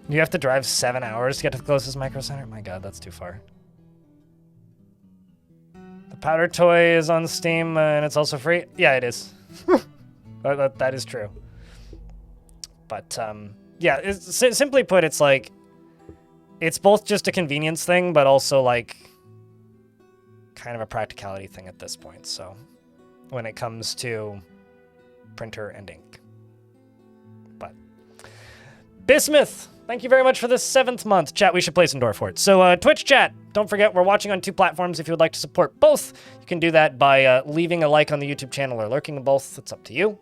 You have to drive 7 hours to get to the closest Micro Center? My god, that's too far. The powder toy is on Steam and it's also free? Yeah, it is. that is true. But, yeah, simply put, it's like, it's both just a convenience thing, but also, like, kind of a practicality thing at this point, so, when it comes to printer and ink. But, Bismuth, thank you very much for the 7th month. Chat, we should play some Dwarf for it. So, Twitch chat, don't forget, we're watching on 2 platforms. If you would like to support both, you can do that by leaving a like on the YouTube channel or lurking in both. It's up to you.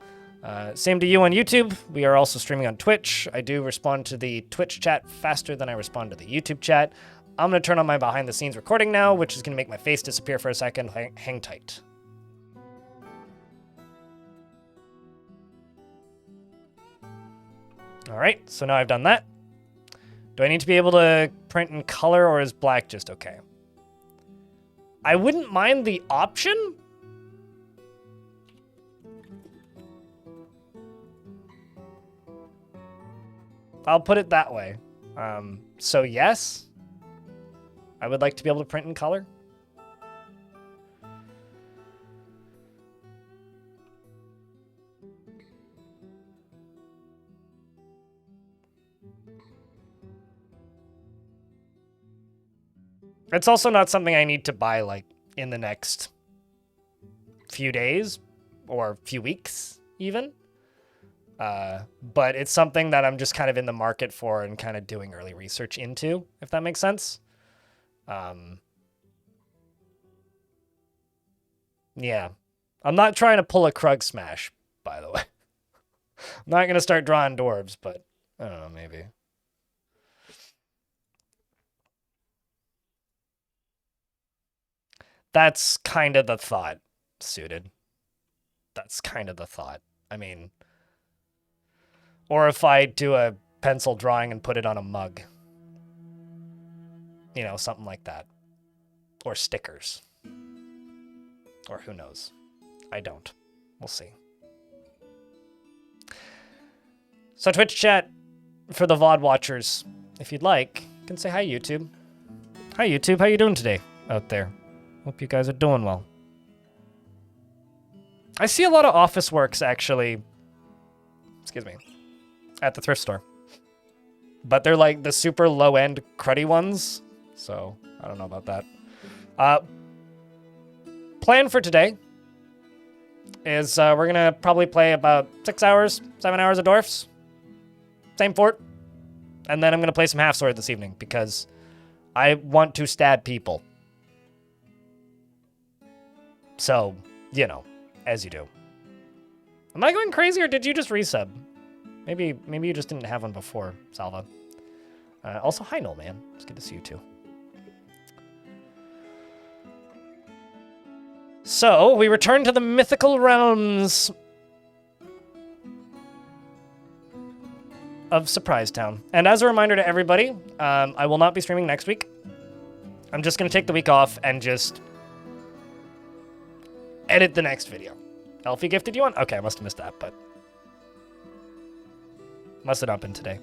Same to you on YouTube. We are also streaming on Twitch. I do respond to the Twitch chat faster than I respond to the YouTube chat. I'm going to turn on my behind-the-scenes recording now, which is going to make my face disappear for a second. Hang tight. All right, so now I've done that. Do I need to be able to print in color, or is black just okay? I wouldn't mind the option. I'll put it that way. So yes, I would like to be able to print in color. It's also not something I need to buy, like, in the next few days or few weeks, even. But it's something that I'm just kind of in the market for and kind of doing early research into, if that makes sense. Yeah. I'm not trying to pull a Krug smash, by the way. I'm not going to start drawing dwarves, but I don't know, maybe. That's kind of the thought, Suited. That's kind of the thought. I mean, or if I do a pencil drawing and put it on a mug. You know, something like that. Or stickers. Or who knows. I don't. We'll see. So Twitch chat, for the VOD watchers, if you'd like, you can say hi, YouTube. Hi, YouTube. How you doing today out there? Hope you guys are doing well. I see a lot of office works, actually, excuse me, at the thrift store. But they're like the super low-end cruddy ones, so I don't know about that. Plan for today is we're going to probably play about 6 hours, 7 hours of Dwarfs. Same fort. And then I'm going to play some Half Sword this evening because I want to stab people. So, you know, as you do. Am I going crazy or did you just resub? Maybe you just didn't have one before, Salva. Also, hi, Noel, man. It's good to see you, too. So, we return to the mythical realms of Surprisetown. And as a reminder to everybody, I will not be streaming next week. I'm just going to take the week off and just edit the next video. Elfie gifted you one? Okay, I must have missed that, but must have not been today.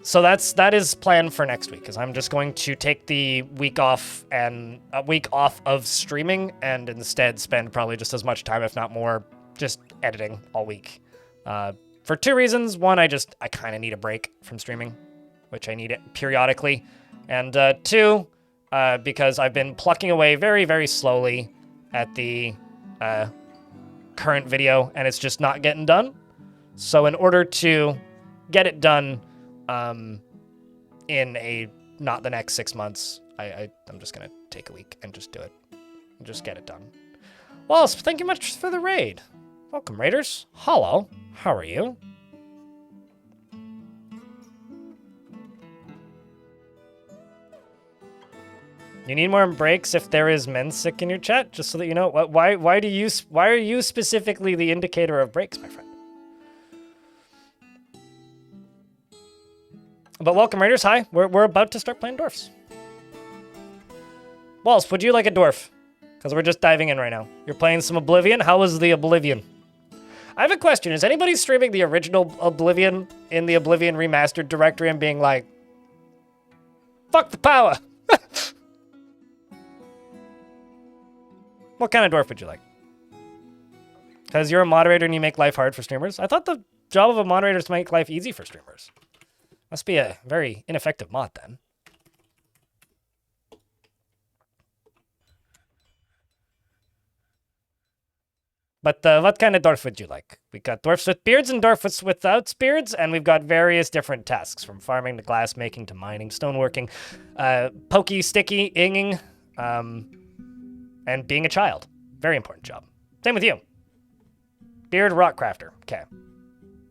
So that is planned for next week, because I'm just going to take the week off and a week off of streaming and instead spend probably just as much time, if not more, just editing all week. For 2 reasons. One, I kind of need a break from streaming, which I need it periodically. And 2, because I've been plucking away very, very slowly at the current video, and it's just not getting done. So in order to get it done in not the next 6 months, I'm just going to take a week and just do it. And just get it done. Wallace, thank you much for the raid. Welcome, Raiders. Hello. How are you? You need more breaks if there is men sick in your chat, just so that you know. Why are you specifically the indicator of breaks, my friend? But welcome, Raiders. Hi. We're about to start playing dwarfs. Wallace, would you like a dwarf? Because we're just diving in right now. You're playing some Oblivion. How was the Oblivion? I have a question. Is anybody streaming the original Oblivion in the Oblivion Remastered directory and being like, fuck the power? What kind of dwarf would you like? Because you're a moderator and you make life hard for streamers. I thought the job of a moderator is to make life easy for streamers. Must be a very ineffective mod then. But what kind of dwarf would you like? We got dwarfs with beards and dwarfs without beards, and we've got various different tasks, from farming to glass making to mining, stoneworking, pokey, sticky, inging, and being a child. Very important job. Same with you. Beard rock crafter. Okay.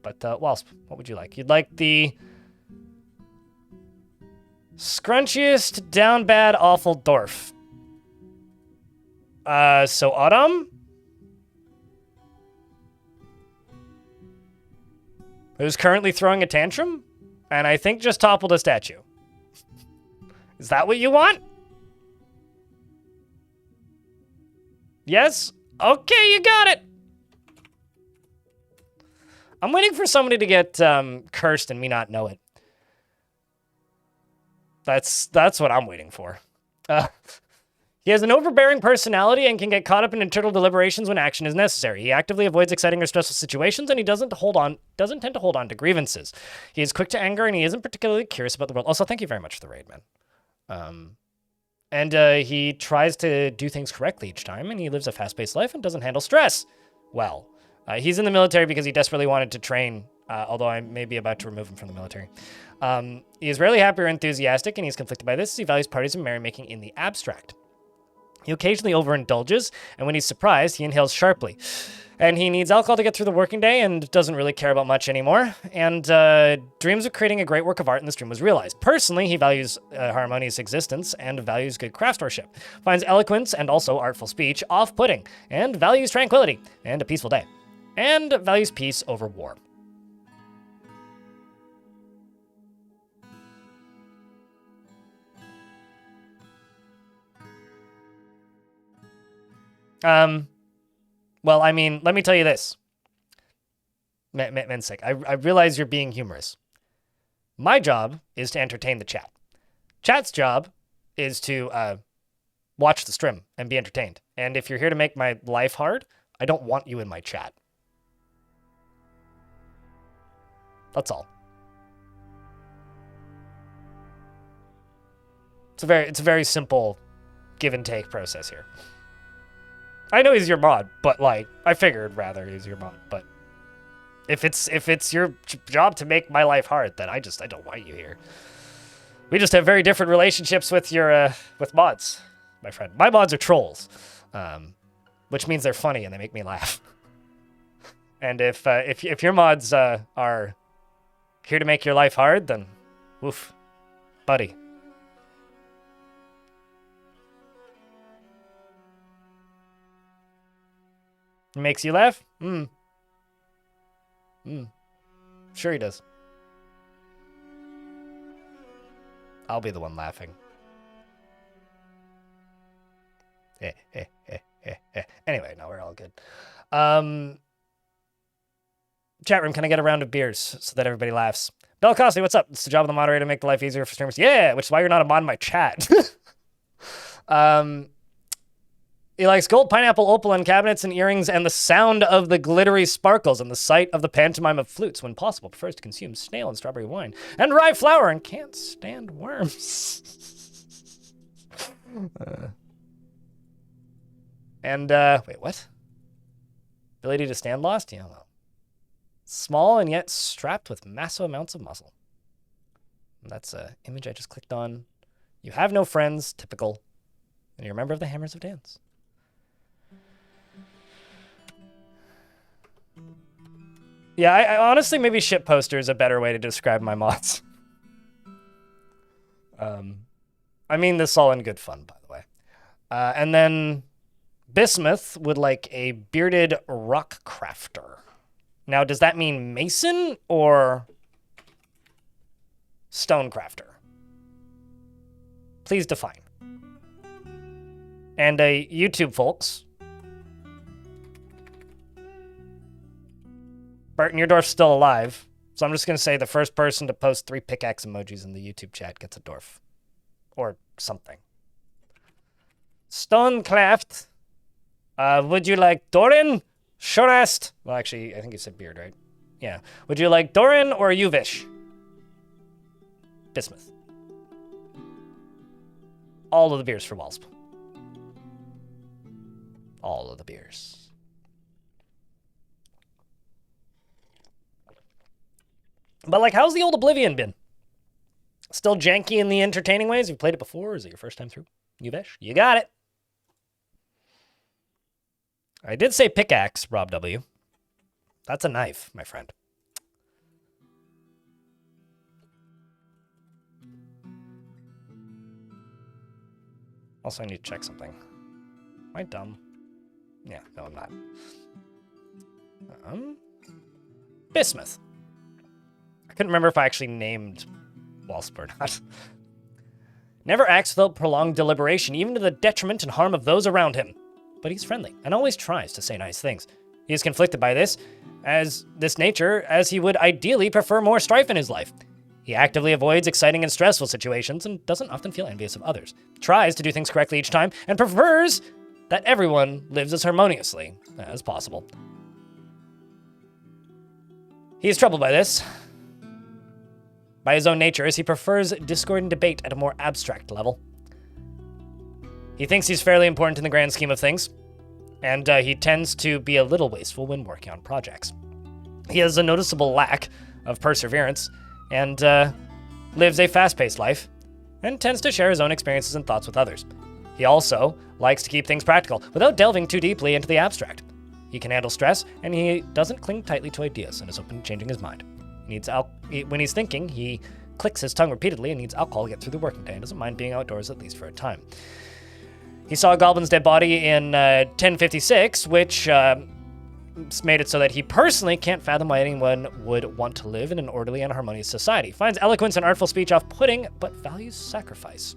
But Wasp, what would you like? You'd like the scrunchiest, down bad, awful dwarf. So Autumn? Who's currently throwing a tantrum? And I think just toppled a statue. Is that what you want? Yes? Okay, you got it! I'm waiting for somebody to get cursed and me not know it. That's what I'm waiting for. He has an overbearing personality and can get caught up in internal deliberations when action is necessary. He actively avoids exciting or stressful situations, and he doesn't tend to hold on to grievances. He is quick to anger, and he isn't particularly curious about the world. Also, thank you very much for the raid, man. And he tries to do things correctly each time, and he lives a fast-paced life and doesn't handle stress well. He's in the military because he desperately wanted to train, although I may be about to remove him from the military. He is rarely happy or enthusiastic, and he's conflicted by this. He values parties and merrymaking in the abstract. He occasionally overindulges, and when he's surprised, he inhales sharply. And he needs alcohol to get through the working day and doesn't really care about much anymore. And dreams of creating a great work of art in this dream was realized. Personally, he values harmonious existence and values good craftsmanship. Finds eloquence and also artful speech off-putting, and values tranquility and a peaceful day. And values peace over war. Well, I mean, let me tell you this. Mensik, I realize you're being humorous. My job is to entertain the chat. Chat's job is to watch the stream and be entertained. And if you're here to make my life hard, I don't want you in my chat. That's all. It's a very simple give and take process here. I know he's your mod, but like I figured rather he's your mod. But if it's your job to make my life hard, then I don't want you here. We just have very different relationships with your with mods, my friend. My mods are trolls, which means they're funny and they make me laugh. And if your mods are here to make your life hard, then woof, buddy. Makes you laugh? Sure he does. I'll be the one laughing. Anyway, no, we're all good. Chat room, can I get a round of beers so that everybody laughs? Bell Costley, what's up? It's the job of the moderator to make the life easier for streamers. Yeah, which is why you're not a mod in my chat. He likes gold, pineapple, opaline cabinets and earrings and the sound of the glittery sparkles and the sight of the pantomime of flutes. When possible, prefers to consume snail and strawberry wine and rye flour and can't stand worms. Wait, what? Ability to stand lost? Yeah, well. Small and yet strapped with massive amounts of muscle. And that's an image I just clicked on. You have no friends, typical. And you're a member of the Hammers of Dance. Yeah, I honestly, maybe shitposter is a better way to describe my mods. I mean this all in good fun, by the way. And then Bismuth would like a bearded rock crafter. Now, does that mean mason or stone crafter? Please define. And YouTube folks, Burton, your dwarf's still alive. So I'm just going to say the first person to post 3 pickaxe emojis in the YouTube chat gets a dwarf. Or something. Stonecraft. Would you like Doran? Shorest. Well, actually, I think you said beard, right? Yeah. Would you like Doran or Uvish? Bismuth. All of the beers for Walsp. All of the beers. But, like, how's the old Oblivion been? Still janky in the entertaining ways? You've played it before? Or is it your first time through? Uvish? You got it. I did say pickaxe, Rob W. That's a knife, my friend. Also, I need to check something. Am I dumb? Yeah, no, I'm not. Bismuth. I couldn't remember if I actually named Walsp or not. Never acts without prolonged deliberation, even to the detriment and harm of those around him. But he's friendly, and always tries to say nice things. He is conflicted by this nature, as he would ideally prefer more strife in his life. He actively avoids exciting and stressful situations, and doesn't often feel envious of others. Tries to do things correctly each time, and prefers that everyone lives as harmoniously as possible. He is troubled by this. By his own nature, as he prefers discord and debate at a more abstract level. He thinks he's fairly important in the grand scheme of things, and he tends to be a little wasteful when working on projects. He has a noticeable lack of perseverance, and lives a fast-paced life, and tends to share his own experiences and thoughts with others. He also likes to keep things practical, without delving too deeply into the abstract. He can handle stress, and he doesn't cling tightly to ideas, and is open to changing his mind. When he's thinking, he clicks his tongue repeatedly and needs alcohol to get through the working day, and doesn't mind being outdoors at least for a time. He saw a goblin's dead body in 1056, which made it so that he personally can't fathom why anyone would want to live in an orderly and harmonious society. Finds eloquence and artful speech off-putting, but values sacrifice.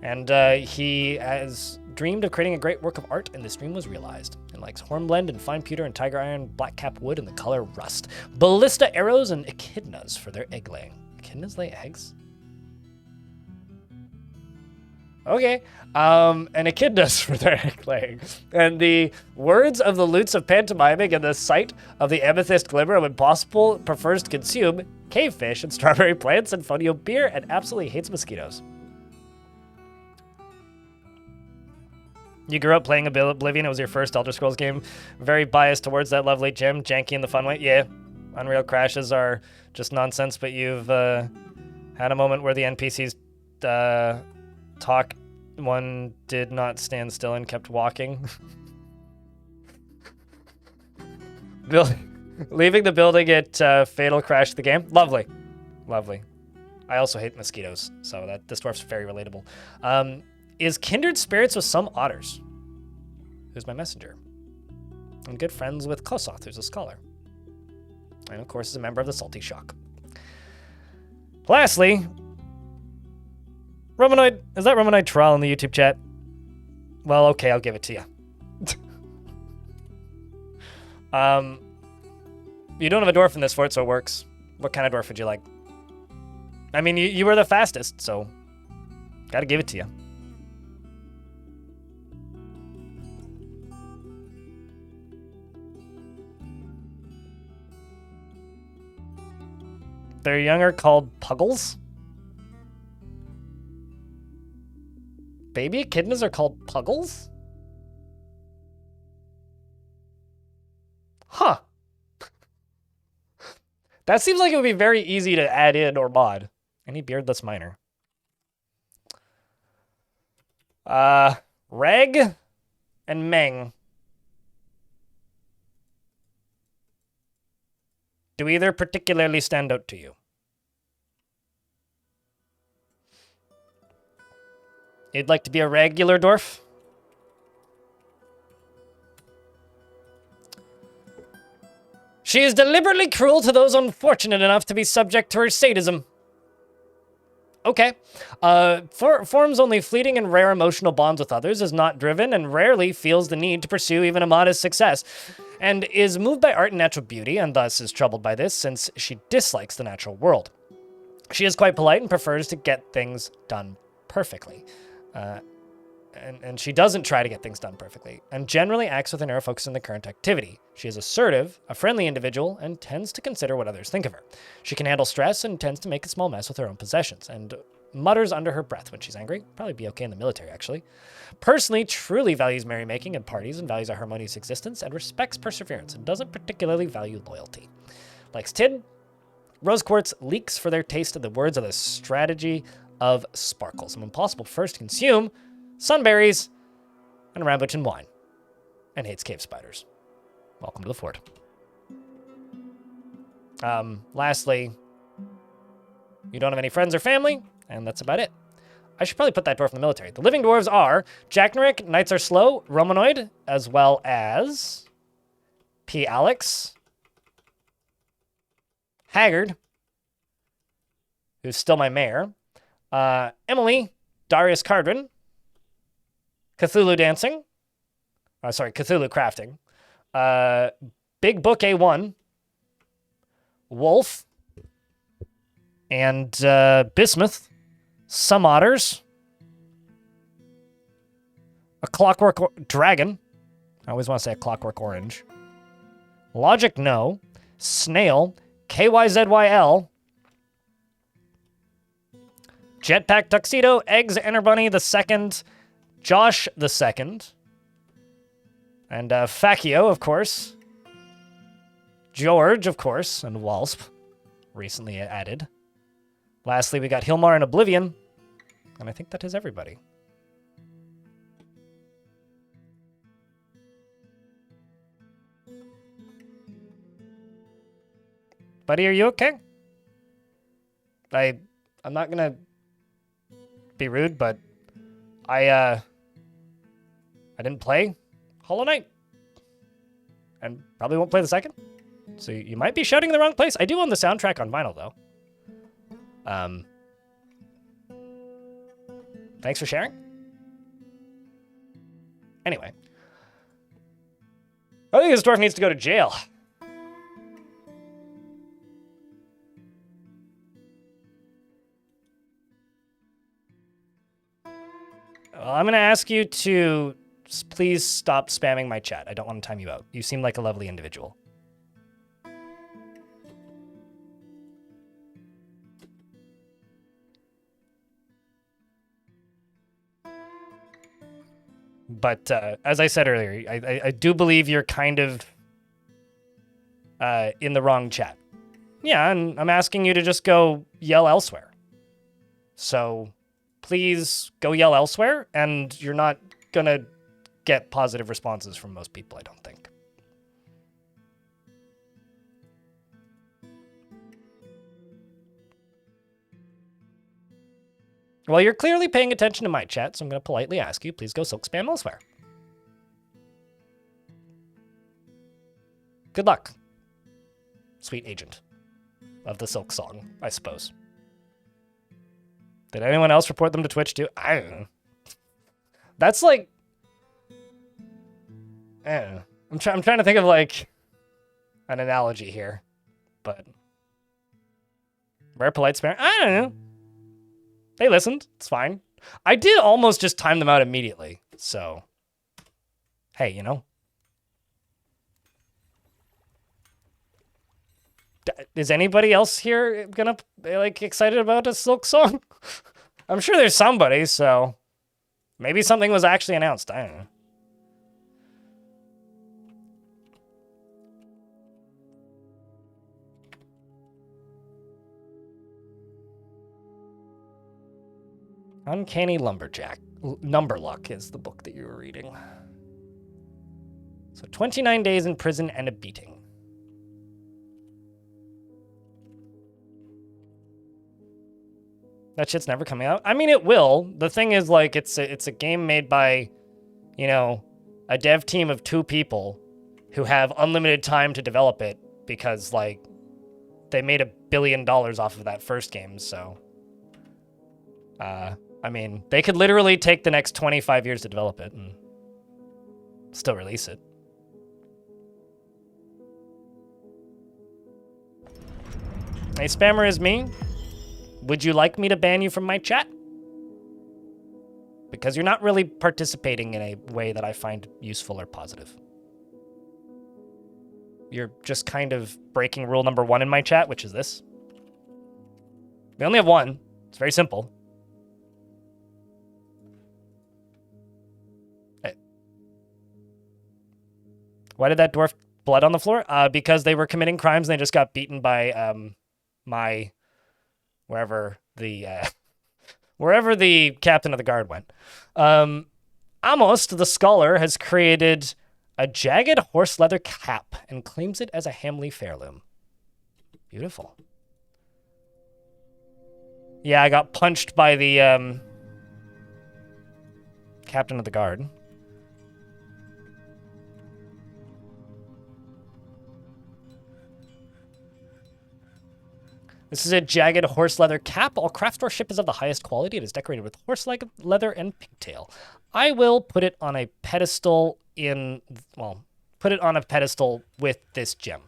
And he has dreamed of creating a great work of art, and this dream was realized. And likes hornblende and fine pewter and tiger iron, black cap wood, and the color rust. Ballista arrows and echidnas for their egg laying. Echidnas lay eggs? Okay. And echidnas for their egg laying. And the words of the lutes of pantomiming and the sight of the amethyst glimmer of impossible prefers to consume cavefish and strawberry plants and fonio beer and absolutely hates mosquitoes. You grew up playing Oblivion. It was your first Elder Scrolls game. Very biased towards that lovely gem. Janky in the fun way. Yeah. Unreal crashes are just nonsense, but you've had a moment where the NPCs talk. One did not stand still and kept walking. Leaving the building at fatal crash the game. Lovely. Lovely. I also hate mosquitoes, so this dwarf's very relatable. Is kindred spirits with some otters, who's my messenger. And good friends with Kosoth, who's a scholar. And of course is a member of the Salty Shock. Lastly, Romanoid, is that Romanoid Troll in the YouTube chat? Well, okay, I'll give it to you. You don't have a dwarf in this fort, so it works. What kind of dwarf would you like? I mean, you were the fastest, so gotta give it to you. They're younger, called Puggles. Baby echidnas are called Puggles? Huh. That seems like it would be very easy to add in or mod. Any beardless miner. Reg and Meng. Do either particularly stand out to you? You'd like to be a regular dwarf? She is deliberately cruel to those unfortunate enough to be subject to her sadism. Okay. Forms only fleeting and rare emotional bonds with others, is not driven, and rarely feels the need to pursue even a modest success, and is moved by art and natural beauty, and thus is troubled by this, since she dislikes the natural world. She is quite polite and prefers to get things done perfectly. And she doesn't try to get things done perfectly, and generally acts with a narrow focus on the current activity. She is assertive, a friendly individual, and tends to consider what others think of her. She can handle stress and tends to make a small mess with her own possessions, and mutters under her breath when she's angry. Probably be okay in the military, actually. Personally, truly values merrymaking and parties, and values a harmonious existence, and respects perseverance, and doesn't particularly value loyalty. Likes Tid. Rose quartz leaks for their taste of the words of the strategy of sparkles, and when possible, first to consume sunberries, and rambutan wine, and hates cave spiders. Welcome to the fort. Lastly, you don't have any friends or family, and that's about it. I should probably put that dwarf in the military. The living dwarves are Jacknerick, Knights Are Slow, Romanoid, as well as P. Alex, Haggard, who's still my mayor, Emily, Darius Cardrin, Cthulhu Dancing. Cthulhu Crafting. Big Book A1. Wolf. And Bismuth. Some Otters. A Clockwork Dragon. I always want to say a Clockwork Orange. Logic No. Snail. KYZYL. Jetpack Tuxedo. Eggs Enterbunny the Second. Josh the Second, and Facchio, of course, George, of course, and Walsp, recently added. Lastly, we got Hilmar and Oblivion, and I think that is everybody. Buddy, are you okay? I'm not gonna be rude, but I didn't play Hollow Knight, and probably won't play the second, so you might be shouting in the wrong place. I do own the soundtrack on vinyl, though. Thanks for sharing. Anyway. I think this dwarf needs to go to jail. Well, I'm going to ask you to please stop spamming my chat. I don't want to time you out. You seem like a lovely individual. But as I said earlier, I do believe you're kind of in the wrong chat. Yeah, and I'm asking you to just go yell elsewhere. So please go yell elsewhere, and you're not going to get positive responses from most people, I don't think. Well, you're clearly paying attention to my chat, so I'm going to politely ask you, please go silk spam elsewhere. Good luck, sweet agent of the Silk Song, I suppose. Did anyone else report them to Twitch too? I don't know. That's like... I don't know. I'm trying to think of like an analogy here, but... Rare polite spam? I don't know. They listened. It's fine. I did almost just time them out immediately, so... Hey, you know? Is anybody else here gonna, like, excited about a Silk Song? I'm sure there's somebody, so... Maybe something was actually announced. I don't know. Uncanny Lumberjack. Numberluck is the book that you were reading. So 29 days in prison and a beating. That shit's never coming out. I mean, it will. The thing is, like, it's a game made by, you know, a dev team of 2 people who have unlimited time to develop it because, like, they made $1 billion off of that first game, so... I mean, they could literally take the next 25 years to develop it and still release it. Hey, spammer is me. Would you like me to ban you from my chat? Because you're not really participating in a way that I find useful or positive. You're just kind of breaking rule number 1 in my chat, which is this. We only have one. It's very simple. Hey. Why did that dwarf blood on the floor? Because they were committing crimes and they just got beaten by wherever the captain of the guard went. Amos, the scholar, has created a jagged horse leather cap and claims it as a Hamley heirloom. Beautiful. Yeah, I got punched by the captain of the guard. This is a jagged horse leather cap. All craft store ship is of the highest quality. It is decorated with horse leather and pigtail. I will put it on a pedestal put it on a pedestal with this gem.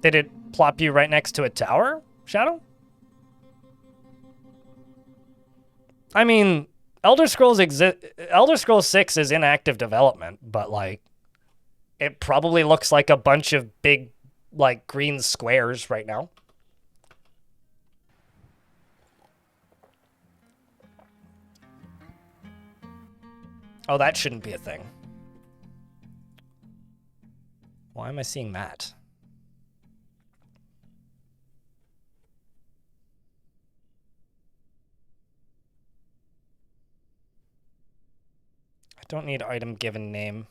Did it plop you right next to a tower, Shadow? I mean, Elder Scrolls 6 is in active development, but like it probably looks like a bunch of big like green squares right now. Oh, that shouldn't be a thing. Why am I seeing that? I don't need item given name.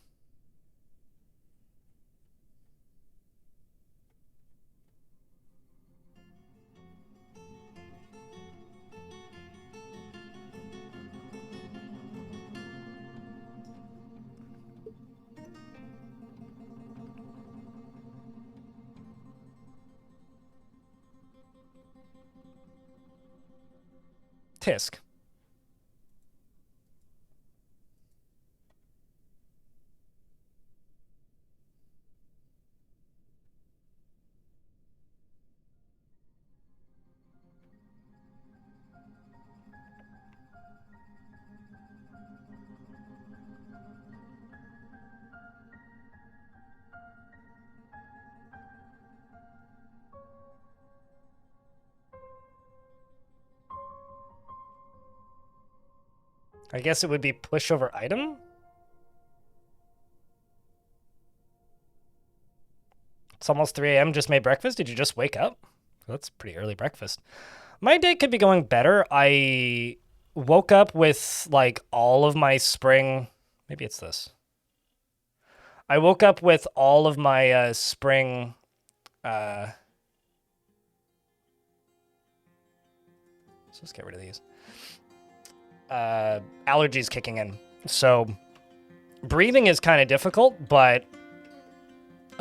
Tisk. I guess it would be push over item? It's almost 3 a.m. Just made breakfast? Did you just wake up? That's pretty early breakfast. My day could be going better. I woke up with like all of my spring... Maybe it's this. I woke up with all of my spring... So let's get rid of these. Allergies kicking in. So breathing is kind of difficult, but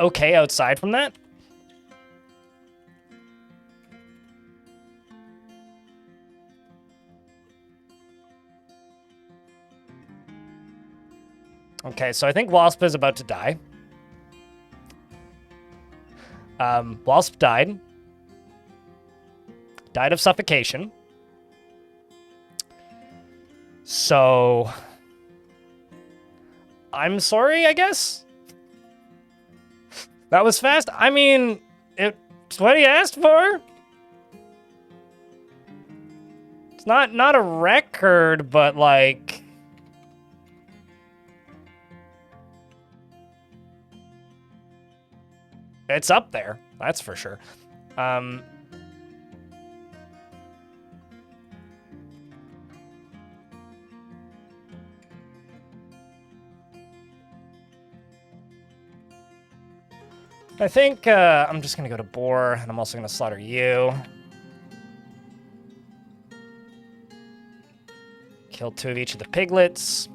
okay outside from that. Okay, so I think Wasp is about to die. Wasp died. Died of suffocation. So, I'm sorry, I guess? That was fast. I mean, it's what he asked for. It's not a record, but like... It's up there, that's for sure. I think I'm just going to go to Boar, and I'm also going to slaughter you. Kill 2 of each of the piglets.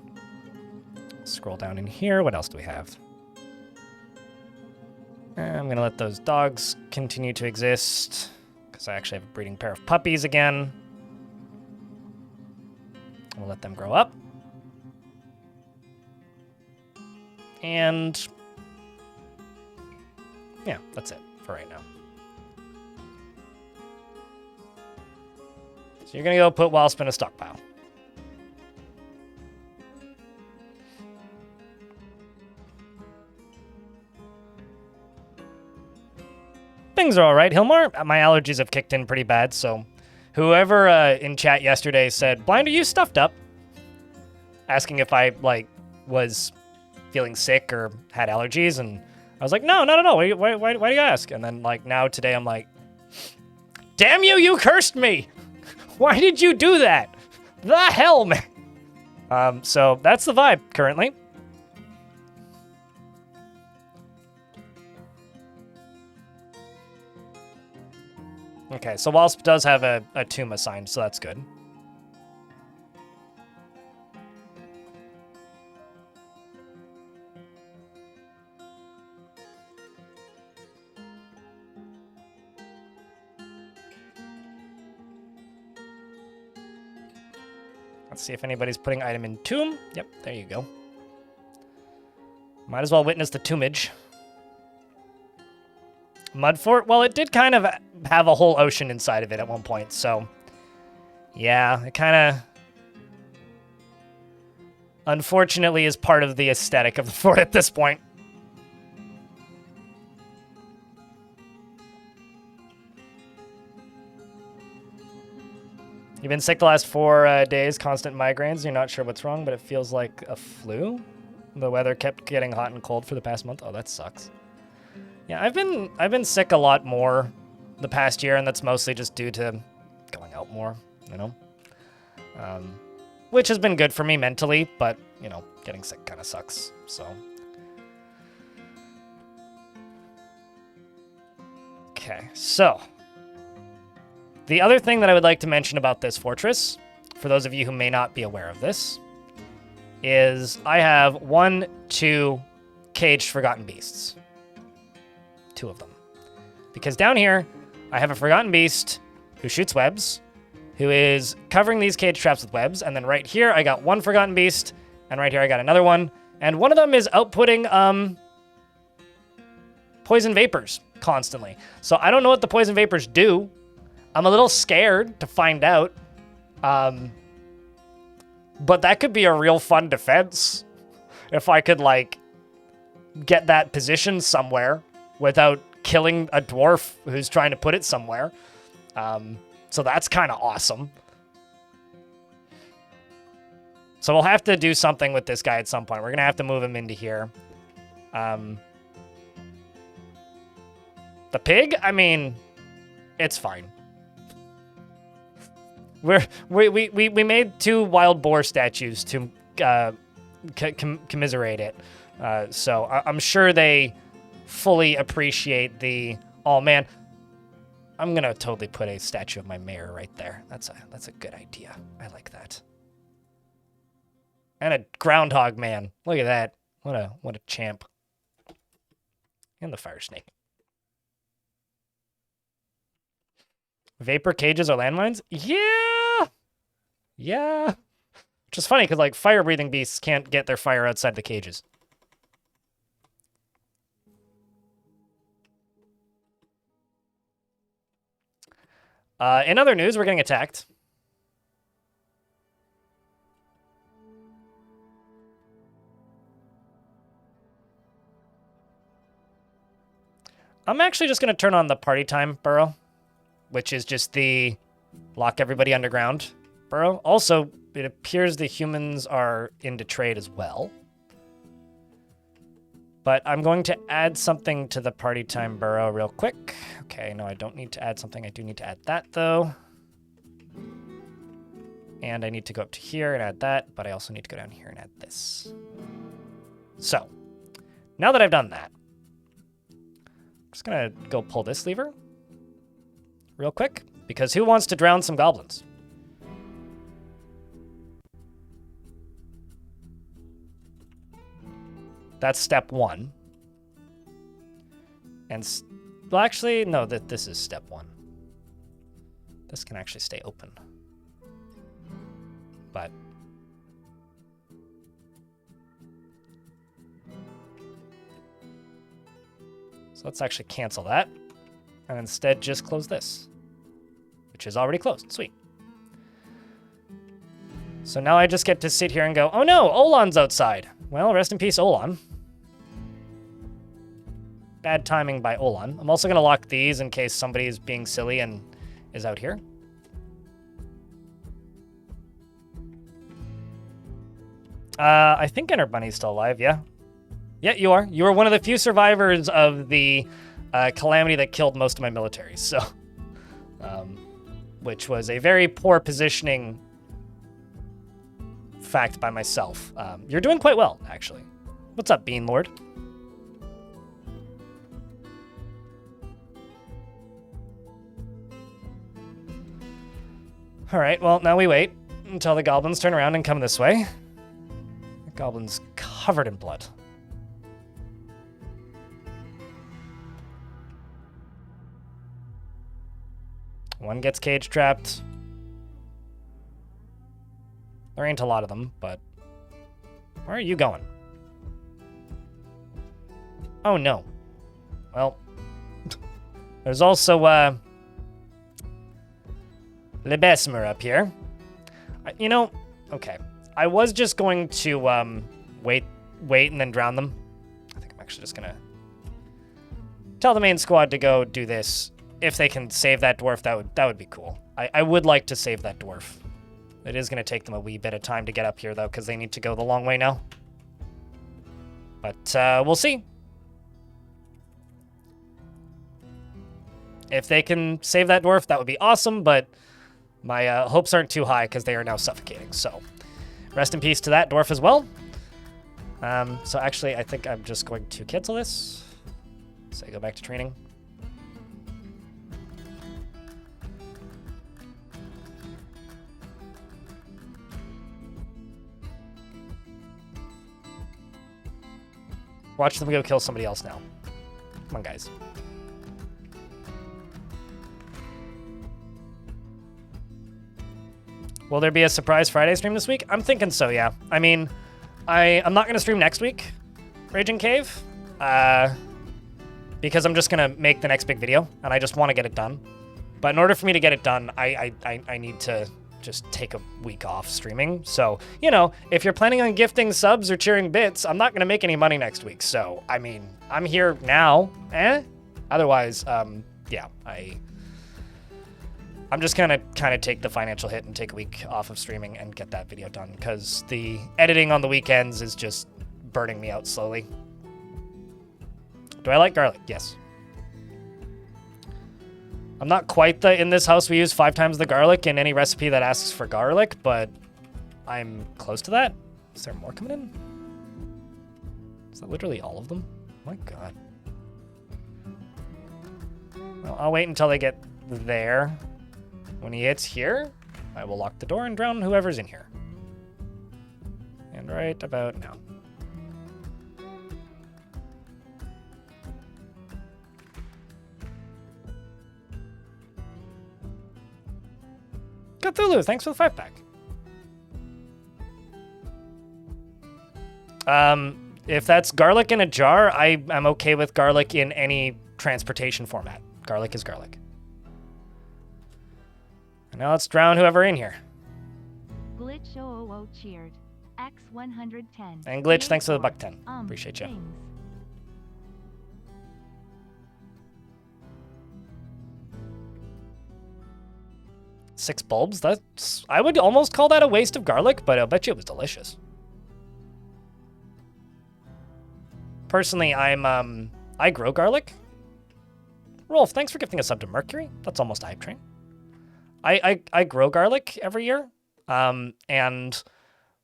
Scroll down in here. What else do we have? I'm going to let those dogs continue to exist because I actually have a breeding pair of puppies again. We'll let them grow up. And yeah, that's it for right now. So you're going to go put Wasp in a stockpile. Things are all right, Hilmar. My allergies have kicked in pretty bad, so whoever in chat yesterday said, Blind, are you stuffed up? Asking if I, like, was feeling sick or had allergies, and I was like, no, not at all. Why do you ask? And then, like, now today I'm like, damn you, you cursed me! Why did you do that? The hell, man! So that's the vibe currently. Okay, so Wasp does have a tomb assigned, so that's good. Let's see if anybody's putting item in tomb. Yep, there you go. Might as well witness the tombage. Mud fort? Well, it did kind of have a whole ocean inside of it at one point, so yeah, it kind of unfortunately is part of the aesthetic of the fort at this point. You've been sick the last 4 days, constant migraines. You're not sure what's wrong, but it feels like a flu. The weather kept getting hot and cold for the past month. Oh, that sucks. Yeah, I've been sick a lot more the past year, and that's mostly just due to going out more, you know? Which has been good for me mentally, but, you know, getting sick kind of sucks, so. Okay, so. The other thing that I would like to mention about this fortress, for those of you who may not be aware of this, is I have 2 caged Forgotten Beasts. 2 of them. Because down here, I have a Forgotten Beast who shoots webs, who is covering these cage traps with webs, and then right here I got 1 Forgotten Beast, and right here I got another one, and one of them is outputting poison vapors constantly. So I don't know what the poison vapors do. I'm a little scared to find out. But that could be a real fun defense if I could, like, get that position somewhere without killing a dwarf who's trying to put it somewhere. So that's kind of awesome. So we'll have to do something with this guy at some point. We're going to have to move him into here. The pig? I mean, it's fine. We made 2 wild boar statues to commiserate it. So I'm sure they fully appreciate the, oh man, I'm gonna totally put a statue of my mayor right there. That's a good idea. I like that. And a groundhog man. Look at that. What a champ. And the fire snake. Vapor cages are landmines? Yeah! Yeah. Which is funny, because, like, fire-breathing beasts can't get their fire outside the cages. In other news, we're getting attacked. I'm actually just going to turn on the party time burrow, which is just the lock everybody underground burrow. Also, it appears the humans are into trade as well. But I'm going to add something to the party time burrow real quick. Okay, no, I don't need to add something. I do need to add that, though. And I need to go up to here and add that, but I also need to go down here and add this. So, now that I've done that, I'm just going to go pull this lever real quick, because who wants to drown some goblins? That's step 1. And, well, actually, no, this is step 1. This can actually stay open. But... So let's actually cancel that. And instead just close this. Which is already closed. Sweet. So now I just get to sit here and go, oh no, Olan's outside. Well, rest in peace, Olan. Bad timing by Olan. I'm also going to lock these in case somebody is being silly and is out here. I think Enter Bunny's still alive, yeah. Yeah, you are. You are one of the few survivors of the calamity that killed most of my military, so... which was a very poor positioning fact by myself. You're doing quite well, actually. What's up, Bean Lord? Alright, well, now we wait until the goblins turn around and come this way. The goblin's covered in blood. One gets cage trapped. There ain't a lot of them, but... Where are you going? Oh, no. Well... There's also, Lebesmer up here. You know, okay. I was just going to, wait and then drown them. I think I'm actually just gonna... tell the main squad to go do this. If they can save that dwarf, that would be cool. I would like to save that dwarf. It is going to take them a wee bit of time to get up here, though, because they need to go the long way now. But we'll see. If they can save that dwarf, that would be awesome, but my hopes aren't too high because they are now suffocating. So rest in peace to that dwarf as well. So actually, I think I'm just going to cancel this. So go back to training. Watch them go kill somebody else now. Come on, guys. Will there be a surprise Friday stream this week? I'm thinking so, yeah. I mean, I'm not going to stream next week, Raging Cave, because I'm just going to make the next big video, and I just want to get it done. But in order for me to get it done, I need to just take a week off streaming. So, you know, if you're planning on gifting subs or cheering bits, I'm not going to make any money next week. So, I mean, I'm here now. Otherwise, yeah, I'm just gonna kind of take the financial hit and take a week off of streaming and get that video done, because the editing on the weekends is just burning me out slowly. Do I like garlic? Yes. I'm not quite in this house we use 5 times the garlic in any recipe that asks for garlic, but I'm close to that. Is there more coming in? Is that literally all of them? Oh my god. Well, I'll wait until they get there. When he hits here, I will lock the door and drown whoever's in here. And right about now. Cthulhu, thanks for the 5-pack. If that's garlic in a jar, I'm okay with garlic in any transportation format. Garlic is garlic. And now let's drown whoever in here. Glitch 000 cheered. X110. And Glitch, thanks for the $1.10. Appreciate you. Things. Six bulbs? I would almost call that a waste of garlic, but I'll bet you it was delicious. Personally, I grow garlic. Rolf, thanks for gifting a sub to Mercury. That's almost a hype train. I grow garlic every year, and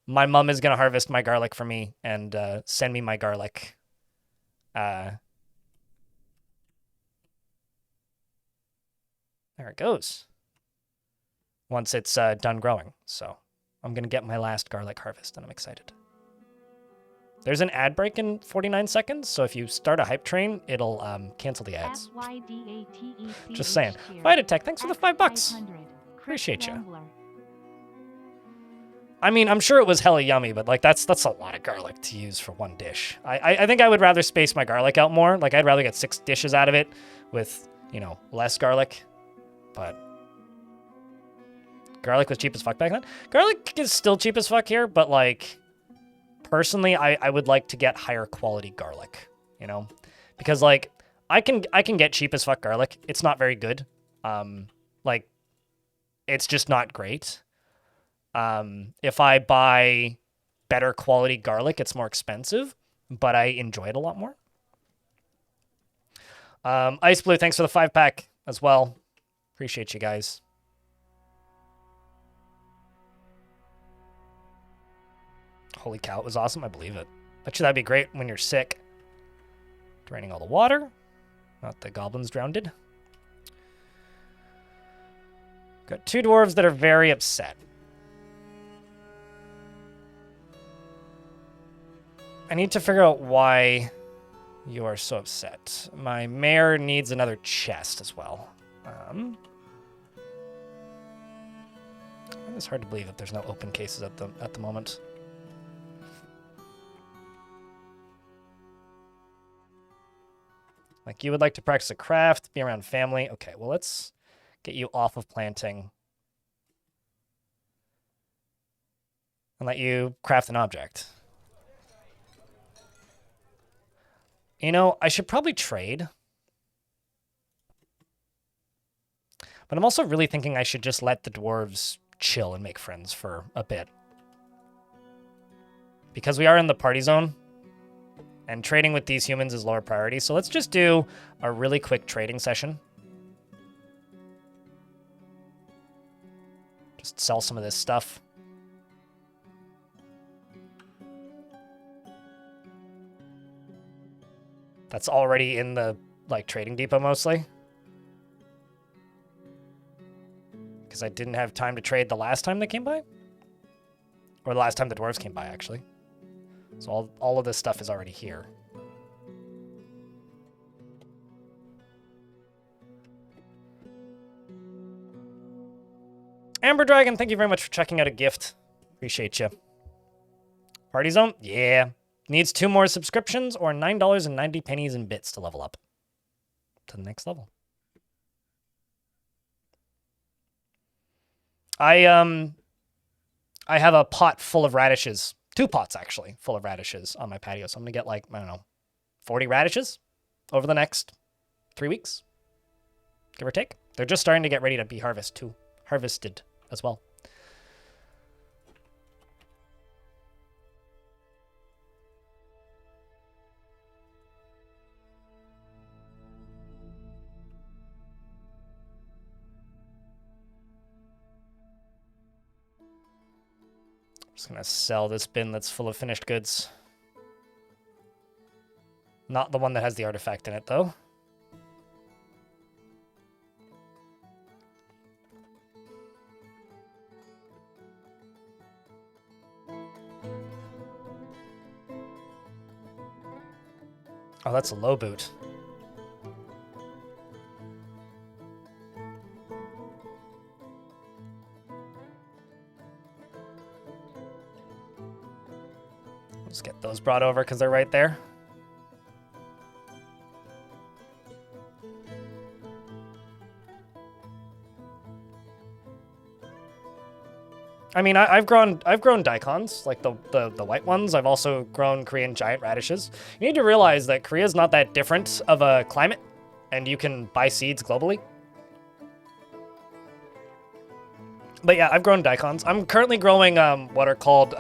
my mom is gonna harvest my garlic for me and send me my garlic. There it goes. Once it's done growing, so I'm gonna get my last garlic harvest, and I'm excited. There's an ad break in 49 seconds, so if you start a hype train, it'll cancel the ads. Just saying. Vita Tech, thanks for the $5. Appreciate you. I mean, I'm sure it was hella yummy, but like that's a lot of garlic to use for one dish. I think I would rather space my garlic out more. Like I'd rather get 6 dishes out of it with, you know, less garlic. But garlic was cheap as fuck back then. Garlic is still cheap as fuck here, but like personally, I would like to get higher quality garlic, you know? Because like I can get cheap as fuck garlic. It's not very good. Like it's just not great. If I buy better quality garlic, it's more expensive, but I enjoy it a lot more. Ice Blue, thanks for the 5-pack as well. Appreciate you guys. Holy cow, it was awesome. I believe it. Bet you that'd be great when you're sick. Draining all the water. Not the goblins drowned. Got 2 dwarves that are very upset. I need to figure out why you are so upset. My mayor needs another chest as well. It's hard to believe that there's no open cases at the moment. Like, you would like to practice a craft, be around family. Okay, well, let's get you off of planting. And let you craft an object. You know, I should probably trade. But I'm also really thinking I should just let the dwarves chill and make friends for a bit. Because we are in the party zone. And trading with these humans is lower priority. So let's just do a really quick trading session. Just sell some of this stuff. That's already in the, like, trading depot mostly. Because I didn't have time to trade the last time they came by. Or the last time the dwarves came by, actually. So all of this stuff is already here. Amber Dragon, thank you very much for checking out a gift. Appreciate you. Party zone? Yeah. Needs 2 more subscriptions or $9.90 in bits to level up to the next level. I have a pot full of radishes. 2 pots, actually, full of radishes on my patio. So I'm going to get, like, I don't know, 40 radishes over the next 3 weeks, give or take. They're just starting to get ready to be harvested as well. Just gonna sell this bin that's full of finished goods. Not the one that has the artifact in it, though. Oh, that's a low boot. Let's get those brought over because they're right there. I mean, I've grown daikons, like the white ones. I've also grown Korean giant radishes. You need to realize that Korea's not that different of a climate, and you can buy seeds globally. But yeah, I've grown daikons. I'm currently growing what are called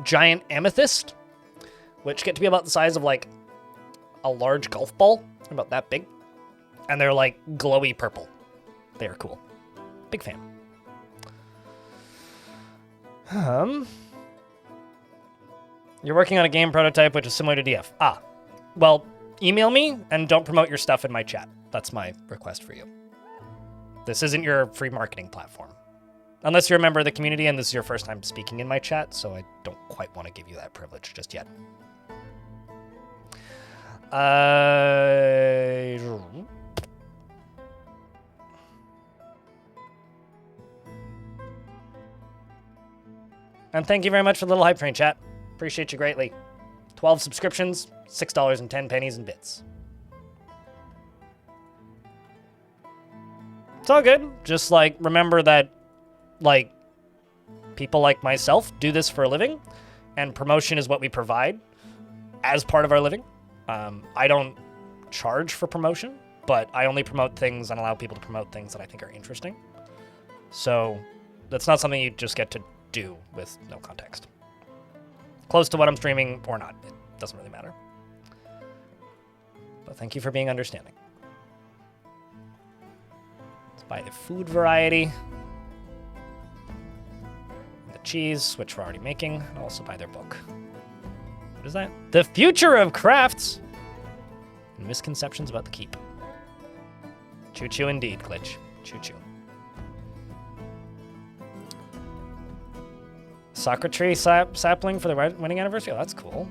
giant amethyst, which get to be about the size of like a large golf ball. They're about that big. And they're like glowy purple. They are cool. Big fan. You're working on a game prototype which is similar to DF. Ah, well, email me and don't promote your stuff in my chat. That's my request for you. This isn't your free marketing platform. Unless you're a member of the community and this is your first time speaking in my chat, so I don't quite want to give you that privilege just yet. And thank you very much for the little hype train, chat. Appreciate you greatly. 12 subscriptions, $6.10 in bits. It's all good. Just, like, remember that, like, people like myself do this for a living, and promotion is what we provide as part of our living. I don't charge for promotion, but I only promote things and allow people to promote things that I think are interesting. So that's not something you just get to do with no context. Close to what I'm streaming or not, it doesn't really matter. But thank you for being understanding. Let's buy the food variety. The cheese, which we're already making. I'll also buy their book. What is that? The Future of Crafts! And misconceptions about the keep. Choo-choo indeed, Glitch. Choo-choo. Sakura tree sapling for the wedding anniversary? Oh, that's cool.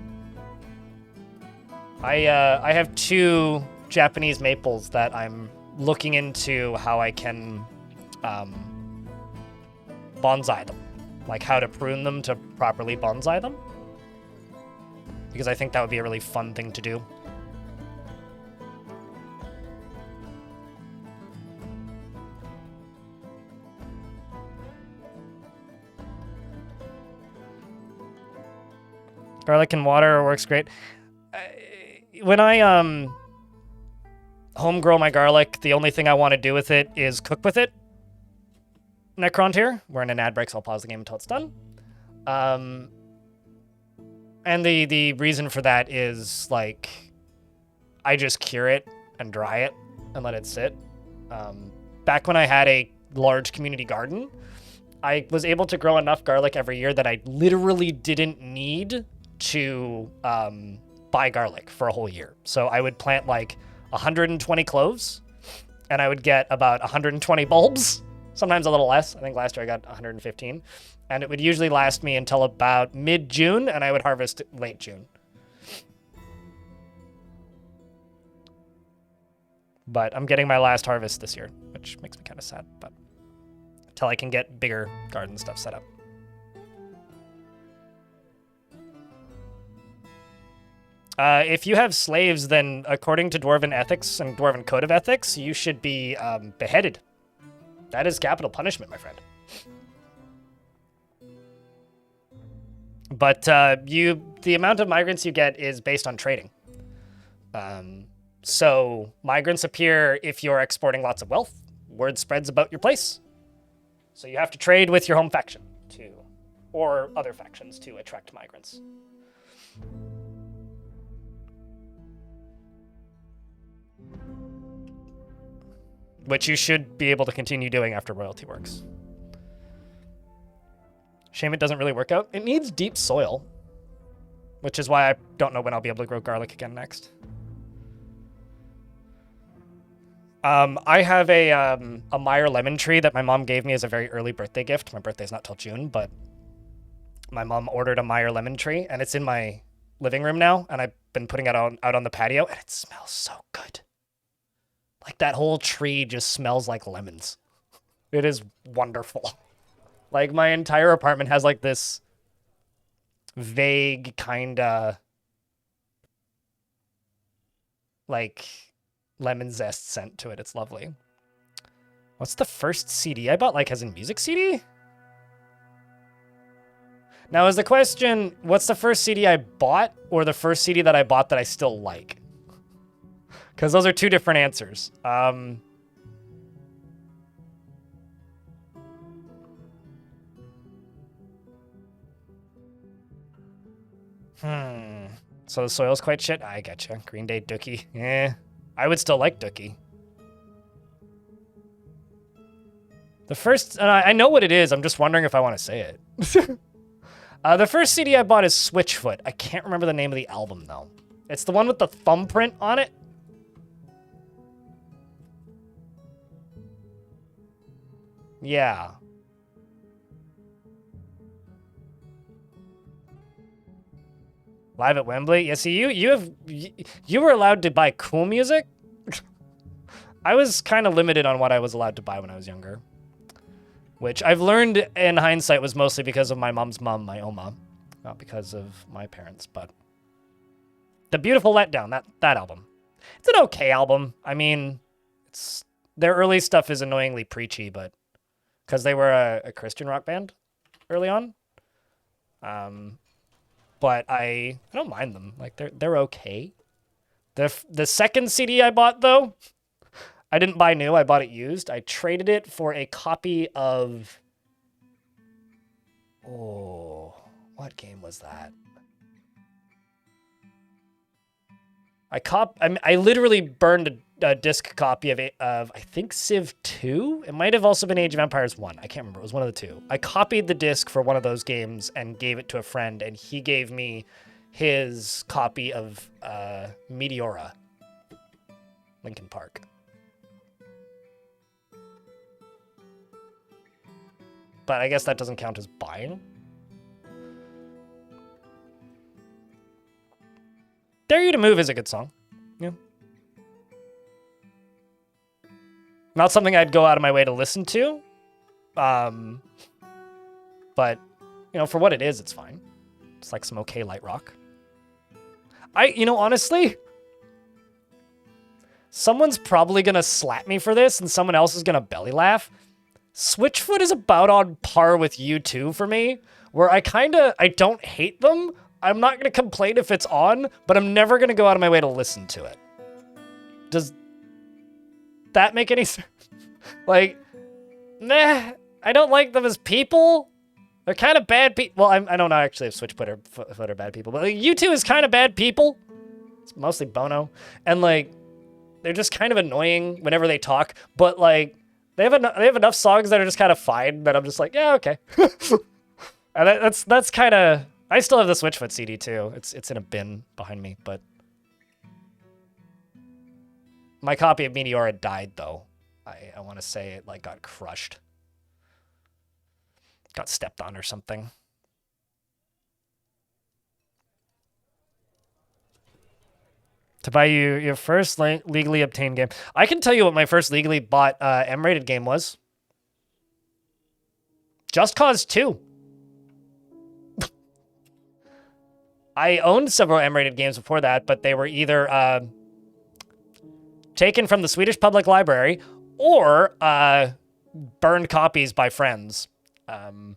I have 2 Japanese maples that I'm looking into how I can bonsai them. Like how to prune them to properly bonsai them. Because I think that would be a really fun thing to do. Garlic and water works great. When I home grow my garlic, the only thing I want to do with it is cook with it. Necrontier, we're in an ad break, so I'll pause the game until it's done. And the reason for that is, like, I just cure it and dry it and let it sit. Back when I had a large community garden, I was able to grow enough garlic every year that I literally didn't need to buy garlic for a whole year. So I would plant like 120 cloves and I would get about 120 bulbs, sometimes a little less. I think last year I got 115. And it would usually last me until about mid-June, and I would harvest late June. But I'm getting my last harvest this year, which makes me kind of sad, but until I can get bigger garden stuff set up. If you have slaves, then according to Dwarven ethics and Dwarven code of ethics, you should be beheaded. That is capital punishment, my friend. But the amount of migrants you get is based on trading. So migrants appear if you're exporting lots of wealth. Word spreads about your place. So you have to trade with your home faction or other factions to attract migrants. Which you should be able to continue doing after royalty works. Shame it doesn't really work out. It needs deep soil, which is why I don't know when I'll be able to grow garlic again next. I have a Meyer lemon tree that my mom gave me as a very early birthday gift. My birthday's not till June, but my mom ordered a Meyer lemon tree, and it's in my living room now, and I've been putting it out on the patio, and it smells so good. Like, that whole tree just smells like lemons. It is wonderful. Like, my entire apartment has, like, this vague kind of, like, lemon zest scent to it. It's lovely. What's the first CD I bought? Like, as in music CD? Now, is the question, what's the first CD I bought, or the first CD that I bought that I still like? Because those are two different answers. So the soil's quite shit? I getcha. Green Day, Dookie. Eh. I would still like Dookie. The first... I know what it is. I'm just wondering if I want to say it. The first CD I bought is Switchfoot. I can't remember the name of the album, though. It's the one with the thumbprint on it. Yeah. Live at Wembley? Yeah, see, you were allowed to buy cool music? I was kind of limited on what I was allowed to buy when I was younger. Which I've learned in hindsight was mostly because of my mom's mom, my Oma. Not because of my parents, but... The Beautiful Letdown, that album. It's an okay album. I mean, their early stuff is annoyingly preachy, but... Because they were a Christian rock band early on. But I don't mind them. Like, they're okay. The second CD I bought, though... I didn't buy new, I bought it used. I traded it for a copy of... Oh, what game was that? I literally burned a disc copy of I think Civ 2? It might have also been Age of Empires 1. I can't remember. It was one of the two. I copied the disc for one of those games and gave it to a friend, and he gave me his copy of Meteora. Linkin Park. But I guess that doesn't count as buying. Dare You to Move is a good song. Yeah. Not something I'd go out of my way to listen to. But, you know, for what it is, it's fine. It's like some okay light rock. Honestly, someone's probably gonna slap me for this and someone else is gonna belly laugh. Switchfoot is about on par with U2 for me, where I don't hate them. I'm not going to complain if it's on, but I'm never going to go out of my way to listen to it. Does that make any sense? Like, nah, I don't like them as people. They're kind of bad people. Well, I don't know actually if Switchfoot are bad people, but like, U2 is kind of bad people. It's mostly Bono. And like, they're just kind of annoying whenever they talk, but like, they have enough songs that are just kind of fine that I'm just like, yeah, okay. And that's kind of... I still have the Switchfoot CD too. It's in a bin behind me, but... My copy of Meteora died though. I want to say it like got crushed. Got stepped on or something. To buy you your first legally obtained game. I can tell you what my first legally bought M-rated game was. Just Cause 2. I owned several M-rated games before that, but they were either taken from the Swedish Public Library or burned copies by friends. And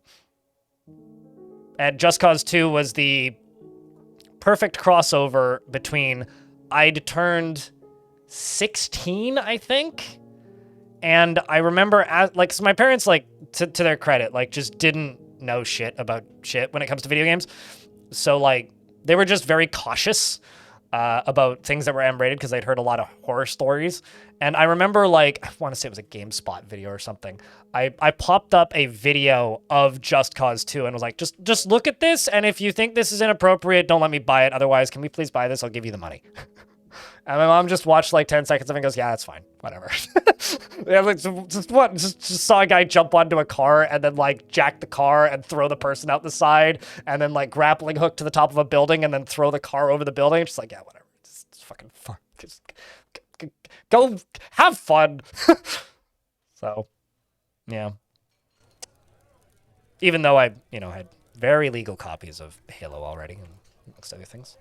Just Cause 2 was the perfect crossover between... I'd turned 16, I think. And I remember, so my parents, like, to their credit, like, just didn't know shit about shit when it comes to video games. So, like, they were just very cautious about things that were M-rated because they'd heard a lot of horror stories. And I remember, like, I want to say it was a GameSpot video or something. I popped up a video of Just Cause 2 and was like, just look at this, and if you think this is inappropriate, don't let me buy it. Otherwise, can we please buy this? I'll give you the money. And my mom just watched like 10 seconds of it and goes, yeah, that's fine. Whatever. Yeah, like, just saw a guy jump onto a car and then like jack the car and throw the person out the side and then like grappling hook to the top of a building and then throw the car over the building. Just like, yeah, whatever. It's fucking fun. Just go have fun. So, yeah. Even though I, had very legal copies of Halo already, amongst other things.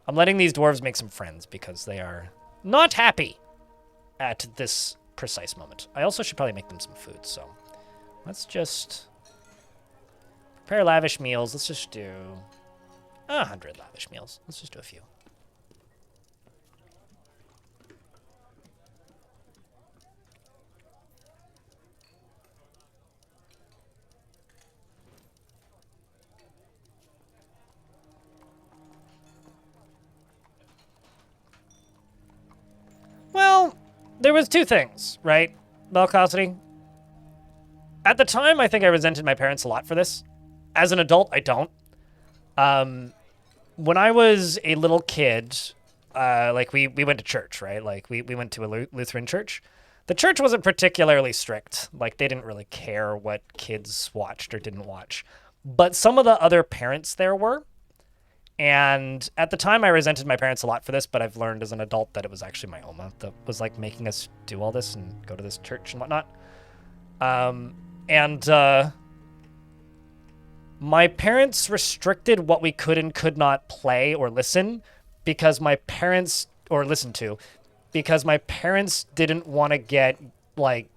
I'm letting these dwarves make some friends because they are not happy at this precise moment. I also should probably make them some food, so let's just prepare lavish meals. Let's just do 100 lavish meals. Let's just do a few. Well, there was two things, right, Belcosity? At the time, I think I resented my parents a lot for this. As an adult, I don't. When I was a little kid, like, we went to church, right? Like, we went to a Lutheran church. The church wasn't particularly strict. Like, they didn't really care what kids watched or didn't watch. But some of the other parents there were. And at the time, I resented my parents a lot for this, but I've learned as an adult that it was actually my Oma that was like making us do all this and go to this church and whatnot. And my parents restricted what we could and could not play or listen because my parents, or listen to, because my parents didn't want to get like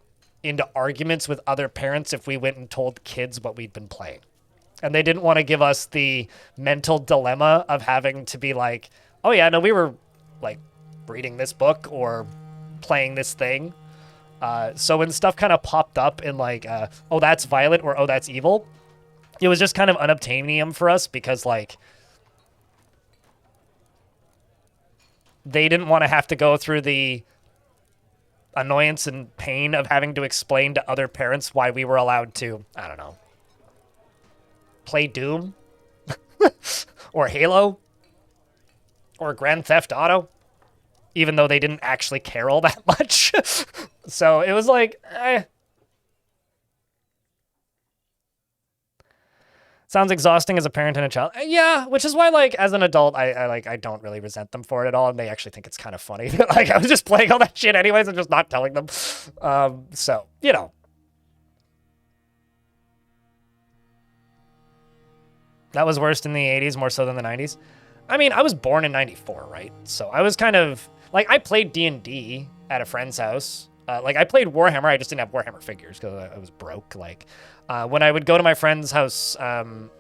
into arguments with other parents if we went and told kids what we'd been playing. And they didn't want to give us the mental dilemma of having to be like, oh yeah, no, we were like reading this book or playing this thing. So when stuff kind of popped up in like, oh, that's violent or oh, that's evil, it was just kind of unobtainium for us because like they didn't want to have to go through the annoyance and pain of having to explain to other parents why we were allowed to, I don't know, play Doom or Halo or Grand Theft Auto, even though they didn't actually care all that much. So it was like, sounds exhausting as a parent and a child. Yeah, which is why, like, as an adult, I don't really resent them for it at all, and they actually think it's kind of funny. Like, I was just playing all that shit anyways and just not telling them. So, you know. That was worse in the 80s, more so than the 90s. I mean, I was born in 94, right? So I was kind of, like, I played D&D at a friend's house. Like, I played Warhammer, I just didn't have Warhammer figures because I was broke. Like, when I would go to my friend's house,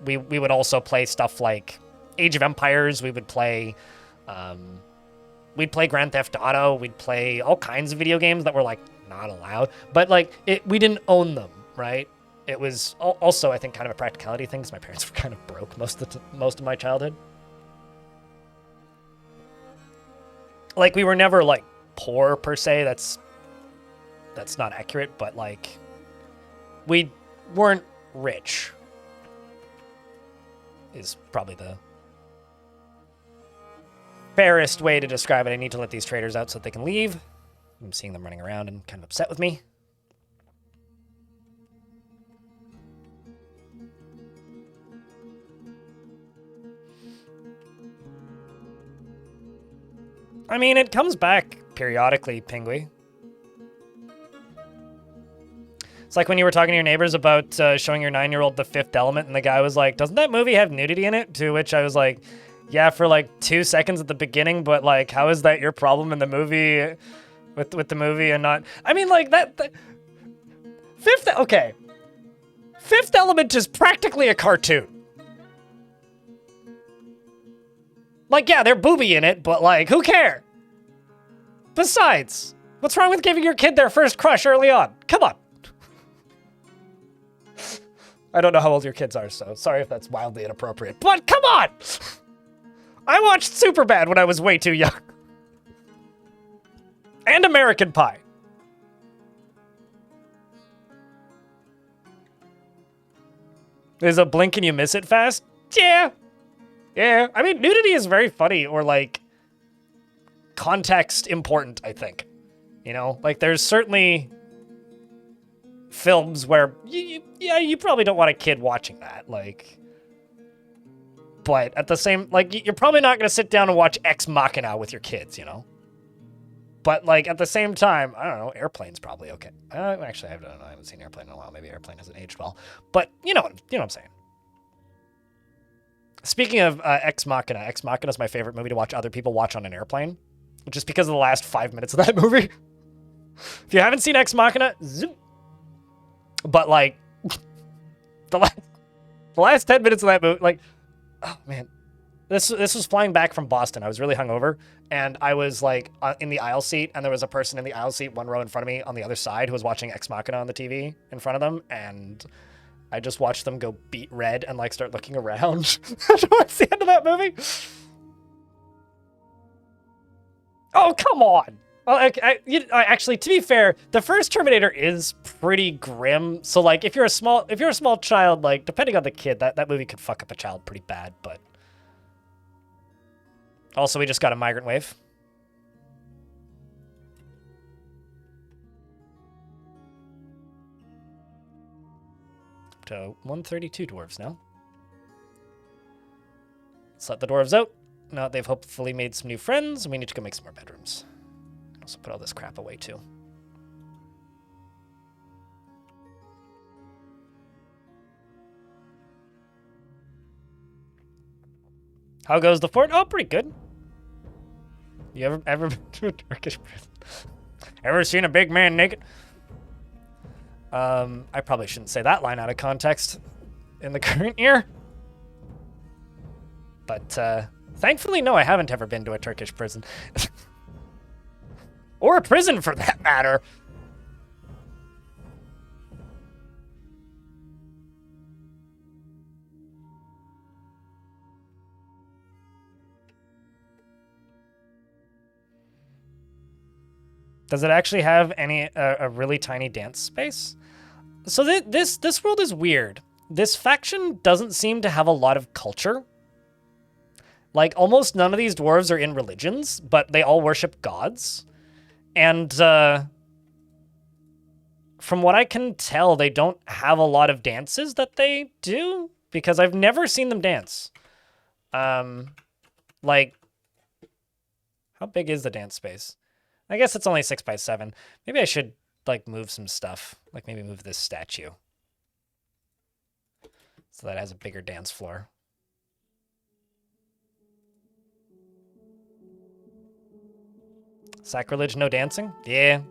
we would also play stuff like Age of Empires. We would play, we'd play Grand Theft Auto. We'd play all kinds of video games that were, like, not allowed. But, like, we didn't own them, right? It was also, I think, kind of a practicality thing because my parents were kind of broke most of my childhood. Like, we were never, like, poor, per se. That's not accurate, but, like, we weren't rich is probably the fairest way to describe it. I need to let these traders out so that they can leave. I'm seeing them running around and kind of upset with me. I mean, it comes back periodically, Pingui. It's like when you were talking to your neighbors about showing your 9-year-old The Fifth Element, and the guy was like, doesn't that movie have nudity in it? To which I was like, yeah, for like 2 seconds at the beginning, but like, how is that your problem in the movie, with the movie and not... I mean, like, that okay. Fifth Element is practically a cartoon. Like, yeah, they're booby in it, but like, who cares? Besides, what's wrong with giving your kid their first crush early on? Come on. I don't know how old your kids are, so sorry if that's wildly inappropriate. But come on! I watched Superbad when I was way too young. And American Pie. Is a blink and you miss it fast? Yeah. Yeah. I mean, nudity is very funny, or like context important, I think. You know, like there's certainly films where you probably don't want a kid watching that, like, but at the same, like, you're probably not going to sit down and watch Ex Machina with your kids, you know, but like at the same time, I don't know, Airplane's probably okay. Actually, I haven't seen Airplane in a while. Maybe Airplane hasn't aged well, but you know what I'm saying. Speaking of Ex Machina is my favorite movie to watch other people watch on an airplane, just because of the last 5 minutes of that movie. If you haven't seen Ex Machina, zoom. But like the last 10 minutes of that movie, like, oh man, this was flying back from Boston. I was really hungover, and I was like in the aisle seat, and there was a person in the aisle seat 1 row in front of me on the other side who was watching Ex Machina on the TV in front of them, and I just watched them go beat red and like start looking around towards the end of that movie. Oh, come on. Well, actually, to be fair, the first Terminator is pretty grim. So, like, if you're a small child, like, depending on the kid, that movie could fuck up a child pretty bad. But also, we just got a migrant wave. To 132 dwarves now. Let's let the dwarves out. Now they've hopefully made some new friends, we need to go make some more bedrooms. Also put all this crap away too. How goes the fort? Oh, pretty good. You ever been to a Turkish prison? Ever seen a big man naked? I probably shouldn't say that line out of context in the current year. But, thankfully, no, I haven't ever been to a Turkish prison. Or a prison, for that matter. Does it actually have a really tiny dance space? So this world is weird. This faction doesn't seem to have a lot of culture. Like, almost none of these dwarves are in religions, but they all worship gods. And from what I can tell, they don't have a lot of dances that they do, because I've never seen them dance. Like, how big is the dance space? I guess it's only 6 by 7. Maybe I should, like, move some stuff. Like, maybe move this statue. So that it has a bigger dance floor. Sacrilege, no dancing? Yeah.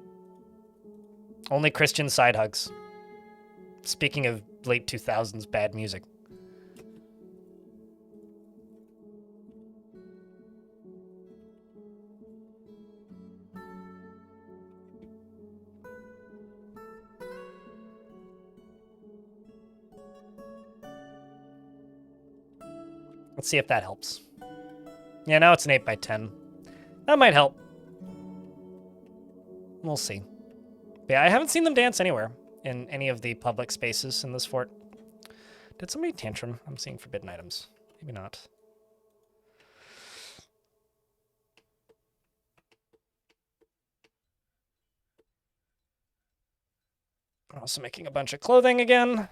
Only Christian side hugs. Speaking of late 2000s bad music. Let's see if that helps. Yeah, now it's an 8 by 10. That might help. We'll see. But yeah, I haven't seen them dance anywhere in any of the public spaces in this fort. Did somebody tantrum? I'm seeing forbidden items. Maybe not. Also making a bunch of clothing again.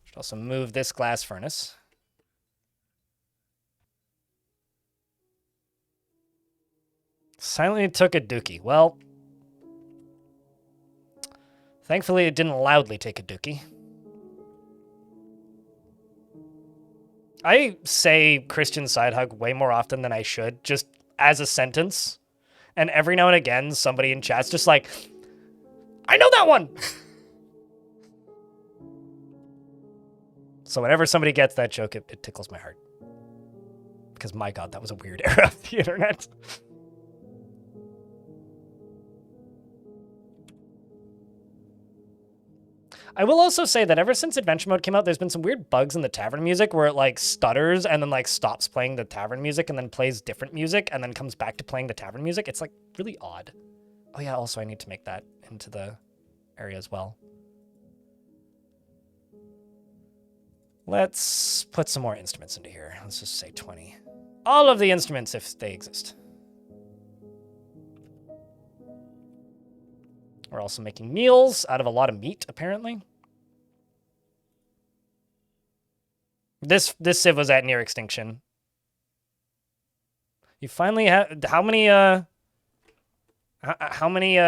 Should also move this glass furnace. Silently took a dookie. Well, thankfully it didn't loudly take a dookie. I say Christian side hug way more often than I should, just as a sentence. And every now and again, somebody in chat's just like, I know that one! So whenever somebody gets that joke, it tickles my heart. Because my god, that was a weird era of the internet. I will also say that ever since Adventure Mode came out, there's been some weird bugs in the tavern music where it, like, stutters and then, like, stops playing the tavern music and then plays different music and then comes back to playing the tavern music. It's, like, really odd. Oh, yeah, also I need to make that into the area as well. Let's put some more instruments into here. Let's just say 20. All of the instruments, if they exist. We're also making meals out of a lot of meat, apparently. This civ was at near extinction. You finally have... How many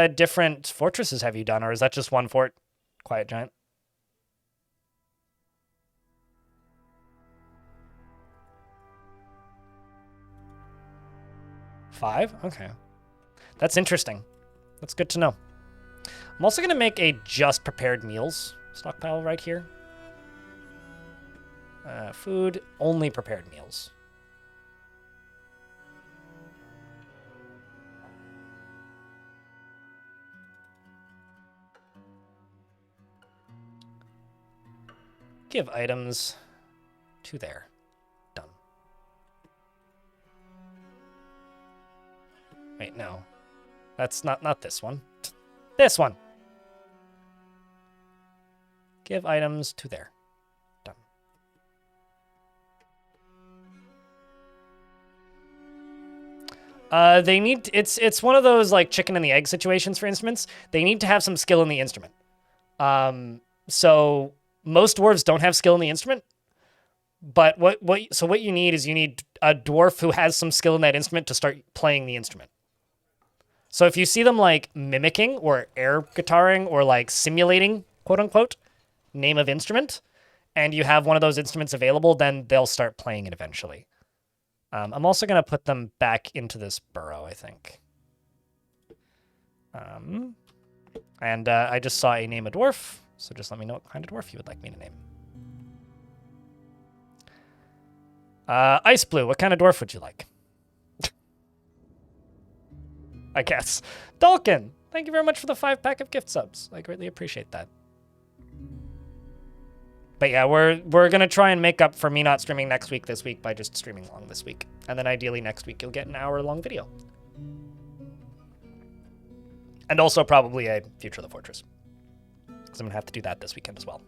different fortresses have you done, or is that just one fort? Quiet Giant. Five? Okay. That's interesting. That's good to know. I'm also going to make a just prepared meals stockpile right here. Food, only prepared meals. Give items to there. Done. Wait, no. That's not this one. This one. Give items to there. Done. They need... It's one of those, like, chicken and the egg situations for instruments. They need to have some skill in the instrument. So... Most dwarves don't have skill in the instrument. But what you need is you need a dwarf who has some skill in that instrument to start playing the instrument. So if you see them like mimicking or air guitaring or like simulating, quote unquote, name of instrument, and you have one of those instruments available, then they'll start playing it eventually. I'm also going to put them back into this burrow, I think. And I just saw a name a dwarf, so just let me know what kind of dwarf you would like me to name. Ice Blue, what kind of dwarf would you like? I guess. Dalkin, thank you very much for the 5-pack of gift subs. I greatly appreciate that. But yeah, we're going to try and make up for me not streaming next week this week by just streaming long this week. And then ideally next week you'll get an hour-long video. And also probably a Future of the Fortress. Because I'm going to have to do that this weekend as well.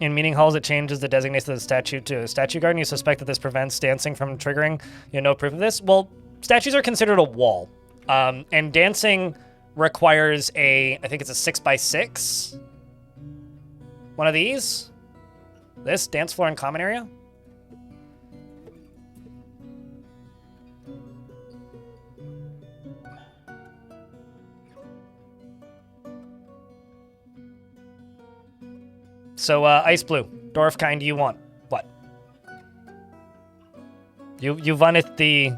In meeting halls, it changes the designation of the statue to a statue garden. You suspect that this prevents dancing from triggering. You have no proof of this? Well, statues are considered a wall. And dancing requires I think it's a 6x6. One of these. This, dance floor and common area. So, Ice Blue, dwarf kind you want. What? You won it the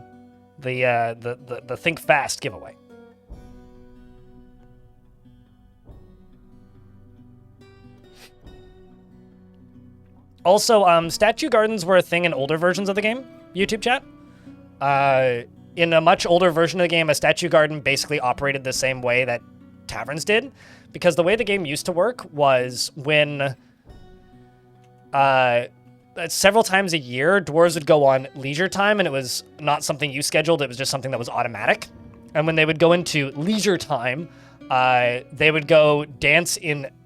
Think Fast giveaway. Also, statue gardens were a thing in older versions of the game, YouTube chat. In a much older version of the game, a statue garden basically operated the same way that taverns did, because the way the game used to work was when several times a year, dwarves would go on leisure time, and it was not something you scheduled, it was just something that was automatic. And when they would go into leisure time, they would go dance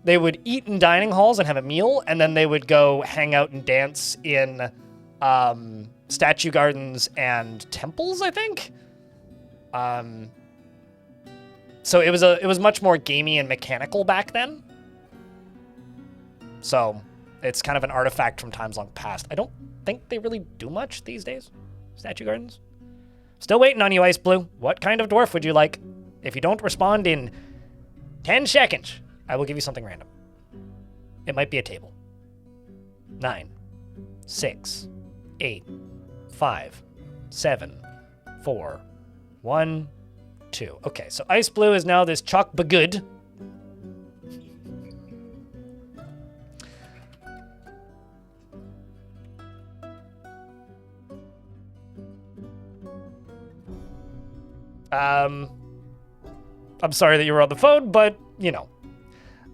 they would eat in dining halls and have a meal, and then they would go hang out and dance in statue gardens and temples, I think. So it was much more gamey and mechanical back then. So it's kind of an artifact from times long past. I don't think they really do much these days, statue gardens. Still waiting on you, Ice Blue. What kind of dwarf would you like? If you don't respond in 10 seconds, I will give you something random. It might be a table. 9, 6, 8, 5, 7, 4, 1, 2. Okay, so Ice Blue is now this Chalk Bagood. I'm sorry that you were on the phone, but, you know.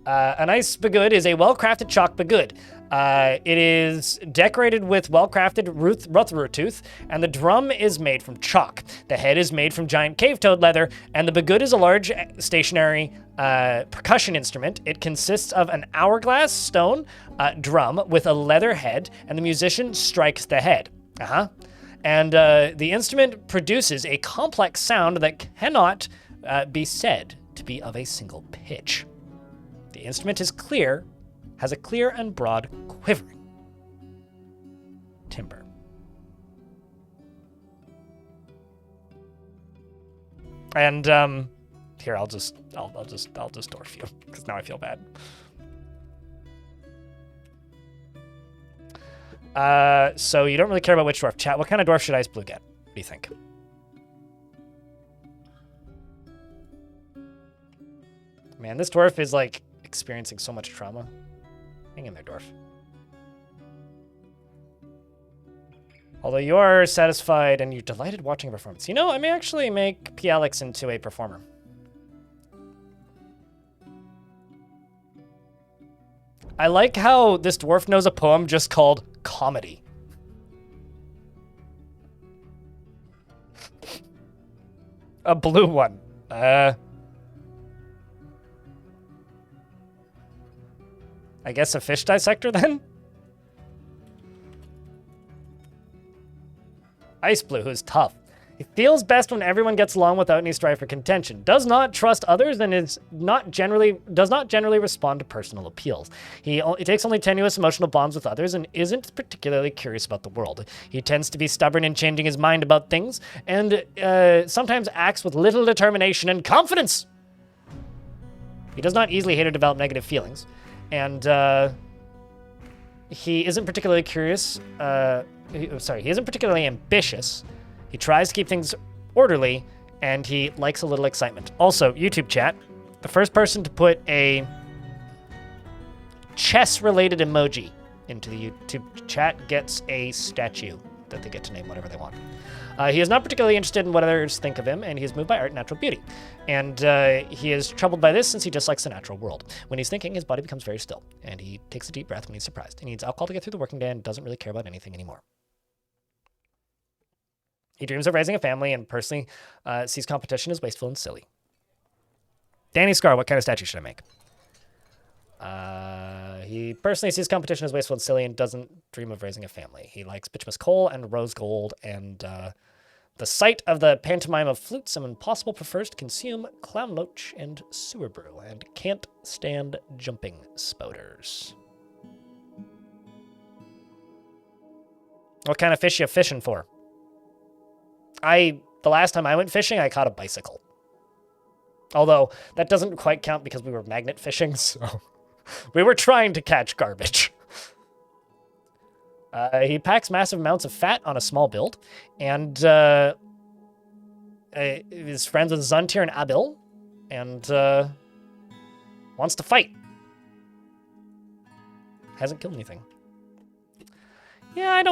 An Ice Bagood is a well-crafted Chalk Bagood. It is decorated with well-crafted Ruthru tooth, and the drum is made from chalk. The head is made from giant cave toad leather, and the Bagood is a large stationary percussion instrument. It consists of an hourglass stone drum with a leather head, and the musician strikes the head. And the instrument produces a complex sound that cannot be said to be of a single pitch. The instrument is clear, has a clear and broad quivering timbre. And here I'll just dwarf you because now I feel bad. So you don't really care about which dwarf. Chat, what kind of dwarf should Ice Blue get? What do you think? Man, this dwarf is like experiencing so much trauma. Hang in there, dwarf. Although you are satisfied and you're delighted watching a performance. You know, I may actually make P. Alex into a performer. I like how this dwarf knows a poem just called Comedy. A blue one. I guess a fish dissector then? Ice Blue, who's tough. He feels best when everyone gets along without any strife or contention. Does not trust others and does not generally respond to personal appeals. He takes only tenuous emotional bonds with others and isn't particularly curious about the world. He tends to be stubborn in changing his mind about things and sometimes acts with little determination and confidence. He does not easily hate or develop negative feelings, and he isn't particularly curious. He isn't particularly ambitious. He tries to keep things orderly, and he likes a little excitement. Also, YouTube chat, the first person to put a chess-related emoji into the YouTube chat gets a statue that they get to name whatever they want. He is not particularly interested in what others think of him, and he is moved by art and natural beauty. And he is troubled by this since he dislikes the natural world. When he's thinking, his body becomes very still, and he takes a deep breath when he's surprised. He needs alcohol to get through the working day and doesn't really care about anything anymore. He dreams of raising a family and personally sees competition as wasteful and silly. Danny Scar, what kind of statue should I make? He personally sees competition as wasteful and silly and doesn't dream of raising a family. He likes bituminous coal and rose gold, and the sight of the pantomime of flutes and when possible prefers to consume clown loach and sewer brew, and can't stand jumping spouters. What kind of fish you fishing for? The last time I went fishing, I caught a bicycle. Although, that doesn't quite count because we were magnet fishing, so we were trying to catch garbage. He packs massive amounts of fat on a small build, and is friends with Zuntir and Abil, and wants to fight. Hasn't killed anything. Yeah,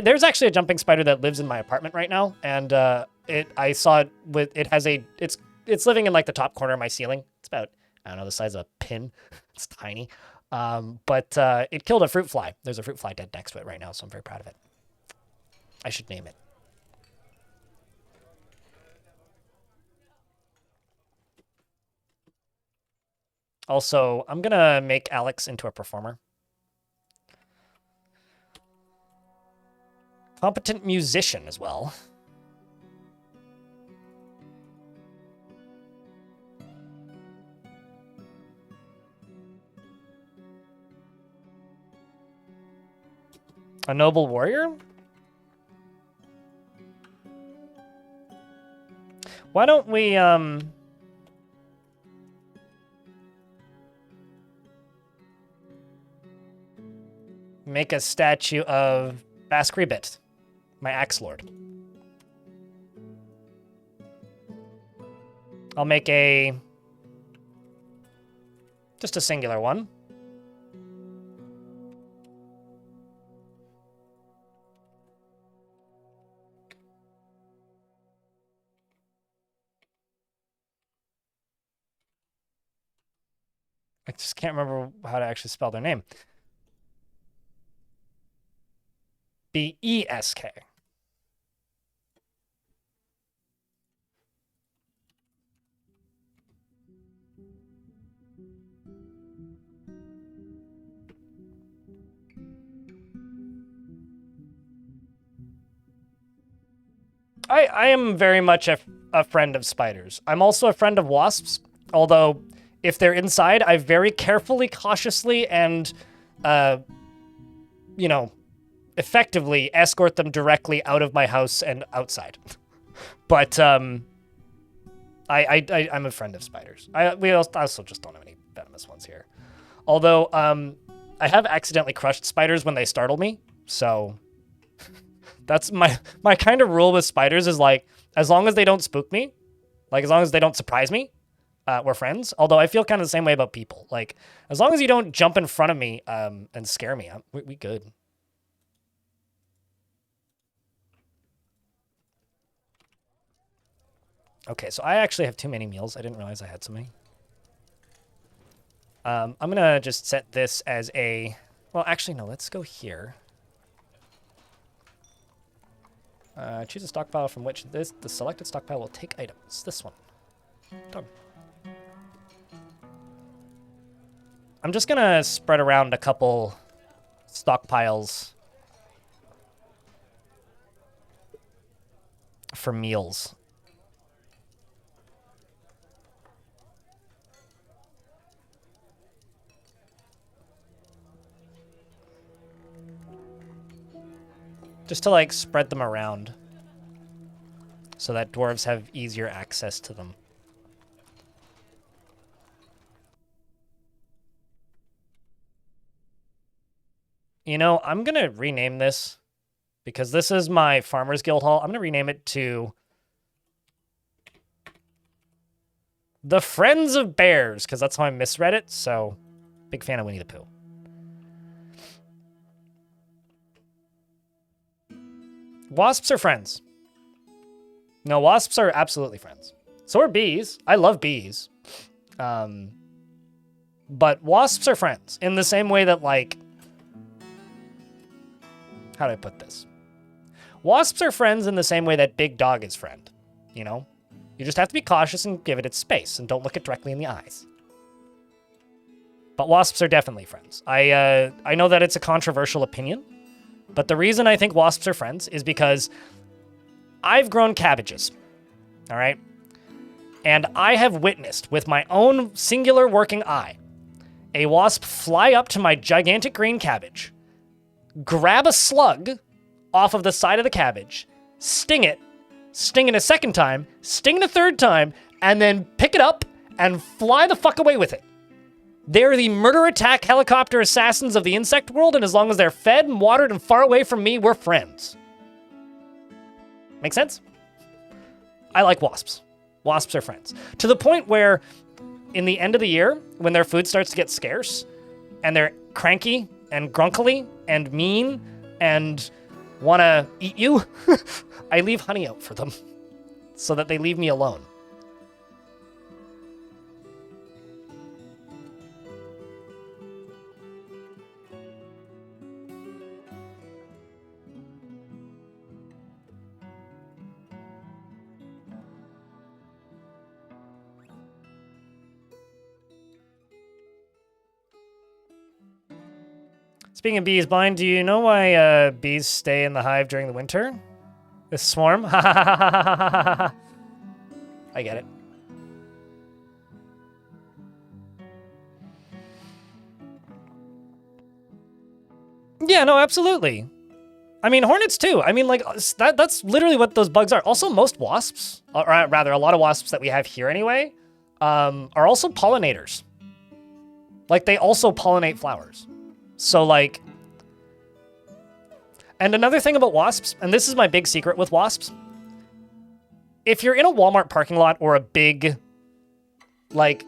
there's actually a jumping spider that lives in my apartment right now, and I saw it with, it's living in like the top corner of my ceiling. It's about, I don't know, the size of a pin. It's tiny. But it killed a fruit fly. There's a fruit fly dead next to it right now, so I'm very proud of it. I should name it. Also, I'm gonna make Alex into a performer. Competent musician as well. A noble warrior? Why don't we, make a statue of Baskribit, my axe lord. I'll make just a singular one. I just can't remember how to actually spell their name. B-E-S-K. I am very much a friend of spiders. I'm also a friend of wasps, although if they're inside, I very carefully, cautiously, and, effectively escort them directly out of my house and outside. But I'm a friend of spiders. We also just don't have any venomous ones here. Although I have accidentally crushed spiders when they startle me, so that's my kind of rule with spiders is like, as long as they don't spook me, like as long as they don't surprise me, we're friends. Although I feel kind of the same way about people. Like, as long as you don't jump in front of me and scare me, we good. Okay, so I actually have too many meals. I didn't realize I had so many. I'm going to just set this as a... Well, actually, no, let's go here. Choose a stockpile from which the selected stockpile will take items. This one. Done. I'm just going to spread around a couple stockpiles for meals. Just to, like, spread them around so that dwarves have easier access to them. You know, I'm going to rename this because this is my Farmers Guild Hall. I'm going to rename it to The Friends of Bears because that's how I misread it. So, big fan of Winnie the Pooh. Wasps are friends. No, wasps are absolutely friends. So are bees. I love bees. But wasps are friends in the same way that, like, how do I put this? Wasps are friends in the same way that Big Dog is friend. You know? You just have to be cautious and give it its space and don't look it directly in the eyes. But wasps are definitely friends. I know that it's a controversial opinion. But the reason I think wasps are friends is because I've grown cabbages, all right? And I have witnessed with my own singular working eye a wasp fly up to my gigantic green cabbage, grab a slug off of the side of the cabbage, sting it a second time, sting it a third time, and then pick it up and fly the fuck away with it. They're the murder attack helicopter assassins of the insect world, and as long as they're fed and watered and far away from me, we're friends. Make sense? I like wasps. Wasps are friends. To the point where, in the end of the year, when their food starts to get scarce, and they're cranky and grunkly and mean and want to eat you, I leave honey out for them so that they leave me alone. Speaking of bees, Blind, do you know why bees stay in the hive during the winter? The swarm? I get it. Yeah, no, absolutely. I mean, hornets too. I mean, like, that's literally what those bugs are. Also, most wasps, or rather, a lot of wasps that we have here anyway, are also pollinators. Like, they also pollinate flowers. So, like, and another thing about wasps, and this is my big secret with wasps, if you're in a Walmart parking lot or a big, like,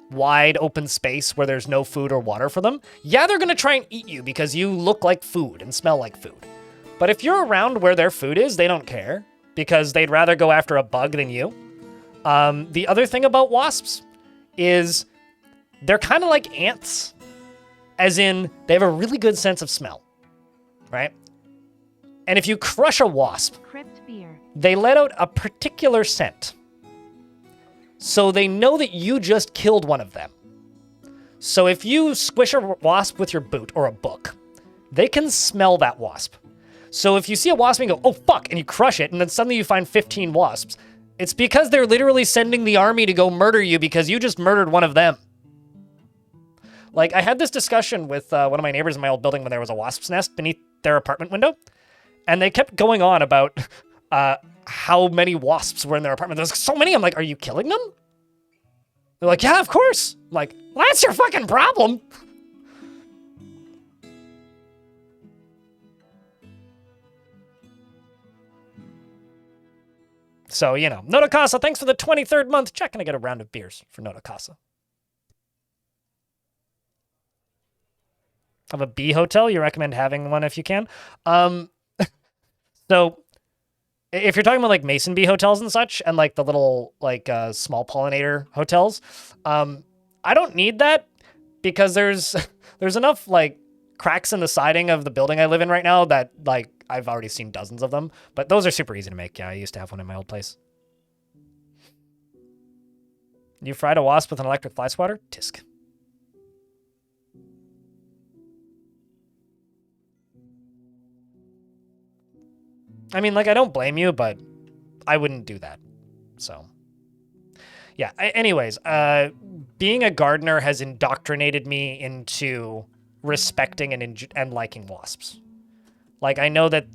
wide open space where there's no food or water for them, yeah, they're gonna try and eat you because you look like food and smell like food. But if you're around where their food is, they don't care because they'd rather go after a bug than you. The other thing about wasps is they're kind of like ants, as in they have a really good sense of smell, right? And if you crush a wasp, they let out a particular scent. So they know that you just killed one of them. So if you squish a wasp with your boot or a book, they can smell that wasp. So if you see a wasp and you go, oh fuck, and you crush it, and then suddenly you find 15 wasps, it's because they're literally sending the army to go murder you because you just murdered one of them. Like, I had this discussion with one of my neighbors in my old building when there was a wasp's nest beneath their apartment window, and they kept going on about how many wasps were in their apartment. There's so many. I'm like, are you killing them? They're like, yeah, of course. I'm like, well, that's your fucking problem. So, you know, Notacasa, thanks for the 23rd month check, and I get a round of beers for Notacasa. Of a bee hotel, you recommend having one if you can. So if you're talking about like mason bee hotels and such, and like the little like small pollinator hotels, I don't need that because there's enough like cracks in the siding of the building I live in right now that like I've already seen dozens of them. But those are super easy to make. Yeah, I used to have one in my old place. You fried a wasp with an electric fly swatter? Tisk. I mean, like, I don't blame you, but I wouldn't do that. So, yeah. Anyways, being a gardener has indoctrinated me into respecting and liking wasps. Like, I know that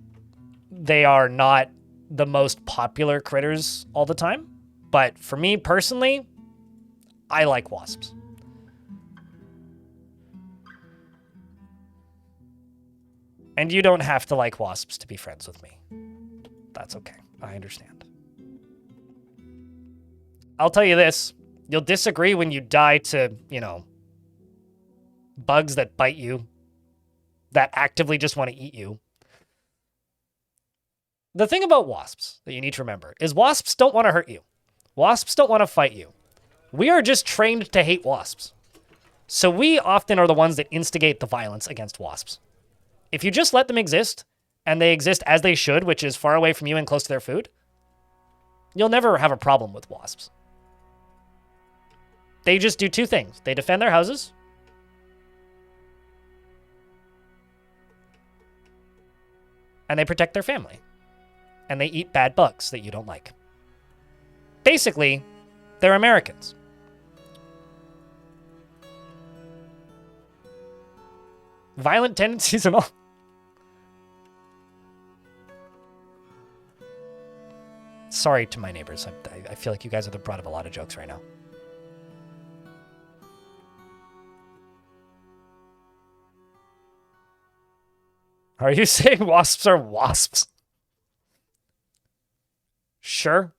they are not the most popular critters all the time, but for me personally, I like wasps. And you don't have to like wasps to be friends with me. That's okay. I understand. I'll tell you this. You'll disagree when you die to, you know, bugs that bite you, that actively just want to eat you. The thing about wasps that you need to remember is wasps don't want to hurt you. Wasps don't want to fight you. We are just trained to hate wasps. So we often are the ones that instigate the violence against wasps. If you just let them exist, and they exist as they should, which is far away from you and close to their food, you'll never have a problem with wasps. They just do two things. They defend their houses, and they protect their family. And they eat bad bugs that you don't like. Basically, they're Americans. Violent tendencies and all. Sorry to my neighbors. I feel like you guys are the brunt of a lot of jokes right now. Are you saying wasps are wasps? Sure.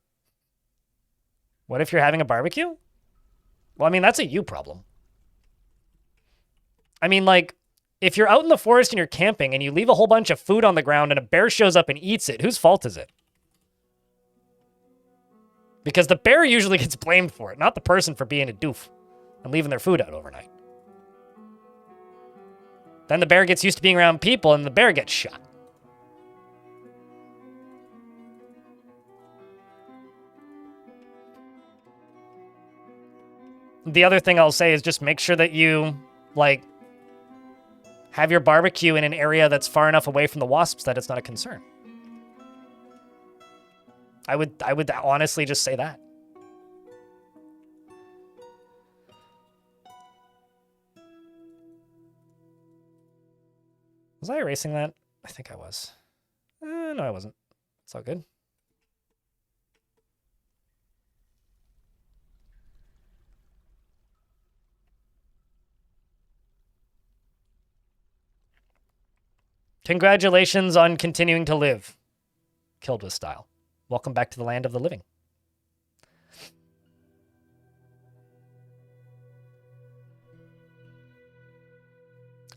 What if you're having a barbecue? Well, I mean, that's a you problem. I mean, like, if you're out in the forest and you're camping and you leave a whole bunch of food on the ground and a bear shows up and eats it, whose fault is it? Because the bear usually gets blamed for it, not the person for being a doof and leaving their food out overnight. Then the bear gets used to being around people and the bear gets shot. The other thing I'll say is just make sure that you, like, have your barbecue in an area that's far enough away from the wasps that it's not a concern. I would honestly just say that. Was I erasing that? I think I was. No, I wasn't. It's all good. Congratulations on continuing to live. Killed with style. Welcome back to the land of the living.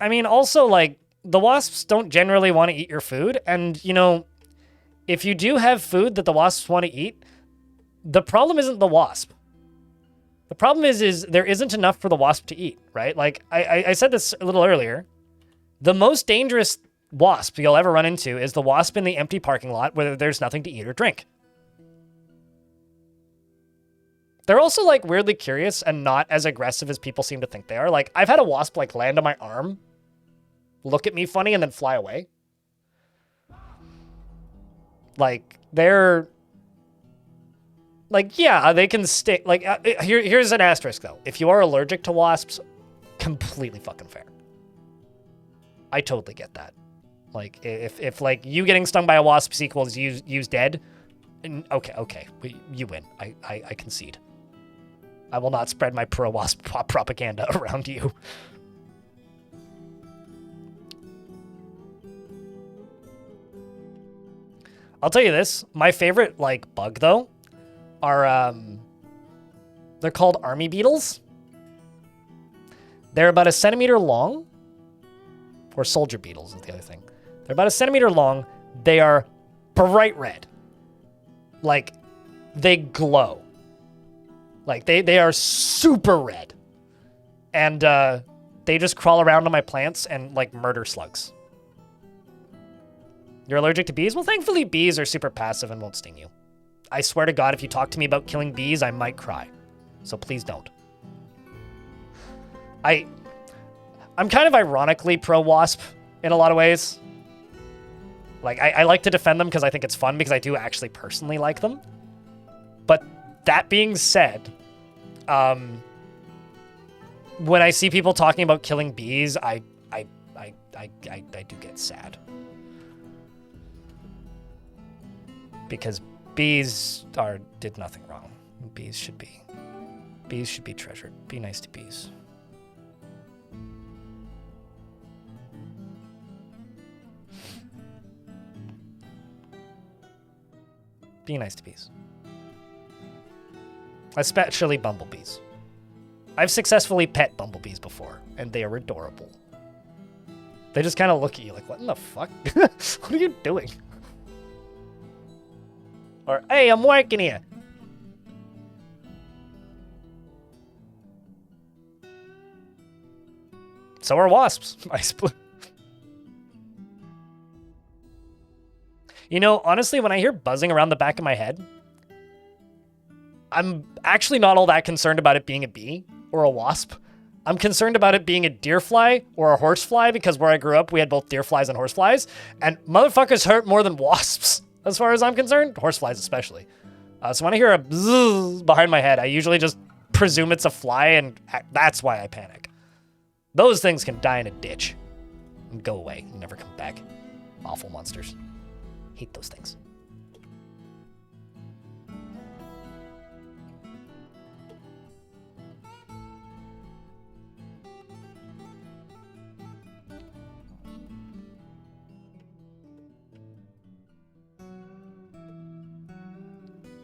I mean, also, like, the wasps don't generally want to eat your food. And, you know, if you do have food that the wasps want to eat, the problem isn't the wasp. The problem is there isn't enough for the wasp to eat, right? Like, I said this a little earlier. The most dangerous wasp you'll ever run into is the wasp in the empty parking lot where there's nothing to eat or drink. They're also, like, weirdly curious and not as aggressive as people seem to think they are. Like, I've had a wasp, like, land on my arm, look at me funny, and then fly away. Like, they're... Like, yeah, they can stay... Like, here's an asterisk, though. If you are allergic to wasps, completely fucking fair. I totally get that. Like, if like, you getting stung by a wasp equals you's dead, okay, you win. I concede. I will not spread my pro-wasp propaganda around you. I'll tell you this. My favorite, like, bug, though, are, they're called army beetles. They're about a centimeter long. Or soldier beetles is the other thing. They're about a centimeter long. They are bright red. Like, they glow. Like, they are super red. And they just crawl around on my plants and, like, murder slugs. You're allergic to bees? Well, thankfully, bees are super passive and won't sting you. I swear to God, if you talk to me about killing bees, I might cry. So please don't. I'm kind of ironically pro-wasp in a lot of ways. Like, I like to defend them because I think it's fun because I do actually personally like them. But that being said, when I see people talking about killing bees, I do get sad. Because bees did nothing wrong. Bees should be treasured. Be nice to bees. Be nice to bees. Especially bumblebees. I've successfully pet bumblebees before, and they are adorable. They just kind of look at you like, what in the fuck? What are you doing? Or, hey, I'm working here. So are wasps. You know, honestly, when I hear buzzing around the back of my head, I'm actually not all that concerned about it being a bee or a wasp. I'm concerned about it being a deer fly or a horse fly because where I grew up, we had both deer flies and horse flies, and motherfuckers hurt more than wasps, as far as I'm concerned. Horse flies especially. So when I hear a bzzz behind my head, I usually just presume it's a fly, and that's why I panic. Those things can die in a ditch and go away and never come back. Awful monsters. Hate those things.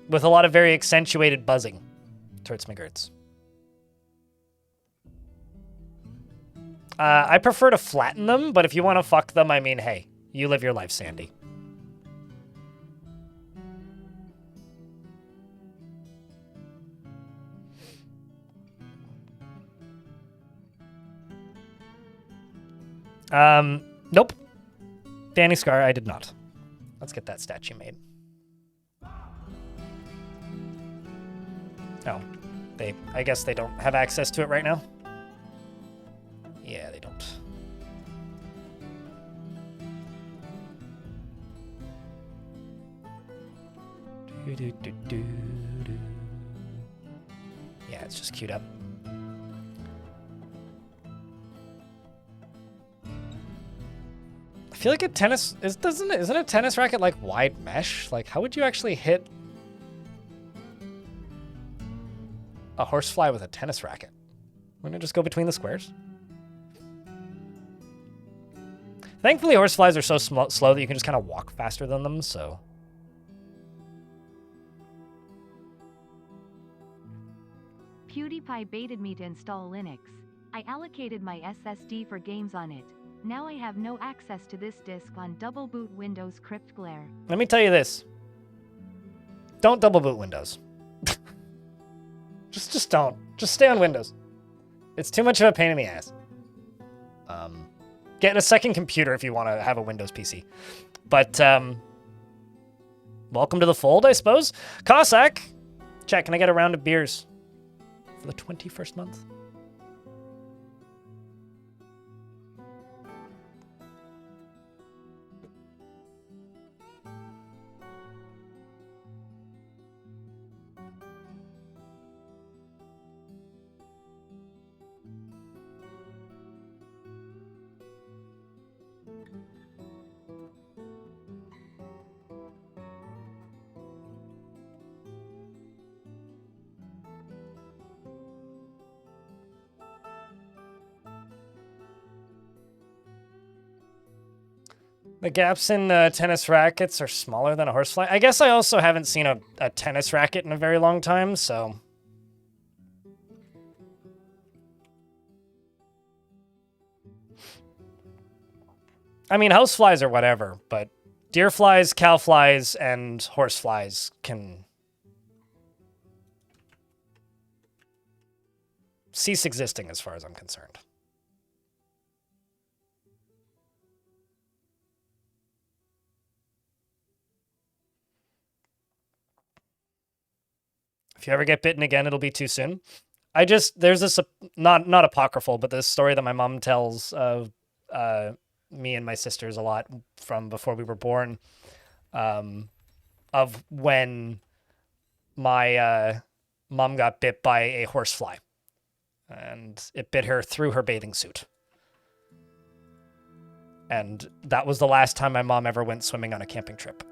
With a lot of very accentuated buzzing. Turts McGurts. I prefer to flatten them, but if you want to fuck them, I mean, hey, you live your life, Sandy. Nope. Danny Scar, I did not. Let's get that statue made. Oh, I guess they don't have access to it right now? Yeah, they don't. Yeah, it's just queued up. I feel like a tennis isn't a tennis racket like wide mesh? Like, how would you actually hit a horsefly with a tennis racket? Wouldn't it just go between the squares? Thankfully, horseflies are so slow that you can just kind of walk faster than them, so. PewDiePie baited me to install Linux. I allocated my SSD for games on it. Now I have no access to this disk on double boot Windows Crypt Glare. Let me tell you this. Don't double boot Windows. Just don't. Just stay on Windows. It's too much of a pain in the ass. Get a second computer if you want to have a Windows PC. But, welcome to the fold, I suppose. Cossack, chat, can I get a round of beers for the 21st month? The gaps in tennis rackets are smaller than a horsefly. I guess I also haven't seen a tennis racket in a very long time, so. I mean, houseflies are whatever, but deer flies, cow flies, and horseflies can cease existing as far as I'm concerned. If you ever get bitten again, it'll be too soon. There's this, not apocryphal, but this story that my mom tells of me and my sisters a lot from before we were born, of when my mom got bit by a horsefly, and it bit her through her bathing suit. And that was the last time my mom ever went swimming on a camping trip.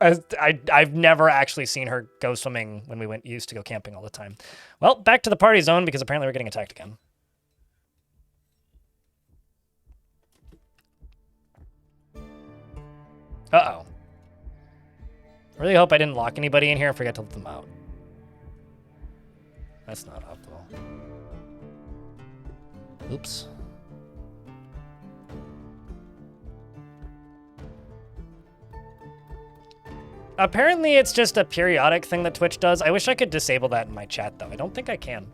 I've never actually seen her go swimming when we used to go camping all the time. Well, back to the party zone, because apparently we're getting attacked again. Uh-oh. I really hope I didn't lock anybody in here and forget to let them out. That's not optimal. Oops. Apparently it's just a periodic thing that Twitch does. I wish I could disable that in my chat, though. I don't think I can.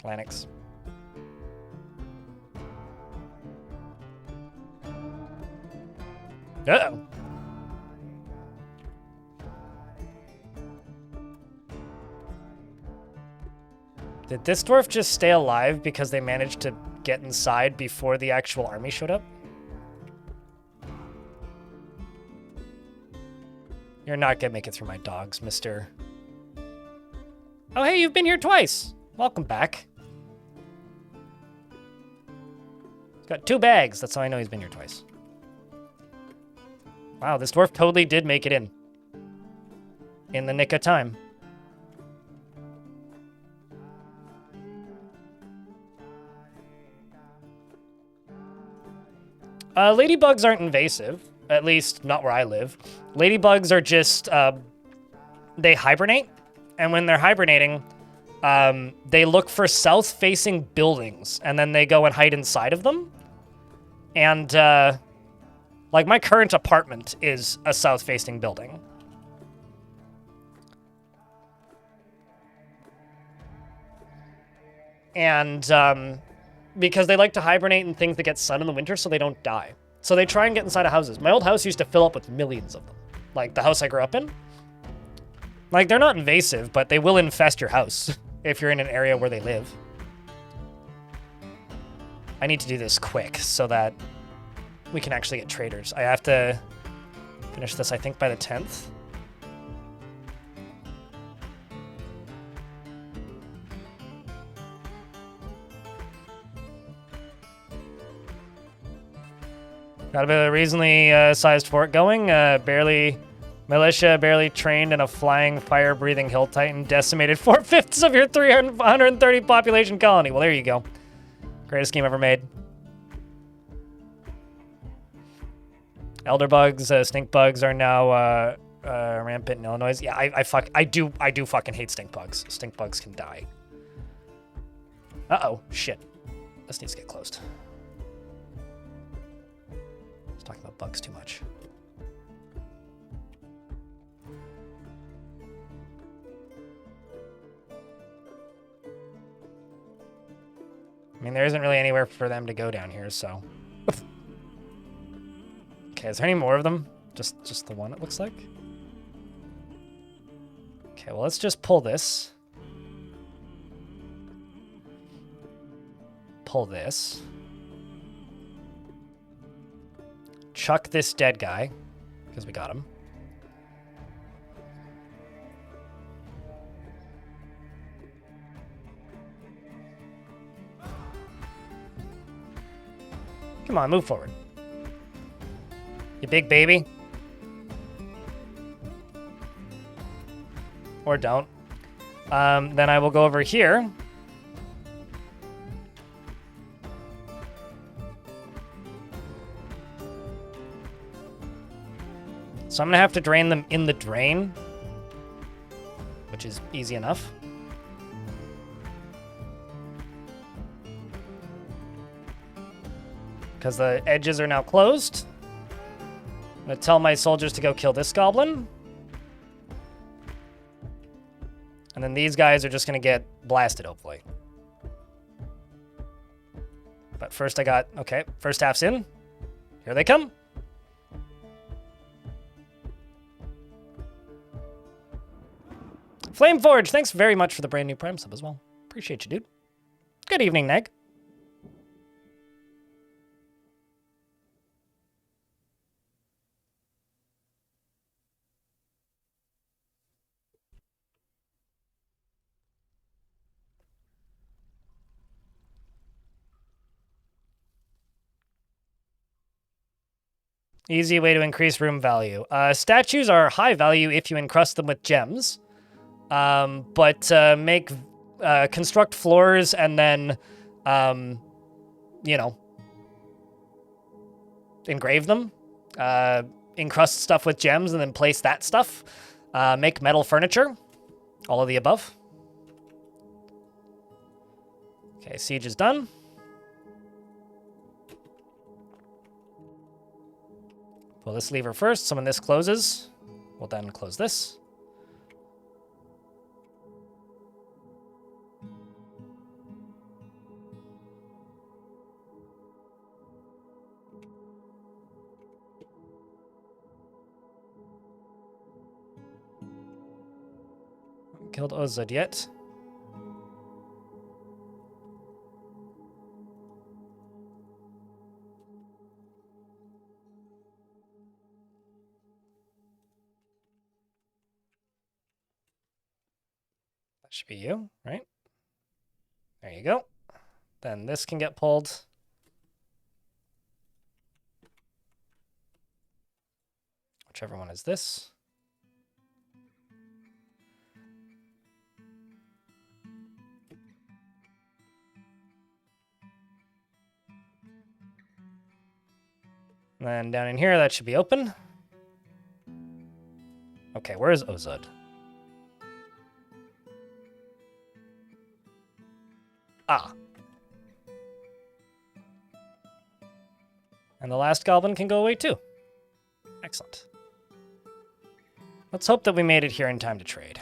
Lanix. Uh-oh. Did this dwarf just stay alive because they managed to get inside before the actual army showed up? You're not gonna make it through my dogs, mister. Oh, hey, you've been here twice. Welcome back. He's got 2 bags. That's how I know he's been here twice. Wow, this dwarf totally did make it in. In the nick of time. Ladybugs aren't invasive. At least, not where I live. Ladybugs are just, they hibernate. And when they're hibernating, they look for south-facing buildings. And then they go and hide inside of them. And, like, my current apartment is a south-facing building. And, because they like to hibernate in things that get sun in the winter so they don't die. So they try and get inside of houses. My old house used to fill up with millions of them. Like the house I grew up in. Like, they're not invasive, but they will infest your house if you're in an area where they live. I need to do this quick so that we can actually get traders. I have to finish this, I think, by the 10th. Got a bit of a reasonably sized fort going. Militia barely trained, and a flying, fire-breathing hill titan decimated 4/5 of your 330 population colony. Well, there you go. Greatest scheme ever made. Elder bugs, stink bugs are now rampant in Illinois. Yeah, I do fucking hate stink bugs. Stink bugs can die. Uh-oh, shit. This needs to get closed. Talking about bugs too much. I mean, there isn't really anywhere for them to go down here, so. Okay, is there any more of them? Just the one, it looks like. Okay, well, let's just pull this. Pull this. Chuck this dead guy, because we got him. Come on, move forward. You big baby. Or don't. Then I will go over here. So I'm gonna have to drain them in the drain, which is easy enough. Because the edges are now closed. I'm gonna tell my soldiers to go kill this goblin. And then these guys are just gonna get blasted, hopefully. But first okay, first half's in. Here they come. Flameforge, thanks very much for the brand new Prime sub as well. Appreciate you, dude. Good evening, Neg. Easy way to increase room value. Statues are high value if you encrust them with gems. But construct floors and then, you know, engrave them. Encrust stuff with gems and then place that stuff. Make metal furniture. All of the above. Okay, siege is done. Pull this lever first, so when this closes, we'll then close this. Killed Ozud yet. That should be you, right? There you go. Then this can get pulled. Whichever one is this. And then down in here, that should be open. Okay, where is Ozud? Ah. And the last goblin can go away too. Excellent. Let's hope that we made it here in time to trade.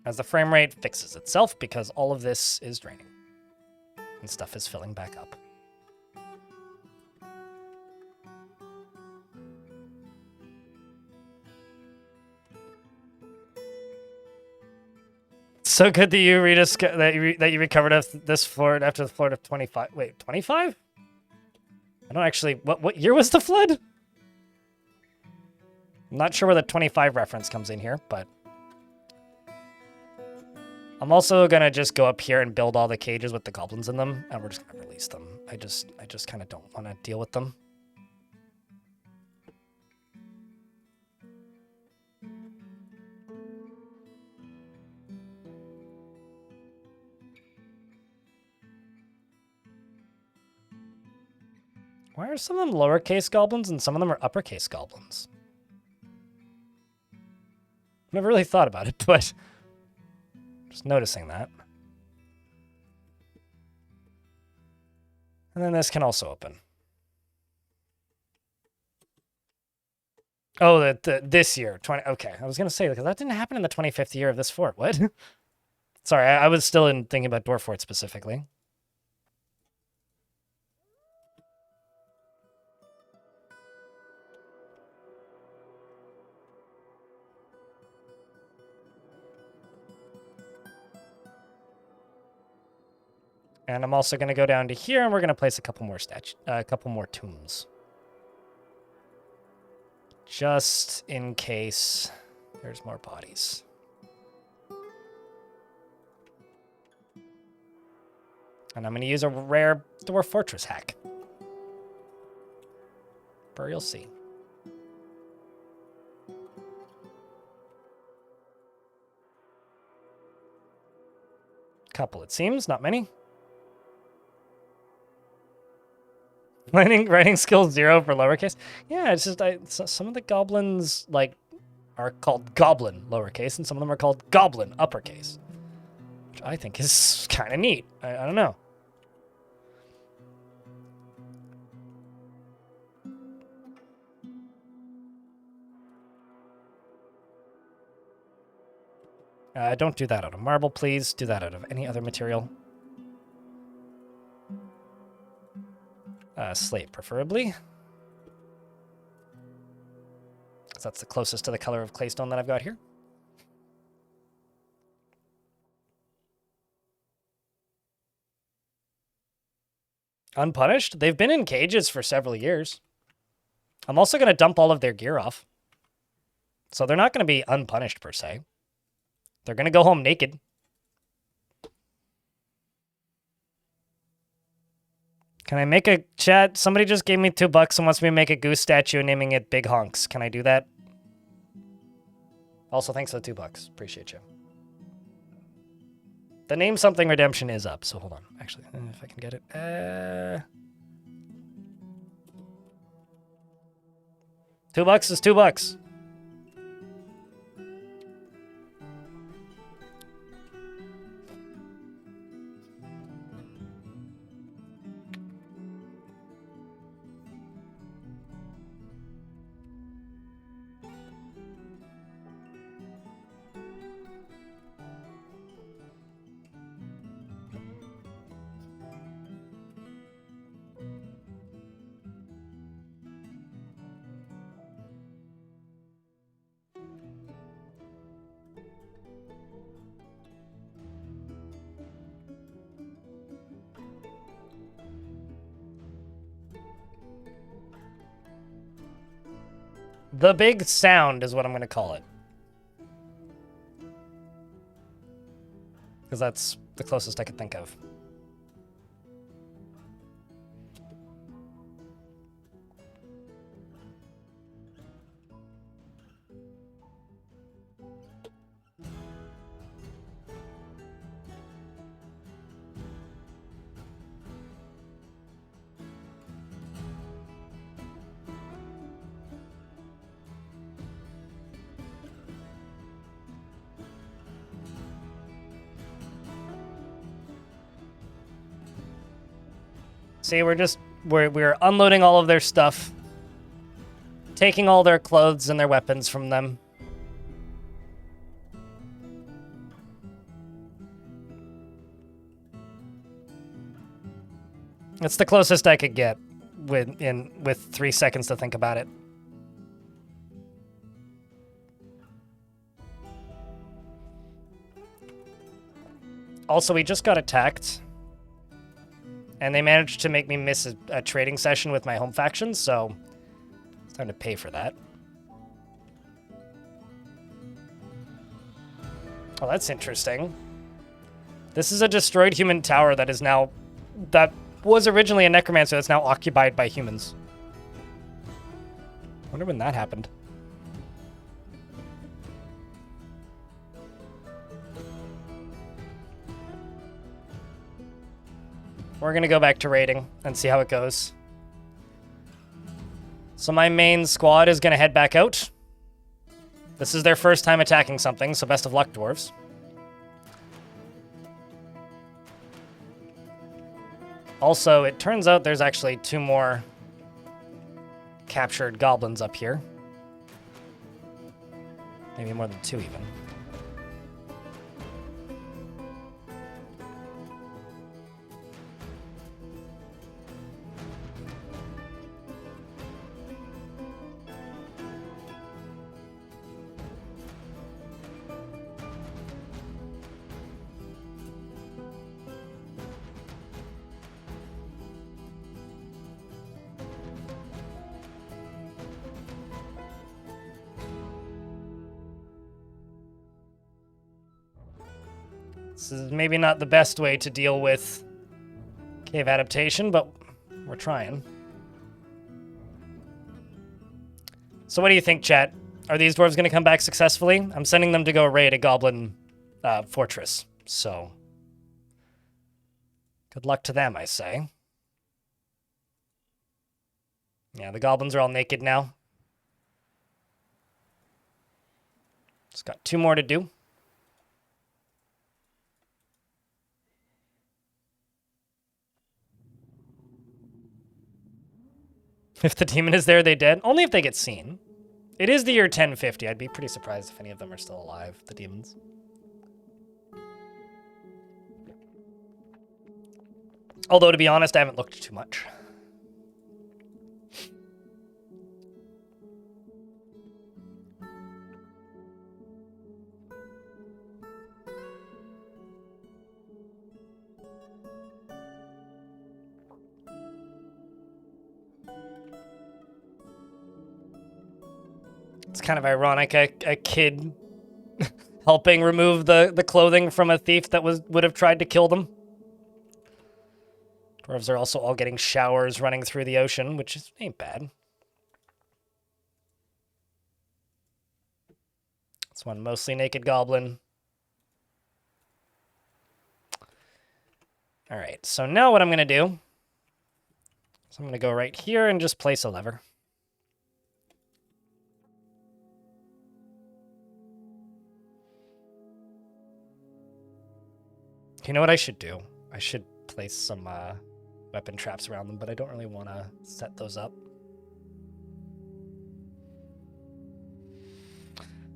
As the frame rate fixes itself because all of this is draining. And stuff is filling back up. So good that you that you recovered this flood after the flood of 25. Wait, 25? I don't actually. What year was the flood? I'm not sure where the 25 reference comes in here, but I'm also gonna just go up here and build all the cages with the goblins in them, and we're just gonna release them. I just kind of don't want to deal with them. Why are some of them lowercase goblins and some of them are uppercase goblins? Never really thought about it, but just noticing that. And then this can also open. Oh, this year, 20. Okay, I was gonna say because that didn't happen in the 25th year of this fort. What? Sorry, I was still thinking about Dwarf Fort specifically. And I'm also going to go down to here, and we're going to place a couple more tombs. Just in case there's more bodies. And I'm going to use a rare Dwarf Fortress hack. Burial Sea. Couple, it seems. Not many. Writing skill 0 for lowercase. Yeah, it's just some of the goblins like are called goblin lowercase, and some of them are called goblin uppercase, which I think is kind of neat. I don't know. Don't do that out of marble, please. Do that out of any other material. Slate, preferably. Because that's the closest to the color of claystone that I've got here. Unpunished? They've been in cages for several years. I'm also going to dump all of their gear off. So they're not going to be unpunished, per se. They're going to go home naked. Can I make a chat? Somebody just gave me $2 and wants me to make a goose statue and naming it Big Honks. Can I do that? Also, thanks for the $2. Appreciate you. The name something redemption is up, so hold on. Actually, if I can get it. $2 is $2. The Big Sound is what I'm going to call it. Because that's the closest I could think of. See, we're unloading all of their stuff, taking all their clothes and their weapons from them. It's the closest I could get with 3 seconds to think about it. Also, we just got attacked. And they managed to make me miss a trading session with my home faction, so it's time to pay for that. Oh, that's interesting. This is a destroyed human tower that was originally a necromancer that's now occupied by humans. Wonder when that happened. We're going to go back to raiding and see how it goes. So my main squad is going to head back out. This is their first time attacking something, so best of luck, dwarves. Also, it turns out there's actually 2 more captured goblins up here. Maybe more than 2 even. This is maybe not the best way to deal with cave adaptation, but we're trying. So what do you think, chat? Are these dwarves going to come back successfully? I'm sending them to go raid a goblin fortress, so good luck to them, I say. Yeah, the goblins are all naked now. Just got 2 more to do. If the demon is there, they dead? Only if they get seen. It is the year 1050. I'd be pretty surprised if any of them are still alive, the demons. Although, to be honest, I haven't looked too much. It's kind of ironic, a kid helping remove the clothing from a thief that would have tried to kill them. Dwarves are also all getting showers running through the ocean, which ain't bad. This one mostly naked goblin. All right, so now what I'm going to do is I'm going to go right here and just place a lever. You know what I should do? I should place some weapon traps around them, but I don't really want to set those up.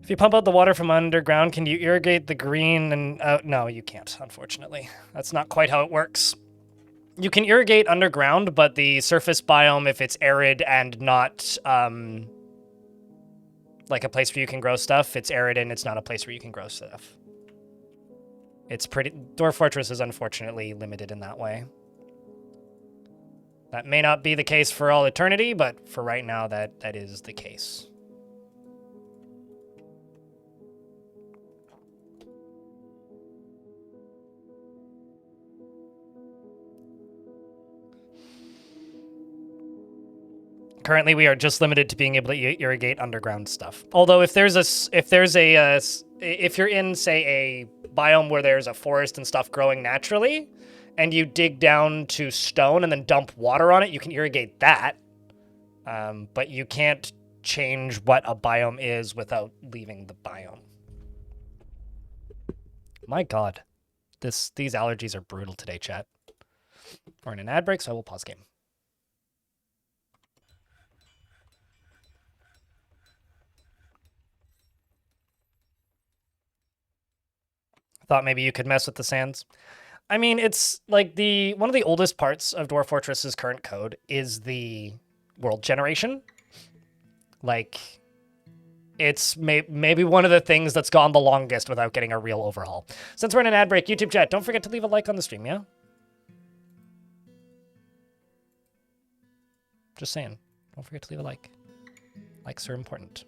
If you pump out the water from underground, can you irrigate the green and... no, you can't, unfortunately. That's not quite how it works. You can irrigate underground, but the surface biome, if it's arid and not like a place where you can grow stuff, it's arid and it's not a place where you can grow stuff. It's pretty... Dwarf Fortress is unfortunately limited in that way. That may not be the case for all eternity, but for right now, that is the case. Currently, we are just limited to being able to irrigate underground stuff. Although, if you're in, say, a biome where there's a forest and stuff growing naturally, and you dig down to stone and then dump water on it, you can irrigate that. But you can't change what a biome is without leaving the biome. My God, these allergies are brutal today, chat. We're in an ad break, so I will pause game. Thought maybe you could mess with the sands. I mean, it's like one of the oldest parts of Dwarf Fortress's current code is the world generation. Like, it's maybe one of the things that's gone the longest without getting a real overhaul. Since we're in an ad break, YouTube chat, don't forget to leave a like on the stream, yeah? Just saying. Don't forget to leave a like. Likes are important.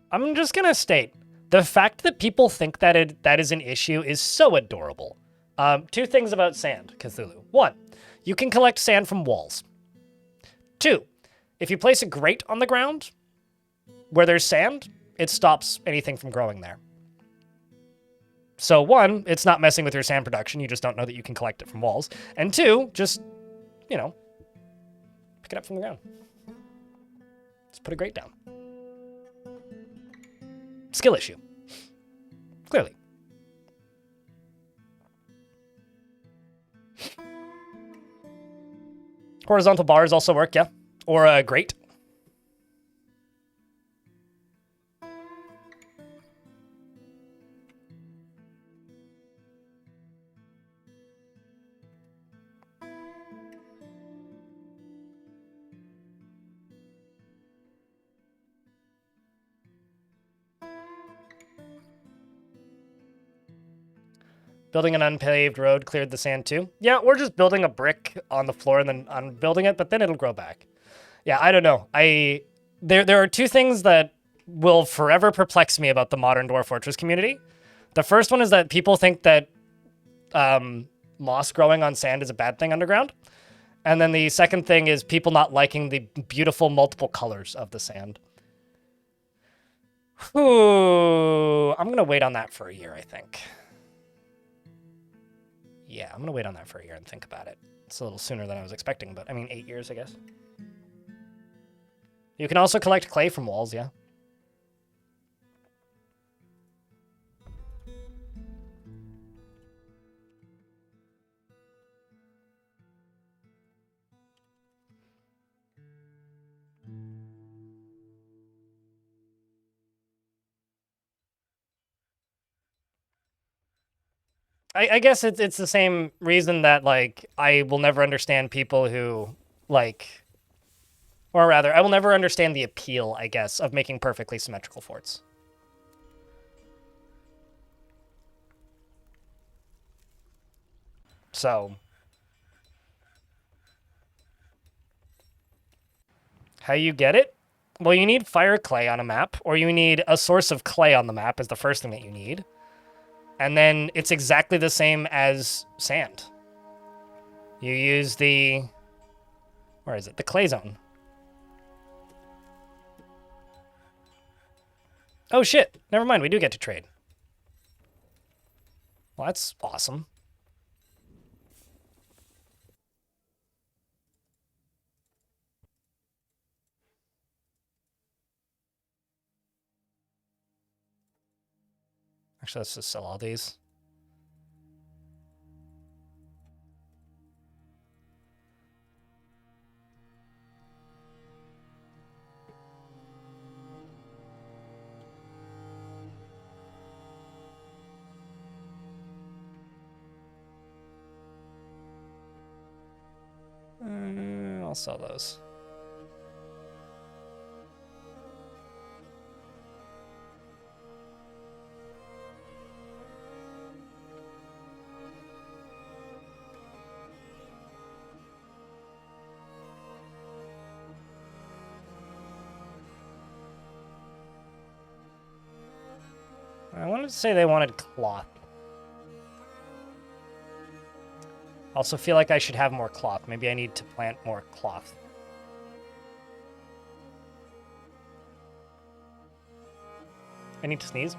I'm just gonna state, the fact that people think that that is an issue is so adorable. Two things about sand, Cthulhu. One, you can collect sand from walls. Two, if you place a grate on the ground where there's sand, it stops anything from growing there. So one, it's not messing with your sand production, you just don't know that you can collect it from walls. And two, just, you know, pick it up from the ground. Just put a grate down. Skill issue. Clearly. Horizontal bars also work, yeah. Or a grate. Building an unpaved road cleared the sand too. Yeah, or just building a brick on the floor and then unbuilding it, but then it'll grow back. Yeah, I don't know. There are two things that will forever perplex me about the modern Dwarf Fortress community. The first one is that people think that moss growing on sand is a bad thing underground. And then the second thing is people not liking the beautiful multiple colors of the sand. Ooh, I'm going to wait on that for a year, I think. Yeah, I'm going to wait on that for a year and think about it. It's a little sooner than I was expecting, but I mean, 8 years, I guess. You can also collect clay from walls, yeah. I guess it's the same reason that, like, I will never understand people who, like... Or rather, I will never understand the appeal, I guess, of making perfectly symmetrical forts. So... How you get it? Well, you need fire clay on a map, or you need a source of clay on the map is the first thing that you need. And then it's exactly the same as sand. You use the... Where is it? The clay zone. Oh shit, never mind, we do get to trade. Well, that's awesome. Actually, let's just sell all these. I'll sell those. I wanted to say they wanted cloth. Also feel like I should have more cloth. Maybe I need to plant more cloth. I need to sneeze.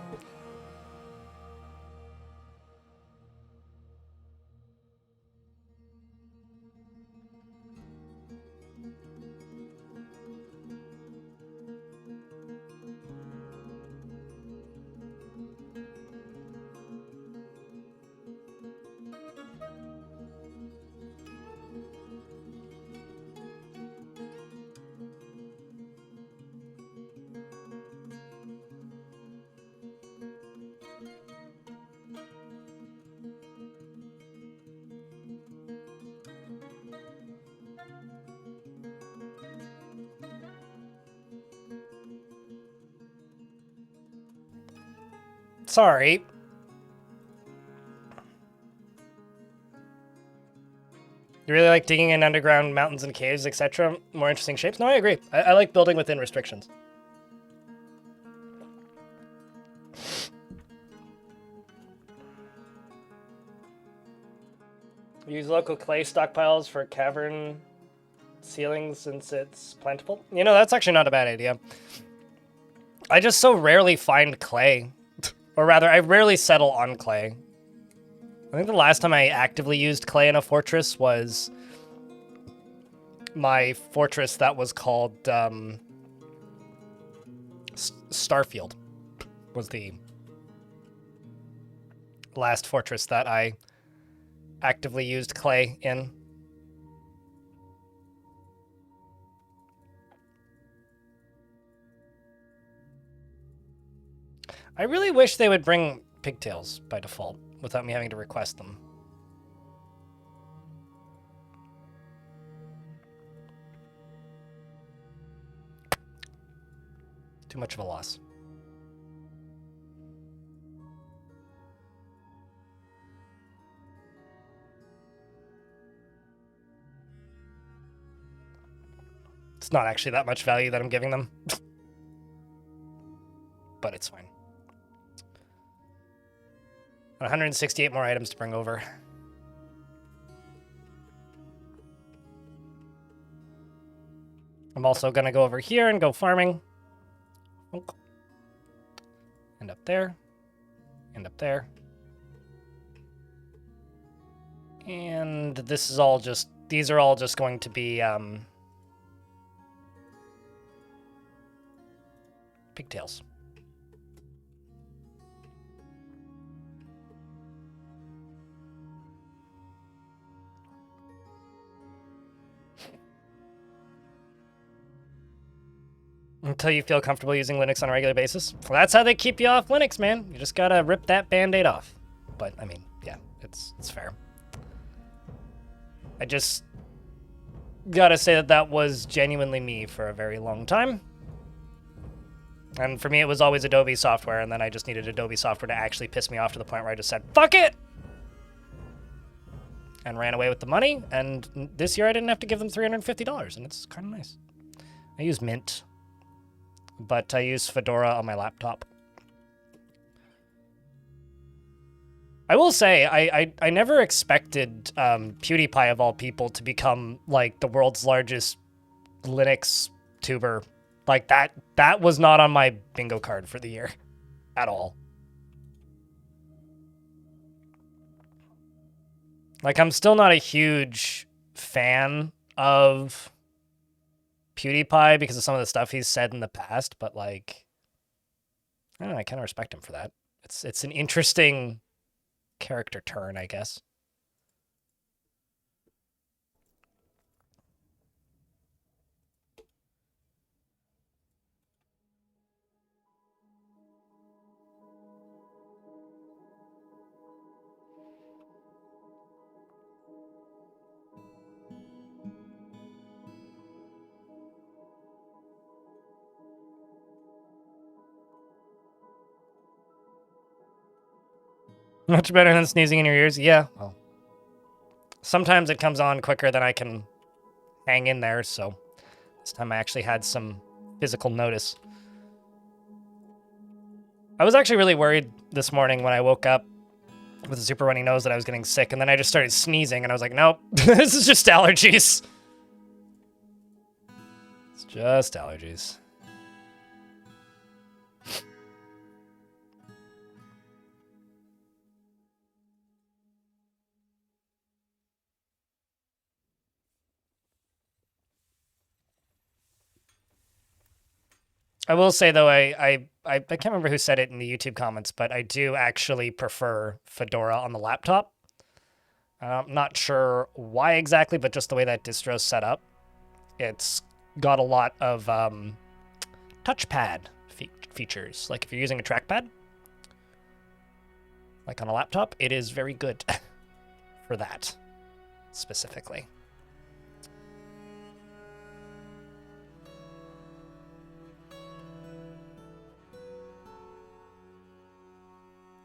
Sorry. You really like digging in underground mountains and caves, etc.? More interesting shapes? No, I agree. I like building within restrictions. Use local clay stockpiles for cavern ceilings since it's plentiful. You know, that's actually not a bad idea. I just so rarely find clay. Or rather, I rarely settle on clay. I think the last time I actively used clay in a fortress was my fortress that was called Starfield. Was the last fortress that I actively used clay in. I really wish they would bring pigtails by default without me having to request them. Too much of a loss. It's not actually that much value that I'm giving them. But it's fine. 168 more items to bring over. I'm also going to go over here and go farming. And up there. And up there. And this is all just... These are all just going to be... pigtails. Until you feel comfortable using Linux on a regular basis. Well, that's how they keep you off Linux, man. You just gotta rip that Band-Aid off. But, I mean, yeah, it's fair. I just gotta say that that was genuinely me for a very long time. And for me, it was always Adobe software, and then I just needed Adobe software to actually piss me off to the point where I just said, fuck it! And ran away with the money, and this year I didn't have to give them $350, and it's kind of nice. I use Mint, but I use Fedora on my laptop. I will say, I never expected PewDiePie, of all people, to become, like, the world's largest Linux tuber. Like, that was not on my bingo card for the year. At all. Like, I'm still not a huge fan of PewDiePie because of some of the stuff he's said in the past, but, like, I don't know, I kind of respect him for that. It's an interesting character turn, I guess. Much better than sneezing in your ears? Yeah, well. Sometimes it comes on quicker than I can hang in there, so this time I actually had some physical notice. I was actually really worried this morning when I woke up with a super runny nose that I was getting sick, and then I just started sneezing, and I was like, nope, this is just allergies. It's just allergies. I will say, though, I can't remember who said it in the YouTube comments, but I do actually prefer Fedora on the laptop. I'm not sure why exactly, but just the way that distro's set up. It's got a lot of touchpad features. Like if you're using a trackpad, like on a laptop, it is very good for that specifically.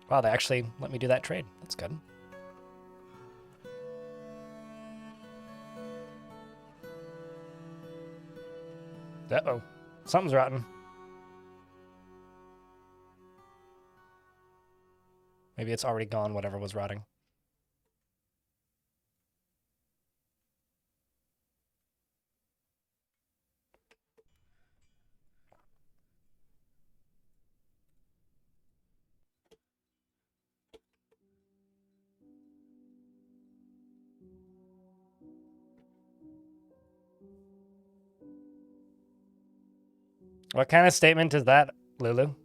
Wow, they actually let me do that trade. That's good. Uh-oh. Something's rotten. Maybe it's already gone, whatever was rotting. What kind of statement is that, Lulu?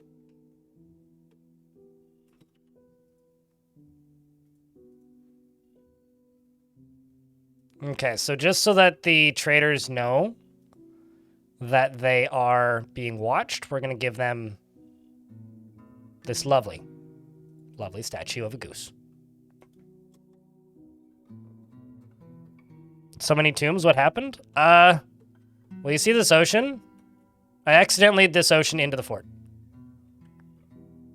Okay, so just so that the traders know that they are being watched, we're going to give them this lovely, lovely statue of a goose. So many tombs, what happened? Well, you see this ocean? I accidentally lead this ocean into the fort.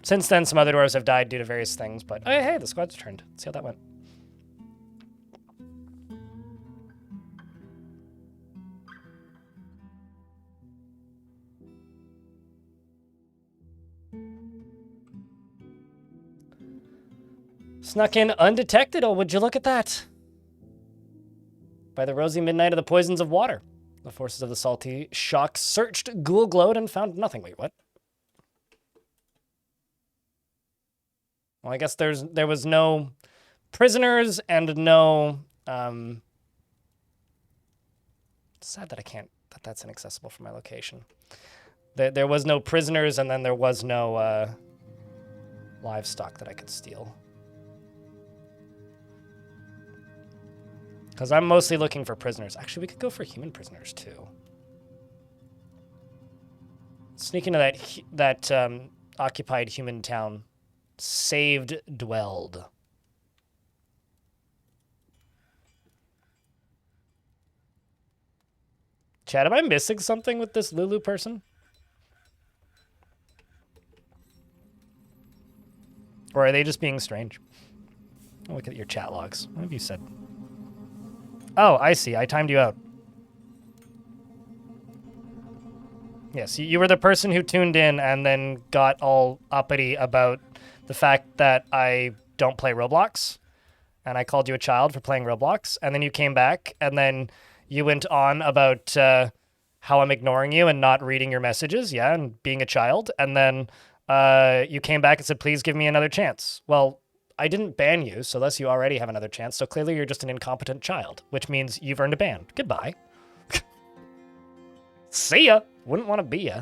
Since then, some other dwarves have died due to various things, but hey, the squad's returned. Let's see how that went. Snuck in undetected, oh, would you look at that? By the rosy midnight of the poisons of water. The forces of the salty shock searched, ghoul glowed, and found nothing. Wait, what? Well, I guess there was no prisoners and no... sad that that's inaccessible from my location. There was no prisoners, and then there was no livestock that I could steal. Because I'm mostly looking for prisoners. Actually, we could go for human prisoners, too. Sneak into that occupied human town. Saved dwelled. Chad, am I missing something with this Lulu person? Or are they just being strange? Oh, look at your chat logs. What have you said? Oh, I see. I timed you out. Yes, you were the person who tuned in and then got all uppity about the fact that I don't play Roblox, and I called you a child for playing Roblox, and then you came back, and then you went on about how I'm ignoring you and not reading your messages, yeah, and being a child, and then you came back and said, please give me another chance. Well, I didn't ban you, so thus you already have another chance, so clearly you're just an incompetent child, which means you've earned a ban. Goodbye. See ya. Wouldn't want to be ya.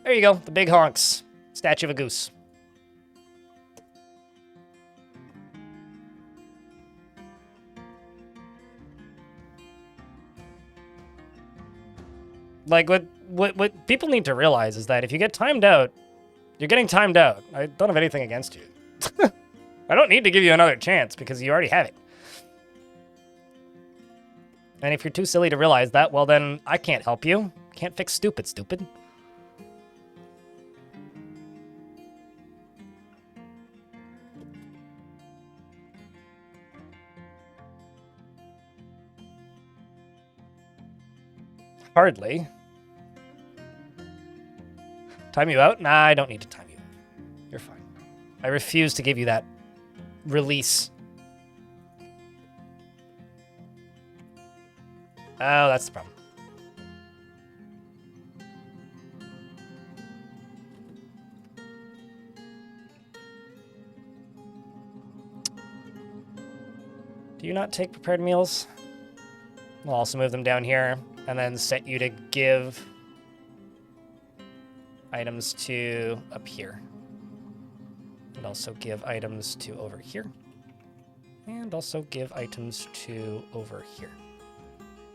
There you go, the big honks. Statue of a goose. Like, what people need to realize is that if you get timed out, you're getting timed out. I don't have anything against you. I don't need to give you another chance because you already have it. And if you're too silly to realize that, well then, I can't help you. Can't fix stupid, stupid. Hardly. Time you out? Nah, I don't need to time you out. You're fine. I refuse to give you that release. Oh, that's the problem. Do you not take prepared meals? We'll also move them down here and then set you to give items to up here. And also give items to over here. And also give items to over here.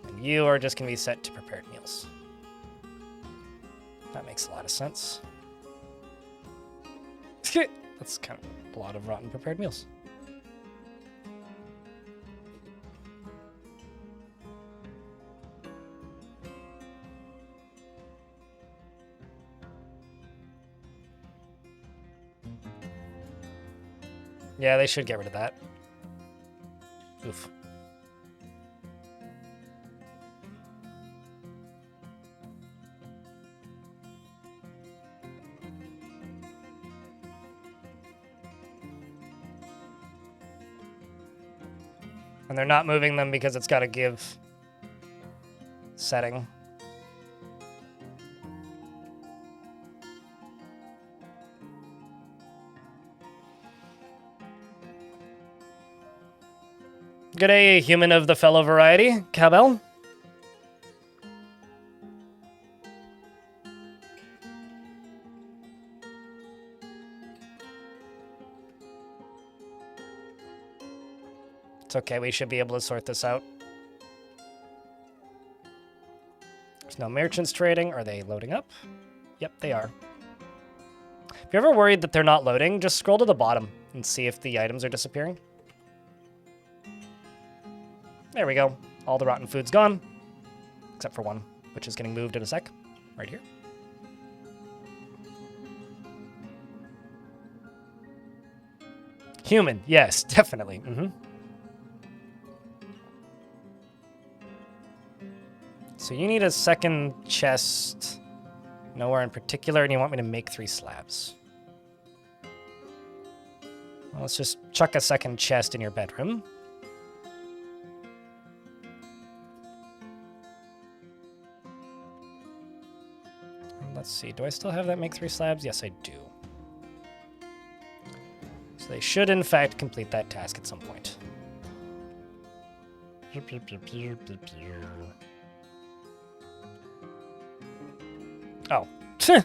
And you are just going to be set to prepared meals. That makes a lot of sense. That's kind of a lot of rotten prepared meals. Yeah, they should get rid of that. Oof. And they're not moving them because it's got to give setting. Good day, human of the fellow variety, Cabell. It's okay, we should be able to sort this out. There's no merchants trading. Are they loading up? Yep, they are. If you're ever worried that they're not loading, just scroll to the bottom and see if the items are disappearing. There we go. All the rotten food's gone. Except for one, which is getting moved in a sec. Right here. Human. Yes, definitely. So you need a second chest. Nowhere in particular, and you want me to make 3 slabs. Well, let's just chuck a second chest in your bedroom. Let's see, do I still have that make 3 slabs? Yes, I do. So they should, in fact, complete that task at some point. Oh. Am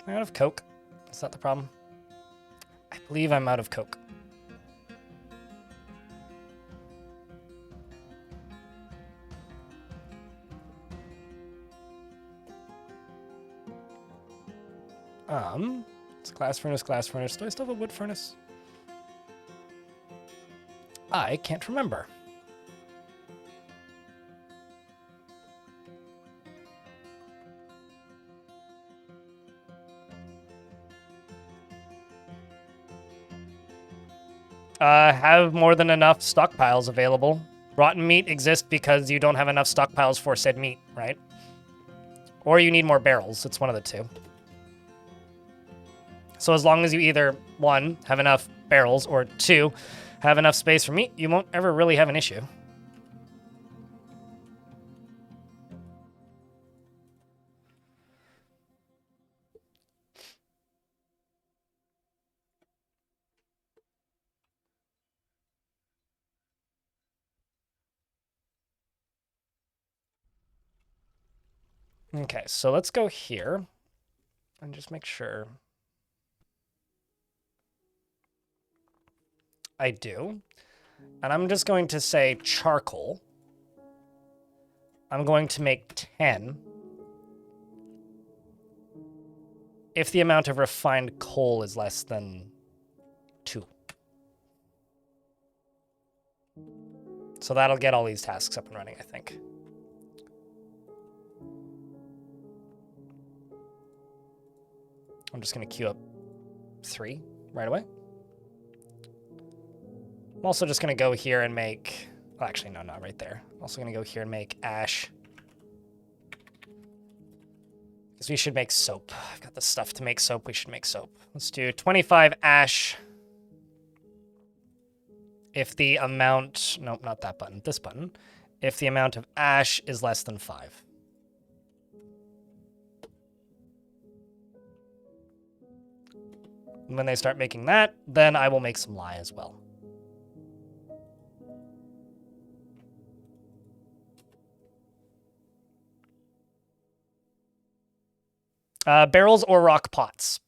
I out of Coke? Is that the problem? I believe I'm out of Coke. It's glass furnace, glass furnace. Do I still have a wood furnace? I can't remember. Have more than enough stockpiles available. Rotten meat exists because you don't have enough stockpiles for said meat, right? Or you need more barrels. It's one of the two. So as long as you either, 1, have enough barrels, or 2, have enough space for meat, you won't ever really have an issue. Okay, so let's go here and just make sure I do. And I'm just going to say charcoal. I'm going to make 10. If the amount of refined coal is less than 2. So that'll get all these tasks up and running, I think. I'm just going to queue up 3 right away. I'm also just going to go here and make... Well, actually, no, not right there. I'm also going to go here and make ash. Because we should make soap. I've got the stuff to make soap. We should make soap. Let's do 25 ash. If the amount... Nope, not that button. This button. If the amount of ash is less than 5. When they start making that, then I will make some lye as well. Barrels or rock pots?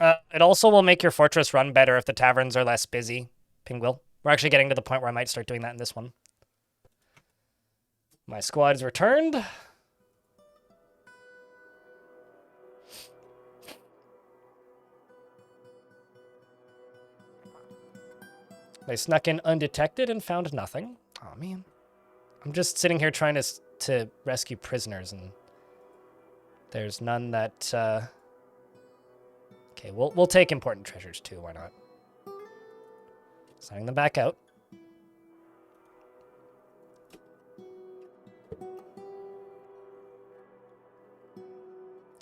It also will make your fortress run better if the taverns are less busy. Pingwill. We're actually getting to the point where I might start doing that in this one. My squad is returned. They snuck in undetected and found nothing. Oh, man. I'm just sitting here trying to rescue prisoners, and there's none that... Okay, we'll take important treasures, too. Why not? Signing them back out.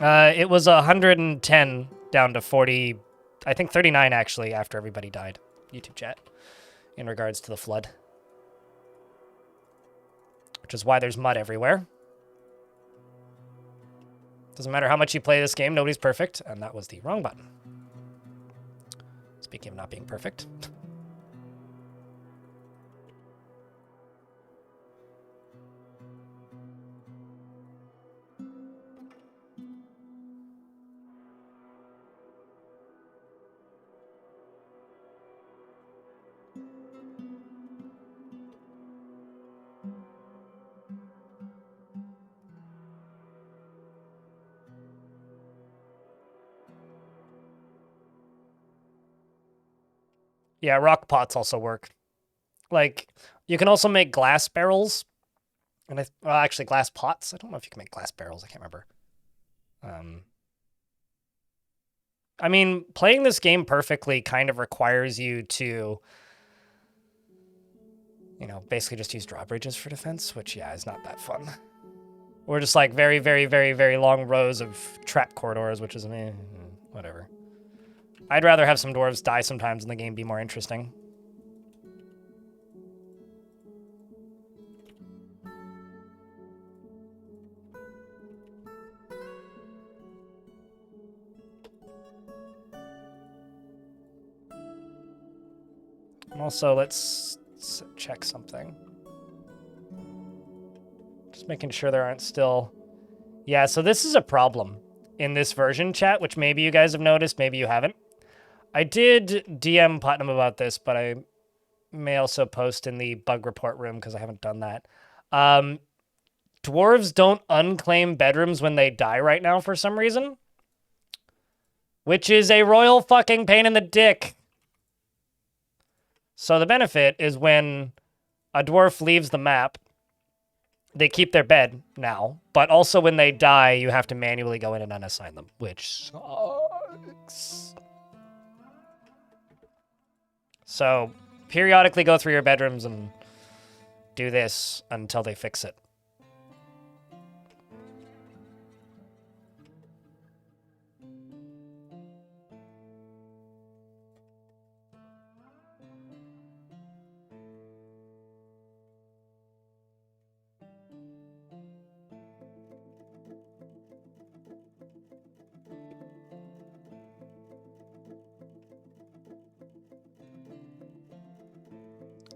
It was 110 down to 40... I think 39, actually, after everybody died. YouTube chat. In regards to the flood. Which is why there's mud everywhere. Doesn't matter how much you play this game, nobody's perfect. And that was the wrong button. Speaking of not being perfect. Yeah, rock pots also work. Like, you can also make glass barrels. And well, actually, glass pots. I don't know if you can make glass barrels. I can't remember. I mean, playing this game perfectly kind of requires you to, you know, basically just use drawbridges for defense, which, yeah, is not that fun. Or just, like, very, very, very, very long rows of trap corridors, which is, whatever. I'd rather have some dwarves die sometimes and the game be more interesting. And also, let's check something. Just making sure there aren't still... Yeah, so this is a problem in this version, chat, which maybe you guys have noticed, maybe you haven't. I did DM Putnam about this, but I may also post in the bug report room because I haven't done that. Dwarves don't unclaim bedrooms when they die right now for some reason. Which is a royal fucking pain in the dick. So the benefit is when a dwarf leaves the map they keep their bed now, but also when they die, you have to manually go in and unassign them, which sucks. So periodically go through your bedrooms and do this until they fix it.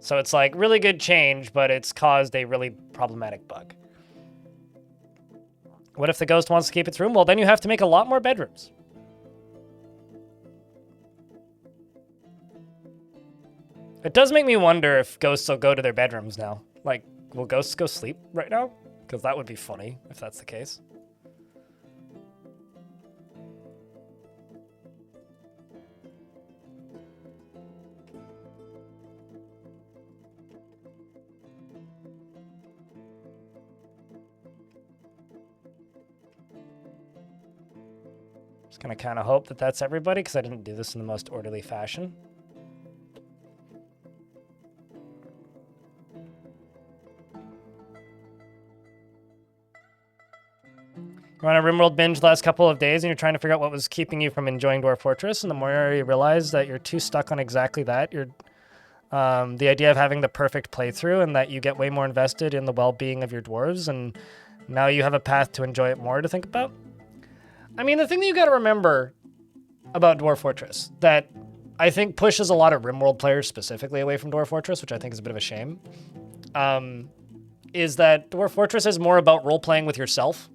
So it's like really good change, but it's caused a really problematic bug. What if the ghost wants to keep its room? Well, then you have to make a lot more bedrooms. It does make me wonder if ghosts will go to their bedrooms now. Like, will ghosts go sleep right now? Because that would be funny if that's the case. Just gonna kind of hope that that's everybody, because I didn't do this in the most orderly fashion. You're on a RimWorld binge the last couple of days, and you're trying to figure out what was keeping you from enjoying Dwarf Fortress, and the more you realize that you're too stuck on exactly that, you're the idea of having the perfect playthrough, and that you get way more invested in the well-being of your dwarves, and now you have a path to enjoy it more to think about. I mean, the thing that you got to remember about Dwarf Fortress that I think pushes a lot of RimWorld players specifically away from Dwarf Fortress, which I think is a bit of a shame, is that Dwarf Fortress is more about role-playing with yourself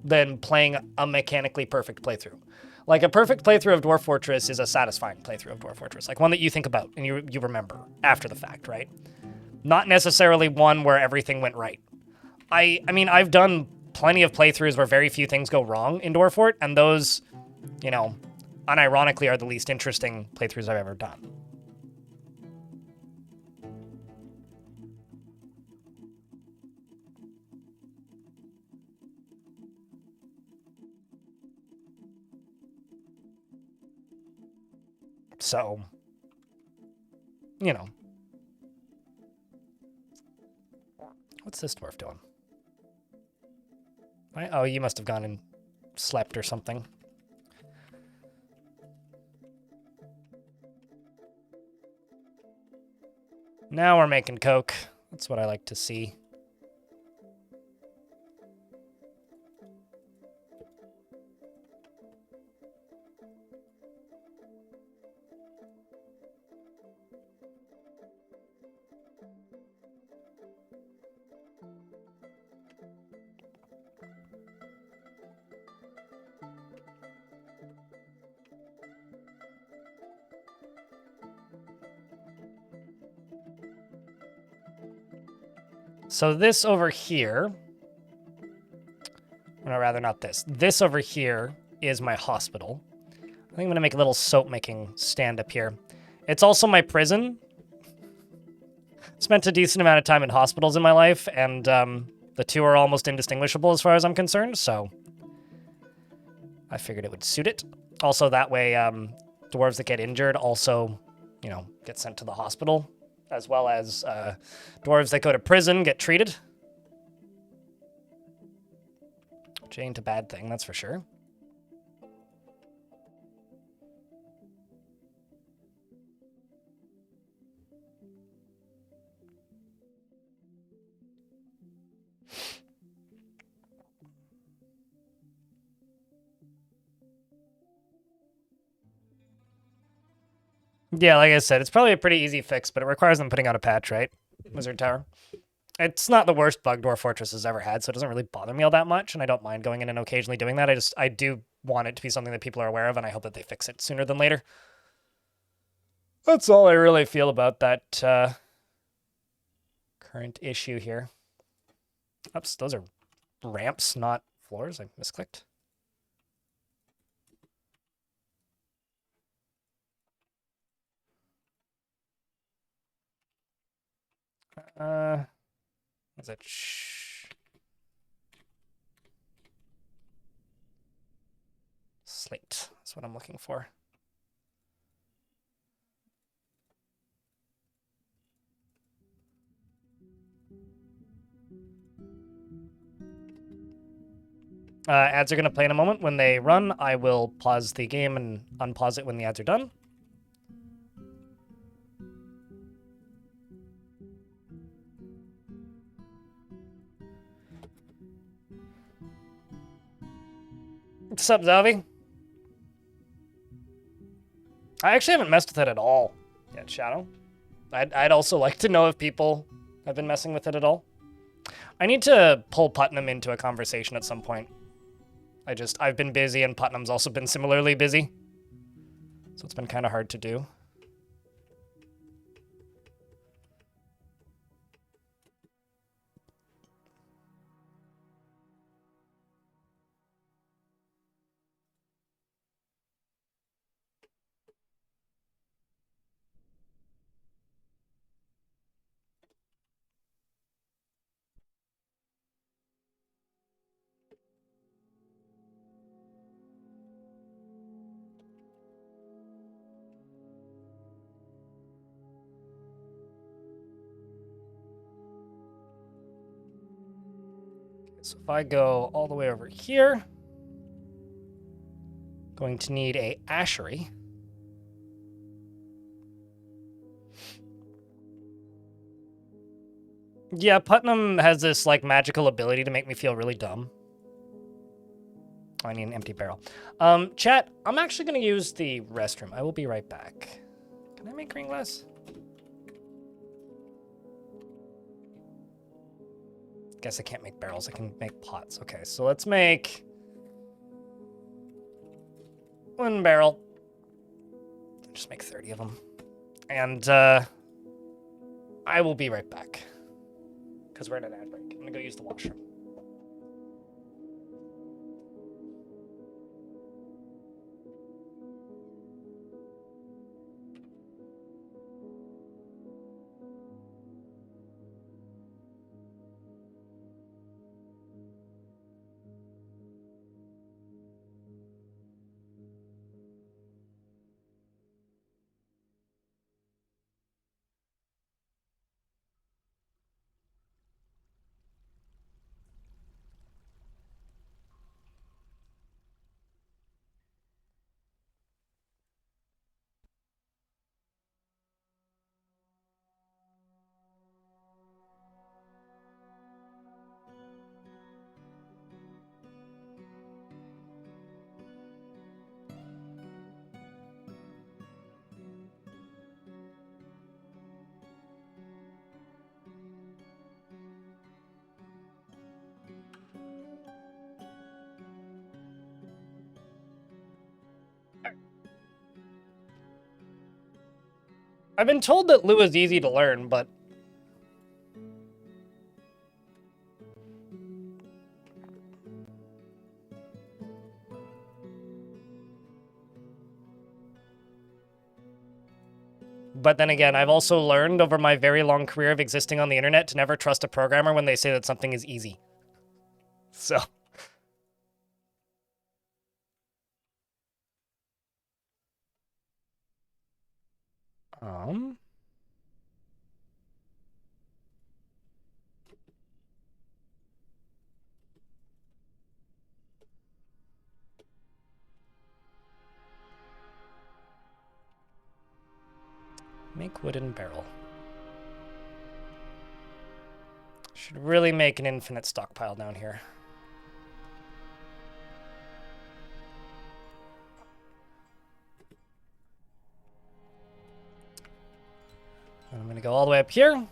than playing a mechanically perfect playthrough. Like, a perfect playthrough of Dwarf Fortress is a satisfying playthrough of Dwarf Fortress, like one that you think about and you remember after the fact, right? Not necessarily one where everything went right. I mean, I've done plenty of playthroughs where very few things go wrong in Dwarf Fort, and those, you know, unironically are the least interesting playthroughs I've ever done. So, you know. What's this dwarf doing? Oh, you must have gone and slept or something. Now we're making coke. That's what I like to see. So this over here, or rather not this, this over here is my hospital. I think I'm gonna make a little soap making stand up here. It's also my prison. Spent a decent amount of time in hospitals in my life, and the two are almost indistinguishable as far as I'm concerned, so I figured it would suit it. Also, that way, dwarves that get injured also, you know, get sent to the hospital, as well as dwarves that go to prison get treated. Which ain't a bad thing, that's for sure. Yeah, like I said, it's probably a pretty easy fix, but it requires them putting out a patch, right? Wizard Tower. It's not the worst bug Dwarf Fortress has ever had, so it doesn't really bother me all that much, and I don't mind going in and occasionally doing that. I do want it to be something that people are aware of, and I hope that they fix it sooner than later. That's all I really feel about that current issue here. Oops, those are ramps, not floors. I misclicked. Is it Slate. That's what I'm looking for. Ads are going to play in a moment. When they run, I will pause the game and unpause it when the ads are done. What's up, Zavi? I actually haven't messed with it at all yet, Shadow. I'd also like to know if people have been messing with it at all. I need to pull Putnam into a conversation at some point. I've been busy and Putnam's also been similarly busy. So it's been kind of hard to do. So if I go all the way over here, going to need a ashery. Yeah, Putnam has this like magical ability to make me feel really dumb. I need an empty barrel. Chat, I'm actually going to use the restroom. I will be right back. Can I make green glass? Guess I can't make barrels. I can make pots. Okay, so let's make 1 barrel. Just make 30 of them. And I will be right back. Because we're in an ad break. I'm going to go use the washroom. I've been told that Lua is easy to learn, but... But then again, I've also learned over my very long career of existing on the internet to never trust a programmer when they say that something is easy. So... Make wooden barrel. Should really make an infinite stockpile down here. And I'm going to go all the way up here.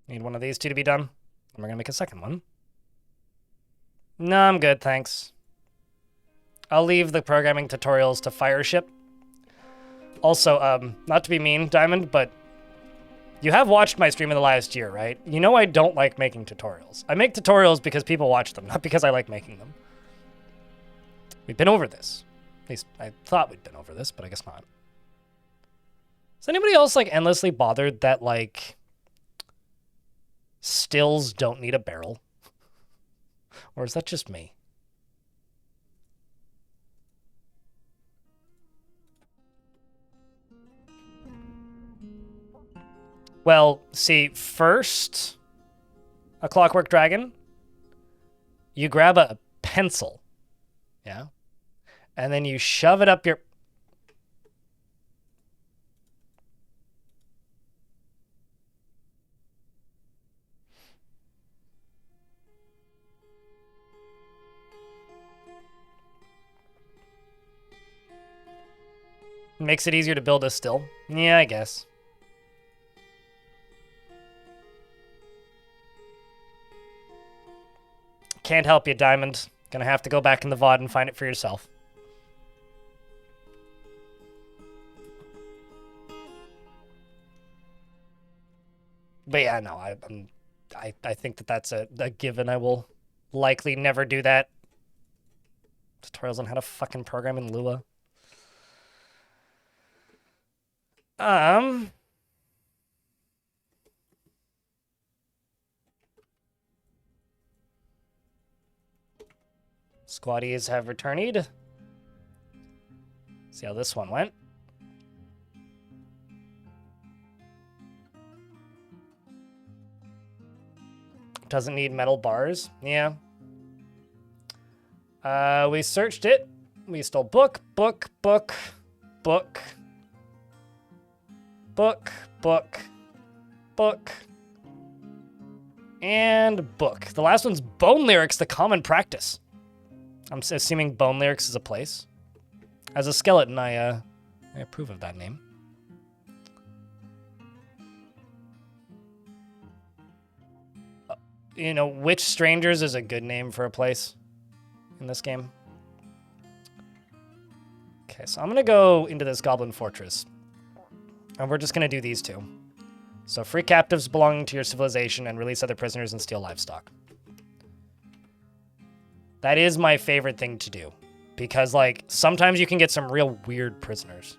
Need one of these two to be done. And we're going to make a second one. No, I'm good, thanks. I'll leave the programming tutorials to Fireship. Also, not to be mean, Diamond, but you have watched my stream in the last year, right? You know I don't like making tutorials. I make tutorials because people watch them, not because I like making them. We've been over this. At least I thought we'd been over this, but I guess not. Is anybody else, like, endlessly bothered that, like, stills don't need a barrel? Or is that just me? Well, see, first, a Clockwork Dragon, you grab a pencil, yeah? And then you shove it up your... Makes it easier to build a still. Yeah, I guess. Can't help you, Diamond. Gonna have to go back in the VOD and find it for yourself. But yeah, no, I think that that's a given. I will likely never do that. Tutorials on how to fucking program in Lua. Squaddies have returned. See how this one went. Doesn't need metal bars. Yeah. We searched it. We stole book, book, book, book, book, book, book, and book. The last one's Bone Lyrics, the common practice. I'm assuming Bone Lyrics is a place. As a skeleton, I approve of that name. You know, Witch Strangers is a good name for a place in this game. Okay, so I'm going to go into this Goblin Fortress. And we're just going to do these two. So free captives belonging to your civilization and release other prisoners and steal livestock. That is my favorite thing to do. Because, like, sometimes you can get some real weird prisoners.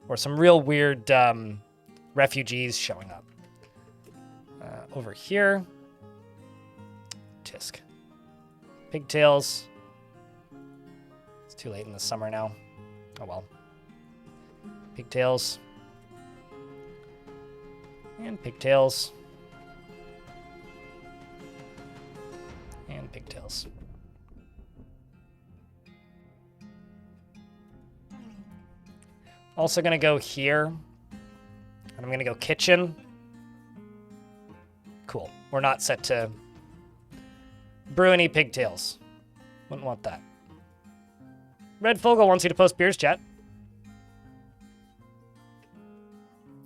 Or some real weird refugees showing up. Over here. Tisk. Pigtails. It's too late in the summer now. Oh well. Pigtails. And pigtails. And pigtails. Also gonna go here. And I'm gonna go kitchen. Cool. We're not set to brew any pigtails. Wouldn't want that. Red Fogel wants you to post beers, chat.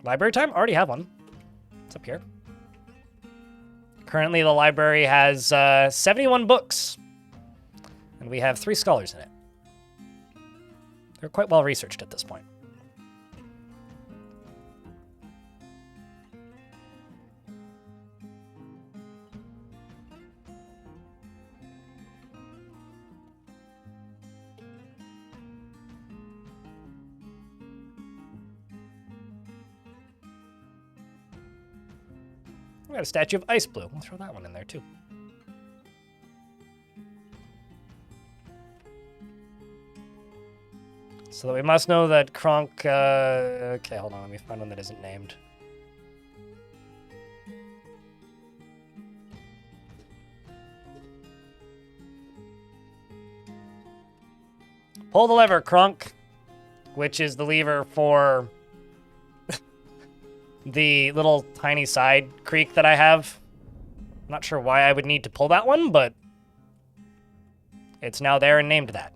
Library time? Already have one. It's up here. Currently, the library has 71 books. And we have 3 scholars in it. They're quite well researched at this point. We got a statue of Ice Blue. We'll throw that one in there, too. So that we must know that Kronk... okay, hold on. Let me find one that isn't named. Pull the lever, Kronk. Which is the lever for... the little tiny side creek that I have. I'm not sure why I would need to pull that one, but it's now there and named that.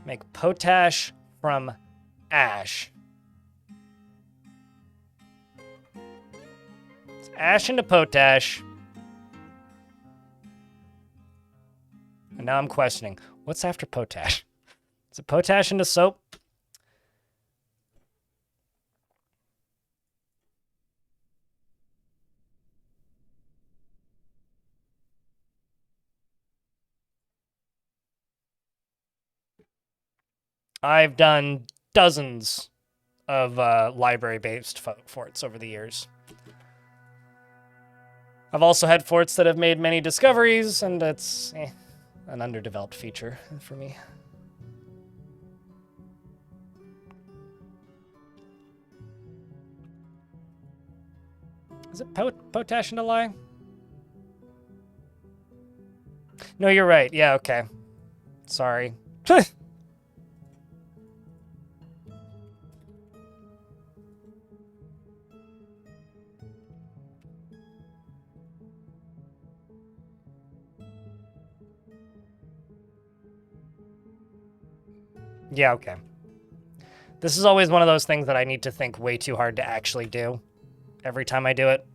Make potash from ash. It's ash into potash. And now I'm questioning, what's after potash? Is it potash into soap? I've done dozens of library-based forts over the years. I've also had forts that have made many discoveries, and it's an underdeveloped feature for me. Is it potash into lye? No, you're right. Yeah, okay. Sorry. Yeah, okay. This is always one of those things that I need to think way too hard to actually do every time I do it.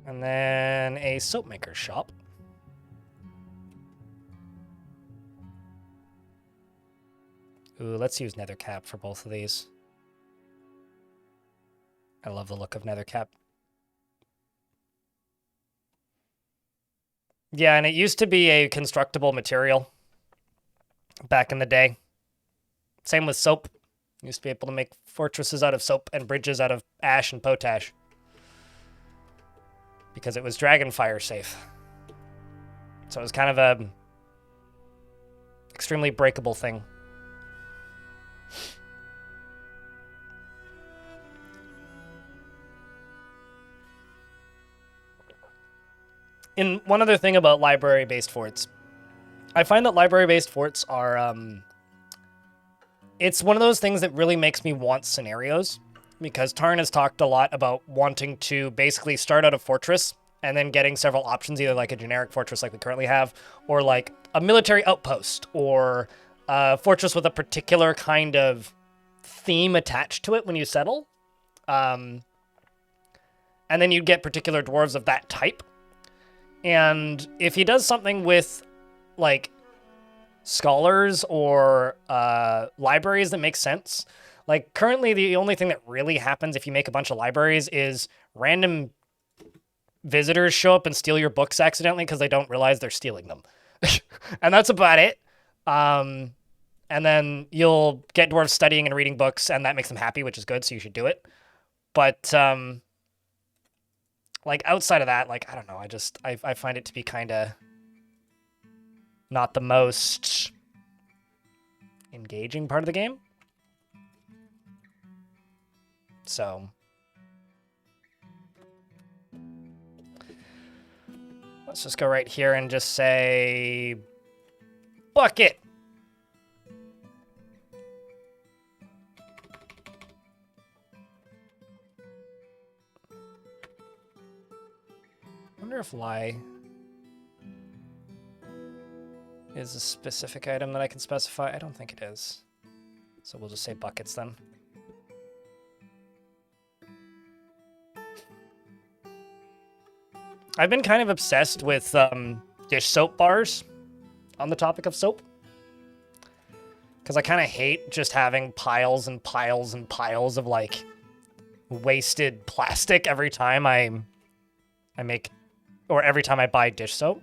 And then a soap maker shop. Ooh, let's use nether cap for both of these. I love the look of nether cap. Yeah, and it used to be a constructible material back in the day. Same with soap. Used to be able to make fortresses out of soap and bridges out of ash and potash. Because it was dragonfire safe. So it was kind of a extremely breakable thing. And one other thing about library-based forts. I find that library-based forts are, it's one of those things that really makes me want scenarios. Because Tarn has talked a lot about wanting to basically start out a fortress and then getting several options, either like a generic fortress like we currently have, or like a military outpost, or a fortress with a particular kind of theme attached to it when you settle. And then you'd get particular dwarves of that type. And if he does something with, like, scholars or libraries that make sense, like, currently the only thing that really happens if you make a bunch of libraries is random visitors show up and steal your books accidentally because they don't realize they're stealing them. And that's about it. And then you'll get dwarves studying and reading books, and that makes them happy, which is good, so you should do it. But, like, outside of that, like, I don't know, I find it to be kind of not the most engaging part of the game. So let's just go right here and just say bucket. I wonder if lye is a specific item that I can specify. I don't think it is. So we'll just say buckets then. I've been kind of obsessed with dish soap bars on the topic of soap. Because I kind of hate just having piles and piles and piles of, like, wasted plastic every time I make, or every time I buy dish soap.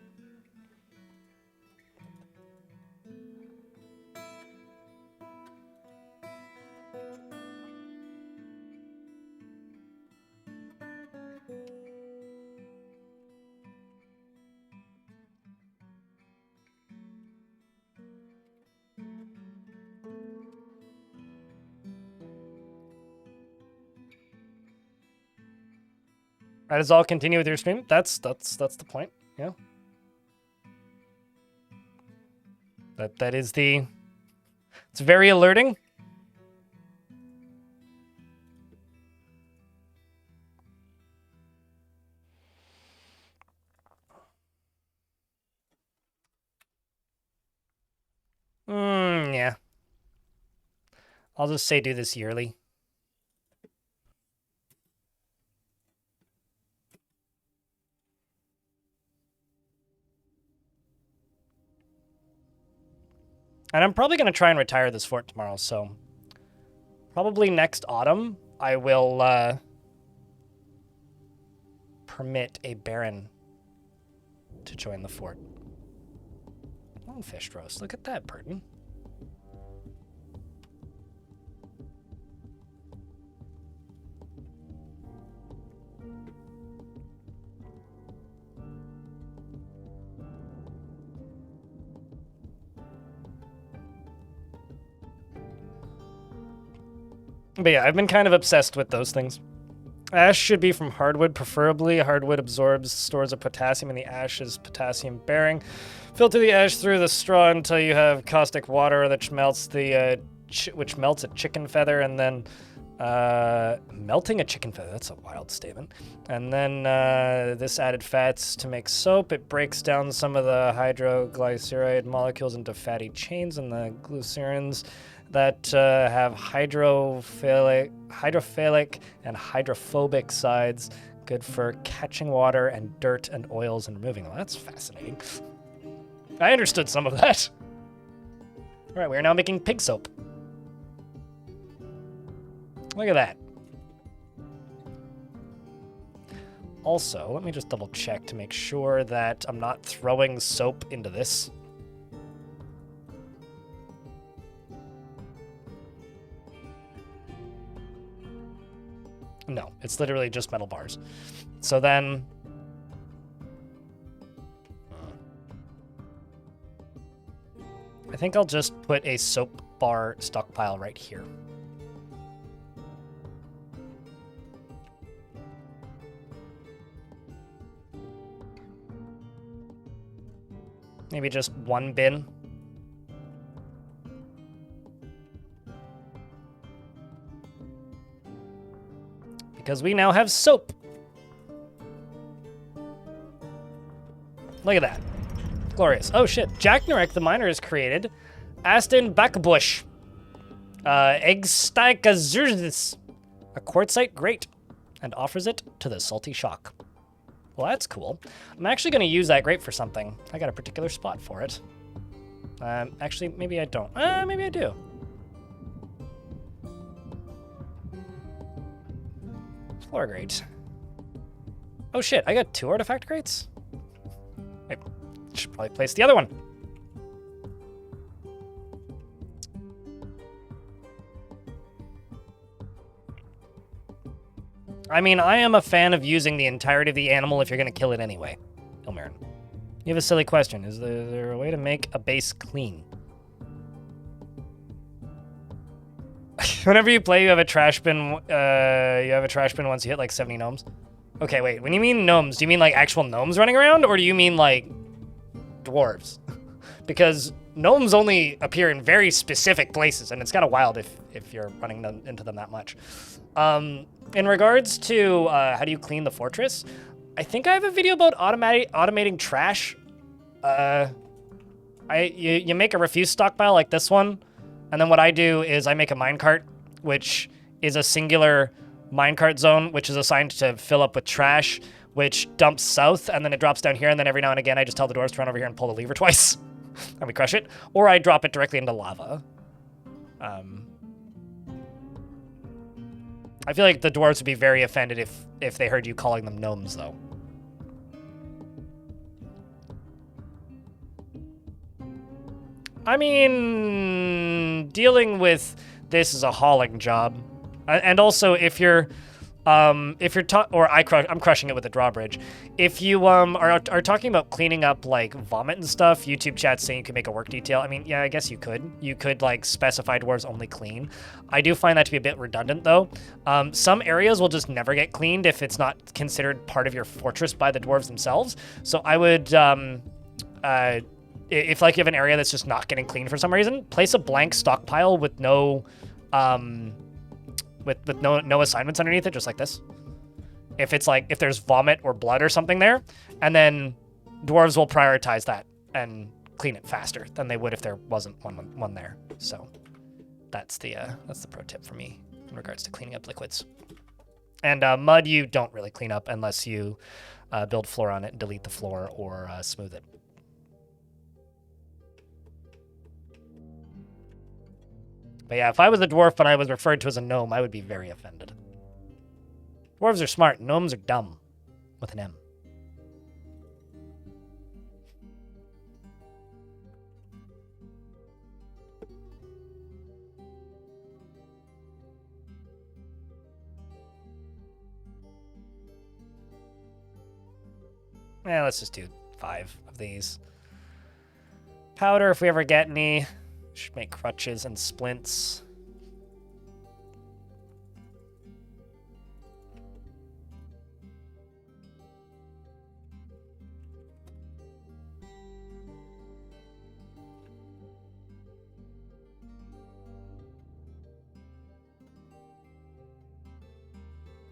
Might as well continue with your stream. That's the point. Yeah. That is the. It's very alerting. I'll just say do this yearly. And I'm probably going to try and retire this fort tomorrow, so probably next autumn I will permit a baron to join the fort. Long fish roast. Look at that, Burton. But yeah, I've been kind of obsessed with those things. Ash should be from hardwood, preferably. Hardwood absorbs stores of potassium, and the ash is potassium bearing. Filter the ash through the straw until you have caustic water that melts which melts a chicken feather, and then melting a chicken feather. That's a wild statement. And then this added fats to make soap. It breaks down some of the hydroglyceride molecules into fatty chains, and the glycerins that have hydrophilic and hydrophobic sides, good for catching water and dirt and oils and removing them. That's fascinating. I understood some of that. All right, we are now making pig soap. Look at that. Also, let me just double check to make sure that I'm not throwing soap into this. No, it's literally just metal bars. So then... I think I'll just put a soap bar stockpile right here. Maybe just one bin. Because we now have soap. Look at that. Glorious. Oh shit. Jack Narek the miner has created Aston Backbush. Eggstykazurdis. A quartzite grate. And offers it to the salty shock. Well, that's cool. I'm actually going to use that grate for something. I got a particular spot for it. Actually, maybe I don't. Maybe I do. Floor grate. Oh shit, I got 2 artifact grates? I should probably place the other one. I mean, I am a fan of using the entirety of the animal if you're going to kill it anyway. Ilmarin. You have a silly question. Is there a way to make a base clean? Whenever you play, you have a trash bin. You have a trash bin once you hit like 70 gnomes. Okay, wait. When you mean gnomes, do you mean like actual gnomes running around, or do you mean like dwarves? Because gnomes only appear in very specific places, and it's kind of wild if you're running into them that much. In regards to how do you clean the fortress, I think I have a video about automating trash. You make a refuse stockpile like this one, and then what I do is I make a minecart, which is a singular minecart zone, which is assigned to fill up with trash, which dumps south, and then it drops down here, and then every now and again I just tell the dwarves to run over here and pull the lever twice, and we crush it, or I drop it directly into lava. I feel like the dwarves would be very offended if they heard you calling them gnomes, though. I mean, dealing with this is a hauling job, and also if you're I'm crushing it with the drawbridge. If you are talking about cleaning up like vomit and stuff, YouTube chat's saying you can make a work detail. I mean, yeah, I guess you could. You could like specify dwarves only clean. I do find that to be a bit redundant though. Some areas will just never get cleaned if it's not considered part of your fortress by the dwarves themselves. So I would if like you have an area that's just not getting cleaned for some reason, place a blank stockpile with no with no assignments underneath it, just like this. If it's like, if there's vomit or blood or something there, and then dwarves will prioritize that and clean it faster than they would if there wasn't one there. So That's the pro tip for me in regards to cleaning up liquids. And mud you don't really clean up unless you build floor on it and delete the floor or smooth it. But yeah, if I was a dwarf and I was referred to as a gnome, I would be very offended. Dwarves are smart. Gnomes are dumb. With an M. Yeah, let's just do 5 of these. Powder, if we ever get any. Should make crutches and splints.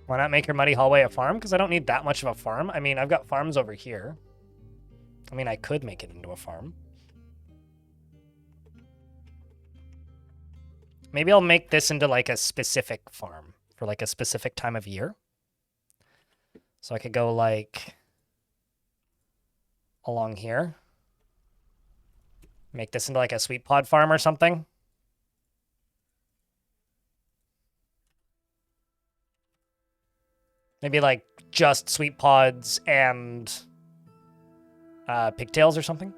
Why not make your muddy hallway a farm? Because I don't need that much of a farm. I mean, I've got farms over here. I mean, I could make it into a farm. Maybe I'll make this into like a specific farm for like a specific time of year. So I could go like along here. Make this into like a sweet pod farm or something. Maybe like just sweet pods and pigtails or something.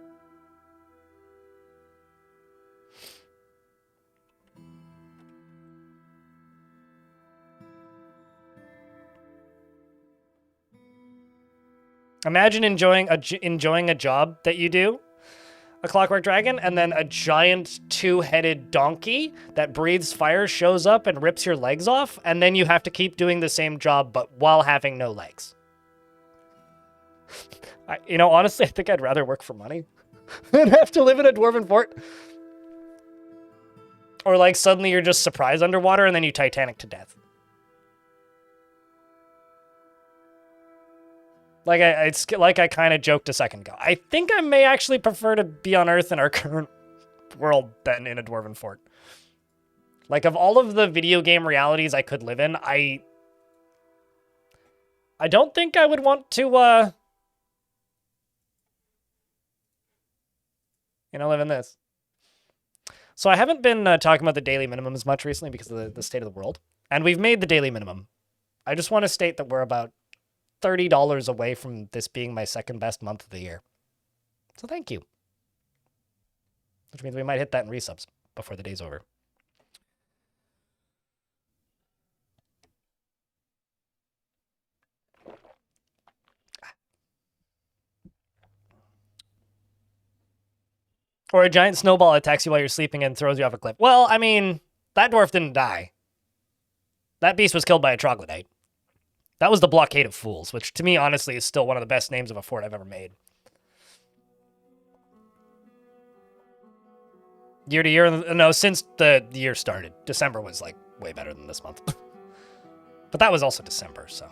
Imagine enjoying a job that you do, a Clockwork Dragon, and then a giant 2-headed donkey that breathes fire shows up and rips your legs off, and then you have to keep doing the same job but while having no legs. Honestly, I think I'd rather work for money than have to live in a dwarven fort. Or like suddenly you're just surprised underwater and then you Titanic to death. It's like I kind of joked a second ago. I think I may actually prefer to be on Earth in our current world than in a dwarven fort. Like, of all of the video game realities I could live in, I don't think I would want to, live in this. So I haven't been talking about the daily minimum as much recently because of the state of the world. And we've made the daily minimum. I just want to state that we're about $30 away from this being my second best month of the year. So thank you. Which means we might hit that in resubs before the day's over. Or a giant snowball attacks you while you're sleeping and throws you off a cliff. Well, I mean, that dwarf didn't die. That beast was killed by a troglodyte. That was the Blockade of Fools, which to me, honestly, is still one of the best names of a fort I've ever made. Year to year, no, since the year started. December was, like, way better than this month. But that was also December, so.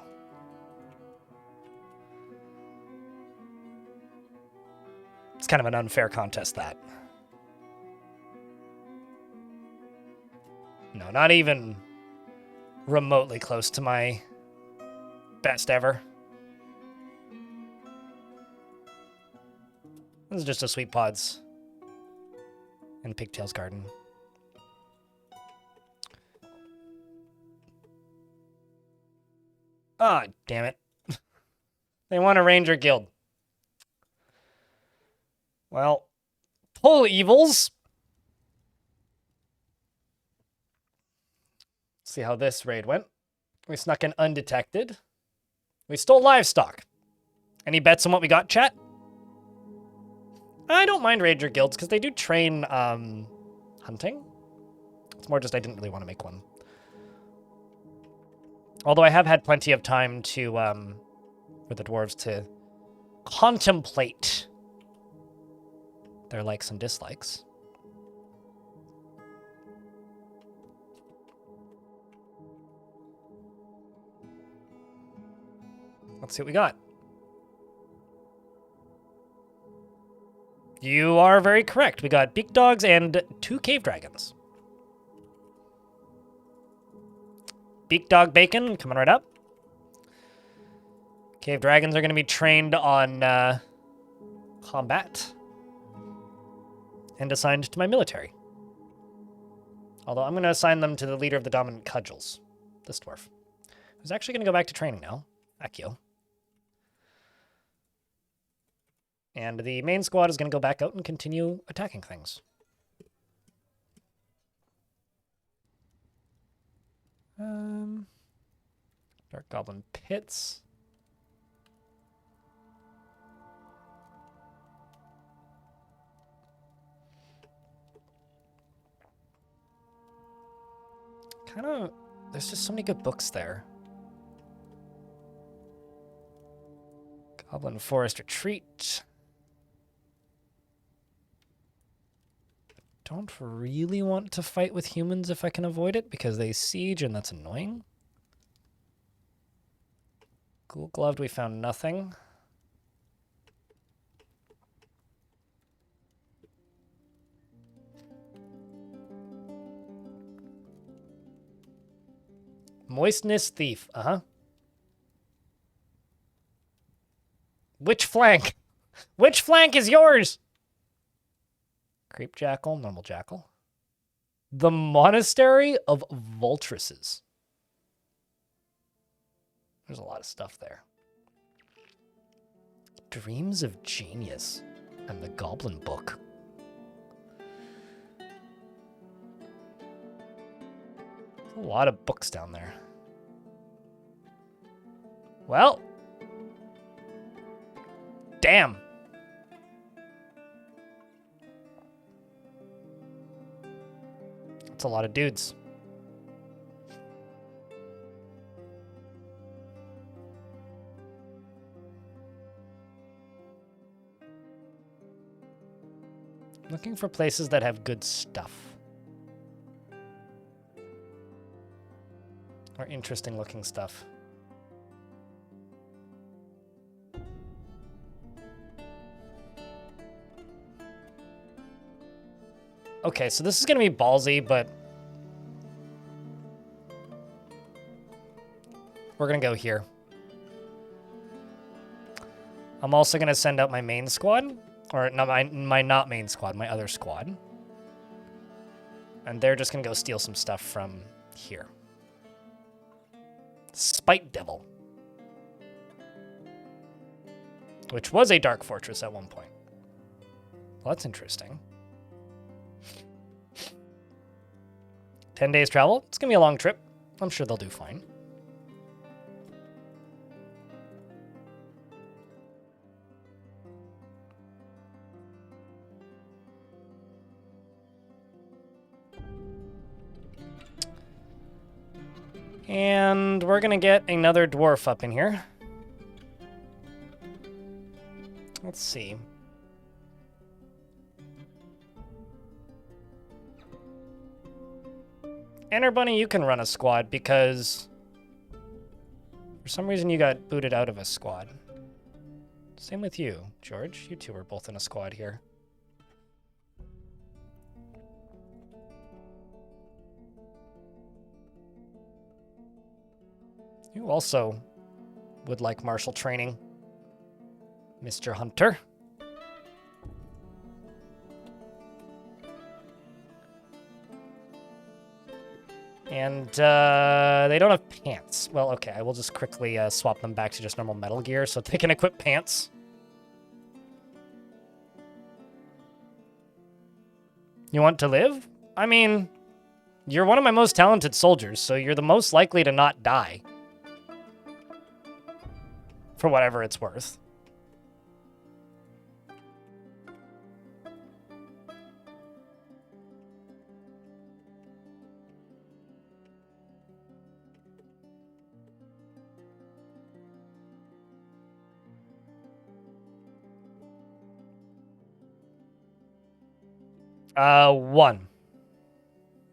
It's kind of an unfair contest, that. No, not even remotely close to my best ever. This is just a Sweet Pods and Pigtails garden. Ah, damn it. They want a Ranger Guild. Well, pull evils. See how this raid went. We snuck in undetected. We stole livestock. Any bets on what we got, chat? I don't mind Ranger Guilds because they do train hunting. It's more just I didn't really want to make one. Although I have had plenty of time to, for the dwarves to contemplate their likes and dislikes. Let's see what we got. You are very correct. We got beak dogs and 2 cave dragons. Beak Dog Bacon, coming right up. Cave Dragons are going to be trained on combat and assigned to my military. Although I'm going to assign them to the leader of the Dominant Cudgels, this dwarf, who's actually going to go back to training now, Akio. And the main squad is going to go back out and continue attacking things. Dark Goblin Pits. There's just so many good books there. Goblin Forest Retreat. Don't really want to fight with humans if I can avoid it, because they siege and that's annoying. Ghoul Gloved, we found nothing. Moistness Thief, Which flank? Which flank is yours? Creep Jackal, Normal Jackal. The Monastery of Voltresses. There's a lot of stuff there. Dreams of Genius and the Goblin Book. There's a lot of books down there. Well. Damn. That's a lot of dudes. Looking for places that have good stuff. Or interesting looking stuff. Okay, so this is going to be ballsy, but we're going to go here. I'm also going to send out my main squad, or no, my not main squad, my other squad. And they're just going to go steal some stuff from here. Spite Devil. Which was a dark fortress at one point. Well, that's interesting. 10 days travel. It's going to be a long trip. I'm sure they'll do fine. And we're going to get another dwarf up in here. Let's see. Enter Bunny, you can run a squad because for some reason you got booted out of a squad. Same with you, George. You two are both in a squad here. You also would like martial training, Mr. Hunter. And they don't have pants. Well, okay, I will just quickly swap them back to just normal metal gear so they can equip pants. You want to live? I mean, you're one of my most talented soldiers, so you're the most likely to not die. For whatever it's worth. One.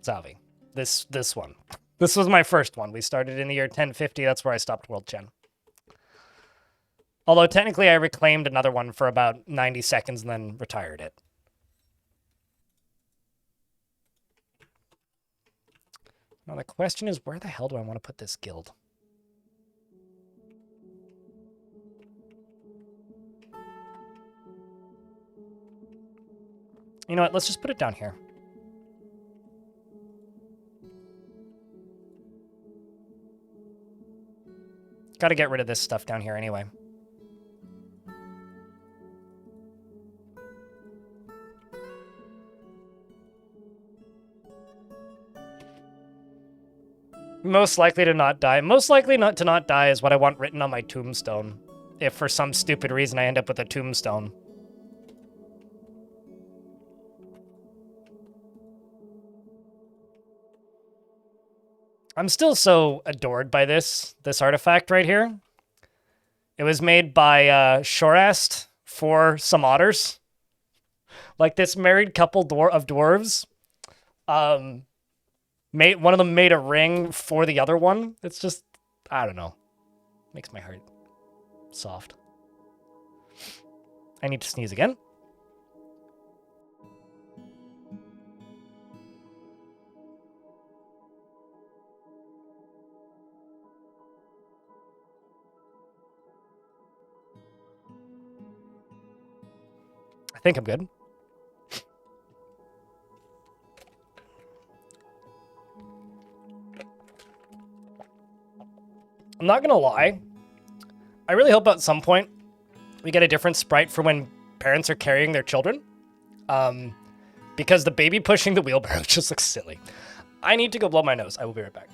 Zavi. This one. This was my first one. We started in the year 1050. That's where I stopped World Gen. Although technically I reclaimed another one for about 90 seconds and then retired it. Now the question is, where the hell do I want to put this guild? You know what? Let's just put it down here. Got to get rid of this stuff down here anyway. Most likely to not die. Most likely not to not die is what I want written on my tombstone. If for some stupid reason I end up with a tombstone. I'm still so adored by this artifact right here. It was made by Shorast for some otters. Like this married couple of dwarves. One of them made a ring for the other one. It's just, I don't know. Makes my heart soft. I need to sneeze again. I think I'm good. I'm not gonna lie. I really hope at some point we get a different sprite for when parents are carrying their children. Because the baby pushing the wheelbarrow just looks silly. I need to go blow my nose. I will be right back.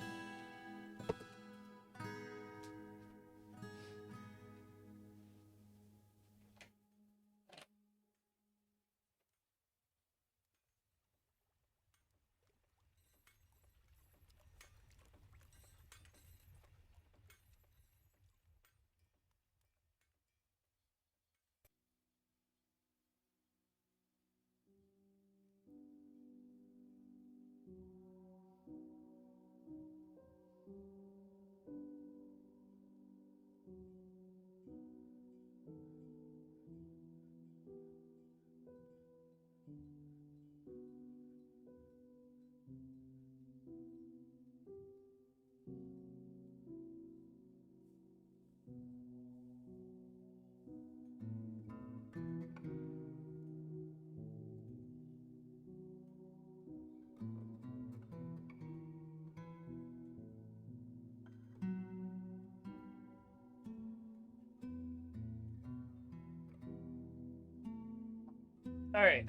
All right.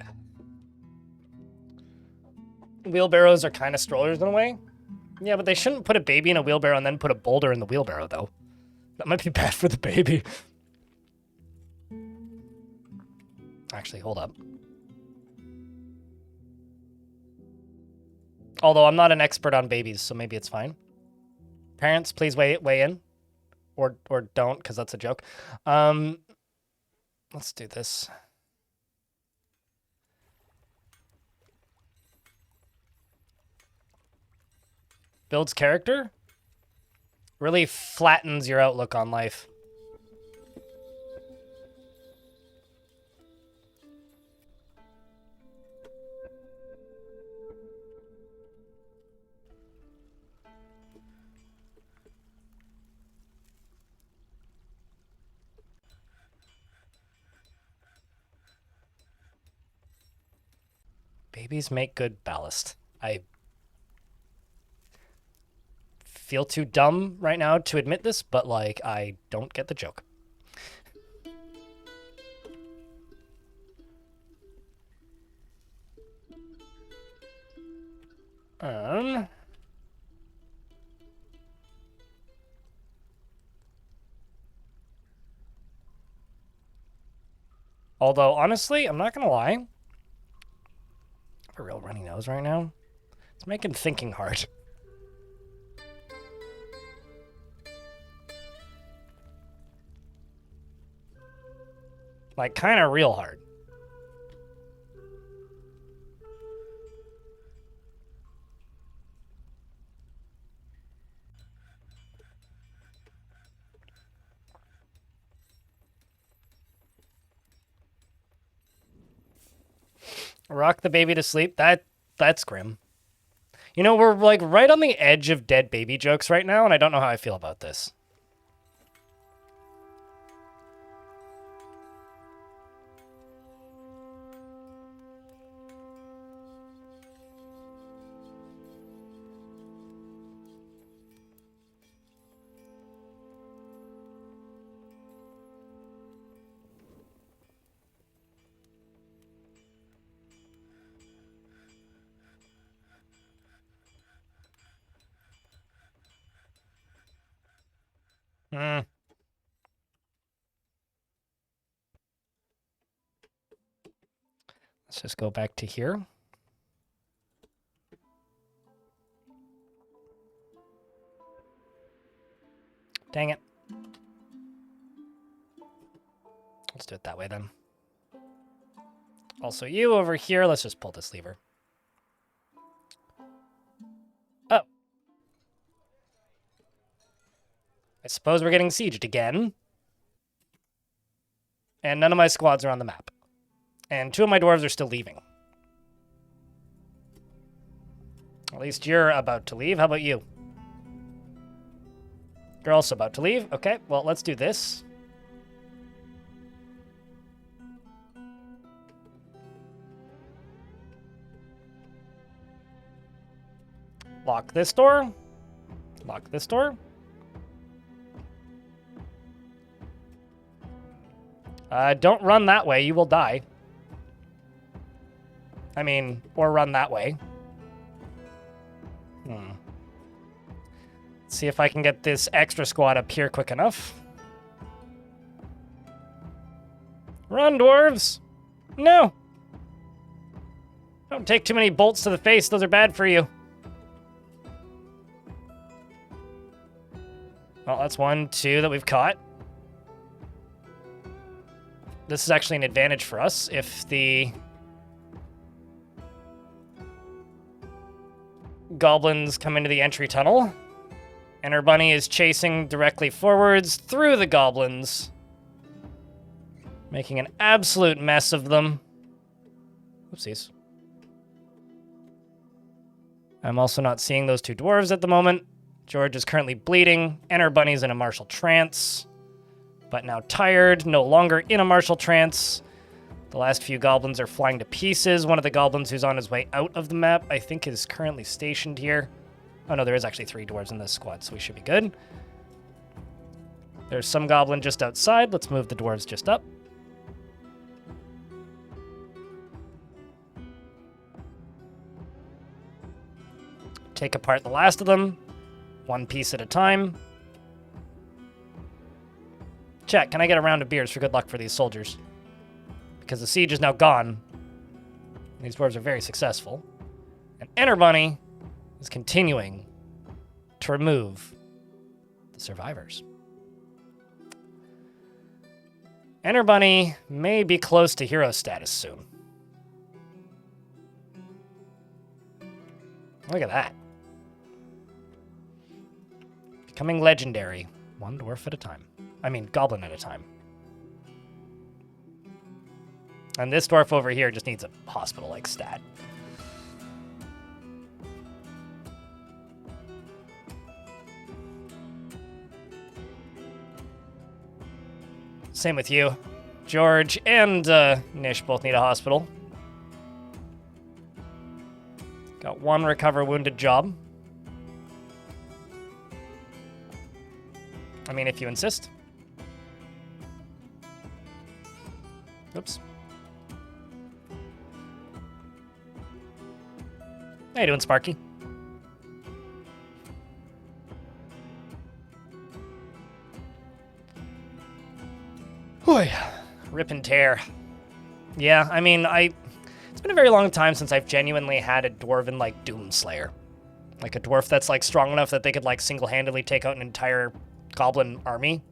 Wheelbarrows are kind of strollers in a way. Yeah, but they shouldn't put a baby in a wheelbarrow and then put a boulder in the wheelbarrow, though. That might be bad for the baby. Actually, hold up. Although I'm not an expert on babies, so maybe it's fine. Parents, please weigh in. Or don't, because that's a joke. Let's do this. Builds character. Really flattens your outlook on life. Babies make good ballast. I feel too dumb right now to admit this, but like, I don't get the joke. Although, honestly, I'm not gonna lie. I have a real runny nose right now. It's making thinking hard. Like, kind of real hard. Rock the baby to sleep. That's grim. You know, we're like right on the edge of dead baby jokes right now, and I don't know how I feel about this. Hmm. Let's just go back to here. Dang it. Let's do it that way then. Also, you over here, let's just pull this lever. Oh. I suppose we're getting sieged again. And none of my squads are on the map. And 2 of my dwarves are still leaving. At least you're about to leave. How about you? You're also about to leave? Okay, well, let's do this. Lock this door. Lock this door. Don't run that way. You will die. I mean, or run that way. Let's see if I can get this extra squad up here quick enough. Run, dwarves! No! Don't take too many bolts to the face. Those are bad for you. Well, that's 1, 2 that we've caught. This is actually an advantage for us if the goblins come into the entry tunnel. And our bunny is chasing directly forwards through the goblins, making an absolute mess of them. Oopsies. I'm also not seeing those 2 dwarves at the moment. George is currently bleeding, and our bunny's in a martial trance, but now tired, no longer in a martial trance. The last few goblins are flying to pieces. One of the goblins who's on his way out of the map, I think, is currently stationed here. Oh no, there is actually 3 dwarves in this squad, so we should be good. There's some goblin just outside. Let's move the dwarves just up. Take apart the last of them, 1 piece at a time. Chat, can I get a round of beers for good luck for these soldiers? Because the siege is now gone. These dwarves are very successful. And Enter Bunny is continuing to remove the survivors. Enter Bunny may be close to hero status soon. Look at that. Becoming legendary, 1 dwarf at a time. I mean, goblin at a time. And this dwarf over here just needs a hospital-like stat. Same with you. George and Nish both need a hospital. Got 1 recover wounded job. I mean, if you insist. Oops. How you doing, Sparky? Boy, rip and tear. Yeah, I mean, it's been a very long time since I've genuinely had a dwarven, like, Doomslayer. Like, a dwarf that's, like, strong enough that they could, like, single-handedly take out an entire goblin army.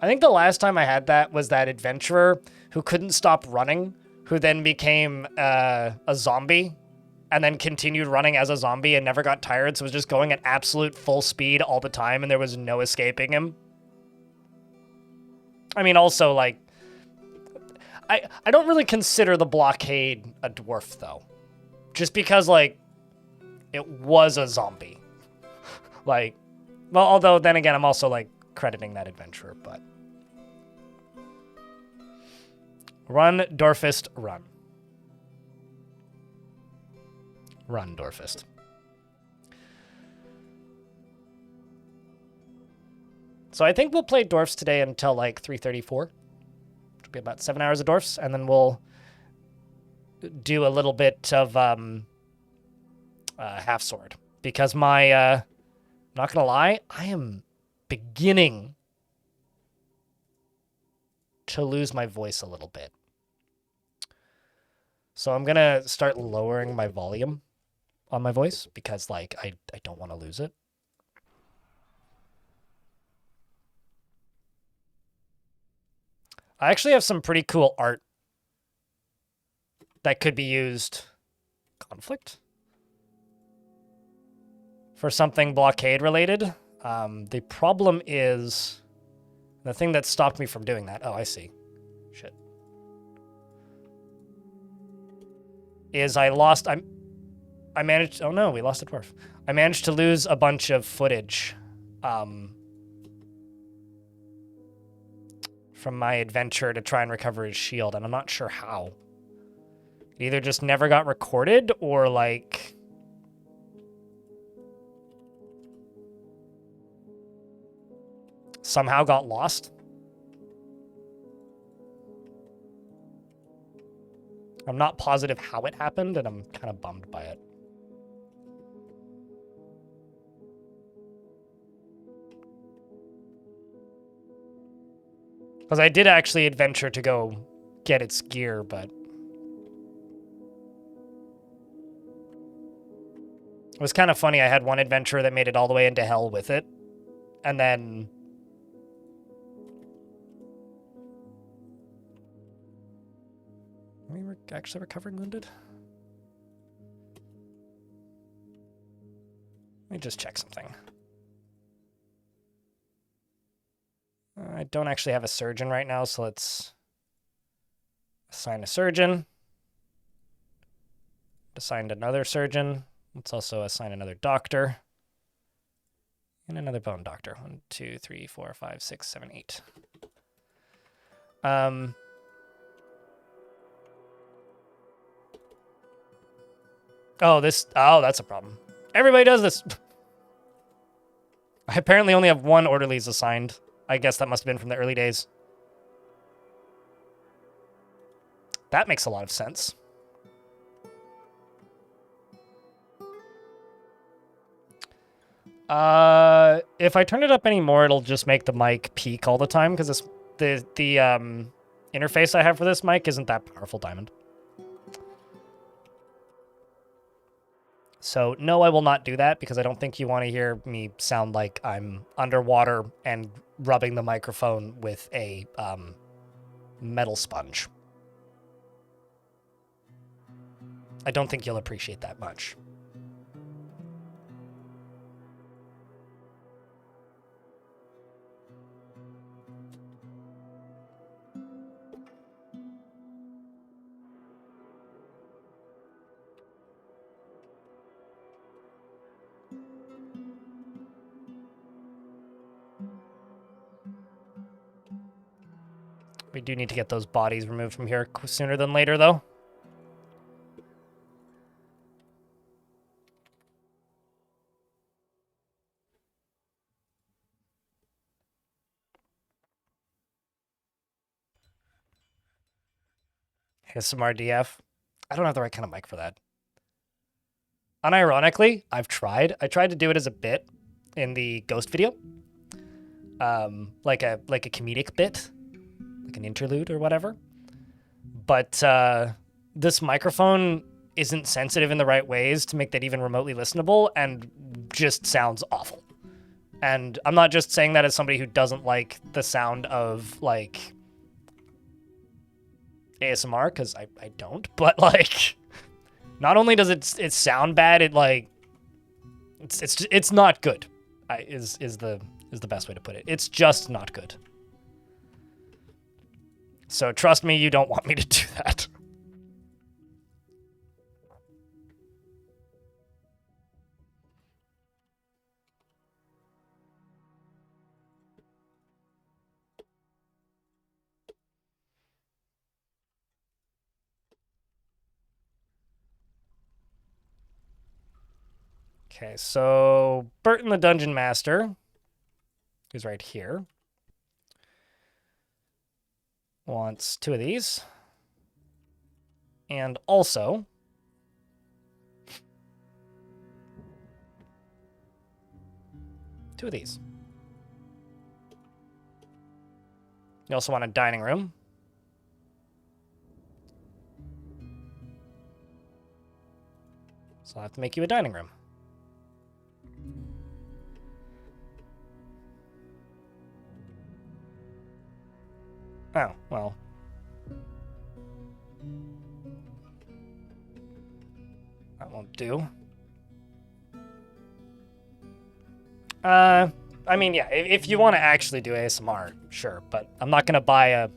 I think the last time I had that was that adventurer who couldn't stop running, who then became a zombie, and then continued running as a zombie and never got tired, so was just going at absolute full speed all the time, and there was no escaping him. I mean, also, like, I don't really consider the blockade a dwarf, though. Just because, like, it was a zombie. Like, well, although then again, I'm also like crediting that adventurer, but. Run, Dwarfist, run. Run, Dwarfist. So I think we'll play Dwarfs today until like 3:34. It'll be about 7 hours of Dwarfs, and then we'll do a little bit of half sword. Because my, not gonna lie, I am beginning to lose my voice a little bit. So I'm gonna start lowering my volume on my voice because like I don't want to lose it. I actually have some pretty cool art that could be used. Conflict? For something blockade related. The problem is the thing that stopped me from doing that. Oh, I see. Shit. Is I managed. Oh no, we lost a dwarf. I managed to lose a bunch of footage from my adventure to try and recover his shield, and I'm not sure how. It either just never got recorded or like somehow got lost. I'm not positive how it happened, and I'm kind of bummed by it. Because I did actually adventure to go get its gear, but it was kind of funny. I had one adventurer that made it all the way into hell with it, and then we were actually recovering wounded. Let me just check something. I don't actually have a surgeon right now, so let's assign a surgeon. Assigned another surgeon. Let's also assign another doctor. And another bone doctor. 1, 2, 3, 4, 5, 6, 7, 8. Oh, that's a problem. Everybody does this. I apparently only have one orderlies assigned. I guess that must have been from the early days. That makes a lot of sense. If I turn it up anymore, it'll just make the mic peak all the time because the interface I have for this mic isn't that powerful, Diamond. So no, I will not do that because I don't think you want to hear me sound like I'm underwater and rubbing the microphone with a metal sponge. I don't think you'll appreciate that much. We do need to get those bodies removed from here sooner than later, though. Here's some RDF. I don't have the right kind of mic for that. Unironically, I've tried. I tried to do it as a bit in the Ghost video. Like a comedic bit. Like an interlude or whatever. But this microphone isn't sensitive in the right ways to make that even remotely listenable and just sounds awful. And I'm not just saying that as somebody who doesn't like the sound of like ASMR, because I don't, but like not only does it sound bad, it like it's not good. Is the best way to put it. It's just not good. So trust me, you don't want me to do that. Okay, so Burton the Dungeon Master, who's right here, wants 2 of these. And also, two of these. You also want a dining room. So I'll have to make you a dining room. Oh, well. That won't do. I mean, yeah, if you want to actually do ASMR, sure, but I'm not going to buy a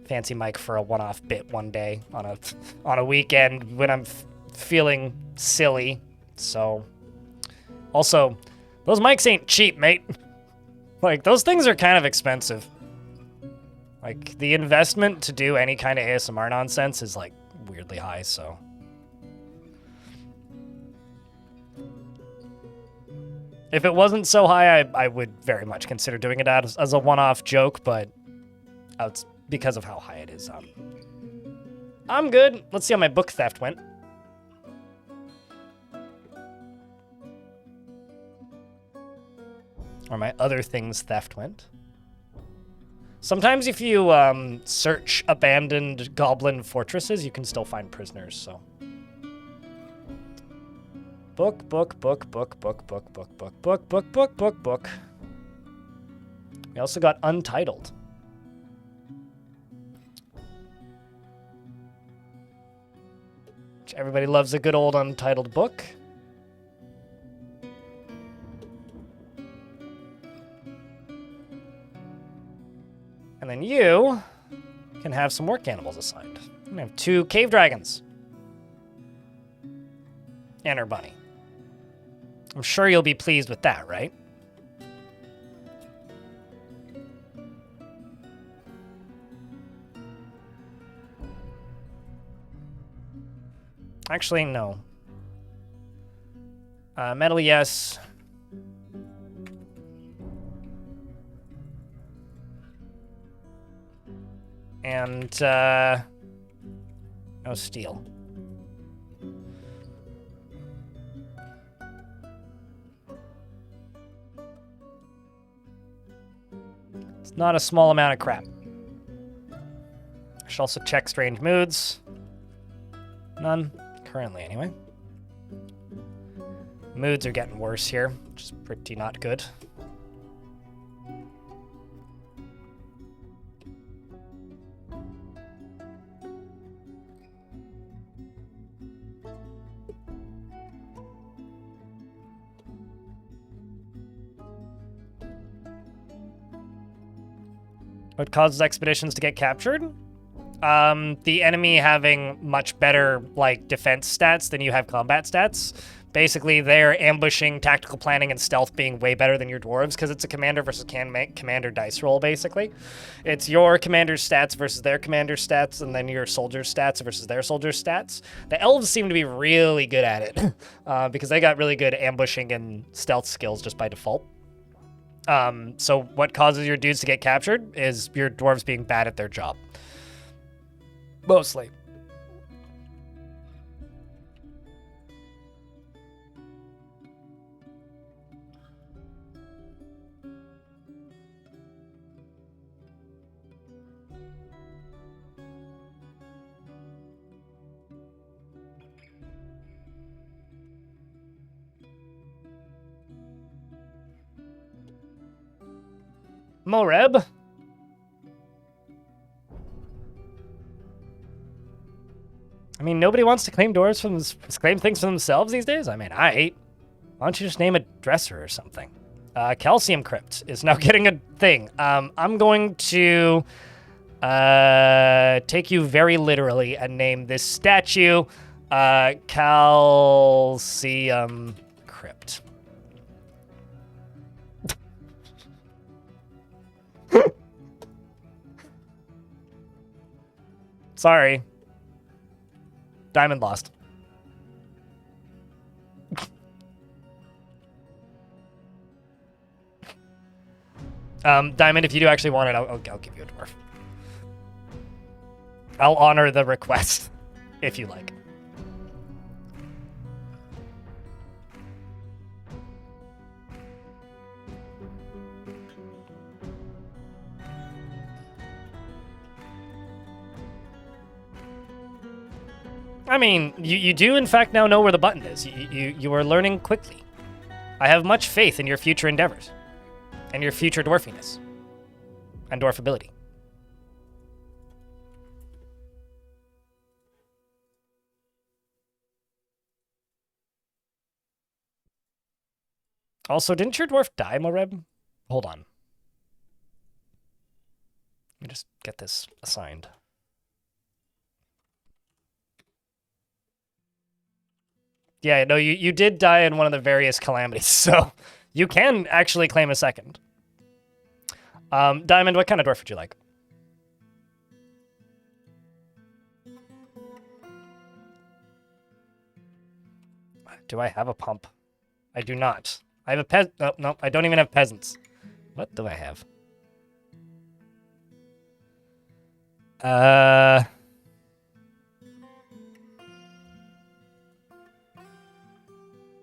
fancy mic for a one-off bit one day on a weekend when I'm feeling silly. So, also, those mics ain't cheap, mate. Like, those things are kind of expensive. Like, the investment to do any kind of ASMR nonsense is, like, weirdly high, so... If it wasn't so high, I would very much consider doing it as a one-off joke, but it's because of how high it is. I'm good. Let's see how my book theft went. Or my other things theft went. Sometimes if you search abandoned goblin fortresses, you can still find prisoners, so... Book. We also got Untitled. Which everybody loves a good old Untitled book. And then you can have some work animals assigned. We have 2 cave dragons. And our bunny. I'm sure you'll be pleased with that, right? Actually, no. Metal, yes. And, no steel. It's not a small amount of crap. I should also check strange moods. None. Currently, anyway. Moods are getting worse here, which is pretty not good. What causes expeditions to get captured? The enemy having much better, like, defense stats than you have combat stats. Basically, they're ambushing, tactical planning, and stealth being way better than your dwarves, because it's a commander versus commander dice roll, basically. It's your commander's stats versus their commander's stats, and then your soldier's stats versus their soldier's stats. The elves seem to be really good at it, because they got really good ambushing and stealth skills just by default. So what causes your dudes to get captured is your dwarves being bad at their job. Mostly. Moreb. I mean, nobody wants to claim claim things for themselves these days. I mean, why don't you just name a dresser or something? Calcium Crypt is now getting a thing. I'm going to take you very literally and name this statue Calcium Crypt. Sorry. Diamond lost. Diamond, if you do actually want it, I'll give you a dwarf. I'll honor the request, if you like. I mean, you do in fact now know where the button is. You are learning quickly. I have much faith in your future endeavors. And your future dwarfiness. And dwarfability. Also, didn't your dwarf die, Moreb? Hold on. Let me just get this assigned. Yeah, no, you did die in one of the various calamities, so you can actually claim a second. Diamond, what kind of dwarf would you like? Do I have a pump? I do not. I have a no, I don't even have peasants. What do I have?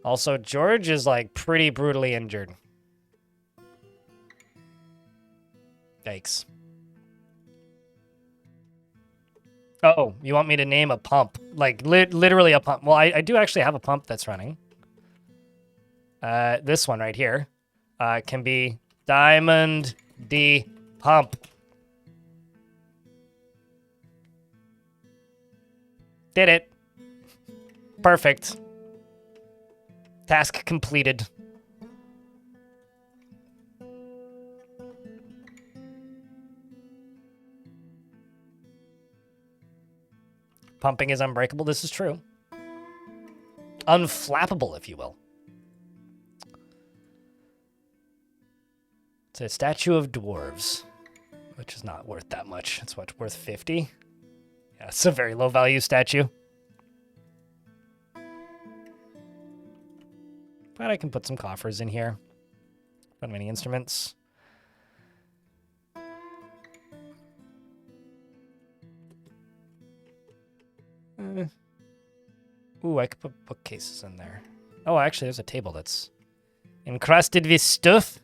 Also, George is, like, pretty brutally injured. Yikes. Oh, you want me to name a pump? Like, literally a pump. Well, I do actually have a pump that's running. This one right here can be Diamond D Pump. Did it. Perfect. Task completed. Pumping is unbreakable. This is true. Unflappable, if you will. It's a statue of dwarves, which is not worth that much. It's what, worth 50? Yeah, it's a very low value statue. But I can put some coffers in here. Put many instruments. Ooh, I could put bookcases in there. Oh, actually, there's a table that's encrusted with stuff.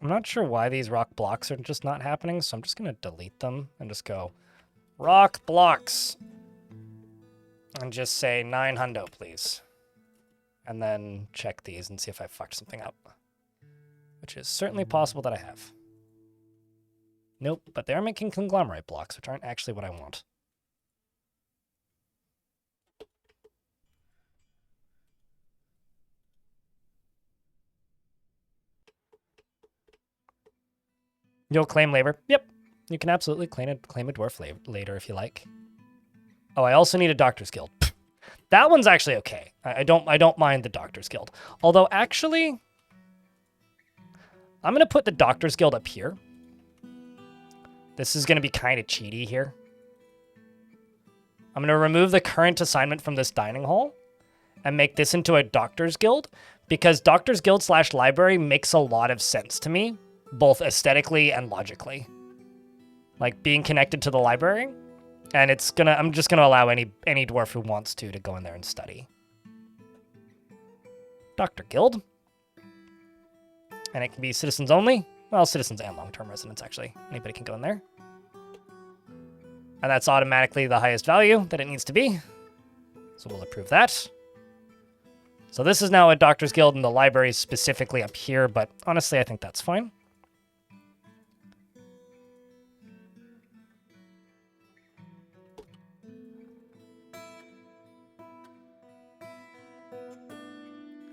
I'm not sure why these rock blocks are just not happening, so I'm just going to delete them and just go rock blocks and just say 900, please. And then check these and see if I fucked something up, which is certainly possible that I have. Nope, but they're making conglomerate blocks, which aren't actually what I want. You'll claim labor. Yep. You can absolutely claim a dwarf later if you like. Oh, I also need a doctor's guild. That one's actually okay. I don't mind the doctor's guild. Although actually, I'm gonna put the doctor's guild up here. This is gonna be kind of cheaty here. I'm gonna remove the current assignment from this dining hall and make this into a doctor's guild, because doctor's guild / library makes a lot of sense to me, both aesthetically and logically. Like being connected to the library, and I'm just gonna allow any dwarf who wants to go in there and study. Doctor Guild. And it can be citizens only. Well, citizens and long-term residents, actually. Anybody can go in there. And that's automatically the highest value that it needs to be. So we'll approve that. So this is now a Doctor's Guild, and the library is specifically up here, but honestly, I think that's fine.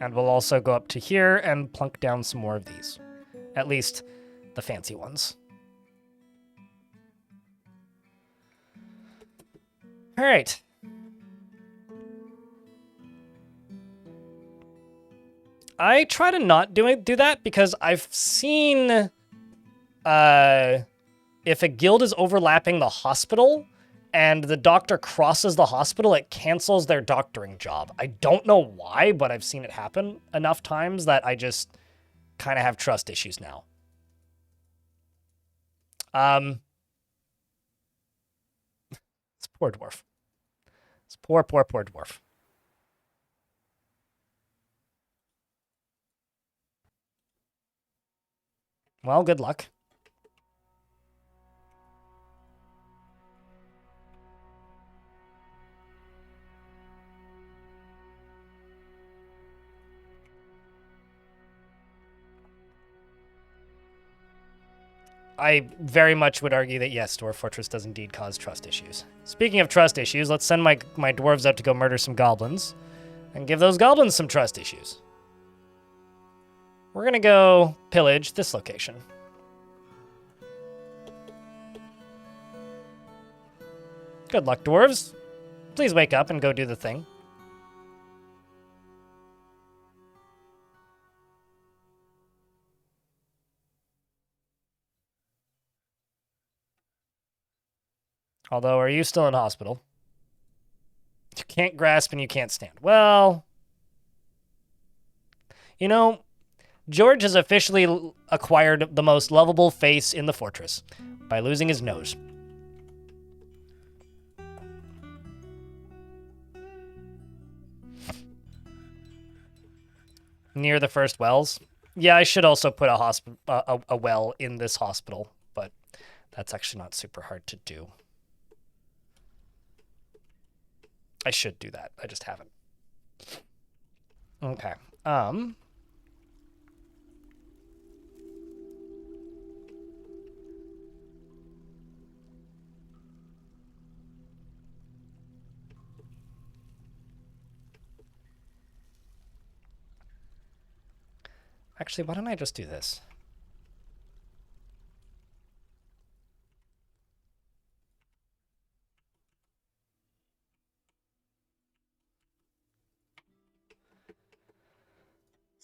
And we'll also go up to here and plunk down some more of these. At least the fancy ones. All right. I try to not do that because I've seen if a guild is overlapping the hospital and the doctor crosses the hospital, it cancels their doctoring job. I don't know why, but I've seen it happen enough times that I just kind of have trust issues now. It's poor dwarf. It's poor dwarf. Well, good luck. I very much would argue that yes, Dwarf Fortress does indeed cause trust issues. Speaking of trust issues, let's send my dwarves out to go murder some goblins and give those goblins some trust issues. We're gonna go pillage this location. Good luck, dwarves. Please wake up and go do the thing. Although, are you still in hospital? You can't grasp and you can't stand. Well, you know, George has officially acquired the most lovable face in the fortress by losing his nose. Near the first wells. Yeah, I should also put a well in this hospital, but that's actually not super hard to do. I should do that. I just haven't. Okay. Actually, why don't I just do this?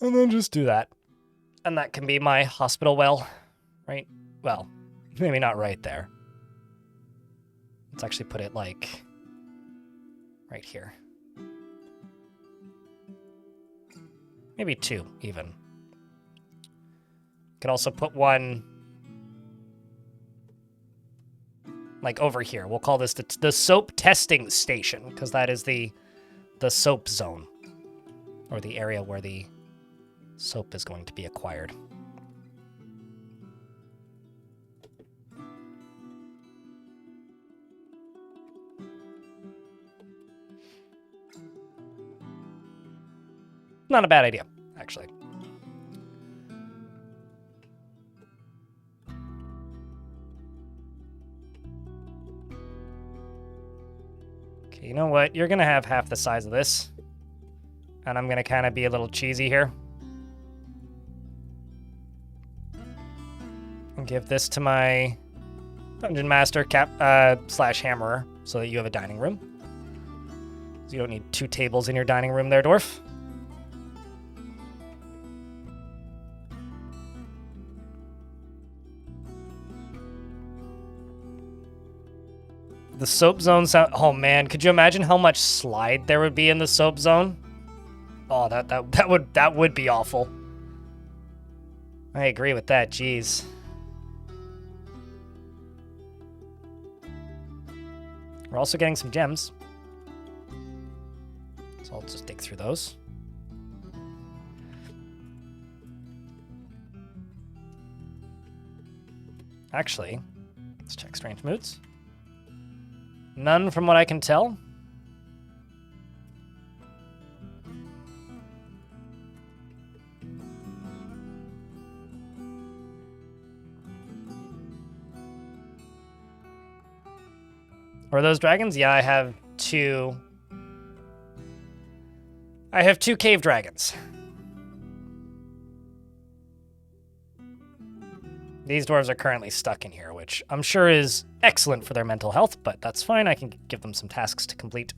And then just do that. And that can be my hospital well, right? Well, maybe not right there. Let's actually put it like right here. Maybe 2 even. Could also put one like over here. We'll call this the soap testing station because that is the soap zone or the area where the soap is going to be acquired. Not a bad idea, actually. Okay, you know what? You're gonna have half the size of this. And I'm gonna kind of be a little cheesy here. And give this to my Dungeon Master slash Hammerer so that you have a dining room. So you don't need 2 tables in your dining room there, Dwarf. The soap zone sound. Oh man, could you imagine how much slide there would be in the soap zone? Oh, that would be awful. I agree with that. Jeez. We're also getting some gems, so I'll just dig through those. Actually, let's check strange moods. None from what I can tell. Are those dragons? Yeah, I have 2. I have 2 cave dragons. These dwarves are currently stuck in here, which I'm sure is excellent for their mental health, but that's fine. I can give them some tasks to complete.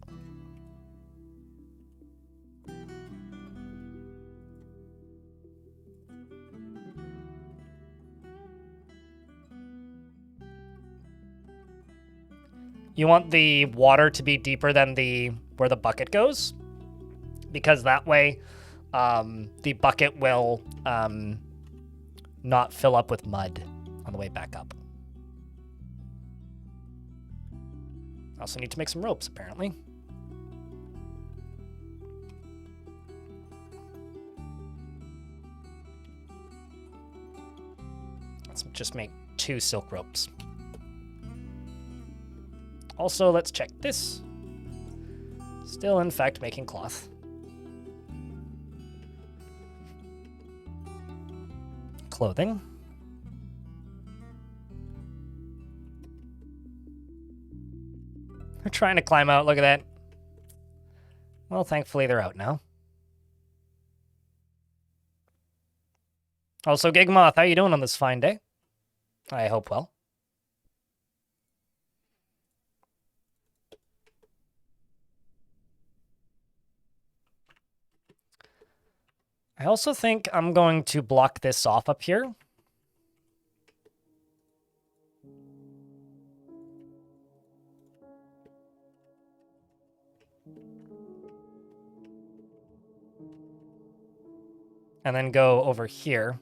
You want the water to be deeper than where the bucket goes, because that way the bucket will not fill up with mud on the way back up. I also need to make some ropes, apparently. Let's just make 2 silk ropes. Also, let's check this. Still, in fact, making cloth. Clothing. They're trying to climb out, look at that. Well, thankfully they're out now. Also, Gigmoth, how you doing on this fine day? I hope well. I also think I'm going to block this off up here. And then go over here.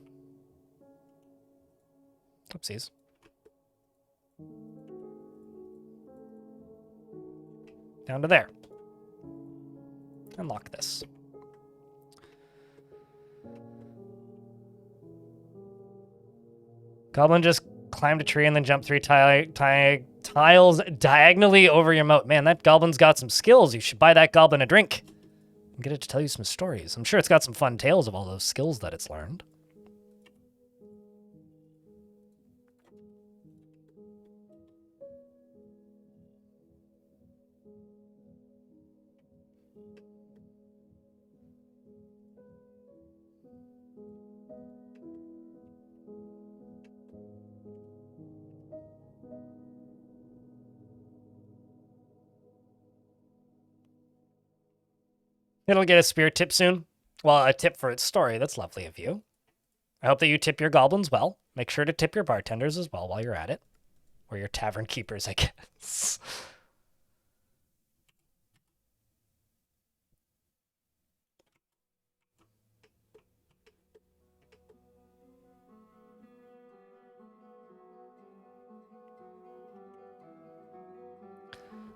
Oopsies. Down to there. And lock this. Goblin just climbed a tree and then jumped 3 tiles diagonally over your moat. Man, that goblin's got some skills. You should buy that goblin a drink and get it to tell you some stories. I'm sure it's got some fun tales of all those skills that it's learned. It'll get a spear tip soon. Well, a tip for its story. That's lovely of you. I hope that you tip your goblins well. Make sure to tip your bartenders as well while you're at it. Or your tavern keepers, I guess.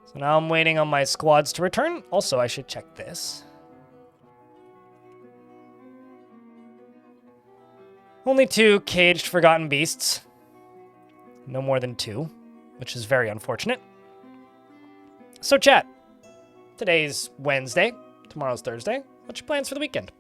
So now I'm waiting on my squads to return. Also, I should check this. Only 2 caged forgotten beasts. No more than 2, which is very unfortunate. So chat, today's Wednesday, tomorrow's Thursday. What's your plans for the weekend?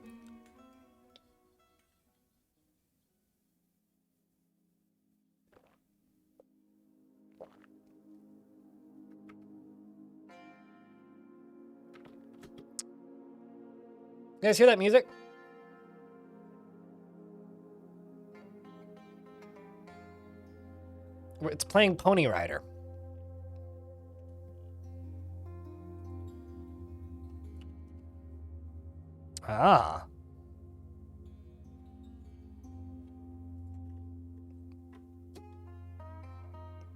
You guys hear that music? It's playing Pony Rider. Ah.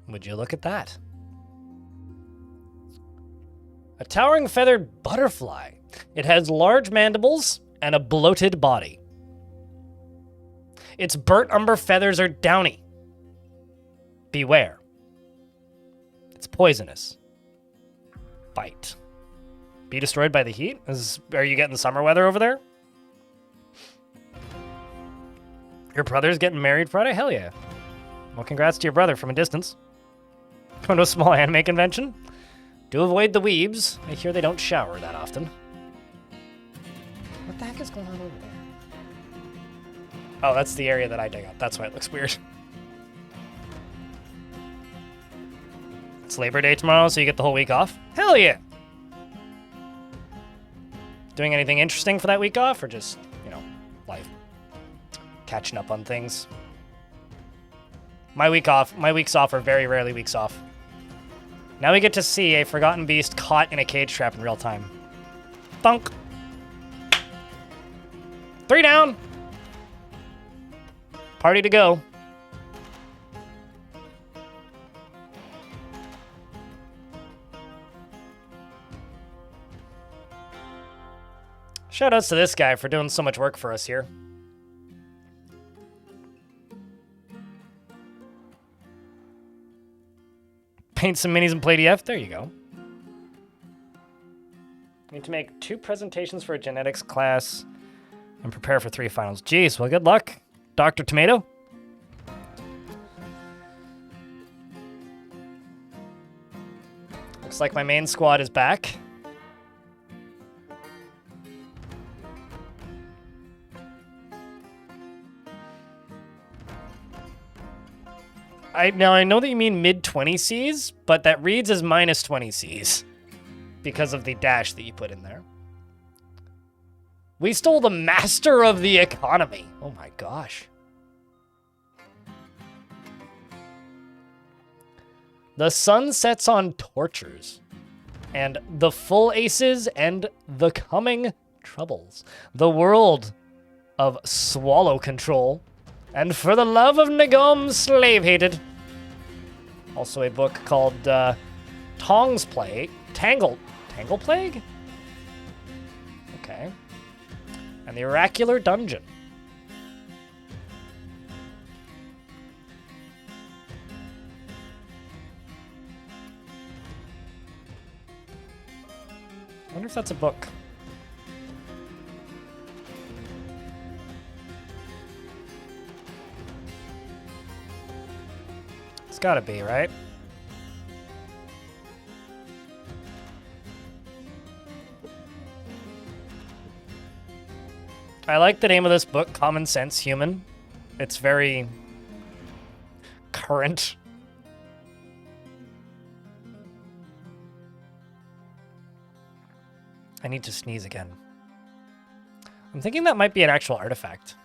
Would you look at that? A towering feathered butterfly. It has large mandibles and a bloated body. Its burnt umber feathers are downy. Beware. It's poisonous. Bite. Be destroyed by the heat? Are you getting summer weather over there? Your brother's getting married Friday? Hell yeah. Well, congrats to your brother from a distance. Going to a small anime convention? Do avoid the weebs. I hear they don't shower that often. What the heck is going on over there? Oh, that's the area that I dig up. That's why it looks weird. It's Labor Day tomorrow, so you get the whole week off? Hell yeah! Doing anything interesting for that week off, or just, life? Catching up on things? My weeks off are very rarely weeks off. Now we get to see a forgotten beast caught in a cage trap in real time. Thunk. 3 down. Party to go. Shoutouts to this guy for doing so much work for us here. Paint some minis and play DF. There you go. Need to make 2 presentations for a genetics class and prepare for 3 finals. Jeez, well, good luck, Dr. Tomato. Looks like my main squad is back. Now I know that you mean mid-20 Cs, but that reads as minus 20 Cs because of the dash that you put in there. We stole the master of the economy. Oh my gosh. The sun sets on tortures, and the full aces and the coming troubles. The world of swallow control, and for the love of Nagom, slave hated. Also a book called Tong's Plague. Tangle Plague? Okay. And the Oracular Dungeon. I wonder if that's a book. It's gotta be, right? I like the name of this book, Common Sense Human. It's very current. I need to sneeze again. I'm thinking that might be an actual artifact.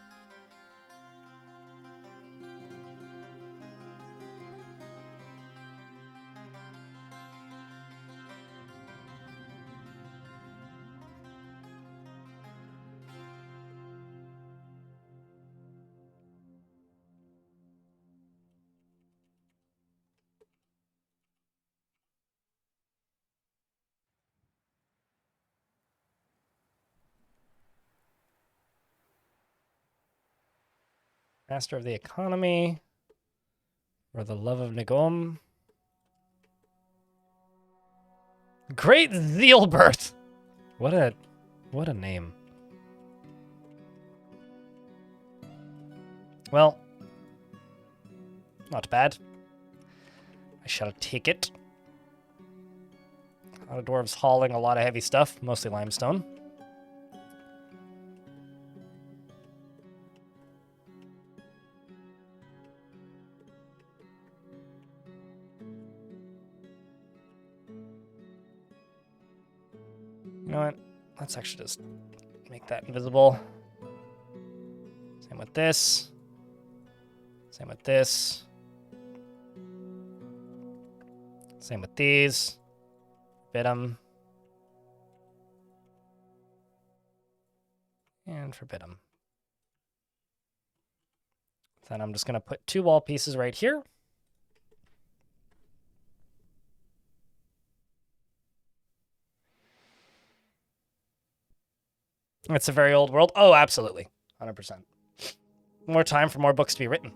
Master of the economy, or the love of Nagom. Great Zealbert! What a name. Well, not bad. I shall take it. A lot of dwarves hauling a lot of heavy stuff, mostly limestone. You know what? Let's actually just make that invisible. Same with this. Same with this. Same with these. Forbid them. And forbid them. Then I'm just going to put 2 wall pieces right here. It's a very old world. Oh, absolutely. 100%. More time for more books to be written.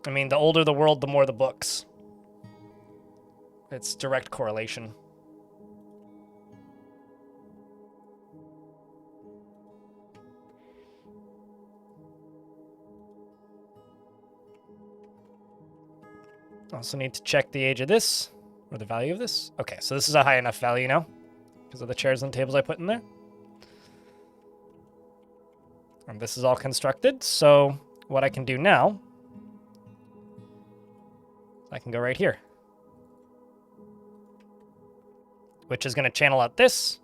I mean, the older the world, the more the books. It's direct correlation. Also need to check the age of this, or the value of this. Okay, so this is a high enough value now, because of the chairs and tables I put in there. And this is all constructed, so what I can do now, I can go right here, which is going to channel out this.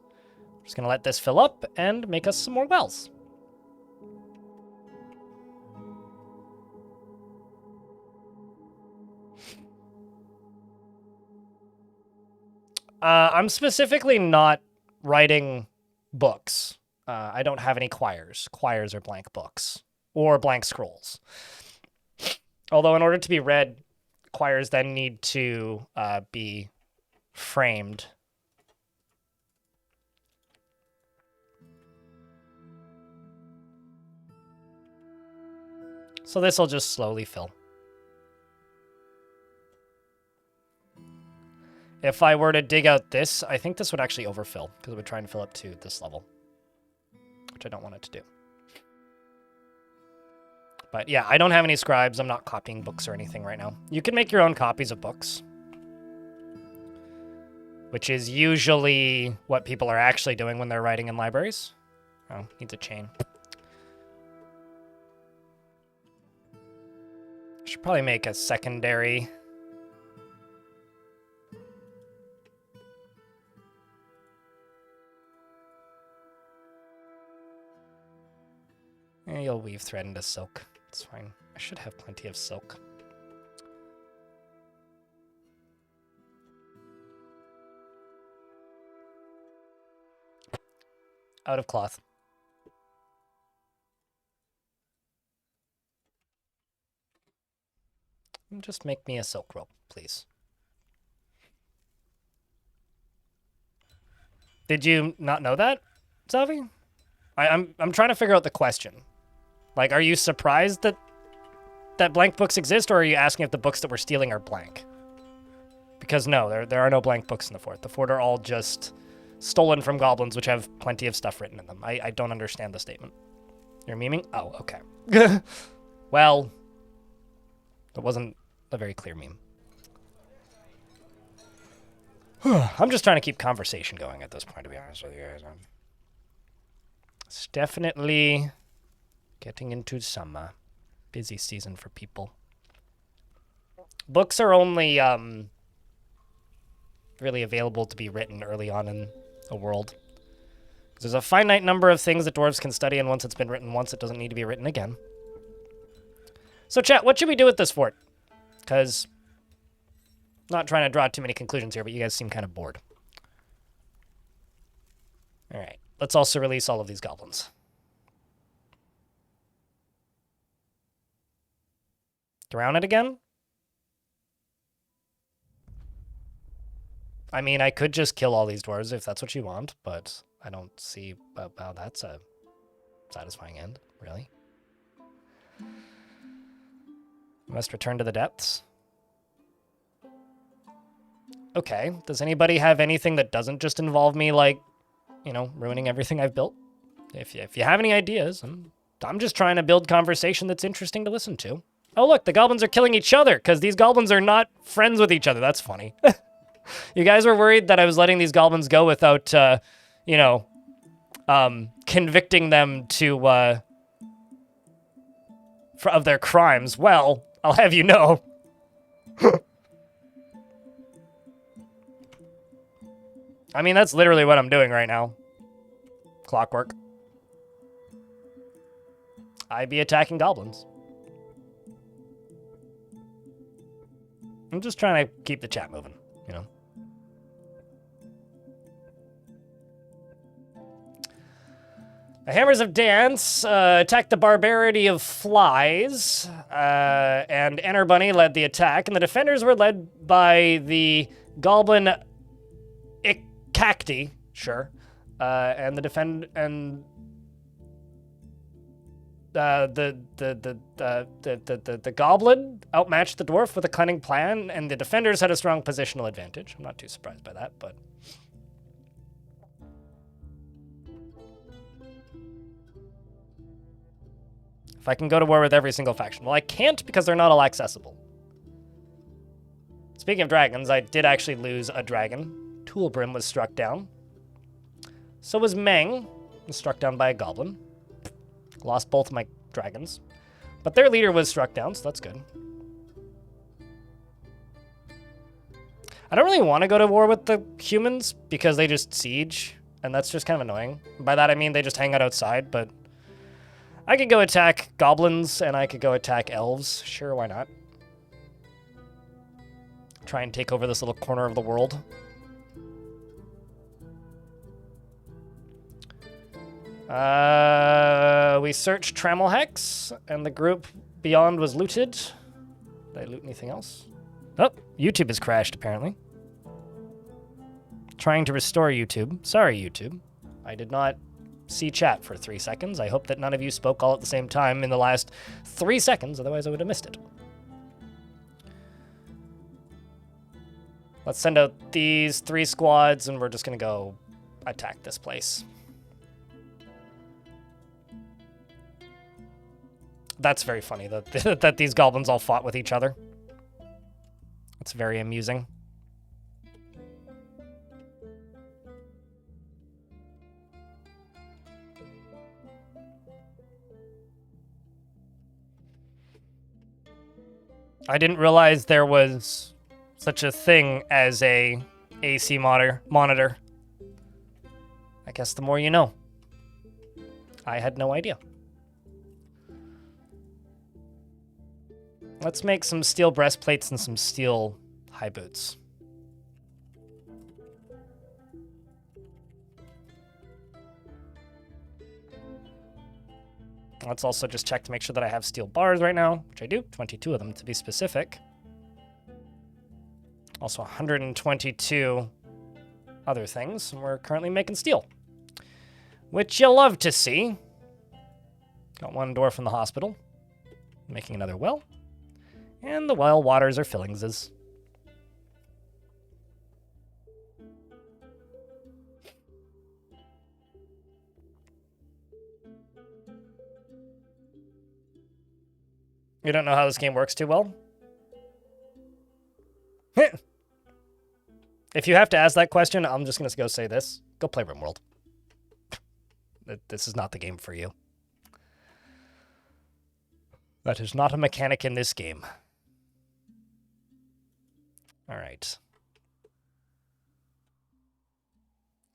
I'm just going to let this fill up and make us some more wells. I'm specifically not writing books. I don't have any quires. Quires are blank books or blank scrolls. Although in order to be read, quires then need to be framed. So this will just slowly fill. If I were to dig out this, I think this would actually overfill because it would try and fill up to this level, which I don't want it to do. But yeah, I don't have any scribes. I'm not copying books or anything right now. You can make your own copies of books, which is usually what people are actually doing when they're writing in libraries. Oh, needs a chain. Should probably make a secondary. You'll weave thread into silk. It's fine. I should have plenty of silk. Out of cloth. Just make me a silk rope, please. Did you not know that, Zavi? I'm trying to figure out the question. Like, are you surprised that blank books exist, or are you asking if the books that we're stealing are blank? Because no, there are no blank books in the fort. The fort are all just stolen from goblins, which have plenty of stuff written in them. I don't understand the statement. You're memeing? Oh, okay. Well, that wasn't a very clear meme. I'm just trying to keep conversation going at this point, to be honest with you guys. It's definitely getting into summer. Busy season for people. Books are only really available to be written early on in a world. There's a finite number of things that dwarves can study, and once it's been written once, it doesn't need to be written again. So chat, what should we do with this fort? Because, not trying to draw too many conclusions here, but you guys seem kind of bored. Alright, let's also release all of these goblins. Drown it again? I mean, I could just kill all these dwarves if that's what you want, but I don't see how that's a satisfying end, really. Must return to the depths. Okay, does anybody have anything that doesn't just involve me, like, you know, ruining everything I've built? If you have any ideas, I'm just trying to build conversation that's interesting to listen to. Oh, look, the goblins are killing each other, because these goblins are not friends with each other. That's funny. You guys were worried that I was letting these goblins go without, you know, convicting them to, of their crimes. Well, I'll have you know. I mean, that's literally what I'm doing right now. Clockwork. I be attacking goblins. I'm just trying to keep the chat moving, you know? The Hammers of Dance attacked the Barbarity of Flies, and Enter Bunny led the attack, and the defenders were led by the Goblin Cacti, sure, and the goblin outmatched the dwarf with a cunning plan, and the defenders had a strong positional advantage. I'm not too surprised by that, but if I can go to war with every single faction, well, I can't because they're not all accessible. Speaking of dragons, I did actually lose a dragon. Toolbrim was struck down. So was Meng, was struck down by a goblin. Lost both of my dragons. But their leader was struck down, so that's good. I don't really want to go to war with the humans because they just siege, and that's just kind of annoying. By that I mean they just hang out outside, but I could go attack goblins and I could go attack elves. Sure, why not? Try and take over this little corner of the world. We searched Trammel Hex, and the group beyond was looted. Did I loot anything else? Oh, YouTube has crashed, apparently. Trying to restore YouTube. Sorry, YouTube. I did not see chat for 3 seconds. I hope that none of you spoke all at the same time in the last 3 seconds, otherwise I would have missed it. Let's send out these 3 squads, and we're just going to go attack this place. That's very funny, that these goblins all fought with each other. That's very amusing. I didn't realize there was such a thing as a AC monitor. I guess the more you know. I had no idea. Let's make some steel breastplates and some steel high boots. Let's also just check to make sure that I have steel bars right now, which I do, 22 of them to be specific. Also 122 other things, and we're currently making steel, which you'll love to see. Got 1 dwarf in the hospital, making another well, and the well waters are fillingses. You don't know how this game works too well? If you have to ask that question, I'm just going to go say this. Go play RimWorld. This is not the game for you. That is not a mechanic in this game. All right.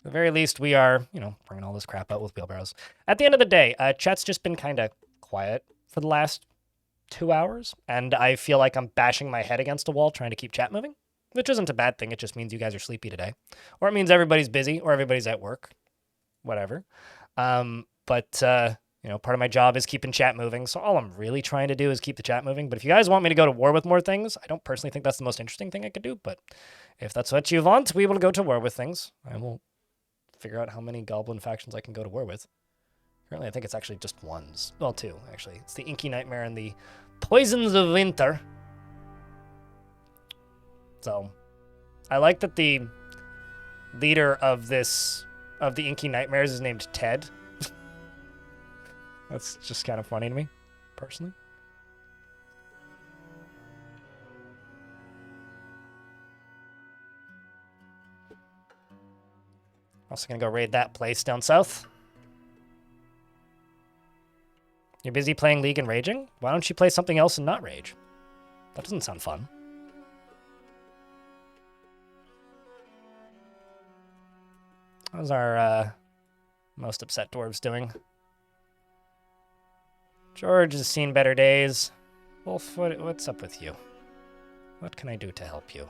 At the very least, we are, bringing all this crap out with wheelbarrows. At the end of the day, chat's just been kind of quiet for the last 2 hours, and I feel like I'm bashing my head against a wall trying to keep chat moving, which isn't a bad thing. It just means you guys are sleepy today, or it means everybody's busy, or everybody's at work, whatever. But part of my job is keeping chat moving, so all I'm really trying to do is keep the chat moving. But if you guys want me to go to war with more things, I don't personally think that's the most interesting thing I could do, but if that's what you want, we will go to war with things. I will figure out how many goblin factions I can go to war with. Currently, I think it's actually just 1. Well, 2, actually. It's the Inky Nightmare and the Poisons of Winter. So, I like that the leader of the Inky Nightmares is named Ted. That's just kind of funny to me, personally. Also gonna go raid that place down south. You're busy playing League and raging? Why don't you play something else and not rage? That doesn't sound fun. How's our most upset dwarves doing? George has seen better days. Wolf, what's up with you? What can I do to help you?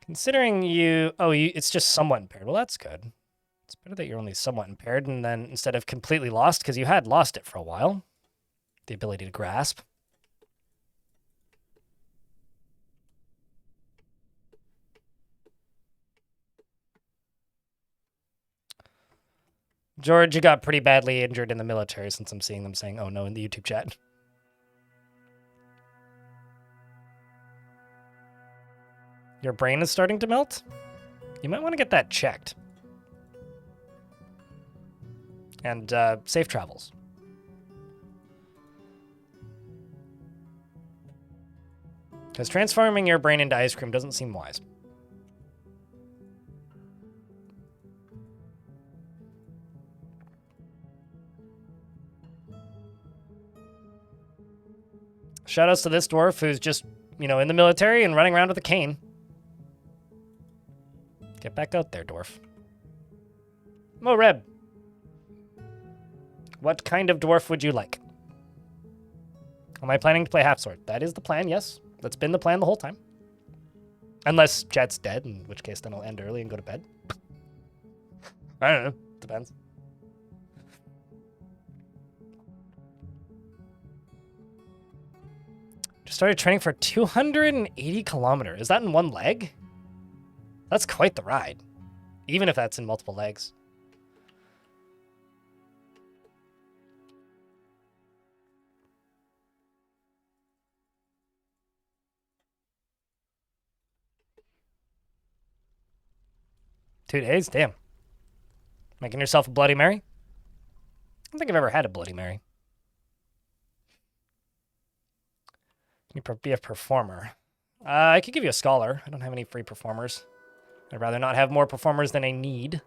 Considering it's just somewhat impaired. Well, that's good. It's better that you're only somewhat impaired, and then instead of completely lost, because you had lost it for a while, the ability to grasp. George, you got pretty badly injured in the military, since I'm seeing them saying, oh no, in the YouTube chat. Your brain is starting to melt? You might want to get that checked. And safe travels. Because transforming your brain into ice cream doesn't seem wise. Shoutouts to this dwarf who's just, in the military and running around with a cane. Get back out there, dwarf. Mo Reb. What kind of dwarf would you like? Am I planning to play half sword? That is the plan, yes. That's been the plan the whole time. Unless Chat's dead, in which case then I'll end early and go to bed. I don't know. Depends. Just started training for 280 kilometers. Is that in one leg? That's quite the ride. Even if that's in multiple legs. $2 days? Damn. Making yourself a Bloody Mary? I don't think I've ever had a Bloody Mary. Can you be a performer? I could give you a scholar. I don't have any free performers. I'd rather not have more performers than I need.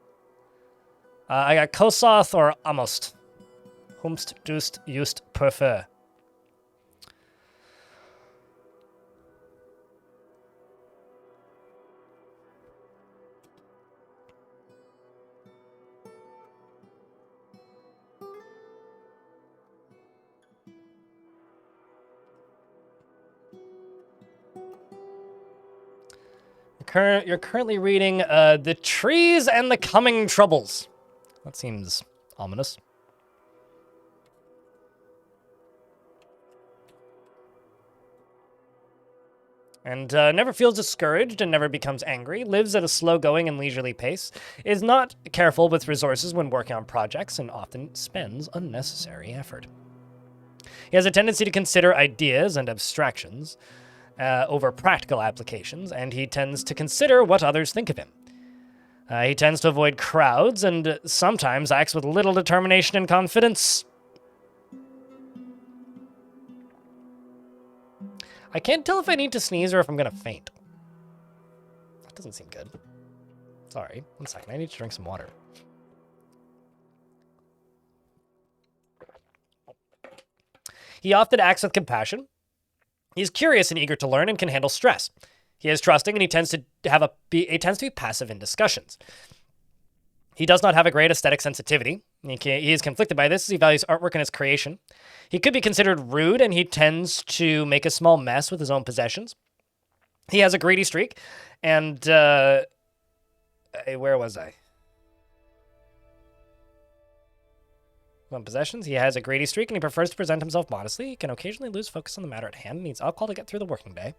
I got Kosoth or Amost. Whomst dust just prefer. You're currently reading The Trees and the Coming Troubles. That seems ominous. And never feels discouraged and never becomes angry, lives at a slow-going and leisurely pace, is not careful with resources when working on projects, and often spends unnecessary effort. He has a tendency to consider ideas and abstractions over practical applications, and he tends to consider what others think of him. He tends to avoid crowds and sometimes acts with little determination and confidence. I can't tell if I need to sneeze or if I'm going to faint. That doesn't seem good. Sorry, 1 second. I need to drink some water. He often acts with compassion. He's curious and eager to learn and can handle stress. He is trusting and he tends to be passive in discussions. He does not have a great aesthetic sensitivity. He is conflicted by this as he values artwork and its creation. He could be considered rude and he tends to make a small mess with his own possessions. He has a greedy streak and where was I? Possessions. He has a greedy streak and he prefers to present himself modestly. He can occasionally lose focus on the matter at hand and needs alcohol to get through the working day.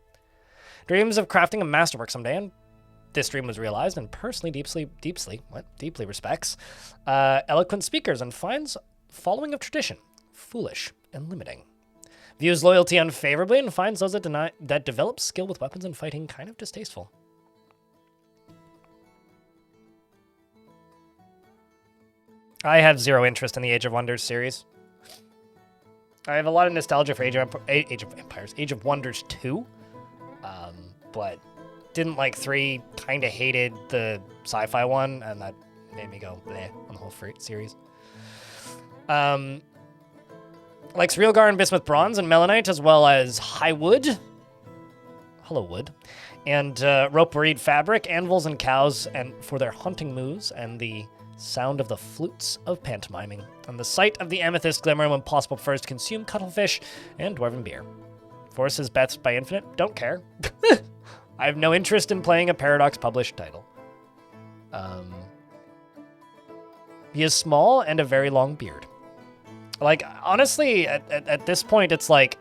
Dreams of crafting a masterwork someday, and this dream was realized, and personally deeply respects eloquent speakers and finds following of tradition foolish and limiting. Views loyalty unfavorably and finds those that develop skill with weapons and fighting kind of distasteful. I have zero interest in the Age of Wonders series. I have a lot of nostalgia for Age of Wonders 2, but didn't like 3, kind of hated the sci-fi one, and that made me go bleh on the whole series. Likes Realgar and Bismuth Bronze and Melanite, as well as Hollow Wood, and Rope Reed Fabric, Anvils and Cows, and for their hunting moves and the sound of the flutes of pantomiming, and the sight of the amethyst glimmer when possible prefers to consume cuttlefish and dwarven beer. Forces Beth's by Infinite, don't care. I have no interest in playing a Paradox published title. He is small and a very long beard. Like, honestly, at this point, it's like,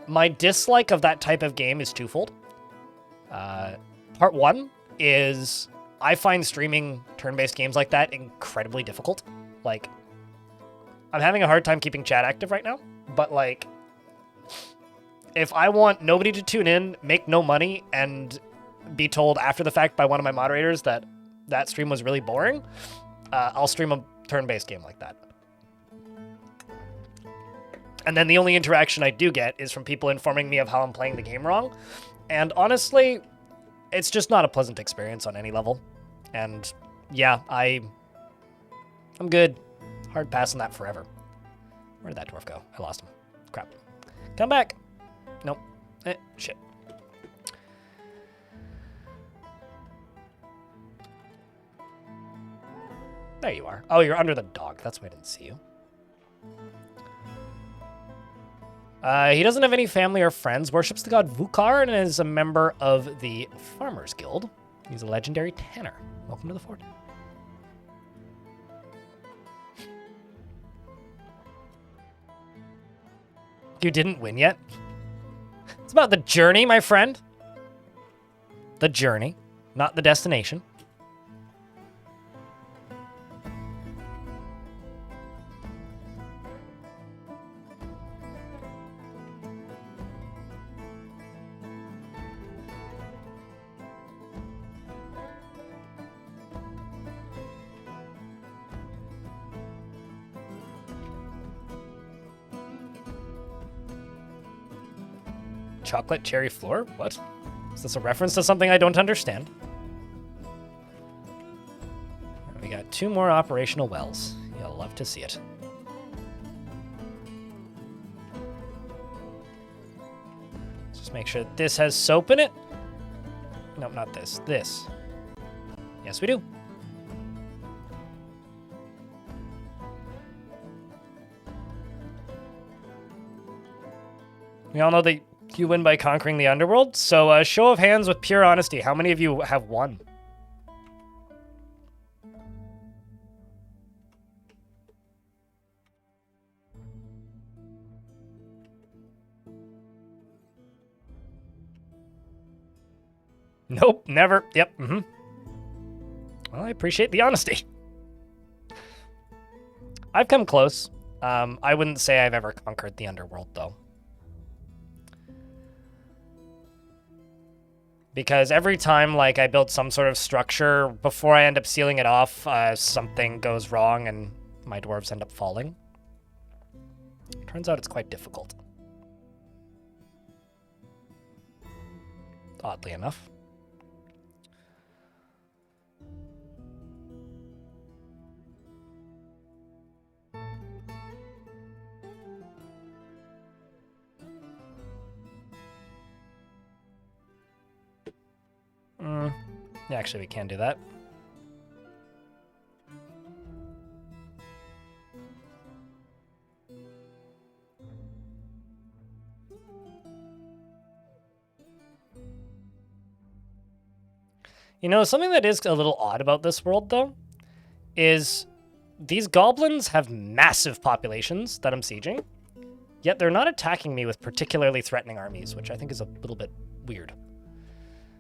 my dislike of that type of game is twofold. Part one is I find streaming turn-based games like that incredibly difficult. Like, I'm having a hard time keeping chat active right now, but like, if I want nobody to tune in, make no money, and be told after the fact by one of my moderators that that stream was really boring, I'll stream a turn-based game like that. And then the only interaction I do get is from people informing me of how I'm playing the game wrong. And honestly, it's just not a pleasant experience on any level. And yeah, I'm good. Hard pass on that forever. Where did that dwarf go? I lost him. Crap. Come back. Nope. Shit. There you are. Oh, you're under the dog. That's why I didn't see you. He doesn't have any family or friends, worships the god Vukar, and is a member of the Farmers Guild. He's a legendary Tanner. Welcome to the fort. You didn't win yet? It's about the journey, my friend. The journey, not the destination. Chocolate cherry floor? What? Is this a reference to something I don't understand? We got 2 more operational wells. You'll love to see it. Let's just make sure that this has soap in it. Nope, not this. This. Yes, we do. We all know that you win by conquering the underworld, so show of hands with pure honesty. How many of you have won? Nope, never. Yep, Well, I appreciate the honesty. I've come close. I wouldn't say I've ever conquered the underworld, though. Because every time, like, I build some sort of structure, before I end up sealing it off, something goes wrong and my dwarves end up falling. Turns out it's quite difficult. Oddly enough. Actually, we can do that. You know, something that is a little odd about this world, though, is these goblins have massive populations that I'm sieging, yet they're not attacking me with particularly threatening armies, which I think is a little bit weird.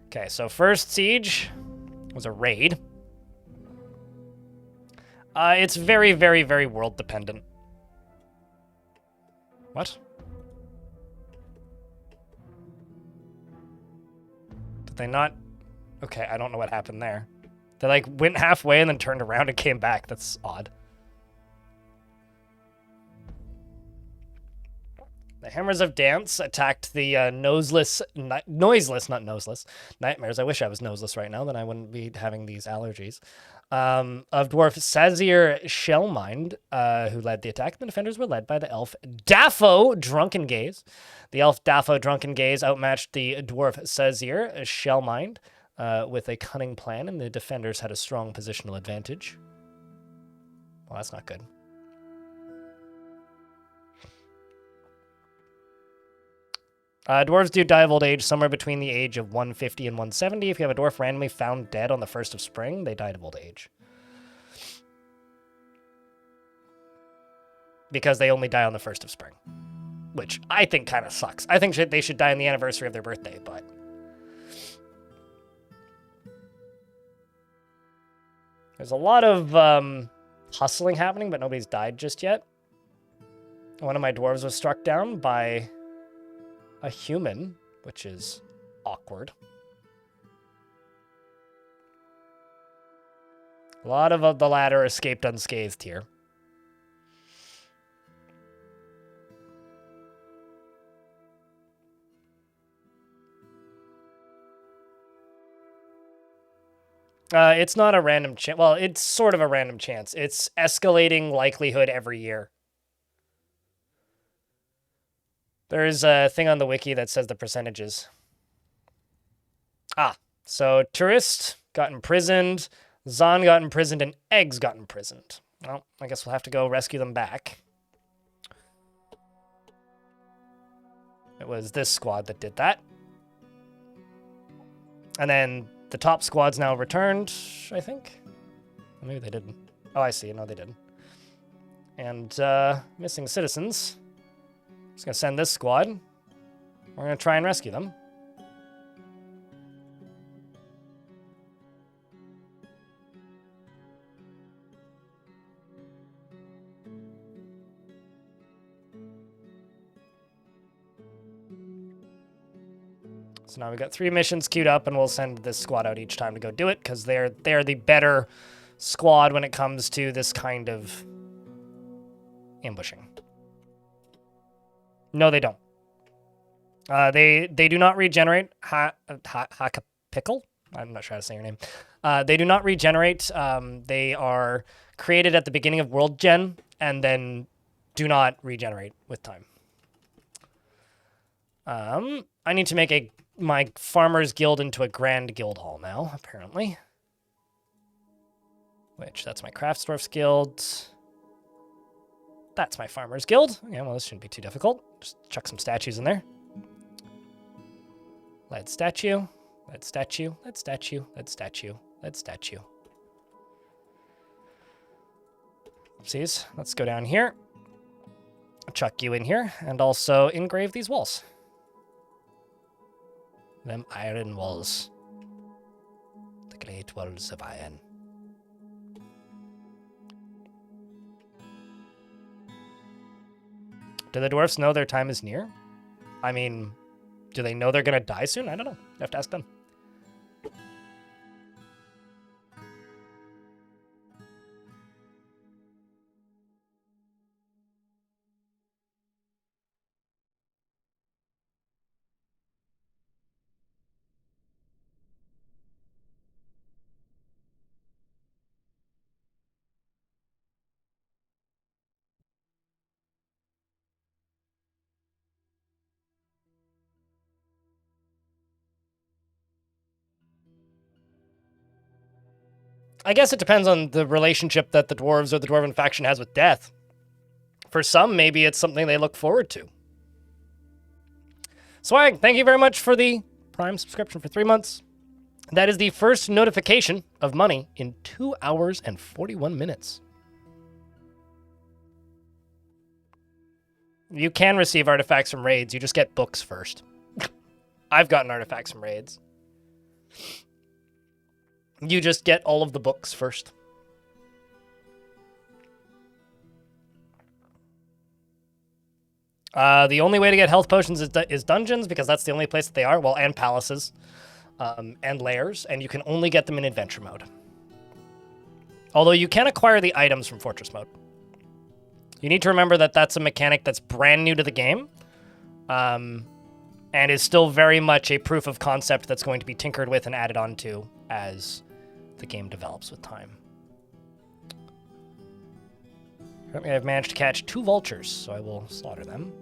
Okay, so first siege was a raid. It's very, very, very world dependent. What? Did they not? Okay, I don't know what happened there. They like went halfway and then turned around and came back. That's odd. The Hammers of Dance attacked the noiseless, not nightmares. I wish I was noseless right now, then I wouldn't be having these allergies. Of Dwarf Sazir Shellmind, who led the attack. The defenders were led by the elf Daffo Drunken Gaze. The elf Daffo Drunken Gaze outmatched the Dwarf Sazir Shellmind with a cunning plan, and the defenders had a strong positional advantage. Well, that's not good. Dwarves do die of old age somewhere between the age of 150 and 170. If you have a dwarf randomly found dead on the 1st of spring, they died of old age. Because they only die on the 1st of spring. Which I think kind of sucks. I think they should die on the anniversary of their birthday, but... There's a lot of hustling happening, but nobody's died just yet. One of my dwarves was struck down by a human, which is awkward. A lot of the latter escaped unscathed here. It's not a random chance. Well, it's sort of a random chance. It's escalating likelihood every year. There's a thing on the wiki that says the percentages. So Tourist got imprisoned, Zahn got imprisoned, and Eggs got imprisoned. Well, I guess we'll have to go rescue them back. It was this squad that did that. And then The top squad's now returned, I think. Maybe they didn't. Oh, I see. No, they didn't. And missing citizens. Just gonna send this squad. We're gonna try and rescue them. So now we've got 3 missions queued up, and we'll send this squad out each time to go do it, because they're the better squad when it comes to this kind of ambushing. No, they don't. They do not regenerate. Pickle? I'm not sure how to say your name. They do not regenerate. They are created at the beginning of World Gen, and then do not regenerate with time. I need to make my Farmers Guild into a Grand Guild Hall now, apparently. That's my Craftsdwarf's Guild. That's my Farmers Guild. Yeah, well, this shouldn't be too difficult. Just chuck some statues in there. Lead statue, lead statue, lead statue, lead statue, lead statue. Oopsies. Let's go down here. Chuck you in here, and also engrave these walls. Them iron walls. The great walls of iron. Do the dwarfs know their time is near? I mean, do they know they're gonna die soon? I don't know. You have to ask them. I guess it depends on the relationship that the dwarves or the dwarven faction has with death. For some, maybe it's something they look forward to. Swag, thank you very much for the Prime subscription for 3 months. That is the first notification of money in 2 hours and 41 minutes. You can receive artifacts from raids. You just get books first. I've gotten artifacts from raids. You just get all of the books first. The only way to get health potions is dungeons, because that's the only place that they are. Well, and palaces, and lairs, and you can only get them in adventure mode. Although you can acquire the items from fortress mode. You need to remember that that's a mechanic that's brand new to the game, and is still very much a proof of concept that's going to be tinkered with and added onto as the game develops with time. Currently, I've managed to catch 2 vultures, so I will slaughter them.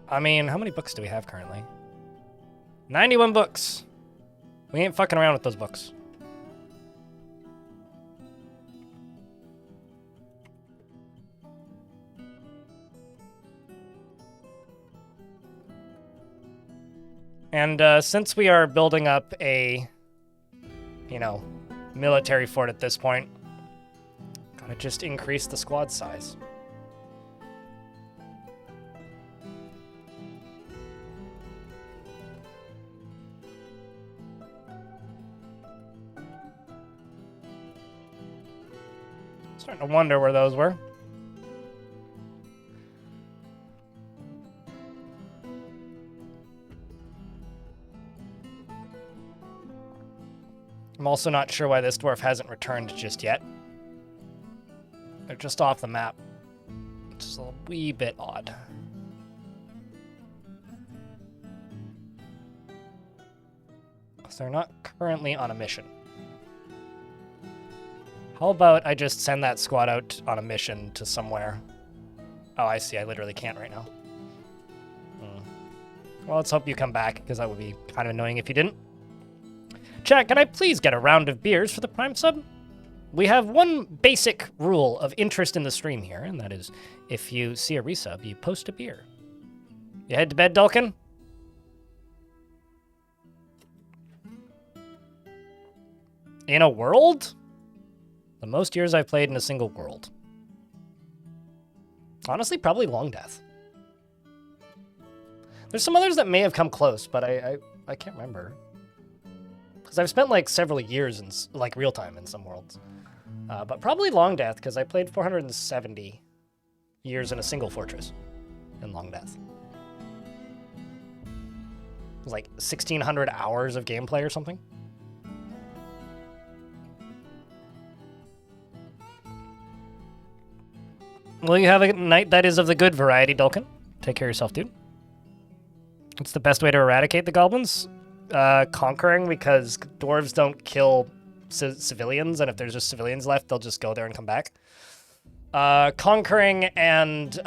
I mean, how many books do we have currently? 91 books. We ain't fucking around with those books. And since we are building up a, military fort at this point, gotta just increase the squad size. Starting to wonder where those were. I'm also not sure why this dwarf hasn't returned just yet. They're just off the map. Just a wee bit odd. So they're not currently on a mission. How about I just send that squad out on a mission to somewhere? Oh, I see. I literally can't right now. Well, let's hope you come back, because that would be kind of annoying if you didn't. Chat, can I please get a round of beers for the Prime sub? We have one basic rule of interest in the stream here, and that is if you see a resub, you post a beer. You head to bed, Dulkin? In a world? The most years I've played in a single world. Honestly, probably Long Death. There's some others that may have come close, but I can't remember. Because I've spent like several years in like real time in some worlds. But probably Long Death, because I played 470 years in a single fortress in Long Death. It was like 1,600 hours of gameplay or something. Well, you have a night that is of the good variety, Dulkin. Take care of yourself, dude. It's the best way to eradicate the goblins. Conquering, because dwarves don't kill civilians, and if there's just civilians left, they'll just go there and come back. Conquering and...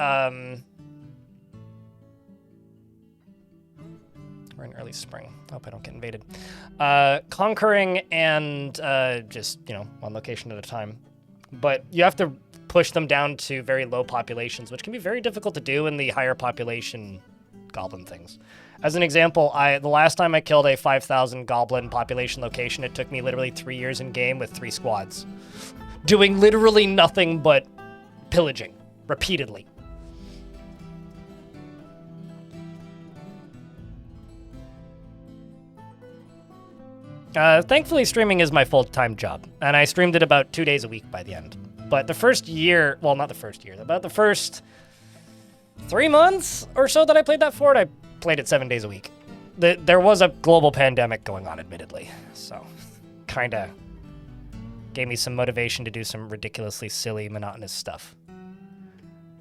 We're in early spring. I hope I don't get invaded. Conquering and just, you know, one location at a time. But you have to push them down to very low populations, which can be very difficult to do in the higher population goblin things. As an example, the last time I killed a 5,000 goblin population location, it took me literally 3 years in game with 3 squads. Doing literally nothing but pillaging, repeatedly. Thankfully, streaming is my full-time job, and I streamed it about 2 days a week by the end. But the first year, well, not the first year, about the first 3 months or so that I played that for it, I played it 7 days a week. There was a global pandemic going on, admittedly, so kind of gave me some motivation to do some ridiculously silly, monotonous stuff.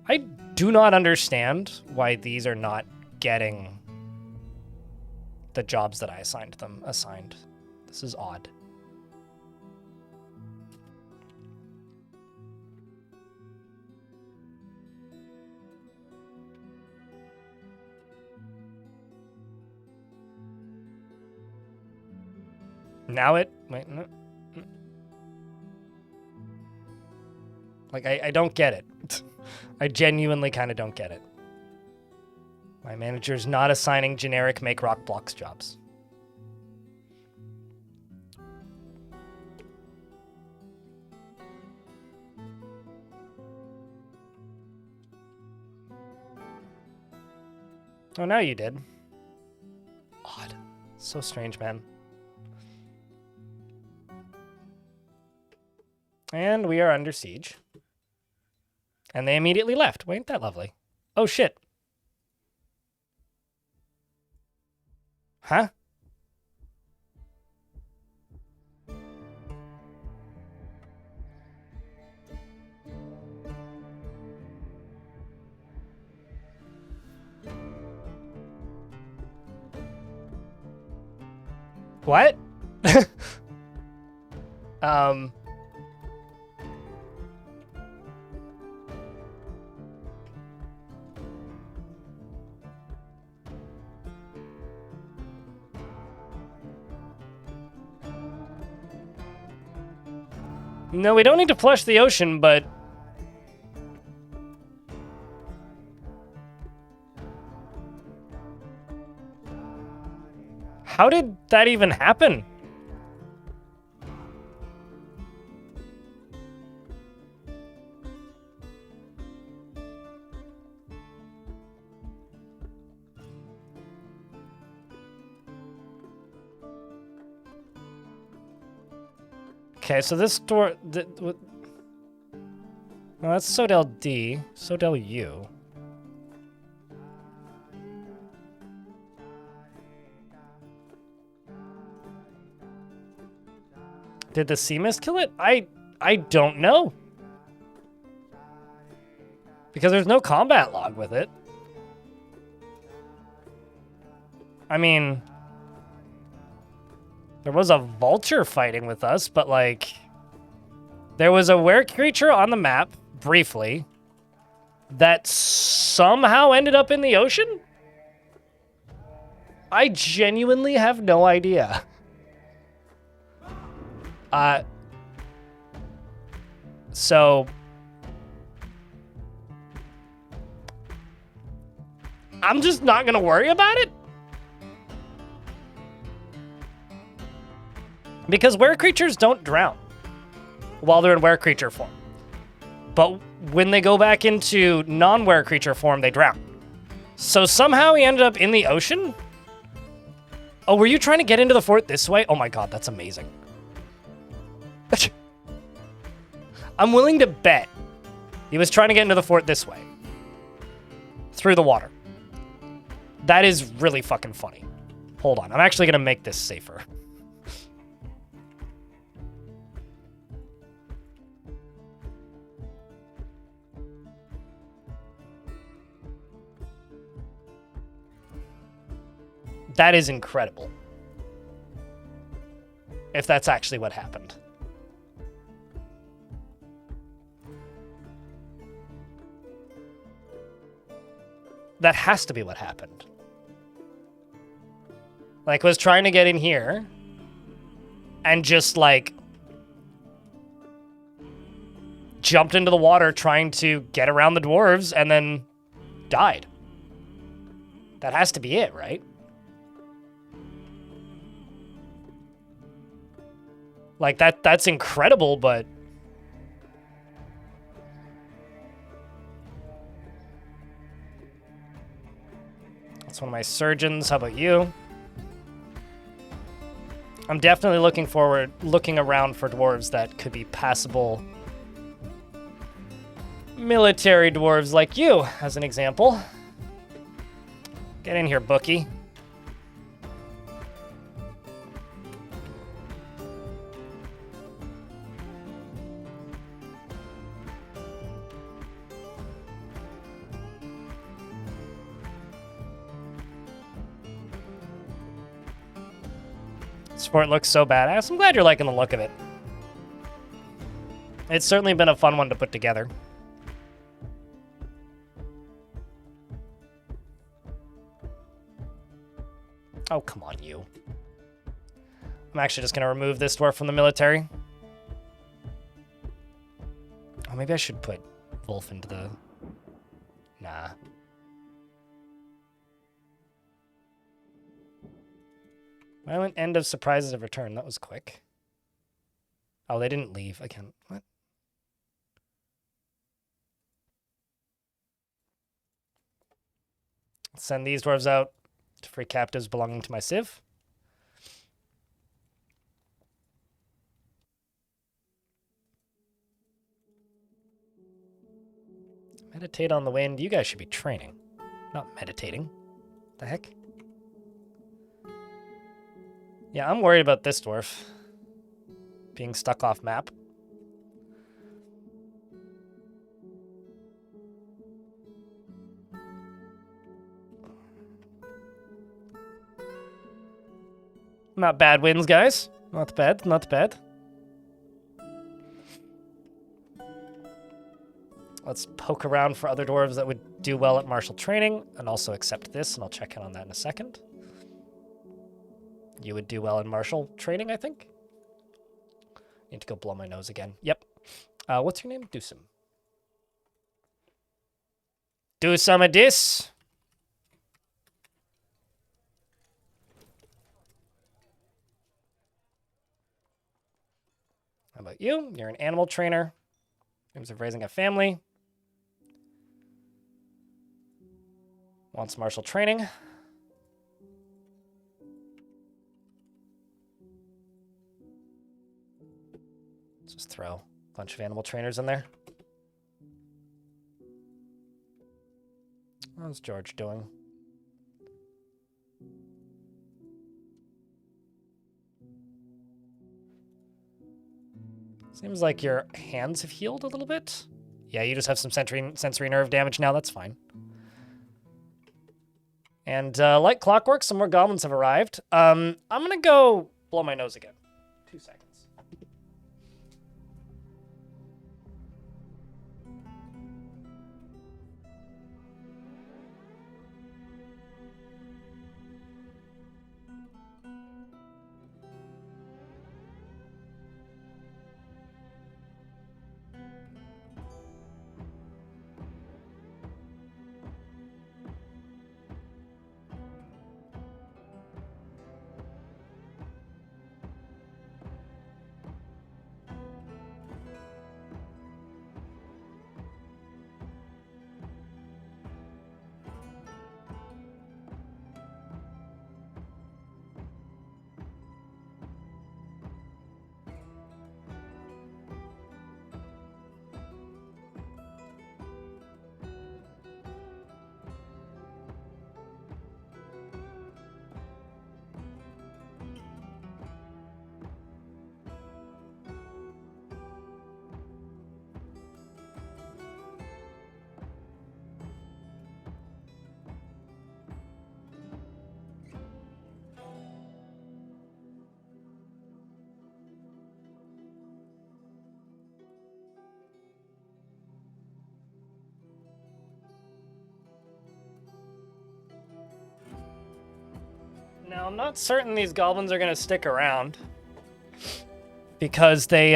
I do not understand why these are not getting the jobs that I assigned them assigned. This is odd. Now it... Wait, no. Like, I don't get it. I genuinely kind of don't get it. My manager's not assigning generic make rock blocks jobs. Oh, now you did. Odd. So strange, man. And we are under siege. And they immediately left. Well, ain't that lovely? Oh, shit. Huh? What? No, we don't need to flush the ocean, but... How did that even happen? Okay, so this door... Well, that's Sodell D. Sodell U. Did the sea mist kill it? I don't know. Because there's no combat log with it. I mean... There was a vulture fighting with us, but like... There was a were creature on the map, briefly, that somehow ended up in the ocean? I genuinely have no idea. So I'm just not gonna worry about it. Because were creatures don't drown while they're in were creature form. But when they go back into non-were creature form, they drown. So somehow he ended up in the ocean? Oh, were you trying to get into the fort this way? Oh my god, that's amazing. I'm willing to bet he was trying to get into the fort this way. Through the water. That is really fucking funny. Hold on, I'm actually gonna make this safer. That is incredible. If that's actually what happened. That has to be what happened. Like, was trying to get in here and just, like, jumped into the water trying to get around the dwarves and then died. That has to be it, right? Like, that's incredible, but... That's one of my surgeons. How about you? I'm definitely looking around for dwarves that could be passable military dwarves like you, as an example. Get in here, bookie. Sport looks so badass. I'm glad you're liking the look of it. It's certainly been a fun one to put together. Oh, come on, you. I'm actually just going to remove this dwarf from the military. Oh, maybe I should put Wolf into the... Nah. Violent end of surprises of return. That was quick. Oh, they didn't leave. I can't... What? Send these dwarves out to free captives belonging to my civ. Meditate on the wind. You guys should be training, not meditating. The heck? Yeah, I'm worried about this dwarf being stuck off map. Not bad wins, guys. Not bad, not bad. Let's poke around for other dwarves that would do well at martial training, and also accept this, and I'll check in on that in a second. You would do well in martial training, I think. Need to go blow my nose again. Yep. What's your name? Do some. Do some of this. How about you? You're an animal trainer. In terms of raising a family. Wants martial training. Let's just throw a bunch of animal trainers in there. How's George doing? Seems like your hands have healed a little bit. Yeah, you just have some sensory nerve damage now. That's fine. And like clockwork, some more goblins have arrived. I'm going to go blow my nose again. 2 seconds. I'm not certain these goblins are gonna stick around. Because they,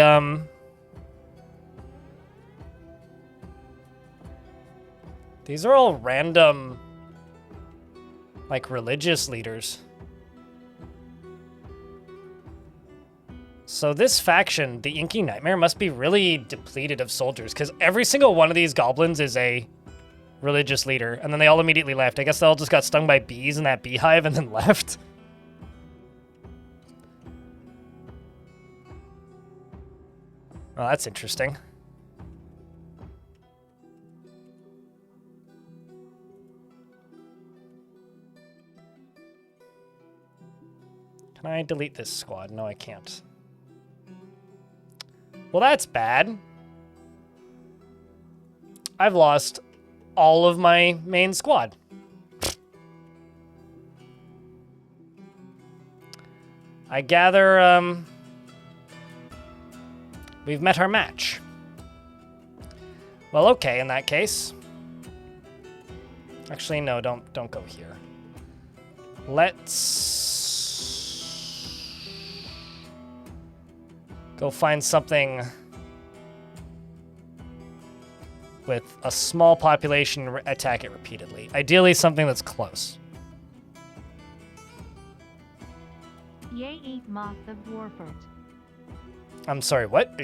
these are all random, like, religious leaders. So this faction, the Inky Nightmare, must be really depleted of soldiers, because every single one of these goblins is a religious leader, and then they all immediately left. I guess they all just got stung by bees in that beehive and then left. Well, that's interesting. Can I delete this squad? No, I can't. Well, that's bad. I've lost all of my main squad. I gather, we've met our match. Well, okay, in that case. Actually, no, don't go here. Let's go find something with a small population, attack it repeatedly. Ideally, something that's close. Yay, ain't moth of Dwarfort. I'm sorry, what?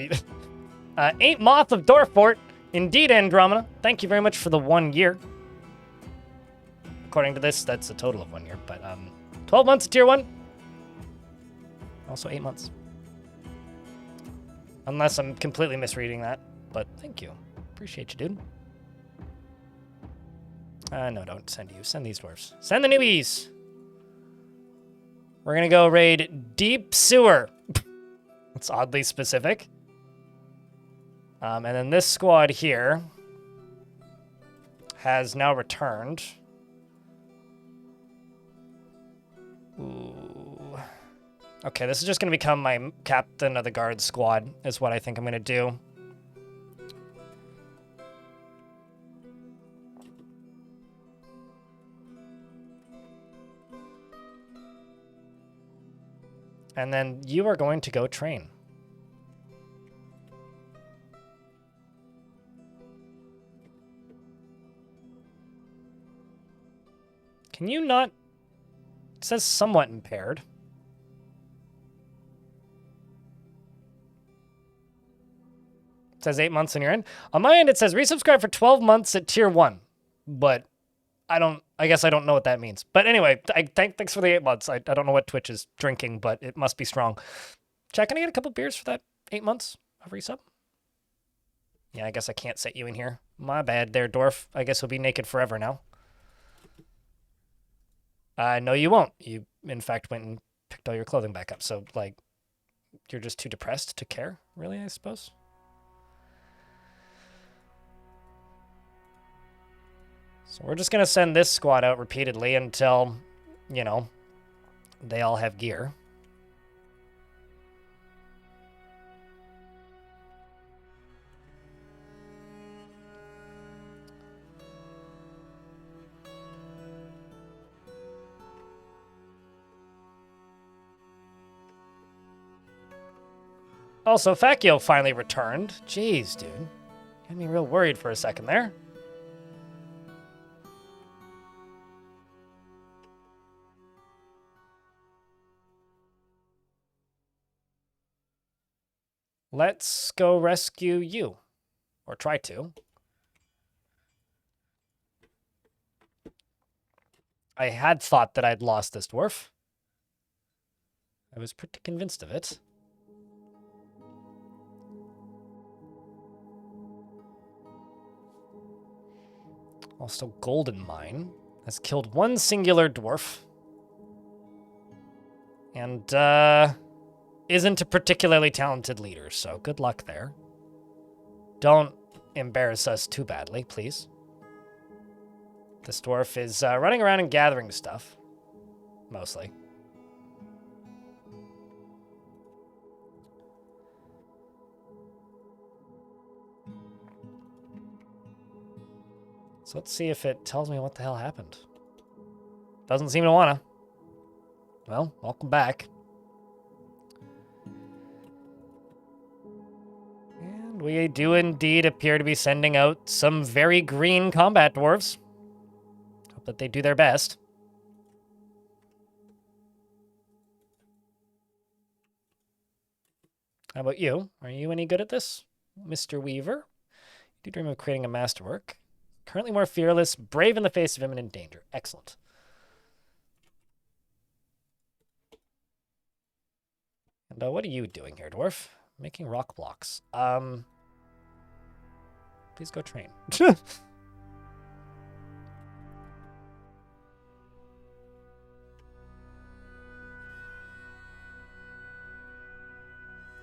Ain't Moth of Dwarfort. Indeed, Andromeda. Thank you very much for the 1 year. According to this, that's a total of 1 year, but 12 months tier 1. Also 8 months. Unless I'm completely misreading that, but thank you. Appreciate you, dude. No, don't send you. Send these dwarves. Send the newbies! We're gonna go raid Deep Sewer. That's oddly specific. And then this squad here has now returned. Ooh. Okay, this is just going to become my captain of the guard squad, is what I think I'm going to do. And then you are going to go train. Can you not? It says somewhat impaired. It says 8 months on your end. On my end, it says resubscribe for 12 months at tier 1. But I guess I don't know what that means. But anyway, thanks for the 8 months. I don't know what Twitch is drinking, but it must be strong. Chat, can I get a couple beers for that 8 months of resub? Yeah, I guess I can't set you in here. My bad there, Dwarf. I guess he'll be naked forever now. No, you won't. You, in fact, went and picked all your clothing back up. So, like, you're just too depressed to care, really, I suppose? So we're just going to send this squad out repeatedly until, you know, they all have gear. Also, Fakio finally returned. Jeez, dude. Had me real worried for a second there. Let's go rescue you. Or try to. I had thought that I'd lost this dwarf. I was pretty convinced of it. Also, Golden Mine has killed one singular dwarf. And, isn't a particularly talented leader, so good luck there. Don't embarrass us too badly, please. This dwarf is running around and gathering stuff. Mostly. So let's see if it tells me what the hell happened. Doesn't seem to wanna. Well, welcome back. And we do indeed appear to be sending out some very green combat dwarves. Hope that they do their best. How about you? Are you any good at this, Mr. Weaver? You do dream of creating a masterwork. Currently more fearless, brave in the face of imminent danger. Excellent. And what are you doing here, dwarf? Making rock blocks. Please go train.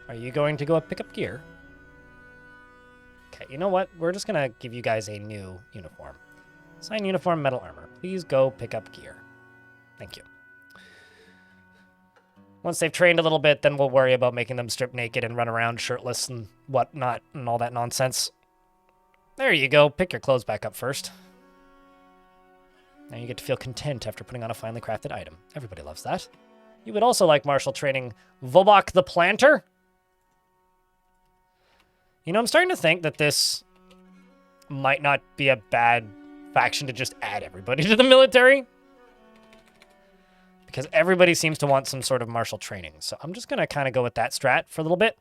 Are you going to go pick up gear? Okay, you know what? We're just gonna give you guys a new uniform. Sign uniform, metal armor. Please go pick up gear. Thank you. Once they've trained a little bit, then we'll worry about making them strip naked and run around shirtless and whatnot and all that nonsense. There you go. Pick your clothes back up first. Now you get to feel content after putting on a finely crafted item. Everybody loves that. You would also like martial training Vobok the Planter? You know, I'm starting to think that this might not be a bad faction to just add everybody to the military. Because everybody seems to want some sort of martial training. So I'm just going to kind of go with that strat for a little bit.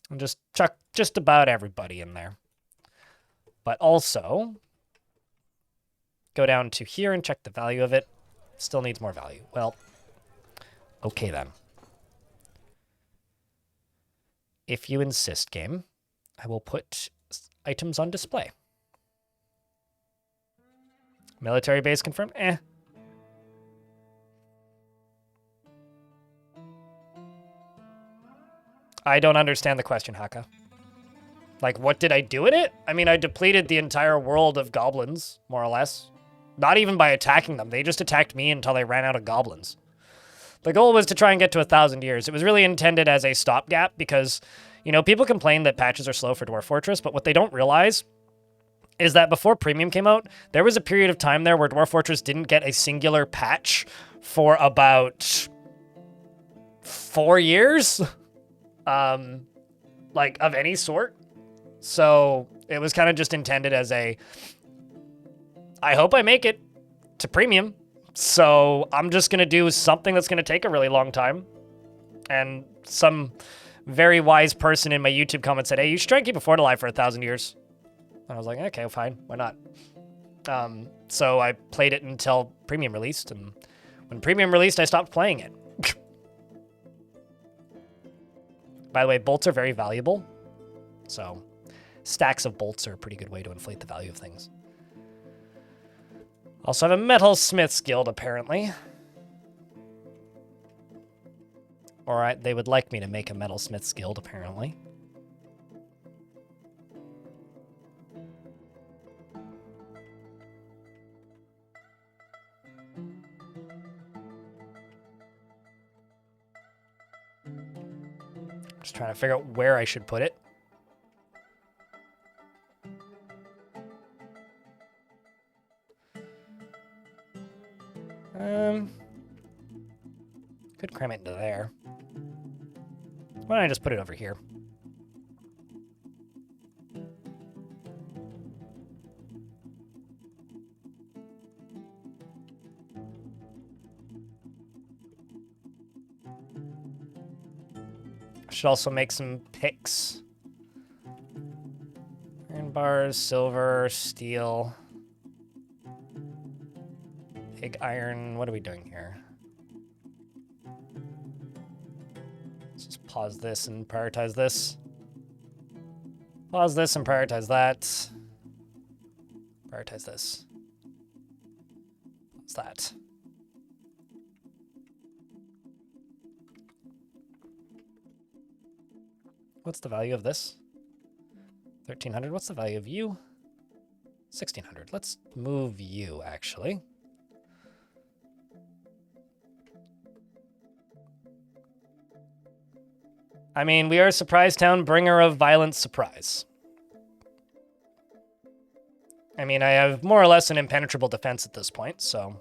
And just chuck just about everybody in there. But also, go down to here and check the value of it. Still needs more value. Well, okay then. If you insist, game, I will put items on display. Military base confirmed? Eh. I don't understand the question, Haka. Like, what did I do in it? I mean, I depleted the entire world of goblins, more or less. Not even by attacking them. They just attacked me until they ran out of goblins. The goal was to try and get to 1,000 years. It was really intended as a stopgap because, you know, people complain that patches are slow for Dwarf Fortress, but what they don't realize is that before Premium came out, there was a period of time there where Dwarf Fortress didn't get a singular patch for about 4 years, like, of any sort. So it was kind of just intended as a, I hope I make it to Premium. So I'm just going to do something that's going to take a really long time. And some very wise person in my YouTube comment said, hey, you should try and keep a fort alive for 1,000 years. And I was like, okay, fine, why not? So I played it until Premium released, and when Premium released, I stopped playing it. By the way, bolts are very valuable, so stacks of bolts are a pretty good way to inflate the value of things. Also have a metalsmith's guild, apparently. Or they would like me to make a metalsmith's guild, apparently. Just trying to figure out where I should put it. Could cram it into there. Why don't I just put it over here? Should also make some picks. Iron bars, silver, steel. Pig iron. What are we doing here? Let's just pause this and prioritize this. Pause this and prioritize that. Prioritize this. What's that? What's the value of this? 1,300. What's the value of you? 1,600. Let's move you, actually. I mean, we are Surprisetown, bringer of violent surprise. I mean, I have more or less an impenetrable defense at this point, so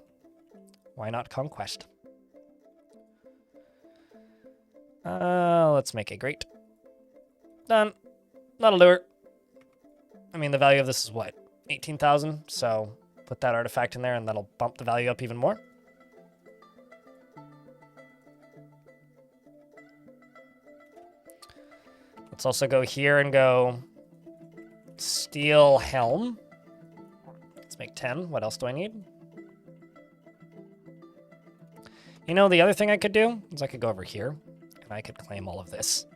why not conquest? Let's make a great. Done. That'll do it. I mean, the value of this is what? 18,000, so put that artifact in there and that'll bump the value up even more. Let's also go here and go steel helm. Let's make 10. What else do I need? You know, the other thing I could do is I could go over here and I could claim all of this.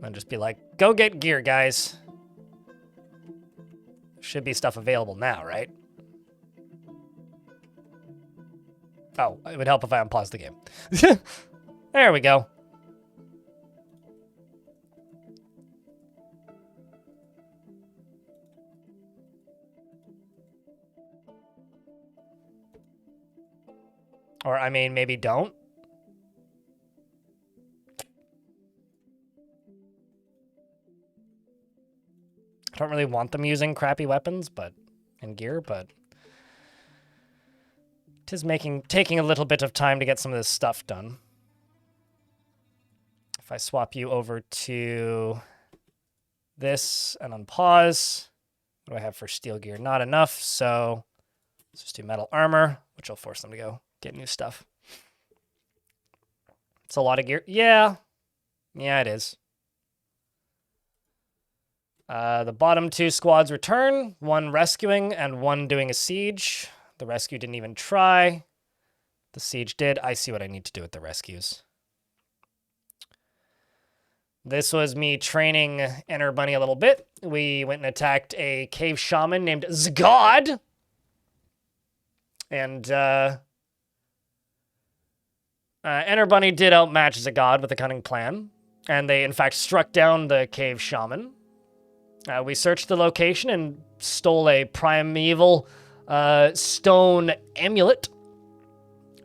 And just be like, go get gear, guys. Should be stuff available now, right? Oh, it would help if I unpause the game. There we go. Or, I mean, maybe don't. I don't really want them using crappy weapons, and gear, but it is taking a little bit of time to get some of this stuff done. If I swap you over to this and unpause, what do I have for steel gear? Not enough, so let's just do metal armor, which will force them to go get new stuff. It's a lot of gear. Yeah, it is. The bottom two squads return, one rescuing and one doing a siege. The rescue didn't even try. The siege did. I see what I need to do with the rescues. This was me training Enter Bunny a little bit. We went and attacked a cave shaman named Zgod. And Enter Bunny did outmatch Zgod with a cunning plan. And they, in fact, struck down the cave shaman. We searched the location and stole a primeval stone amulet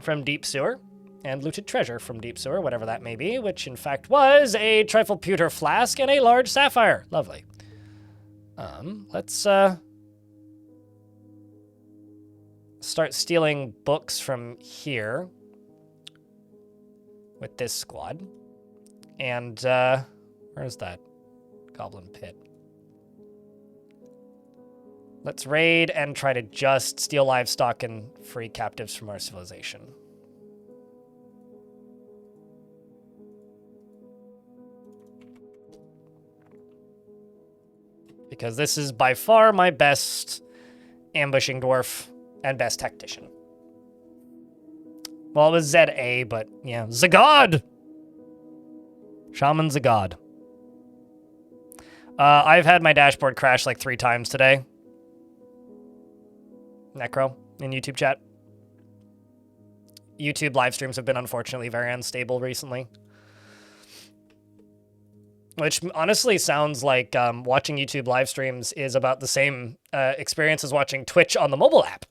from Deep Sewer and looted treasure from Deep Sewer, whatever that may be, which in fact was a trifle pewter flask and a large sapphire. Lovely. Let's start stealing books from here with this squad. And where's that goblin pit? Let's raid and try to just steal livestock and free captives from our civilization. Because this is by far my best ambushing dwarf and best tactician. Well, it was ZA, but yeah. Zgod! Shaman Zgod. I've had my dashboard crash like 3 times today. Necro in YouTube chat. YouTube live streams have been unfortunately very unstable recently. Which honestly sounds like watching YouTube live streams is about the same experience as watching Twitch on the mobile app.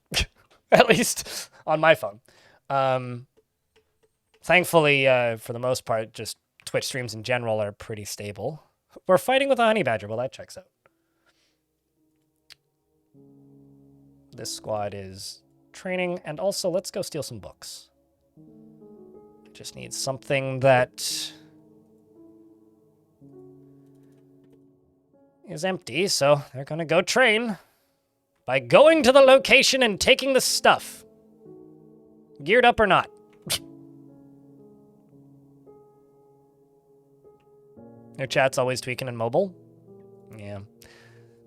At least on my phone. Thankfully, for the most part, just Twitch streams in general are pretty stable. We're fighting with a honey badger. Well, that checks out. This squad is training, and also let's go steal some books. I just need something that is empty, so they're gonna go train by going to the location and taking the stuff. Geared up or not. Your chat's always tweaking in mobile? Yeah.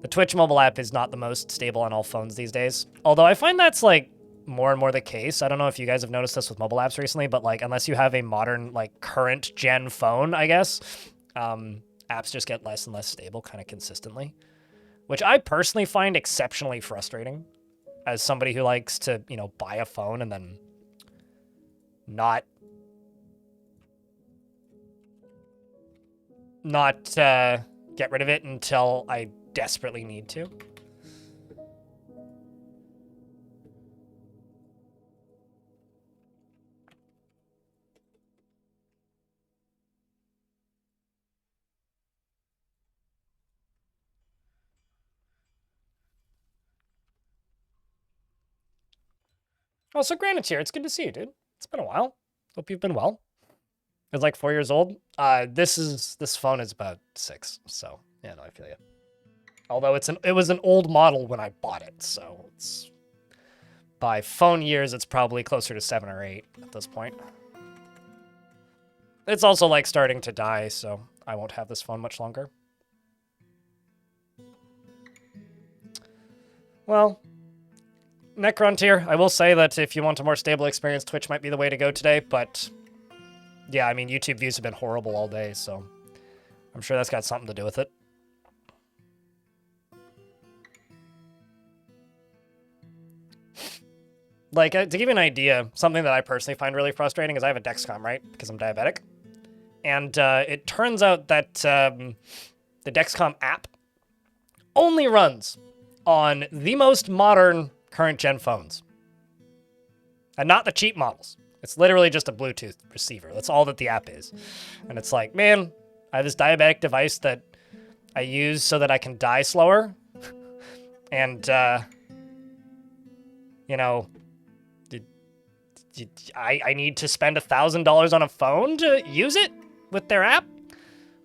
The Twitch mobile app is not the most stable on all phones these days. Although I find that's, like, more and more the case. I don't know if you guys have noticed this with mobile apps recently, but, like, unless you have a modern, like, current-gen phone, I guess, apps just get less and less stable kind of consistently. Which I personally find exceptionally frustrating as somebody who likes to, you know, buy a phone and then not get rid of it until I desperately need to. Oh, so Granite's here. It's good to see you, dude. It's been a while. Hope you've been well. It's like 4 years old. This phone is about 6, so yeah, no, I feel you. Although it was an old model when I bought it, so it's by phone years, it's probably closer to 7 or 8 at this point. It's also like starting to die, so I won't have this phone much longer. Well, Necrontier, I will say that if you want a more stable experience, Twitch might be the way to go today, but yeah, I mean, YouTube views have been horrible all day, so I'm sure that's got something to do with it. Like, to give you an idea, something that I personally find really frustrating is I have a Dexcom, right? Because I'm diabetic. And it turns out that the Dexcom app only runs on the most modern current-gen phones. And not the cheap models. It's literally just a Bluetooth receiver. That's all that the app is. And it's like, man, I have this diabetic device that I use so that I can die slower. And, you know, I need to spend $1,000 on a phone to use it with their app?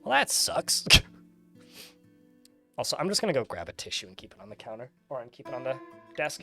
Well, that sucks. Also, I'm just going to go grab a tissue and keep it on the counter. Or keep it on the desk.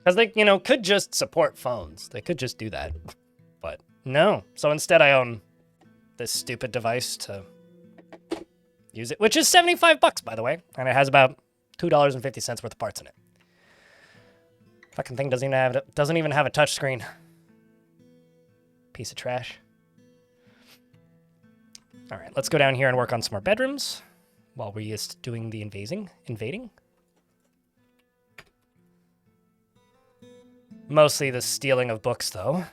Because they, you know, could just support phones. They could just do that. But no. So instead I own this stupid device to use it, which is $75, by the way. And it has about $2.50 worth of parts in it. Fucking thing doesn't even have a touch screen. Piece of trash. All right, let's go down here and work on some more bedrooms while we're just doing the invading. Mostly the stealing of books, though.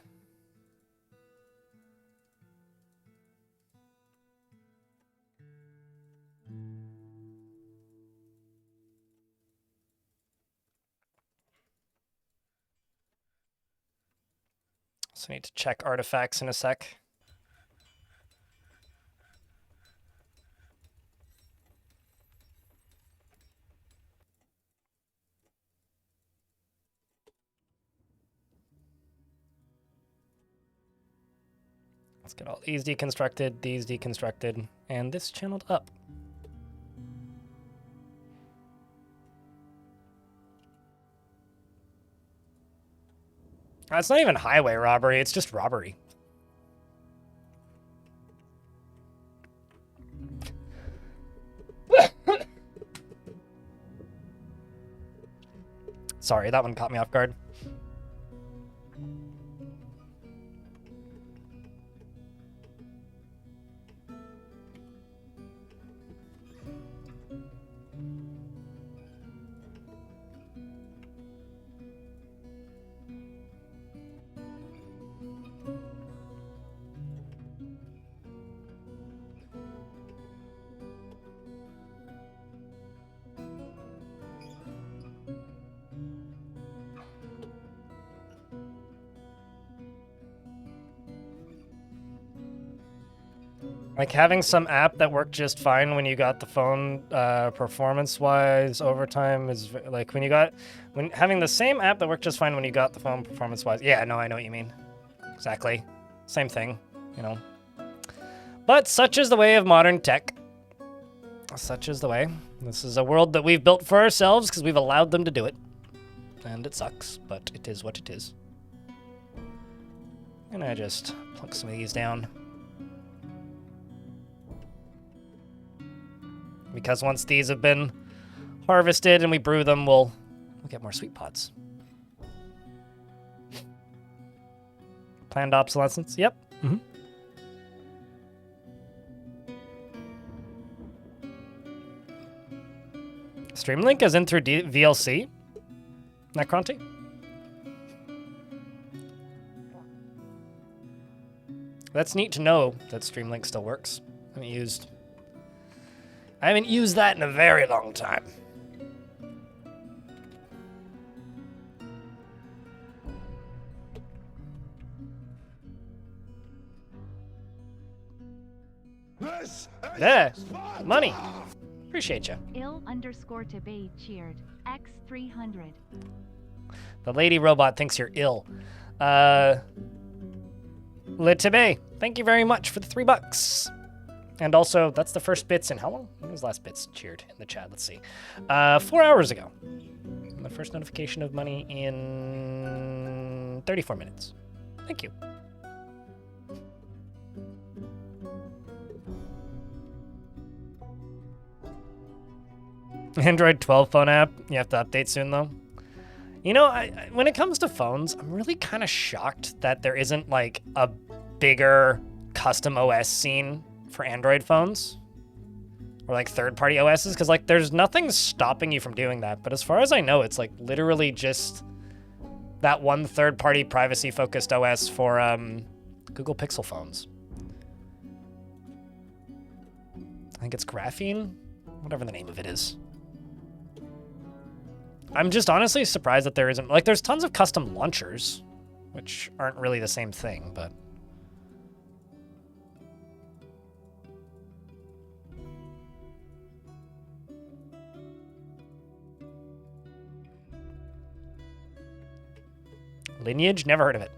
So I need to check artifacts in a sec. Let's get all these deconstructed, and this channeled up. It's not even highway robbery, it's just robbery. Sorry, that one caught me off guard. Like, having some app that worked just fine when you got the phone, performance-wise, overtime is, like, having the same app that worked just fine when you got the phone performance-wise. Yeah, no, I know what you mean. Exactly. Same thing, you know. But such is the way of modern tech. Such is the way. This is a world that we've built for ourselves because we've allowed them to do it. And it sucks, but it is what it is. And I just plunk some of these down. Because once these have been harvested and we brew them, we'll get more sweet pods. Planned obsolescence? Yep. Mm-hmm. Streamlink is in through VLC? Necronti? That's neat to know that Streamlink still works. I haven't used that in a very long time. There, money. Appreciate you. _Tibet cheered. X300. The lady robot thinks you're ill. Le Tibet, thank you very much for the $3. And also, that's the first bits in how long? When was the last bits cheered in the chat? Let's see. 4 hours ago. The first notification of money in 34 minutes. Thank you. Android 12 phone app. You have to update soon, though. You know, when it comes to phones, I'm really kind of shocked that there isn't, like, a bigger custom OS scene for Android phones. Or, like, third-party OSs. Because, like, there's nothing stopping you from doing that. But as far as I know, it's, like, literally just that one third-party privacy-focused OS for Google Pixel phones. I think it's Graphene? Whatever the name of it is. I'm just honestly surprised that there isn't... Like, there's tons of custom launchers, which aren't really the same thing, but... Lineage? Never heard of it.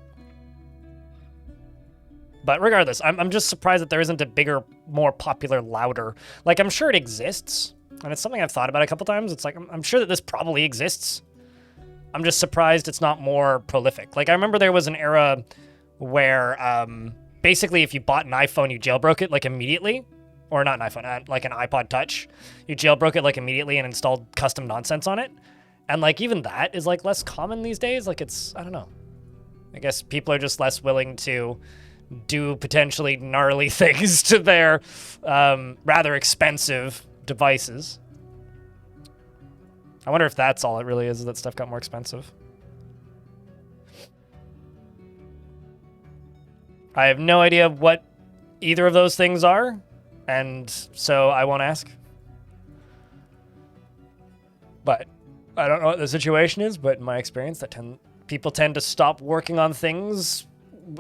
But regardless, I'm just surprised that there isn't a bigger, more popular, louder... Like, I'm sure it exists, and it's something I've thought about a couple times. It's like, I'm sure that this probably exists. I'm just surprised it's not more prolific. Like, I remember there was an era where, basically, if you bought an iPhone, you jailbroke it, like, immediately. Or not an iPhone, like an iPod Touch. You jailbroke it, like, immediately and installed custom nonsense on it. And, like, even that is, like, less common these days. Like, it's, I don't know. I guess people are just less willing to do potentially gnarly things to their rather expensive devices. I wonder if that's all it really is that stuff got more expensive. I have no idea what either of those things are, and so I won't ask. But I don't know what the situation is, but in my experience, people tend to stop working on things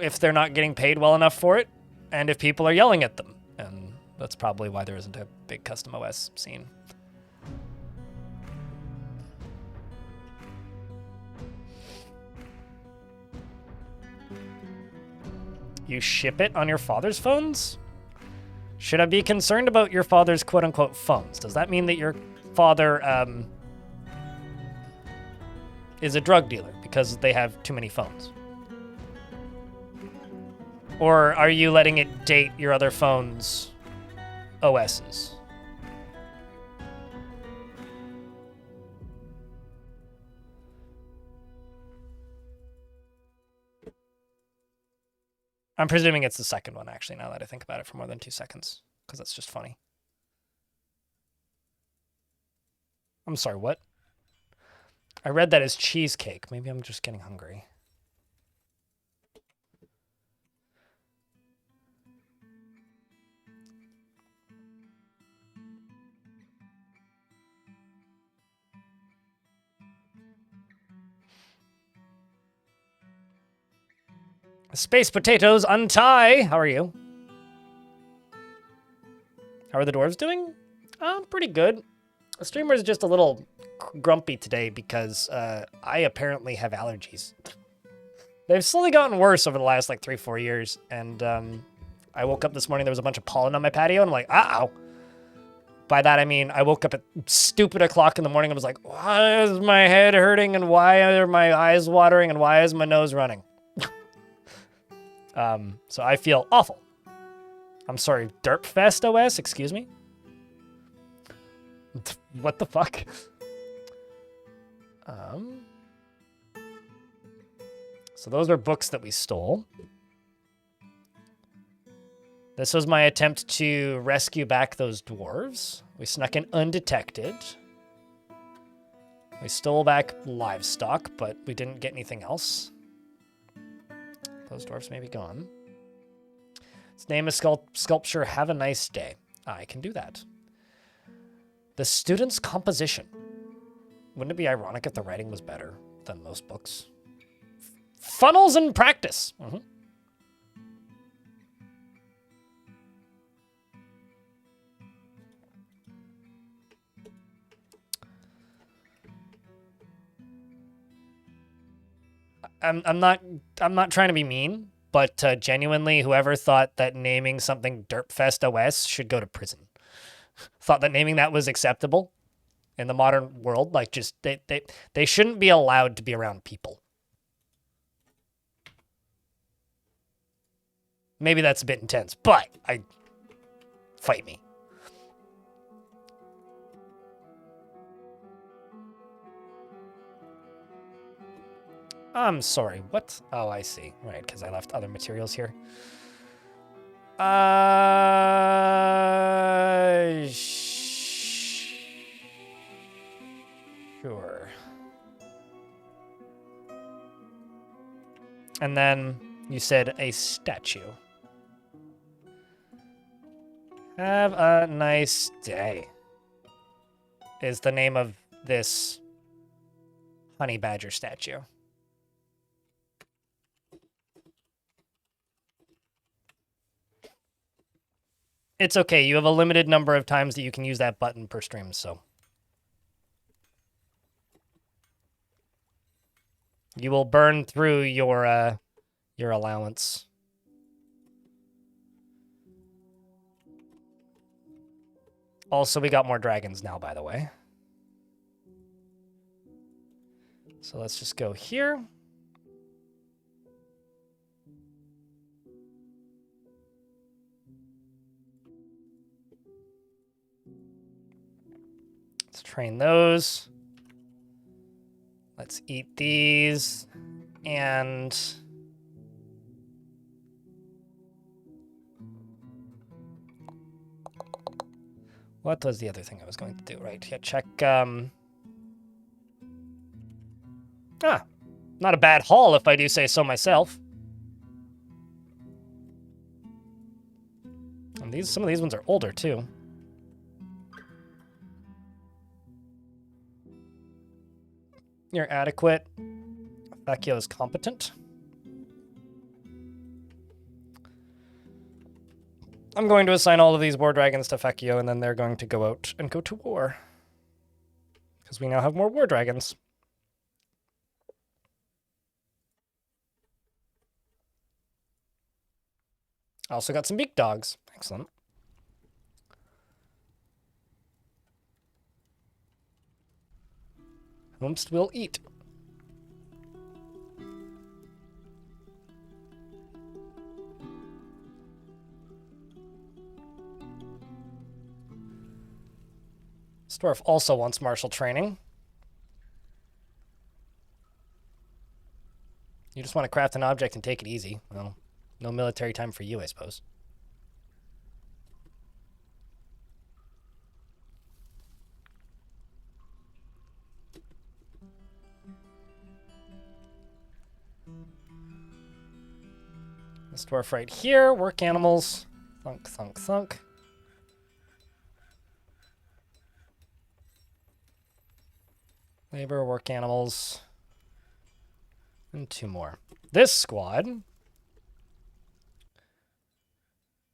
if they're not getting paid well enough for it, and if people are yelling at them. And that's probably why there isn't a big custom OS scene. You ship it on your father's phones? Should I be concerned about your father's quote-unquote phones? Does that mean that your father is a drug dealer because they have too many phones? Or are you letting it date your other phone's OSs? I'm presuming it's the second one, actually, now that I think about it for more than 2 seconds, because that's just funny. I'm sorry, what? I read that as cheesecake. Maybe I'm just getting hungry. Space potatoes untie. How are you? How are the dwarves doing? Pretty good. The streamer is just a little grumpy today because I apparently have allergies. They've slowly gotten worse over the last like 3-4 years, and I woke up this morning, there was a bunch of pollen on my patio, and I'm like, uh-oh. By that I mean I woke up at stupid o'clock in the morning and was like, why is my head hurting, and why are my eyes watering, and why is my nose running? So I feel awful. I'm sorry, Derpfest OS, excuse me? What the fuck? So those are books that we stole. This was my attempt to rescue back those dwarves. We snuck in undetected. We stole back livestock, but we didn't get anything else. Those dwarves may be gone. Let's name a sculpture Have a Nice Day. I can do that. The student's composition. Wouldn't it be ironic if the writing was better than most books? Funnels in practice. I'm not trying to be mean, but genuinely, whoever thought that naming something Derpfest OS should go to prison. Thought that naming that was acceptable in the modern world, like just they shouldn't be allowed to be around people. Maybe that's a bit intense, but fight me. I'm sorry, what? Oh, I see. Right, because I left other materials here. Sure. And then you said a statue. Have a nice day is the name of this honey badger statue. It's okay. You have a limited number of times that you can use that button per stream, so. You will burn through your allowance. Also, we got more dragons now, by the way. So let's just go here. Let's train those. Let's eat these. And what was the other thing I was going to do? Right, yeah, check, not a bad haul if I do say so myself. And some of these ones are older too. You're adequate. Vecchio is competent. I'm going to assign all of these war dragons to Vecchio, and then they're going to go out and go to war. Because we now have more war dragons. Also got some beak dogs. Excellent. Whomst will eat. Dwarf also wants martial training. You just want to craft an object and take it easy. Well, no military time for you, I suppose. This dwarf right here, work animals. Thunk, thunk, thunk. Labor, work animals. And 2 more. This squad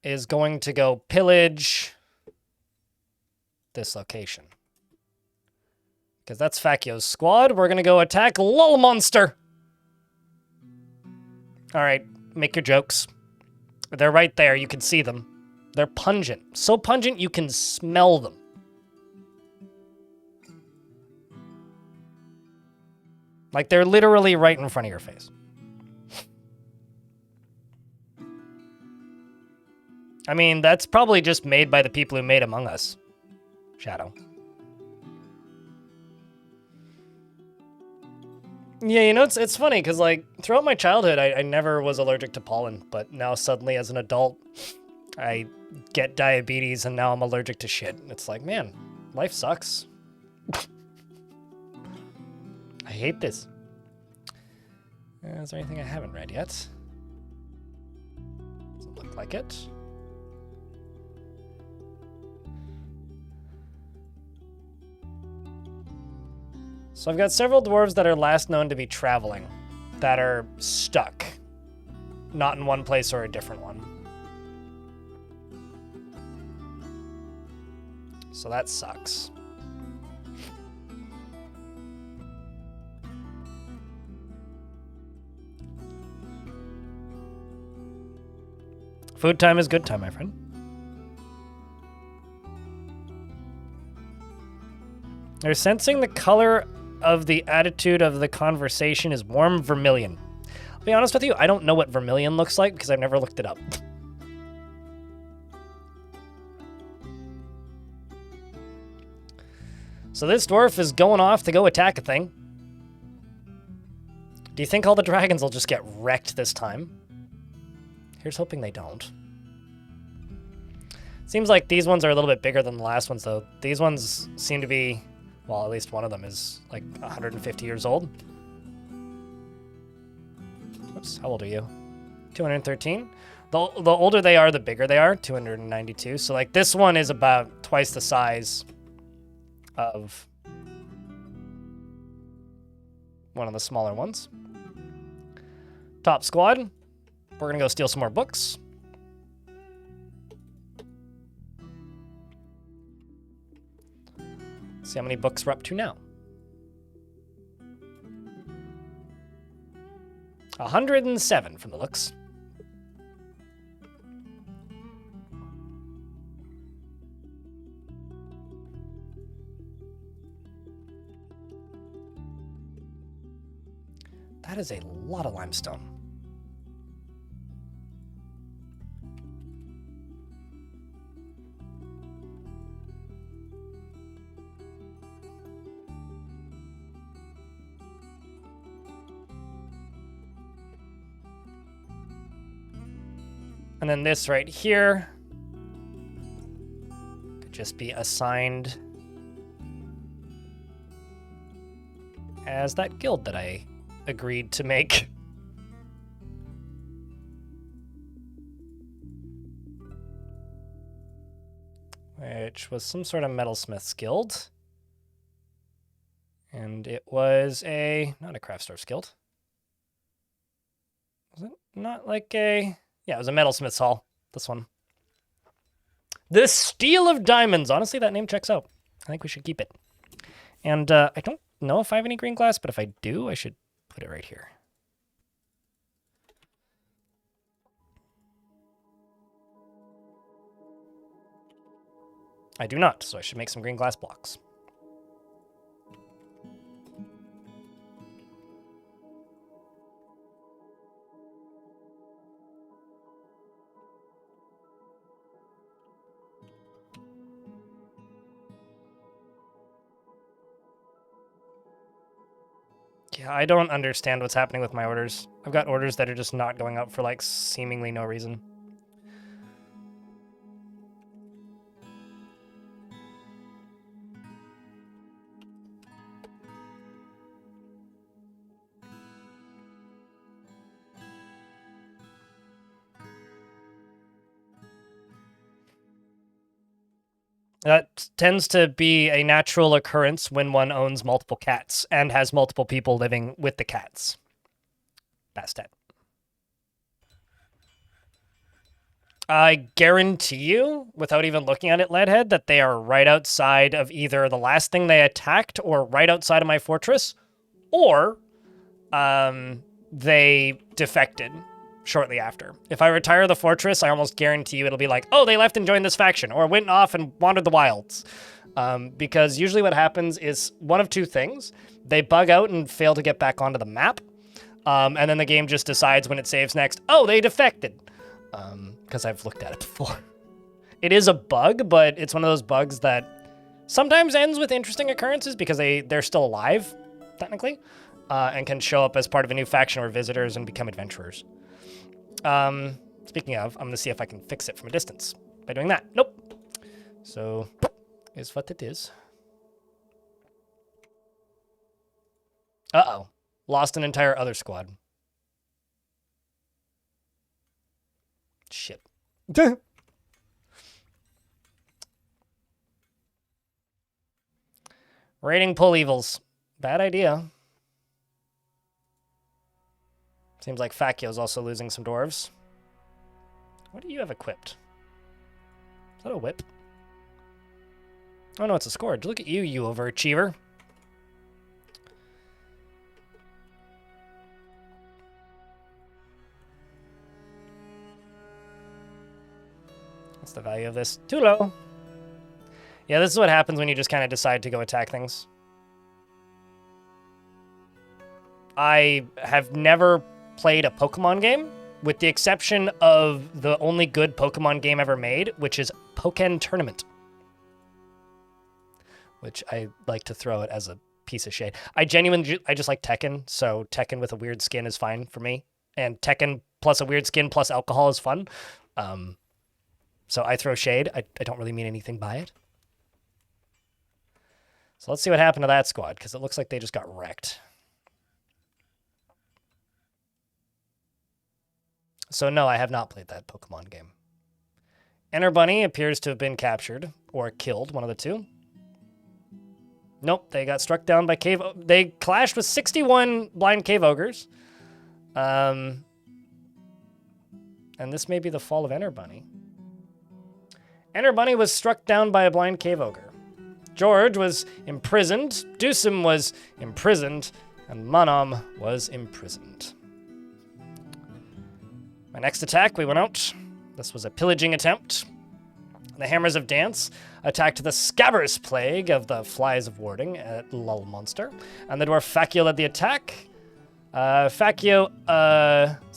is going to go pillage this location. Because that's Vecchio's squad. We're going to go attack Lull Monster. All right, make your jokes. They're right there. You can see them. They're pungent. So pungent you can smell them. Like they're literally right in front of your face. I mean, that's probably just made by the people who made Among Us. Shadow. Yeah, you know, it's funny, because, like, throughout my childhood, I never was allergic to pollen, but now suddenly, as an adult, I get diabetes, and now I'm allergic to shit. It's like, man, life sucks. I hate this. Is there anything I haven't read yet? Doesn't look Look like it. So I've got several dwarves that are last known to be traveling, that are stuck, not in one place or a different one. So that sucks. Food time is good time, my friend. They're sensing the color of the attitude of the conversation is warm vermilion. I'll be honest with you, I don't know what vermilion looks like because I've never looked it up. So this dwarf is going off to go attack a thing. Do you think all the dragons will just get wrecked this time? Here's hoping they don't. Seems like these ones are a little bit bigger than the last ones, though. These ones seem to be, well, at least one of them is like 150 years old. Whoops, how old are you? 213? The older they are, the bigger they are, 292. So like this one is about twice the size of one of the smaller ones. Top squad. We're gonna go steal some more books. See how many books we're up to now. 107 from the looks. That is a lot of limestone. And then this right here could just be assigned as that guild that I agreed to make. Which was some sort of metalsmith's guild. And it was not a craftsdwarf's guild. Was it not like a... Yeah, it was a metalsmith's hall, this one. The Steel of Diamonds. Honestly, that name checks out. I think we should keep it. And I don't know if I have any green glass, but if I do, I should put it right here. I do not, so I should make some green glass blocks. Yeah, I don't understand what's happening with my orders. I've got orders that are just not going up for, like, seemingly no reason. That tends to be a natural occurrence when one owns multiple cats and has multiple people living with the cats. Bastet. I guarantee you, without even looking at it, Leadhead, that they are right outside of either the last thing they attacked or right outside of my fortress, or they defected shortly after. If I retire the fortress, I almost guarantee you it'll be like, oh, they left and joined this faction, or went off and wandered the wilds. Because usually what happens is one of two things. They bug out and fail to get back onto the map, and then the game just decides when it saves next, oh, they defected. Because I've looked at it before. It is a bug, but it's one of those bugs that sometimes ends with interesting occurrences because they're still alive, technically, and can show up as part of a new faction or visitors and become adventurers. Speaking of, I'm going to see if I can fix it from a distance by doing that. Nope. So, is what it is. Uh-oh. Lost an entire other squad. Shit. Raiding pull evils. Bad idea. Seems like Fakio's also losing some dwarves. What do you have equipped? Is that a whip? Oh no, it's a scourge. Look at you, you overachiever. What's the value of this? Too low. Yeah, this is what happens when you just kind of decide to go attack things. I have never played a Pokemon game, with the exception of the only good Pokemon game ever made, which is Pokken Tournament. Which I like to throw it as a piece of shade. I just like Tekken, so Tekken with a weird skin is fine for me. And Tekken plus a weird skin plus alcohol is fun. So I throw shade. I don't really mean anything by it. So let's see what happened to that squad, because it looks like they just got wrecked. So no, I have not played that Pokemon game. Enter Bunny appears to have been captured, or killed, one of the two. Nope, they got struck down by cave... They clashed with 61 blind cave ogres. And this may be the fall of Enter Bunny. Enter Bunny was struck down by a blind cave ogre. George was imprisoned, Dusum was imprisoned, and Manom was imprisoned. My next attack, we went out. This was a pillaging attempt. The Hammers of Dance attacked the Scabbers Plague of the Flies of Warding at Lull Monster, and the Dwarf Fakio led the attack. Fakio's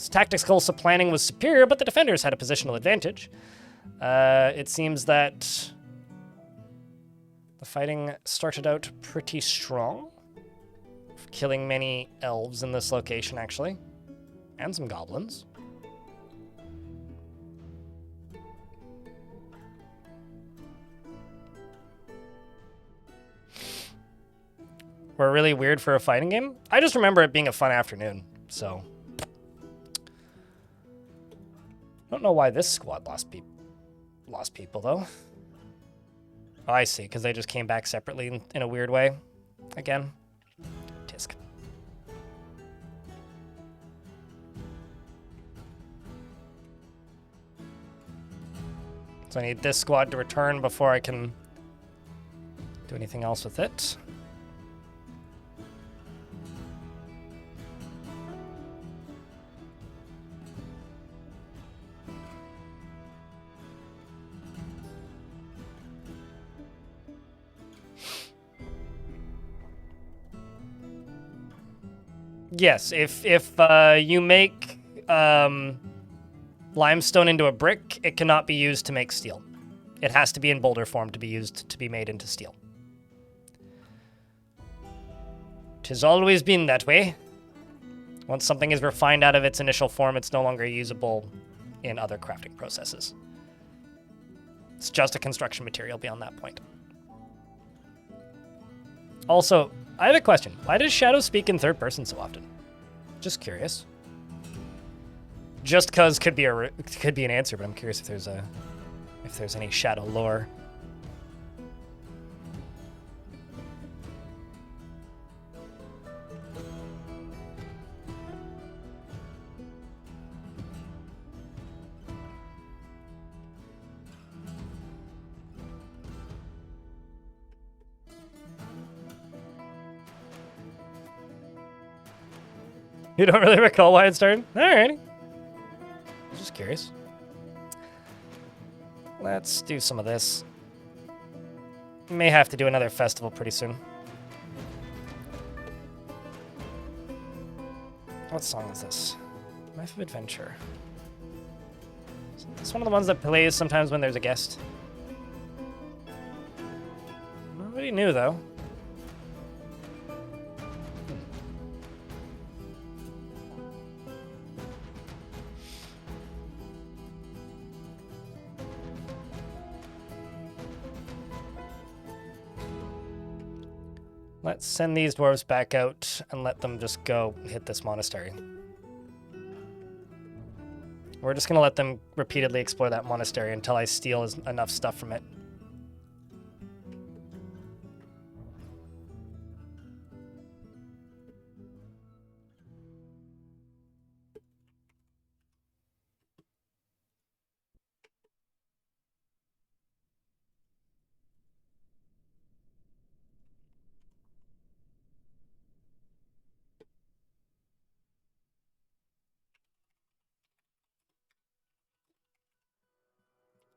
tactical supplanting was superior, but the defenders had a positional advantage. It seems that the fighting started out pretty strong, killing many elves in this location, actually, and some goblins. Were really weird for a fighting game. I just remember it being a fun afternoon, so. I don't know why this squad lost people, though. Oh, I see, because they just came back separately in a weird way. Again. Tisk. So I need this squad to return before I can do anything else with it. Yes, if you make limestone into a brick, it cannot be used to make steel. It has to be in boulder form to be used to be made into steel. 'Tis always been that way. Once something is refined out of its initial form, it's no longer usable in other crafting processes. It's just a construction material beyond that point. Also, I have a question. Why does Shadow speak in third person so often? Just curious. Just cause could be an answer, but I'm curious if there's any Shadow lore. You don't really recall why it started? Alrighty. Just curious. Let's do some of this. May have to do another festival pretty soon. What song is this? Life of Adventure. It's one of the ones that plays sometimes when there's a guest. Nobody knew, though. Let's send these dwarves back out and let them just go hit this monastery. We're just going to let them repeatedly explore that monastery until I steal enough stuff from it.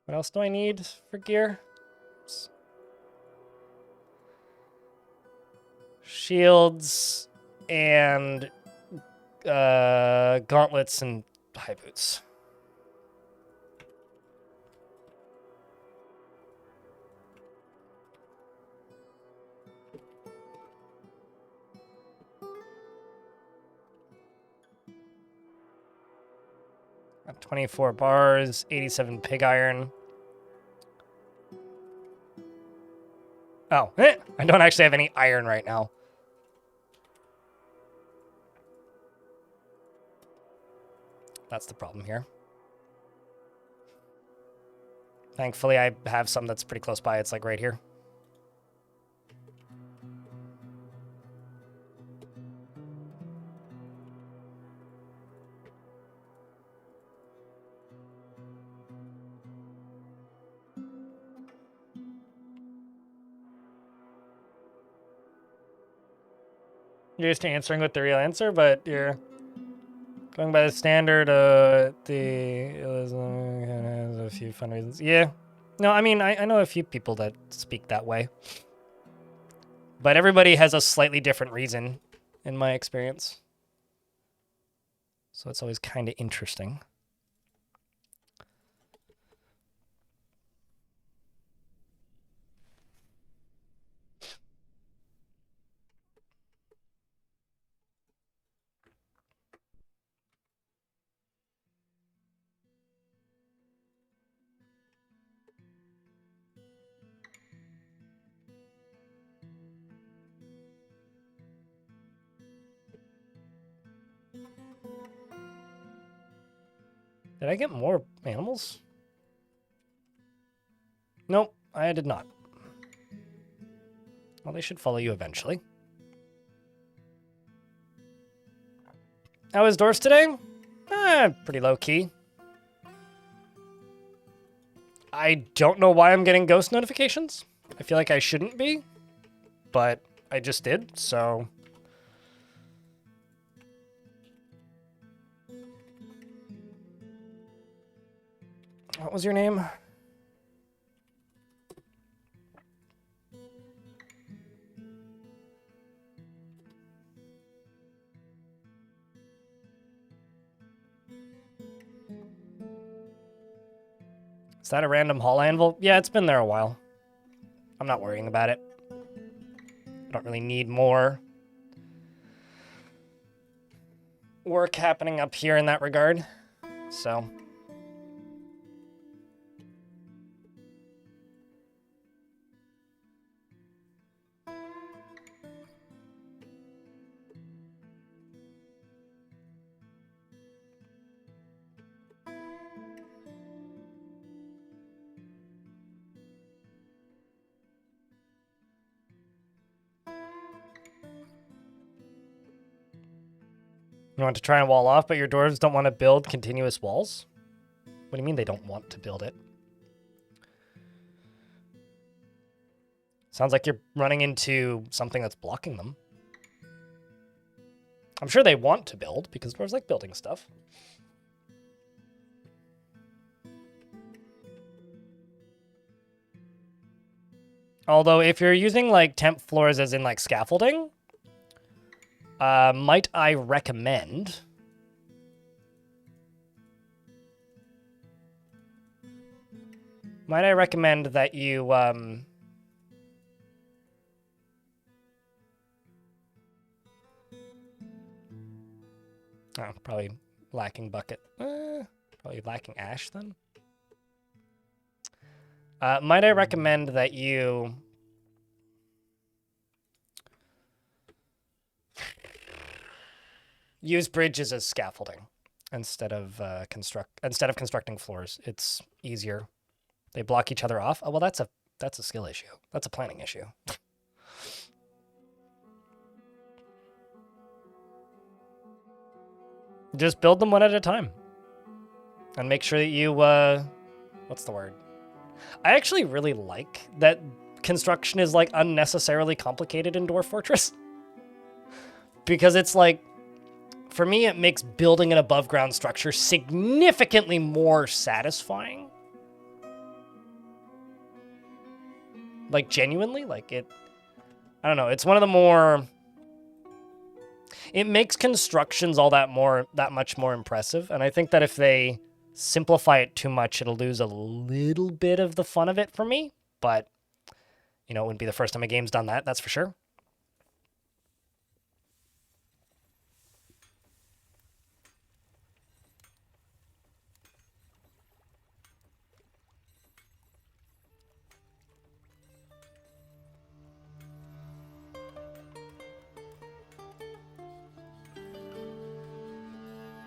What else do I need for gear? Shields and gauntlets and high boots. Got 24 bars, 87 pig iron. Oh, I don't actually have any iron right now. That's the problem here. Thankfully, I have some that's pretty close by. It's like right here. You're just answering with the real answer, but you're going by the standard. Has a few fun reasons. Yeah. No, I mean, I know a few people that speak that way. But everybody has a slightly different reason, in my experience. So it's always kind of interesting. Did I get more animals? Nope, I did not. Well, they should follow you eventually. How was Dwarf today? Pretty low-key. I don't know why I'm getting ghost notifications. I feel like I shouldn't be, but I just did, so... What was your name? Is that a random hall anvil? Yeah, it's been there a while. I'm not worrying about it. I don't really need more work happening up here in that regard, so... You want to try and wall off, but your dwarves don't want to build continuous walls? What do you mean they don't want to build it? Sounds like you're running into something that's blocking them. I'm sure they want to build, because dwarves like building stuff. Although, if you're using, like, temp floors as in, like, scaffolding, might I recommend... Might I recommend that you, Oh, probably lacking bucket. Probably lacking ash, then? Might I recommend that you... use bridges as scaffolding. instead of constructing floors. It's easier. They block each other off. Oh, well, that's a skill issue. That's a planning issue. Just build them one at a time. And make sure that you, what's the word? I actually really like that construction is, like, unnecessarily complicated in Dwarf Fortress. Because it's, like, for me, it makes building an above-ground structure significantly more satisfying. Like, genuinely, like, I don't know, it's one of the more... It makes constructions all that much more impressive, and I think that if they simplify it too much, it'll lose a little bit of the fun of it for me, but, you know, it wouldn't be the first time a game's done that, that's for sure.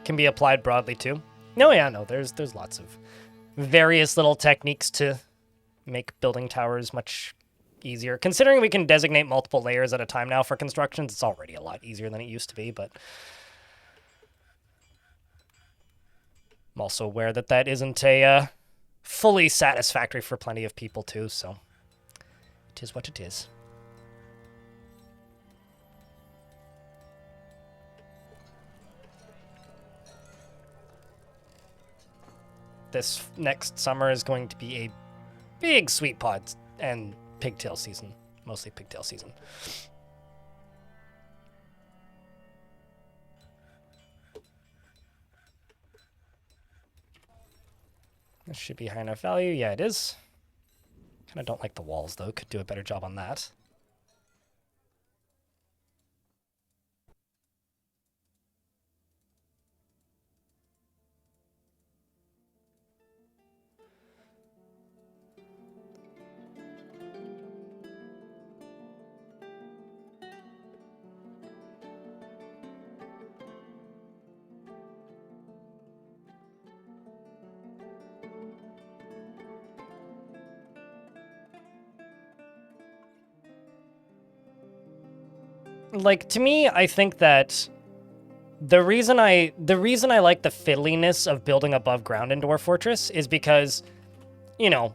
Can be applied broadly too. No, yeah, no, there's lots of various little techniques to make building towers much easier. Considering we can designate multiple layers at a time now for constructions, it's already a lot easier than it used to be, but I'm also aware that that isn't a fully satisfactory for plenty of people too, so it is what it is. This next summer is going to be a big sweet pods and pigtail season. Mostly pigtail season. This should be high enough value. Yeah, it is. Kind of don't like the walls, though. Could do a better job on that. Like, to me, I think that the reason I like the fiddliness of building above ground in Dwarf Fortress is because, you know,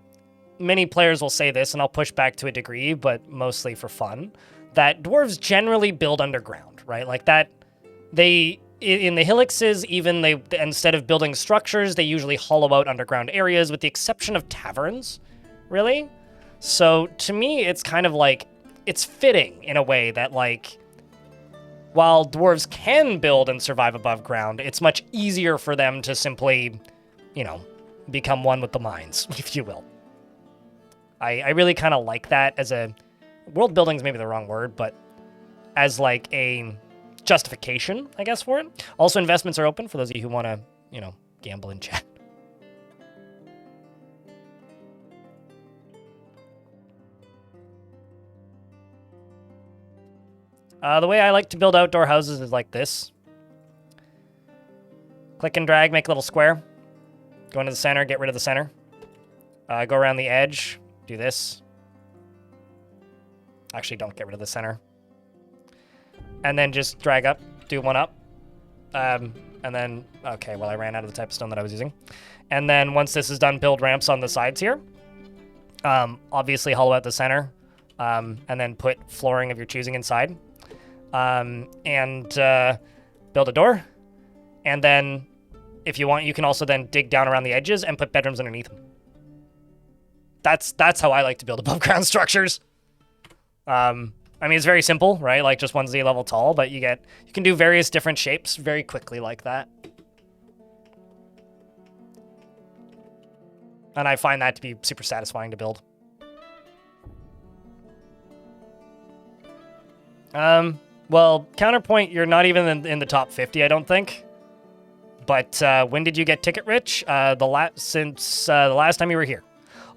many players will say this, and I'll push back to a degree, but mostly for fun, that dwarves generally build underground, right? Like that, in the Helixes, even instead of building structures, they usually hollow out underground areas, with the exception of taverns, really. So to me, it's kind of like, it's fitting in a way that, like, while dwarves can build and survive above ground, it's much easier for them to simply, you know, become one with the mines, if you will. I really kind of like that as a... World building is maybe the wrong word, but as like a justification, I guess, for it. Also, investments are open for those of you who want to, you know, gamble in chat. The way I like to build outdoor houses is like this. Click and drag, make a little square. Go into the center, get rid of the center. Go around the edge, do this. Actually, don't get rid of the center. And then just drag up, do one up. And then, okay, well, I ran out of the type of stone that I was using. And then once this is done, build ramps on the sides here. Obviously, hollow out the center. And then put flooring of your choosing inside. And build a door. And then, if you want, you can also then dig down around the edges and put bedrooms underneath them. That's how I like to build above ground structures. I mean, it's very simple, right? Like just 1 Z level tall, but you can do various different shapes very quickly like that. And I find that to be super satisfying to build. Well, counterpoint, you're not even in the top 50, I don't think. But when did you get ticket rich? Since the last time you were here.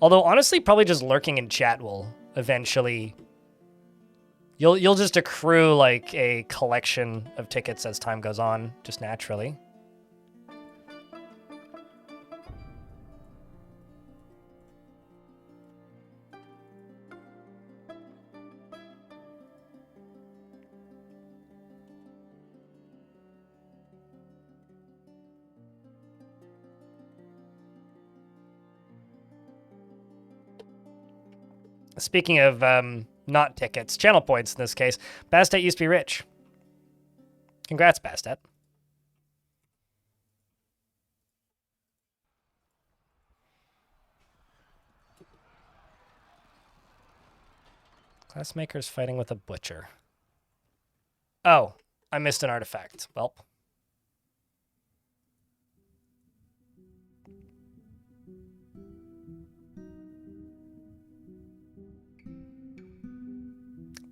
Although honestly, probably just lurking in chat will eventually. You'll just accrue like a collection of tickets as time goes on, just naturally. Speaking of not tickets, channel points in this case, Bastet used to be rich. Congrats, Bastet. Glassmaker's fighting with a butcher. Oh, I missed an artifact. Welp.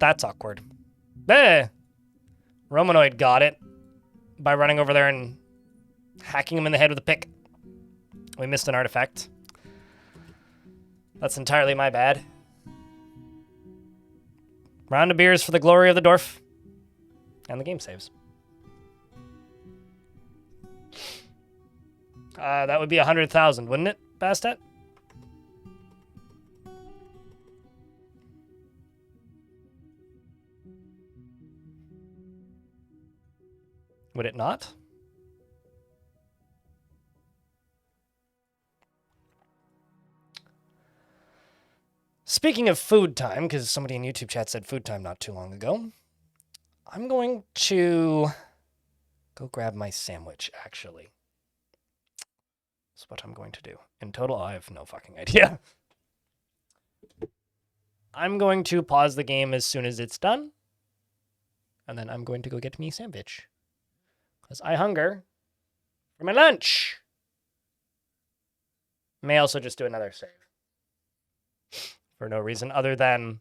That's awkward. Eh! Romanoid got it by running over there and hacking him in the head with a pick. We missed an artifact. That's entirely my bad. Round of beers for the glory of the Dwarf. And the game saves. That would be 100,000, wouldn't it, Bastet? Would it not? Speaking of food time, because somebody in YouTube chat said food time not too long ago, I'm going to go grab my sandwich, actually. That's what I'm going to do. In total, I have no fucking idea. I'm going to pause the game as soon as it's done, and then I'm going to go get me a sandwich. Because I hunger for my lunch. May also just do another save. For no reason other than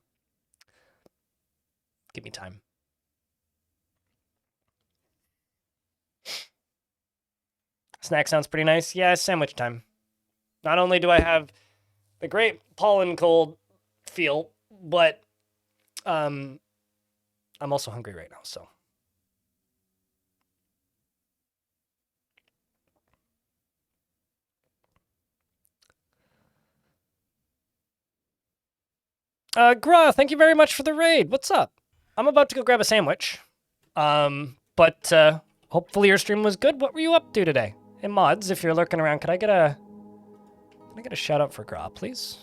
give me time. Snack sounds pretty nice. Yeah, sandwich time. Not only do I have the great pollen cold feel, but I'm also hungry right now, so. Gra, thank you very much for the raid. What's up? I'm about to go grab a sandwich. But hopefully your stream was good. What were you up to today? Hey mods, if you're lurking around, can I get a shout out for Gra, please?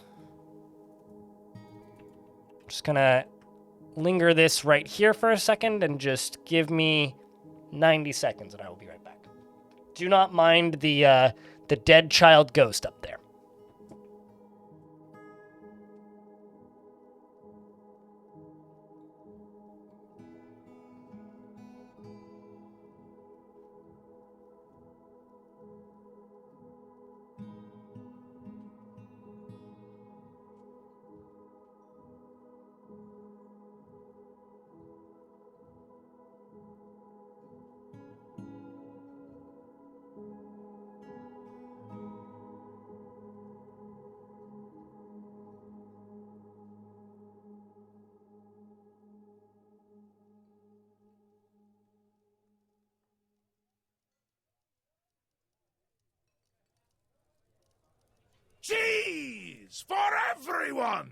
I'm just gonna linger this right here for a second and just give me 90 seconds and I will be right back. Do not mind the dead child ghost up there. Cheese for everyone!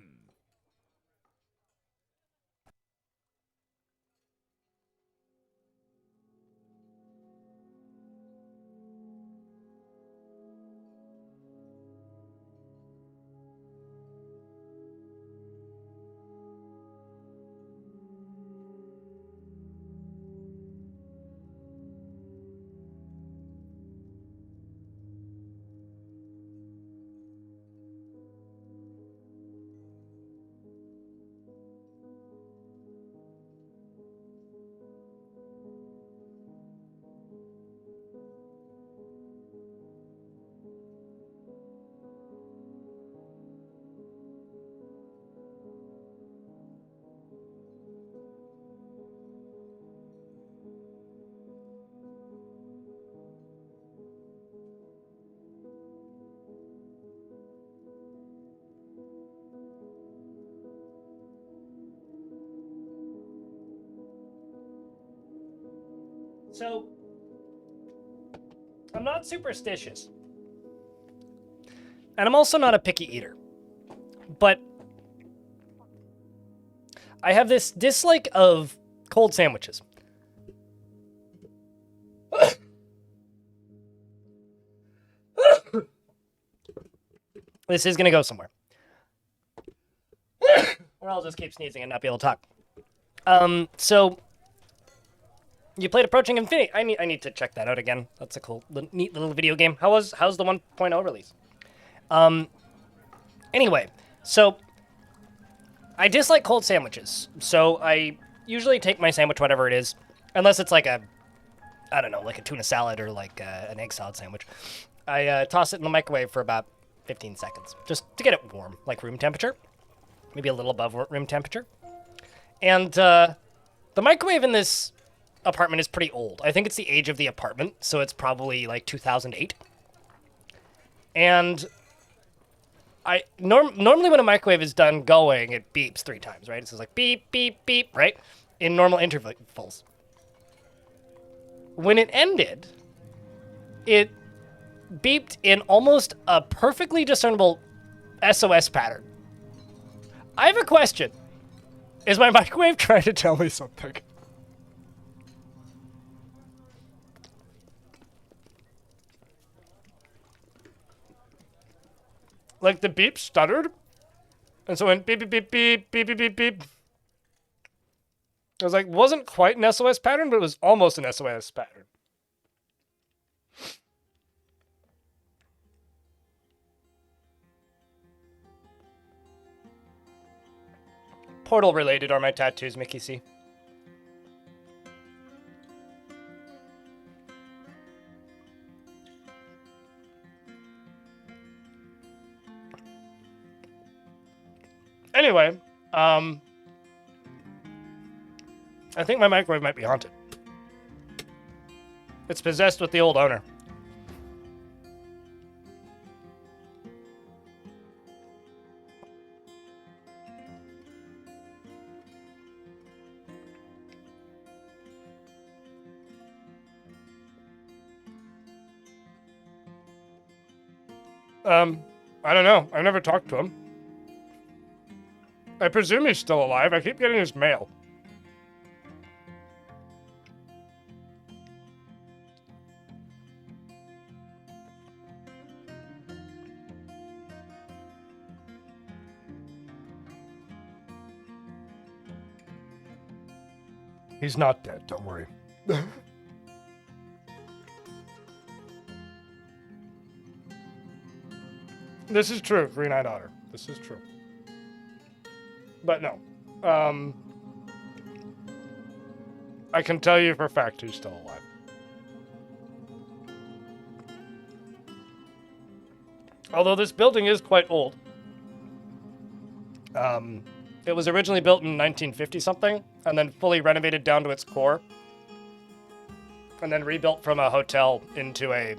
So, I'm not superstitious. And I'm also not a picky eater. But I have this dislike of cold sandwiches. This is going to go somewhere. Or I'll just keep sneezing and not be able to talk. So you played Approaching Infinity. I need to check that out again. That's a cool, neat little video game. How's the 1.0 release? Anyway, so I dislike cold sandwiches. So I usually take my sandwich, whatever it is, unless it's like a tuna salad or like an egg salad sandwich. I toss it in the microwave for about 15 seconds, just to get it warm, like room temperature, maybe a little above room temperature. And the microwave in this apartment is pretty old. I think it's the age of the apartment, so it's probably like 2008. And normally when a microwave is done going, it beeps 3 times, right? It says like beep, beep, beep, right? In normal intervals. When it ended, it beeped in almost a perfectly discernible SOS pattern. I have a question. Is my microwave trying to tell me something? Like the beep stuttered, and so it went beep, beep, beep, beep, beep, beep, beep, beep. It was like, wasn't quite an SOS pattern, but it was almost an SOS pattern. Portal related are my tattoos, Mickey C. Anyway, I think my microwave might be haunted. It's possessed with the old owner. I don't know. I've never talked to him. I presume he's still alive. I keep getting his mail. He's not dead, don't worry. This is true, Green-Eyed Otter. This is true. But no. I can tell you for a fact he's still alive. Although this building is quite old. It was originally built in 1950-something, and then fully renovated down to its core. And then rebuilt from a hotel into a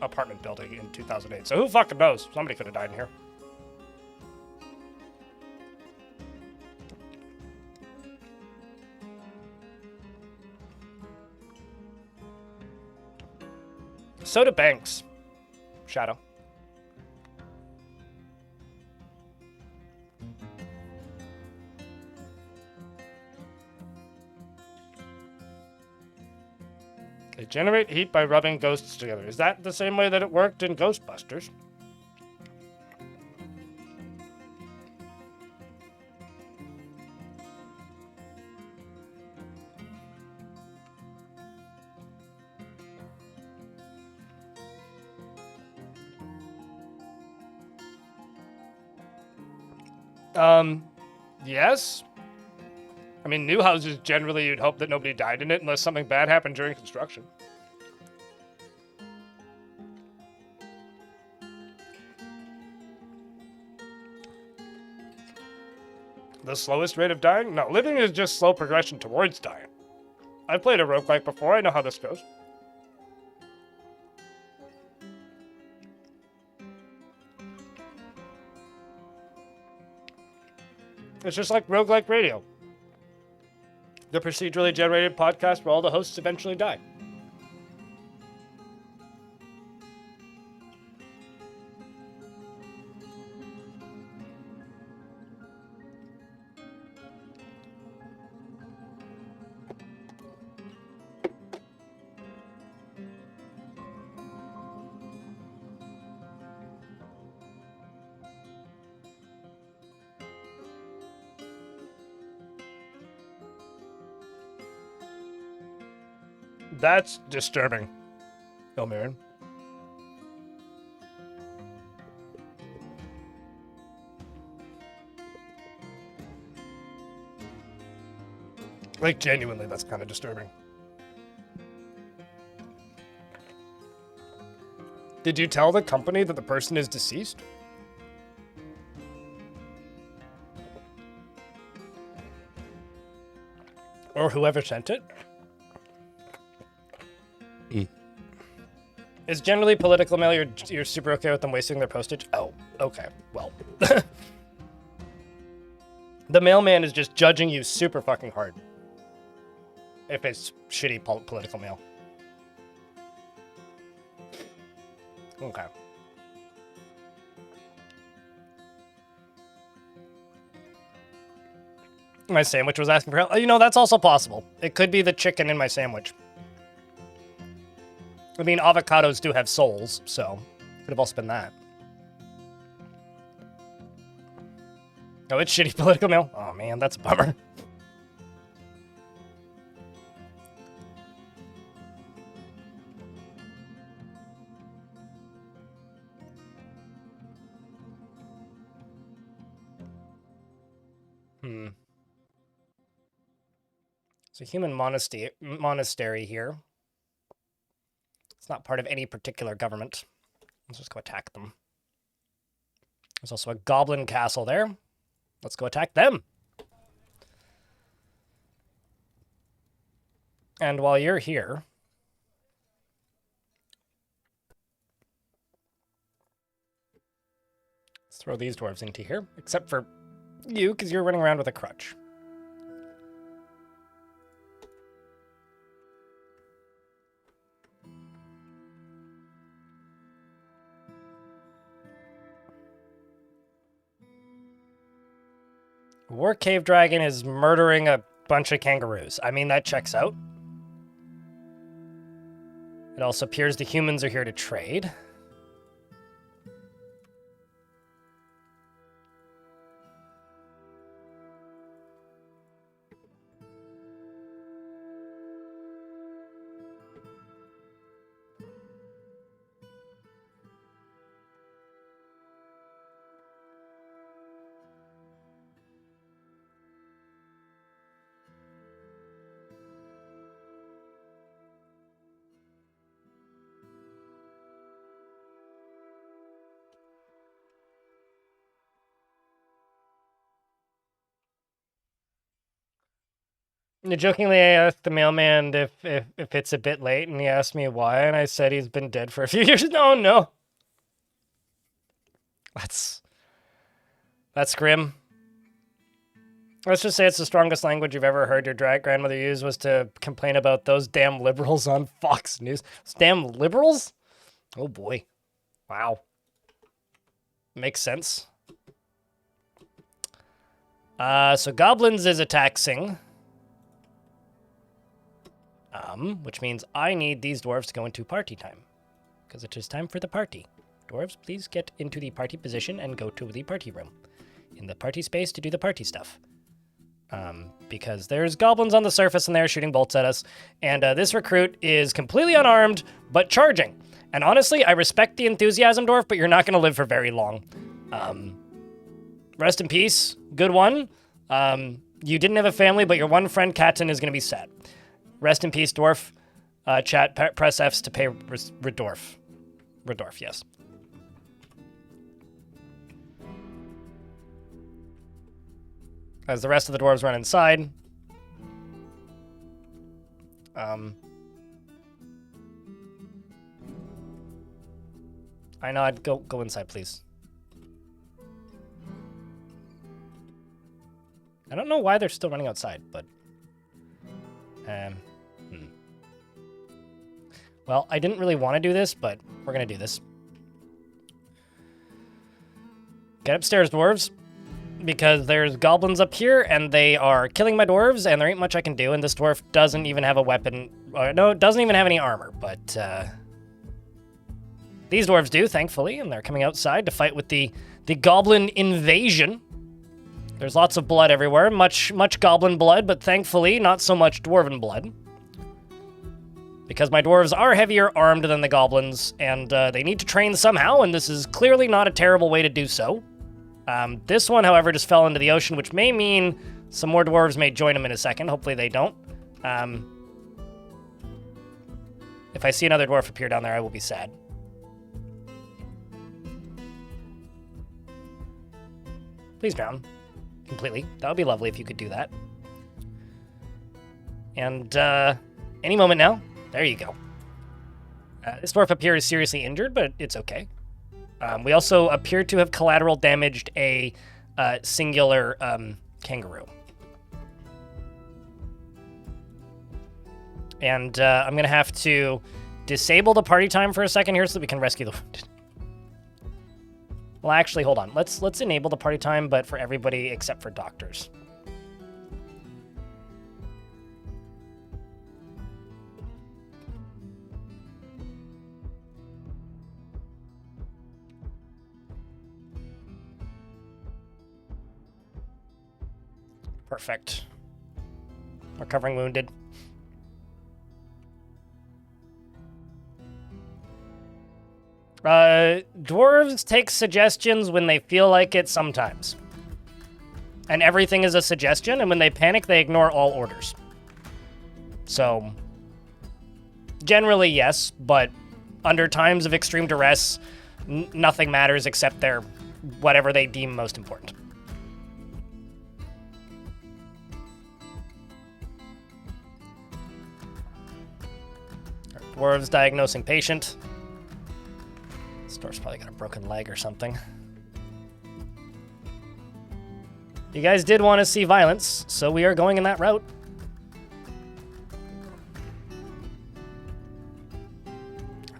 apartment building in 2008. So who fucking knows? Somebody could have died in here. So do banks. Shadow. They generate heat by rubbing ghosts together. Is that the same way that it worked in Ghostbusters? Yes. I mean, new houses, generally you'd hope that nobody died in it unless something bad happened during construction. The slowest rate of dying? No, living is just slow progression towards dying. I've played a roguelike before, I know how this goes. It's just like roguelike radio. The procedurally generated podcast where all the hosts eventually die. That's disturbing. Oh, Marin. Like, genuinely, that's kind of disturbing. Did you tell the company that the person is deceased? Or whoever sent it? Is generally political mail, you're super okay with them wasting their postage? Oh, okay, well. The mailman is just judging you super fucking hard. If it's shitty political mail. Okay. My sandwich was asking for help. You know, that's also possible. It could be the chicken in my sandwich. I mean, avocados do have souls, so could have also been that. Oh, it's shitty political mail? Oh, man, that's a bummer. It's a human monastery here. It's not part of any particular government. Let's just go attack them. There's also a goblin castle there. Let's go attack them. And while you're here... let's throw these dwarves into here. Except for you, because you're running around with a crutch. War Cave Dragon is murdering a bunch of kangaroos. I mean, that checks out. It also appears the humans are here to trade. Jokingly, I asked the mailman if it's a bit late, and he asked me why, and I said he's been dead for a few years. No. That's grim. Let's just say it's the strongest language you've ever heard your grandmother use was to complain about those damn liberals on Fox News. Those damn liberals? Oh boy. Wow. Makes sense. So Goblins is attaxing. Which means I need these dwarves to go into party time. Because it is time for the party. Dwarves, please get into the party position and go to the party room. In the party space to do the party stuff. Because there's goblins on the surface and they're shooting bolts at us. And this recruit is completely unarmed, but charging. And honestly, I respect the enthusiasm, Dwarf, but you're not going to live for very long. Rest in peace. Good one. You didn't have a family, but your one friend, Katten, is going to be sad. Rest in peace, Dwarf. Chat, press Fs to pay Redorf. Redorf, yes. As the rest of the dwarves run inside. I nod. Go inside, please. I don't know why they're still running outside, but... Well, I didn't really want to do this, but we're going to do this. Get upstairs, dwarves. Because there's goblins up here, and they are killing my dwarves, and there ain't much I can do, and this dwarf doesn't even have a weapon. No, it doesn't even have any armor, but these dwarves do, thankfully, and they're coming outside to fight with the goblin invasion. There's lots of blood everywhere, much goblin blood, but thankfully not so much dwarven blood. because my dwarves are heavier armed than the goblins, and they need to train somehow, and this is clearly not a terrible way to do so. This one, however, just fell into the ocean, which may mean some more dwarves may join him in a second. Hopefully they don't. If I see another dwarf appear down there, I will be sad. Please drown. Completely. That would be lovely if you could do that. And, any moment now. There you go. This dwarf up here is seriously injured, but it's okay. We also appear to have collateral damaged a singular kangaroo. And I'm going to have to disable the party time for a second here so that we can rescue the wounded. Well, actually, hold on. Let's enable the party time, but for everybody except for doctors. Perfect. Recovering wounded. Dwarves take suggestions when they feel like it sometimes. And everything is a suggestion, and when they panic, they ignore all orders. So, generally, yes, but under times of extreme duress, nothing matters except their whatever they deem most important. Dwarves diagnosing patient. This dwarf's probably got a broken leg or something. You guys did want to see violence, so we are going in that route.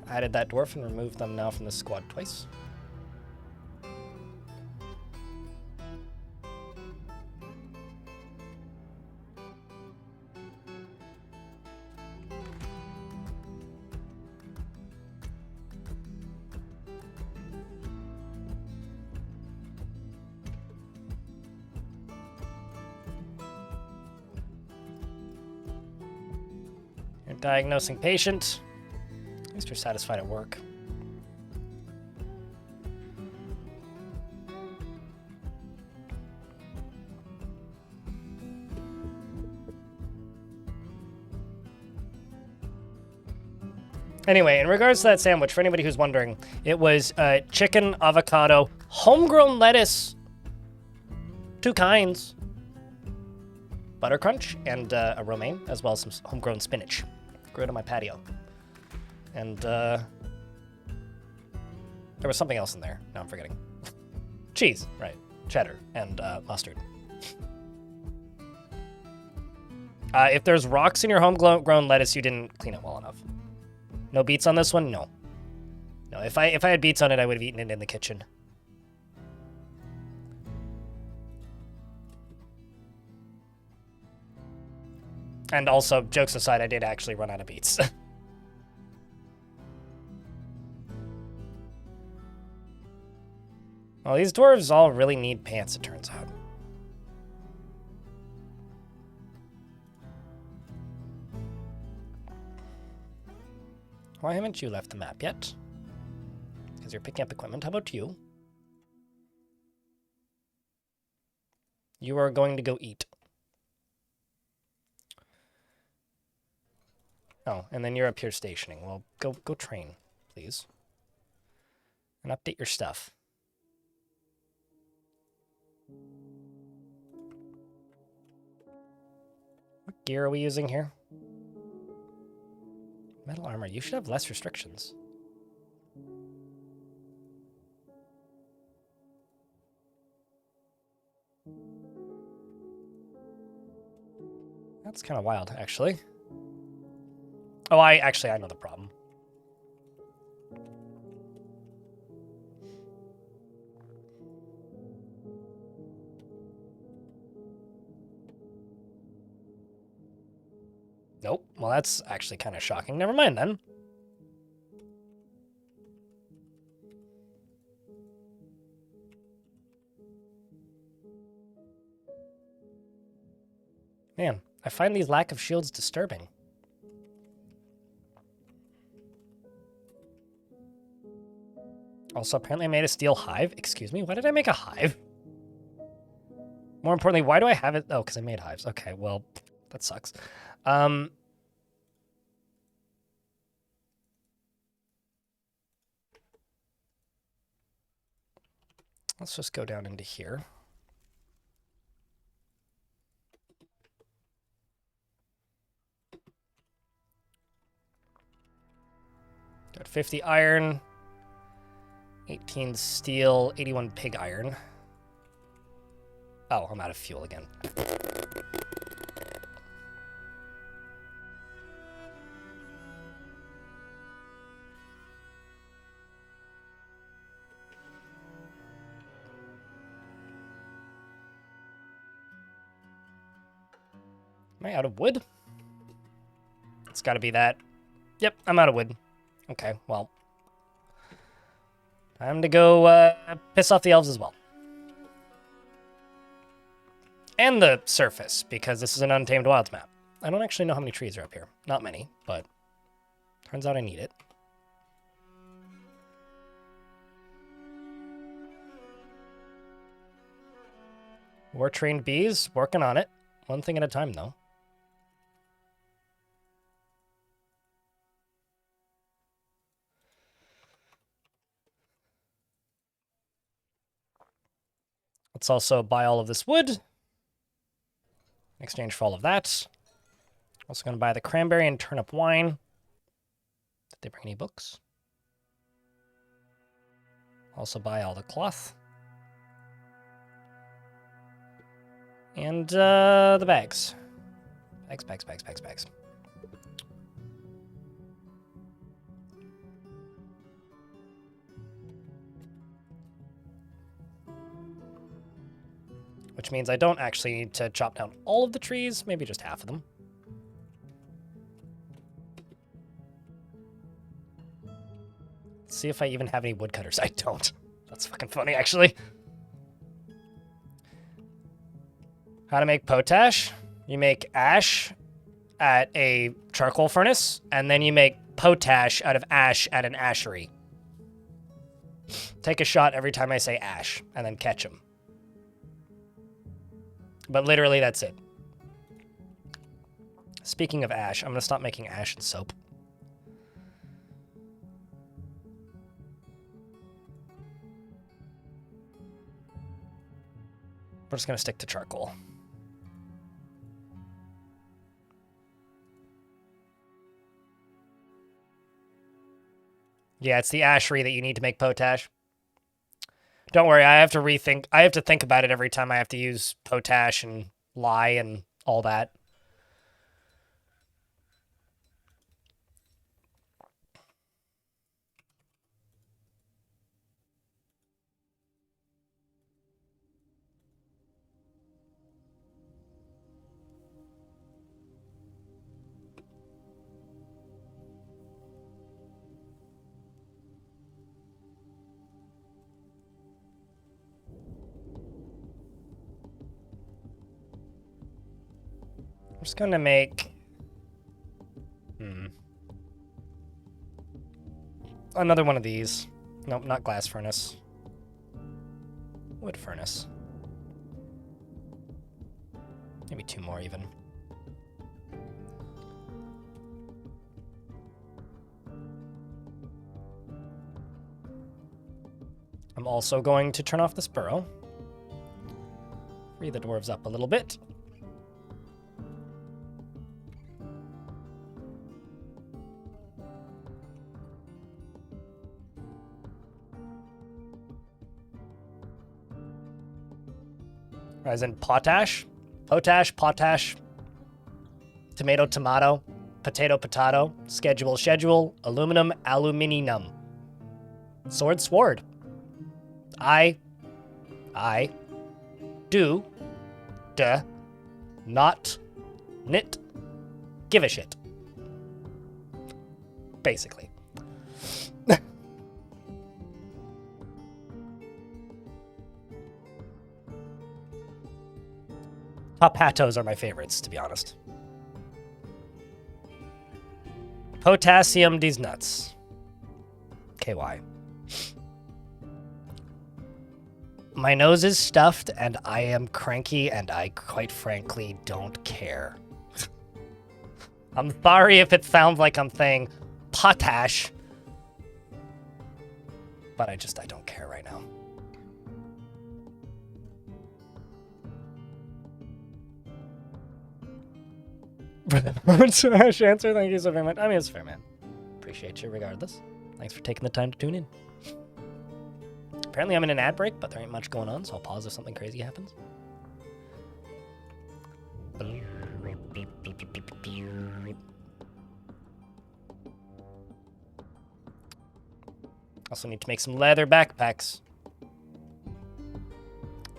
Added that dwarf and removed them now from the squad twice. Diagnosing patient. At least you're satisfied at work. Anyway, in regards to that sandwich, for anybody who's wondering, it was chicken, avocado, homegrown lettuce, 2 kinds, butter crunch, and a romaine, as well as some homegrown spinach. Grew it on my patio. And there was something else in there. Now I'm forgetting. Cheese, right. Cheddar and mustard. If there's rocks in your homegrown lettuce, you didn't clean it well enough. No beets on this one? No. No, if I had beets on it, I would have eaten it in the kitchen. And also, jokes aside, I did actually run out of beets. Well, these dwarves all really need pants, it turns out. Why haven't you left the map yet? Because you're picking up equipment. How about you? You are going to go eat. Oh, and then you're up here stationing. Well, go train, please. And update your stuff. What gear are we using here? Metal armor. You should have less restrictions. That's kind of wild, actually. Oh, I know the problem. Nope. Well, that's actually kind of shocking. Never mind then. Man, I find these lack of shields disturbing. Also, apparently I made a steel hive. Excuse me, why did I make a hive? More importantly, why do I have it? Oh, because I made hives. Okay, well, that sucks. Let's just go down into here. Got 50 iron, 18 steel, 81 pig iron. Oh, I'm out of fuel again. Am I out of wood? It's got to be that. Yep, I'm out of wood. Okay, well. Time to go piss off the elves as well. And the surface, because this is an Untamed Wilds map. I don't actually know how many trees are up here. Not many, but turns out I need it. More trained bees, working on it. One thing at a time, though. Let's also buy all of this wood in exchange for all of that. Also going to buy the cranberry and turnip wine. Did they bring any books? Also buy all the cloth. And the bags. Bags. Which means I don't actually need to chop down all of the trees, maybe just half of them. Let's see if I even have any woodcutters. I don't. That's fucking funny, actually. How to make potash? You make ash at a charcoal furnace, and then you make potash out of ash at an ashery. Take a shot every time I say ash, and then catch them. But literally, that's it. Speaking of ash, I'm going to stop making ash and soap. We're just going to stick to charcoal. Yeah, it's the ashery that you need to make potash. Don't worry, I have to think about it every time I have to use potash and lye and all that. I'm just gonna make... another one of these. Nope, not glass furnace. Wood furnace. Maybe two more even. I'm also going to turn off this burrow. Free the dwarves up a little bit. As in potash, potash, tomato, potato, schedule, aluminum, aluminium. Sword. I, do, not, knit, give a shit. Basically. Popatos are my favorites, to be honest. Potassium these nuts. KY. My nose is stuffed, and I am cranky, and I quite frankly don't care. I'm sorry if it sounds like I'm saying potash, but I don't care right now. Trash answer, thank you so very much. I mean, it's fair, man. Appreciate you regardless. Thanks for taking the time to tune in. Apparently I'm in an ad break, but there ain't much going on, so I'll pause if something crazy happens. Also need to make some leather backpacks.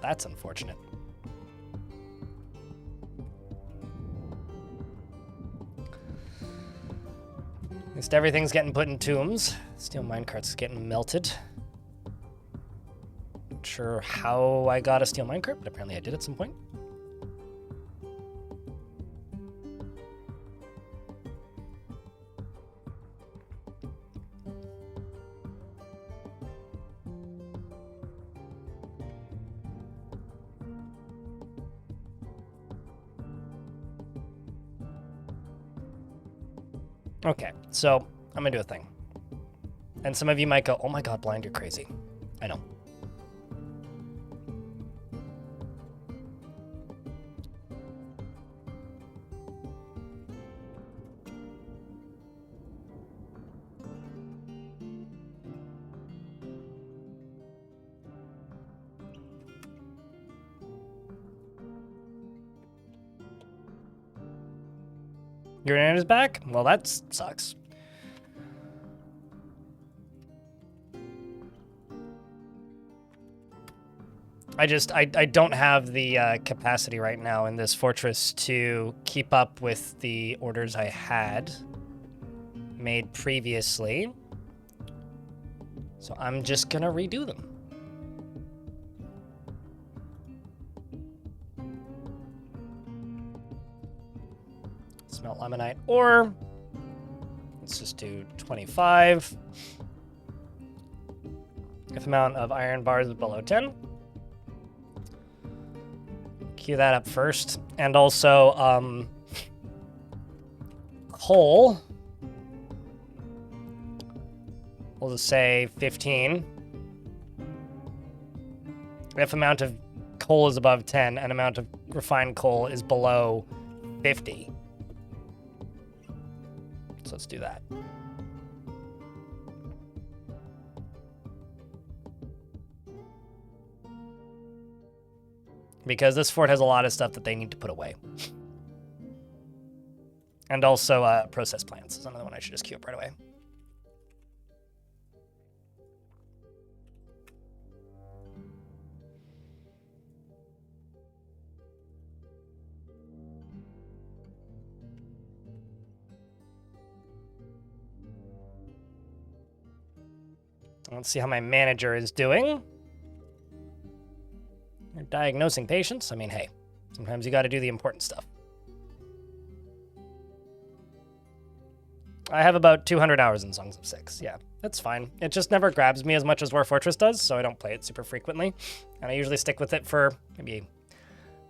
That's unfortunate. At least everything's getting put in tombs. Steel minecart's getting melted. Not sure how I got a steel minecart, but apparently I did at some point. Okay, so I'm gonna do a thing. And some of you might go, oh my god, Blind, you're crazy. I know. Your internet is back? Well, that sucks. I don't have the capacity right now in this fortress to keep up with the orders I had made previously. So I'm just gonna redo them. Smelt limonite ore. Let's just do 25. If amount of iron bars is below 10. Queue that up first. And also, coal. We'll just say 15. If amount of coal is above 10 and amount of refined coal is below 50. So let's do that. Because this fort has a lot of stuff that they need to put away. And also process plants is another one I should just queue up right away. Let's see how my manager is doing. You're diagnosing patients. I mean, hey, sometimes you got to do the important stuff. I have about 200 hours in Songs of Six. Yeah, that's fine. It just never grabs me as much as Dwarf Fortress does, so I don't play it super frequently. And I usually stick with it for maybe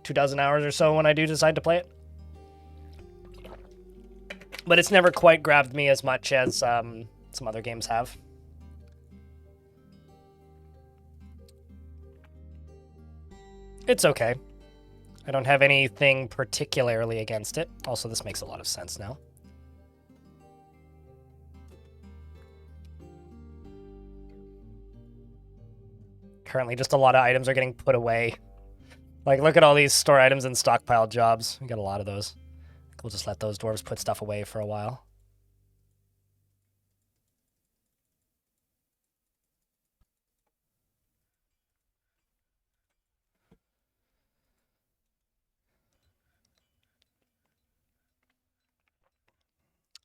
24 hours or so when I do decide to play it. But it's never quite grabbed me as much as some other games have. It's okay. I don't have anything particularly against it. Also, this makes a lot of sense now. Currently, just a lot of items are getting put away. Like, look at all these store items and stockpile jobs. We got a lot of those. We'll just let those dwarves put stuff away for a while.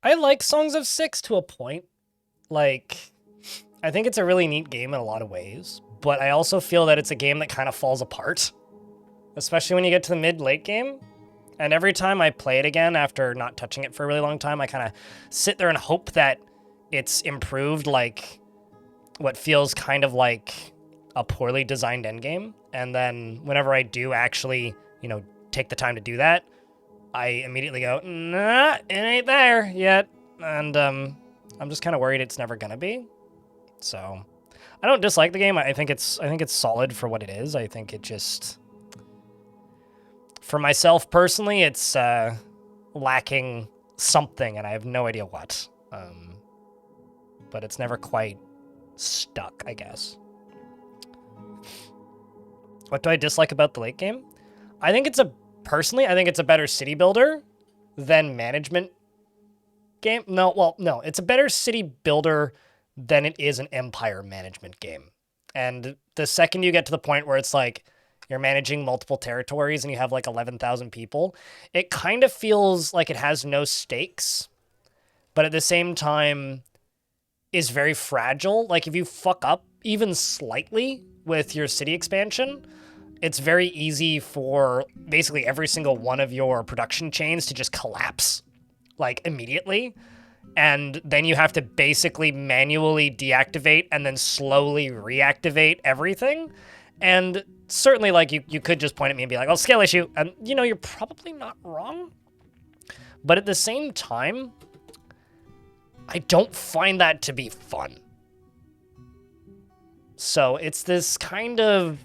I like Songs of Six to a point. Like, I think it's a really neat game in a lot of ways, but I also feel that it's a game that kind of falls apart, especially when you get to the mid-late game. And every time I play it again after not touching it for a really long time, I kind of sit there and hope that it's improved, like what feels kind of like a poorly designed endgame. And then whenever I do actually, take the time to do that, I immediately go, nah, it ain't there yet. And I'm just kind of worried it's never gonna be. So I don't dislike the game. I think it's solid for what it is. I think it just, for myself personally, it's lacking something, and I have no idea what. But it's never quite stuck, I guess. What do I dislike about the late game? I think it's a better city builder than management game. No, it's a better city builder than it is an empire management game. And the second you get to the point where it's like you're managing multiple territories and you have like 11,000 people, it kind of feels like it has no stakes, but at the same time is very fragile. Like if you fuck up even slightly with your city expansion, it's very easy for basically every single one of your production chains to just collapse like immediately. And then you have to basically manually deactivate and then slowly reactivate everything. And certainly like you could just point at me and be like, oh, scale issue. And you're probably not wrong. But at the same time, I don't find that to be fun. So it's this kind of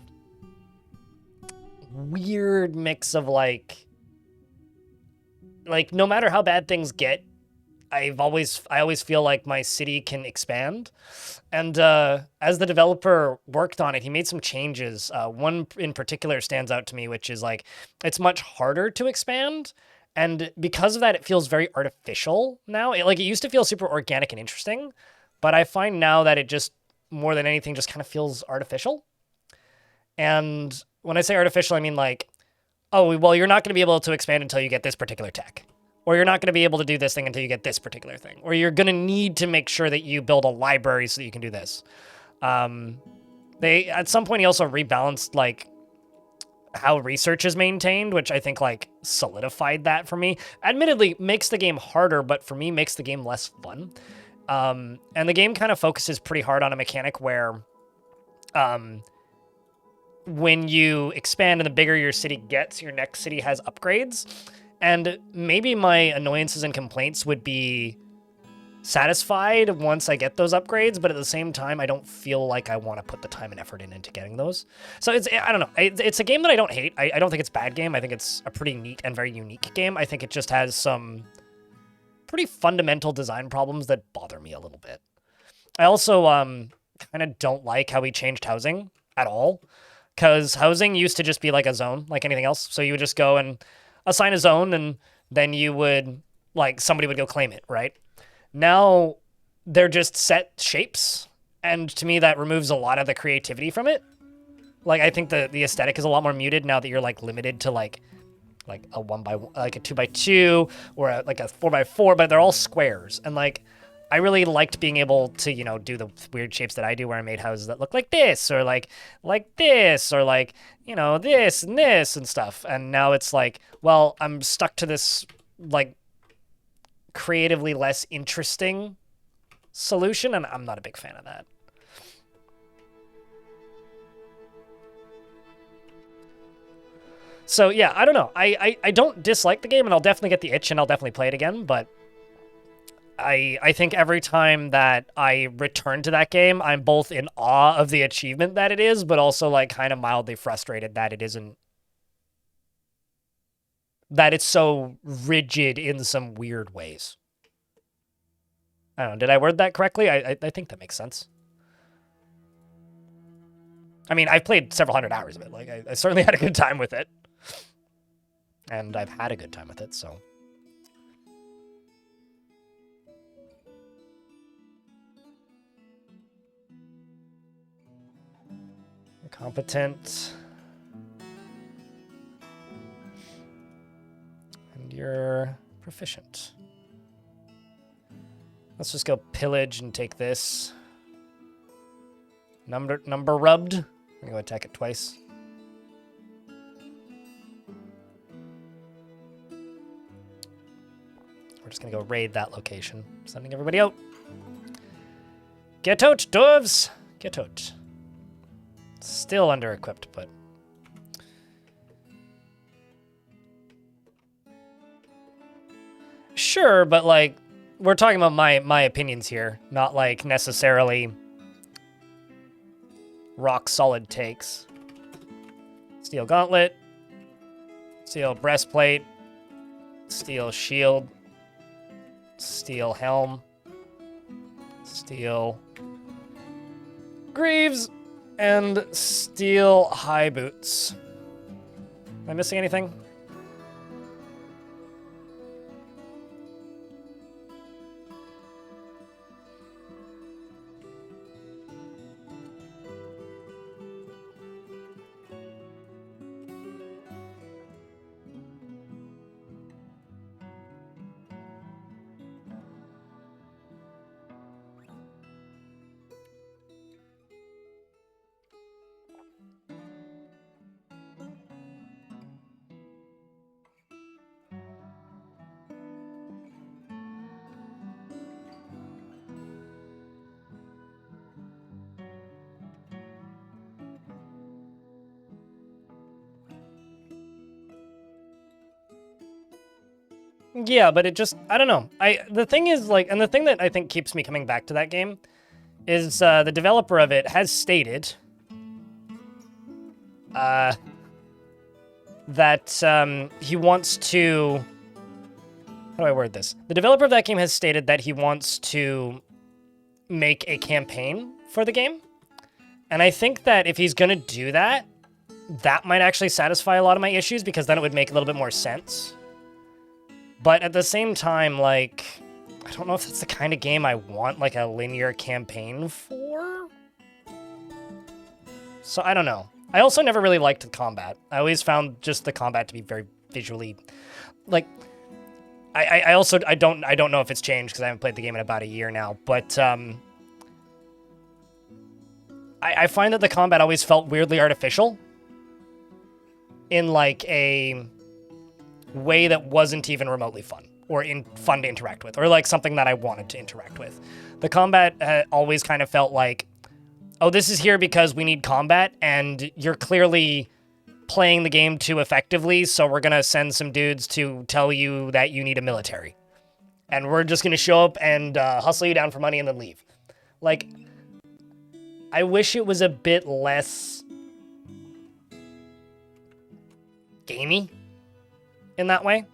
weird mix of like no matter how bad things get, I always feel like my city can expand. And as the developer worked on it, he made some changes. One in particular stands out to me, which is like it's much harder to expand. And because of that, it feels very artificial now. It used to feel super organic and interesting, but I find now that it just, more than anything, just kind of feels artificial. And when I say artificial, I mean like, oh, well, you're not going to be able to expand until you get this particular tech. Or you're not going to be able to do this thing until you get this particular thing. Or you're going to need to make sure that you build a library so that you can do this. At some point, he also rebalanced like how research is maintained, which I think like solidified that for me. Admittedly, makes the game harder, but for me, makes the game less fun. And the game kind of focuses pretty hard on a mechanic where when you expand and the bigger your city gets, your next city has upgrades. And maybe my annoyances and complaints would be satisfied once I get those upgrades, but at the same time, I don't feel like I want to put the time and effort into getting those. So I don't know. It's a game that I don't hate. I don't think it's a bad game. I think it's a pretty neat and very unique game. I think it just has some pretty fundamental design problems that bother me a little bit. I also kind of don't like how we changed housing at all, because housing used to just be like a zone, like anything else. So you would just go and assign a zone, and then you would, like, somebody would go claim it, right? Now they're just set shapes, and to me that removes a lot of the creativity from it. Like, I think the aesthetic is a lot more muted now that you're like limited to like a 1x1, like a 2x2 or a 4x4, but they're all squares. And like, I really liked being able to, do the weird shapes that I do where I made houses that look like this or like this or like, this and this and stuff. And now it's like, well, I'm stuck to this like creatively less interesting solution, and I'm not a big fan of that. So yeah, I don't know. I don't dislike the game, and I'll definitely get the itch and I'll definitely play it again, but I think every time that I return to that game, I'm both in awe of the achievement that it is, but also like kind of mildly frustrated that it isn't, that it's so rigid in some weird ways. I don't know, did I word that correctly? I think that makes sense. I mean, I've played several hundred hours of it. Like, I certainly had a good time with it. And I've had a good time with it, so. You're competent. And you're proficient. Let's just go pillage and take this. Number rubbed. I'm gonna go attack it twice. We're just gonna go raid that location. Sending everybody out. Get out, dwarves! Get out. Still under-equipped, but... Sure, but, like, we're talking about my opinions here, not, like, necessarily rock-solid takes. Steel gauntlet. Steel breastplate. Steel shield. Steel helm. Steel greaves. And steel high boots. Am I missing anything? Yeah, but it just, I don't know. The thing is, like, and the thing that I think keeps me coming back to that game is the developer of it has stated that he wants to, how do I word this? The developer of that game has stated that he wants to make a campaign for the game. And I think that if he's going to do that, that might actually satisfy a lot of my issues, because then it would make a little bit more sense. But at the same time, like, I don't know if that's the kind of game I want, like, a linear campaign for. So, I don't know. I also never really liked the combat. I always found just the combat to be very visually, like, I also don't know if it's changed, because I haven't played the game in about a year now, but, I find that the combat always felt weirdly artificial in, like, a way that wasn't even remotely fun, or fun to interact with, or like something that I wanted to interact with. The combat always kind of felt like, oh, this is here because we need combat, and you're clearly playing the game too effectively, so we're gonna send some dudes to tell you that you need a military. And we're just gonna show up and hustle you down for money and then leave. Like, I wish it was a bit less gamey in that way.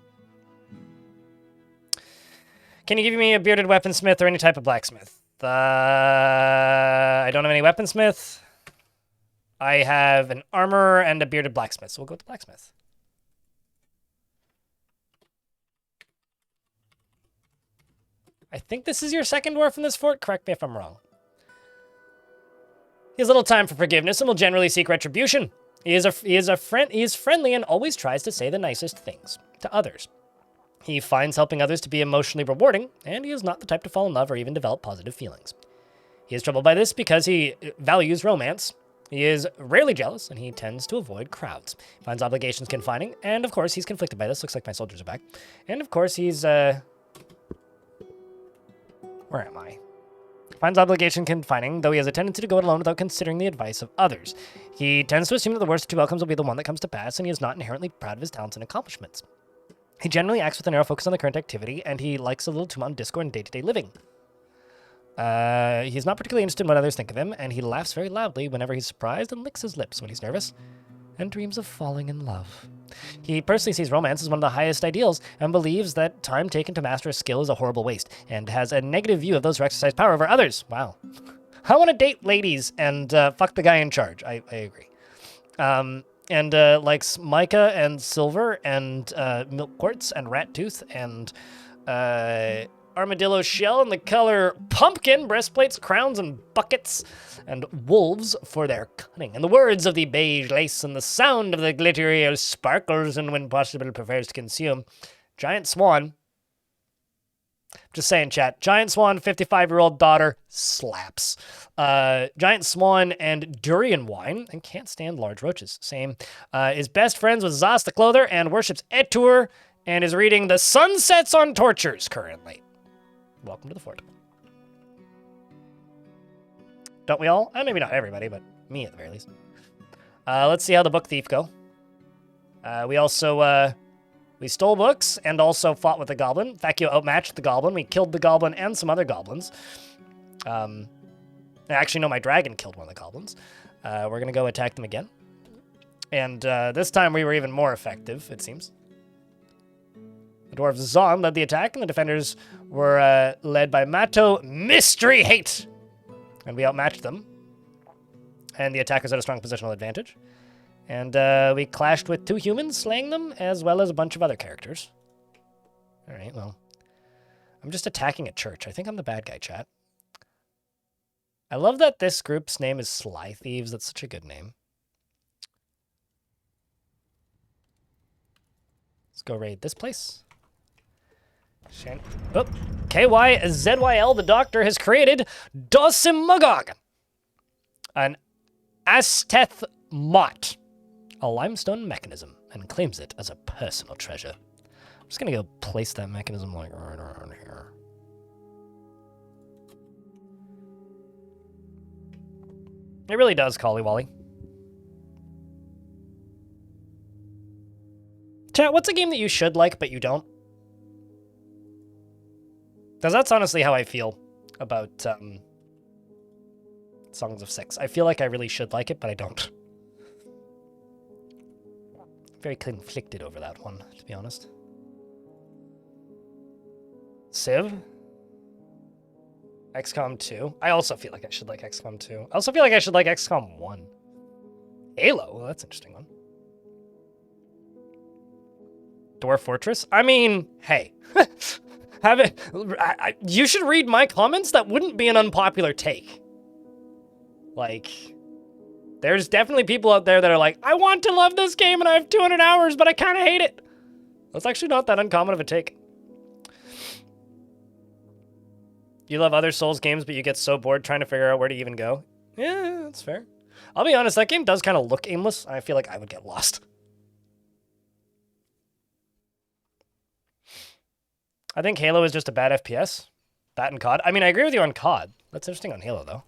Can you give me a bearded weaponsmith or any type of blacksmith? I don't have any weaponsmith. I have an armorer and a bearded blacksmith, so we'll go with the blacksmith. I think this is your second dwarf in this fort. Correct me if I'm wrong. He has little time for forgiveness and will generally seek retribution. He is friendly and always tries to say the nicest things to others. He finds helping others to be emotionally rewarding, and he is not the type to fall in love or even develop positive feelings. He is troubled by this because he values romance. He is rarely jealous, and he tends to avoid crowds. He finds obligations confining, and of course he's conflicted by this. Looks like my soldiers are back. And of course he's, where am I? Finds obligation confining, though he has a tendency to go it alone without considering the advice of others. He tends to assume that the worst of two outcomes will be the one that comes to pass, and he is not inherently proud of his talents and accomplishments. He generally acts with a narrow focus on the current activity, and he likes a little too much on Discord and day-to-day living. He's not particularly interested in what others think of him, and he laughs very loudly whenever he's surprised and licks his lips when he's nervous, and dreams of falling in love. He personally sees romance as one of the highest ideals and believes that time taken to master a skill is a horrible waste, and has a negative view of those who exercise power over others. Wow. I want to date ladies and fuck the guy in charge. I agree. And likes mica and silver and milk quartz and rat tooth and armadillo shell in the color pumpkin, breastplates, crowns, and buckets, and wolves for their cunning. And the words of the beige lace and the sound of the glittery sparkles, and when possible prefers to consume. Giant swan. Just saying, chat. Giant swan, 55-year-old daughter, slaps. Giant swan and durian wine, and can't stand large roaches. Same. Is best friends with Zas the Clother and worships Etur, and is reading The Sunsets on Tortures currently. Welcome to the fort. Don't we all? Maybe not everybody, but Me, at the very least. Let's see how the book thief go. We also, we stole books and also fought with the goblin. Thakio outmatched the goblin. We killed the goblin and some other goblins. Actually, no, my dragon killed one of the goblins. We're going to go attack them again. And this time we were even more effective, it seems. The dwarves Zon led the attack, and the defenders were led by Mato Mystery Hate. And we outmatched them. And the attackers had a strong positional advantage. And we clashed with 2 humans, slaying them, as well as a bunch of other characters. All right, well. I'm just attacking a church. I think I'm the bad guy, chat. I love that this group's name is Sly Thieves. That's such a good name. Let's go raid this place. Oh, KYZYL, the doctor, has created Dosimagog, an Asteth Mott, a limestone mechanism, and claims it as a personal treasure. I'm just gonna go place that mechanism like right around here. It really does, Collywally. Chat, what's a game that you should like but you don't? Because that's honestly how I feel about Songs of Six. I feel like I really should like it, but I don't. Very conflicted over that one, to be honest. Civ? XCOM 2? I also feel like I should like XCOM 2. I also feel like I should like XCOM 1. Halo? Well, that's an interesting one. Dwarf Fortress? I mean, hey. You should read my comments. That wouldn't be an unpopular take. Like, there's definitely people out there that are like, I want to love this game and I have 200 hours, but I kind of hate it. That's actually not that uncommon of a take. You love other Souls games, but you get so bored trying to figure out where to even go. Yeah, that's fair. I'll be honest, that game does kind of look aimless. I feel like I would get lost. I think Halo is just a bad FPS. That and COD. I mean, I agree with you on COD. That's interesting on Halo, though.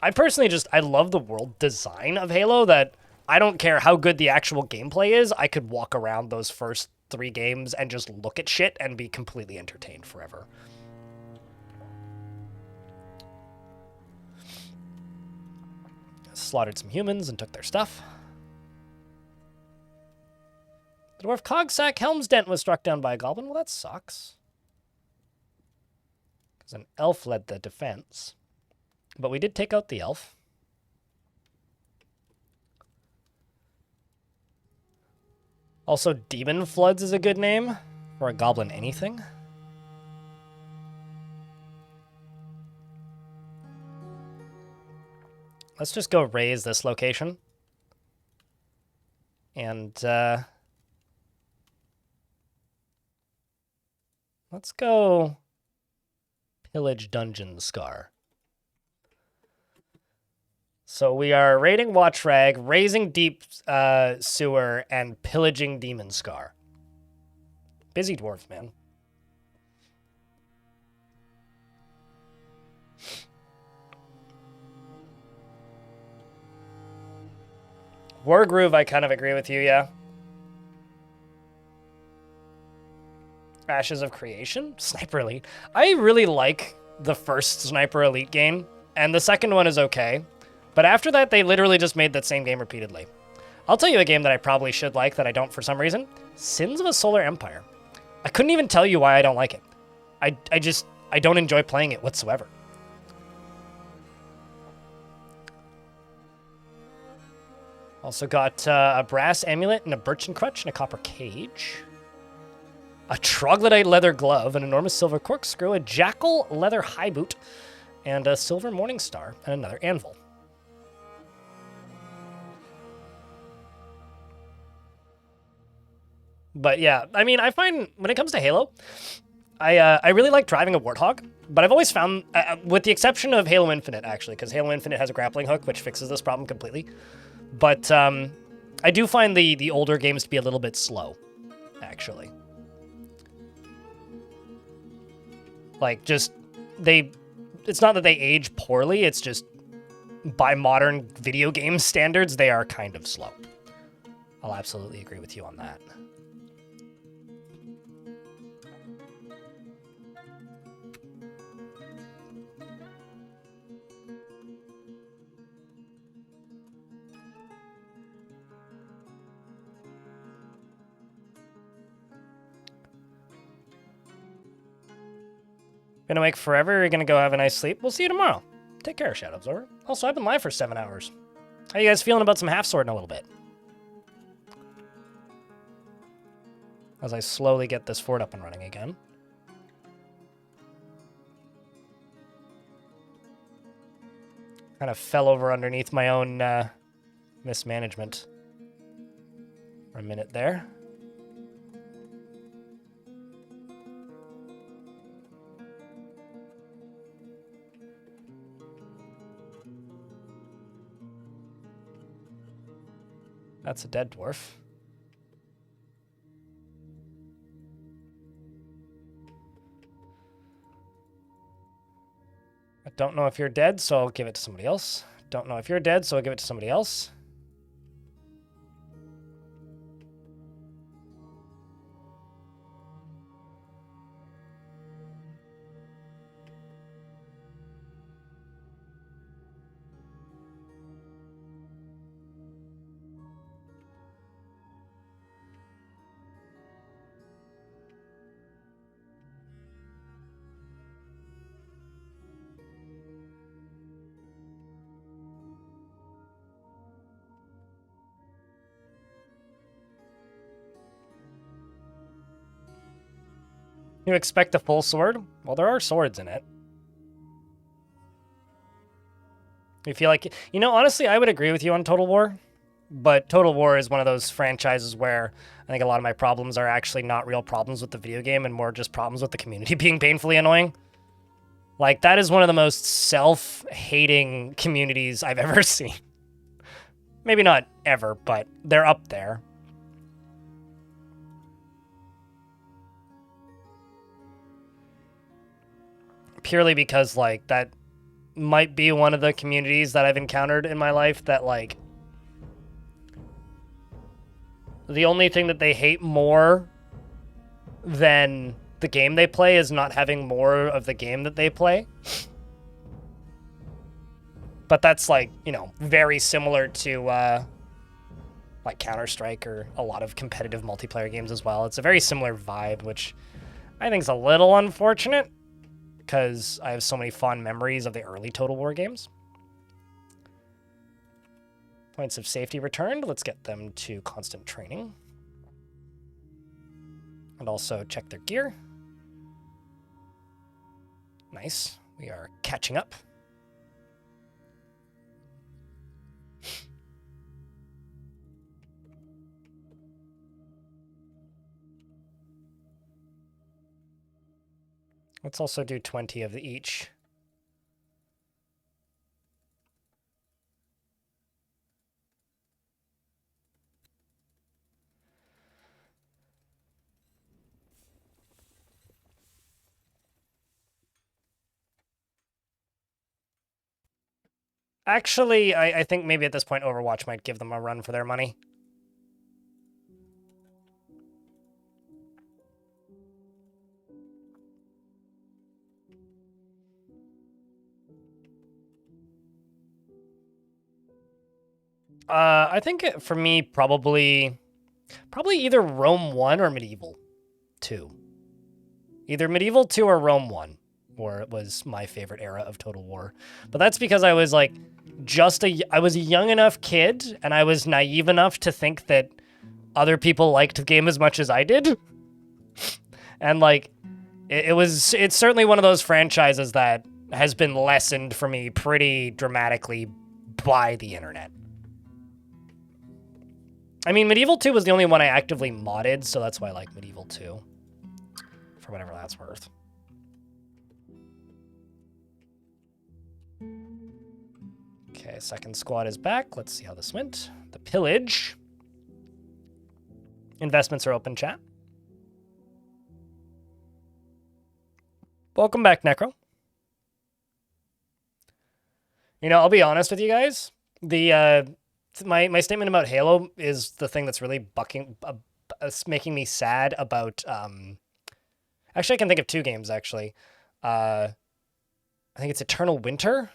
I personally I love the world design of Halo, that I don't care how good the actual gameplay is. I could walk around those first 3 games and just look at shit and be completely entertained forever. Slaughtered some humans and took their stuff. The dwarf Cogsack Helmsdent was struck down by a goblin. Well, that sucks. Because an elf led the defense. But we did take out the elf. Also, Demon Floods is a good name for a goblin anything. Let's just go raise this location. And, let's go pillage Dungeon Scar. So we are raiding Watchrag, raising Deep Sewer, and pillaging Demon Scar. Busy dwarf, man. Wargroove, I kind of agree with you, yeah. Ashes of Creation? Sniper Elite. I really like the first Sniper Elite game, and the second one is okay. But after that, they literally just made that same game repeatedly. I'll tell you a game that I probably should like that I don't for some reason. Sins of a Solar Empire. I couldn't even tell you why I don't like it. I don't enjoy playing it whatsoever. Also got a brass amulet and a birchen crutch and a copper cage. A troglodyte leather glove, an enormous silver corkscrew, a jackal leather high boot, and a silver morning star, and another anvil. But yeah, I mean, I find when it comes to Halo, I really like driving a Warthog, but I've always found, with the exception of Halo Infinite, actually, because Halo Infinite has a grappling hook, which fixes this problem completely. But I do find the older games to be a little bit slow, actually. Like, just, it's not that they age poorly, it's just by modern video game standards, they are kind of slow. I'll absolutely agree with you on that. Been awake forever? You're gonna go have a nice sleep? We'll see you tomorrow. Take care, Shadow Absorber. Also, I've been live for 7 hours. How you guys feeling about some half-sword in a little bit? As I slowly get this fort up and running again. Kind of fell over underneath my own mismanagement for a minute there. That's a dead dwarf. I don't know if you're dead, so I'll give it to somebody else. Don't know if you're dead, so I'll give it to somebody else. You expect a full sword? Well, there are swords in it. You feel like... You know, honestly, I would agree with you on Total War. But Total War is one of those franchises where I think a lot of my problems are actually not real problems with the video game and more just problems with the community being painfully annoying. Like, that is one of the most self-hating communities I've ever seen. Maybe not ever, but they're up there. Purely because, like, that might be one of the communities that I've encountered in my life that, like, the only thing that they hate more than the game they play is not having more of the game that they play. But that's, like, you know, very similar to, like, Counter-Strike or a lot of competitive multiplayer games as well. It's a very similar vibe, which I think is a little unfortunate, because I have so many fond memories of the early Total War games. Points of safety returned. Let's get them to constant training. And also check their gear. Nice. We are catching up. Let's also do 20 of each. Actually, I think maybe at this point Overwatch might give them a run for their money. I think for me, probably either Rome 1 or Medieval 2. Either Medieval 2 or Rome 1, or it was my favorite era of Total War. But that's because I was like I was a young enough kid and I was naive enough to think that other people liked the game as much as I did. And like it's certainly one of those franchises that has been lessened for me pretty dramatically by the internet. I mean, Medieval 2 was the only one I actively modded, so that's why I like Medieval 2. For whatever that's worth. Okay, second squad is back. Let's see how this went. The pillage. Investments are open, chat. Welcome back, Necro. You know, I'll be honest with you guys. The my statement about Halo is the thing that's really making me sad about. Actually, I can think of two games. Actually, I think it's Eternal Winter.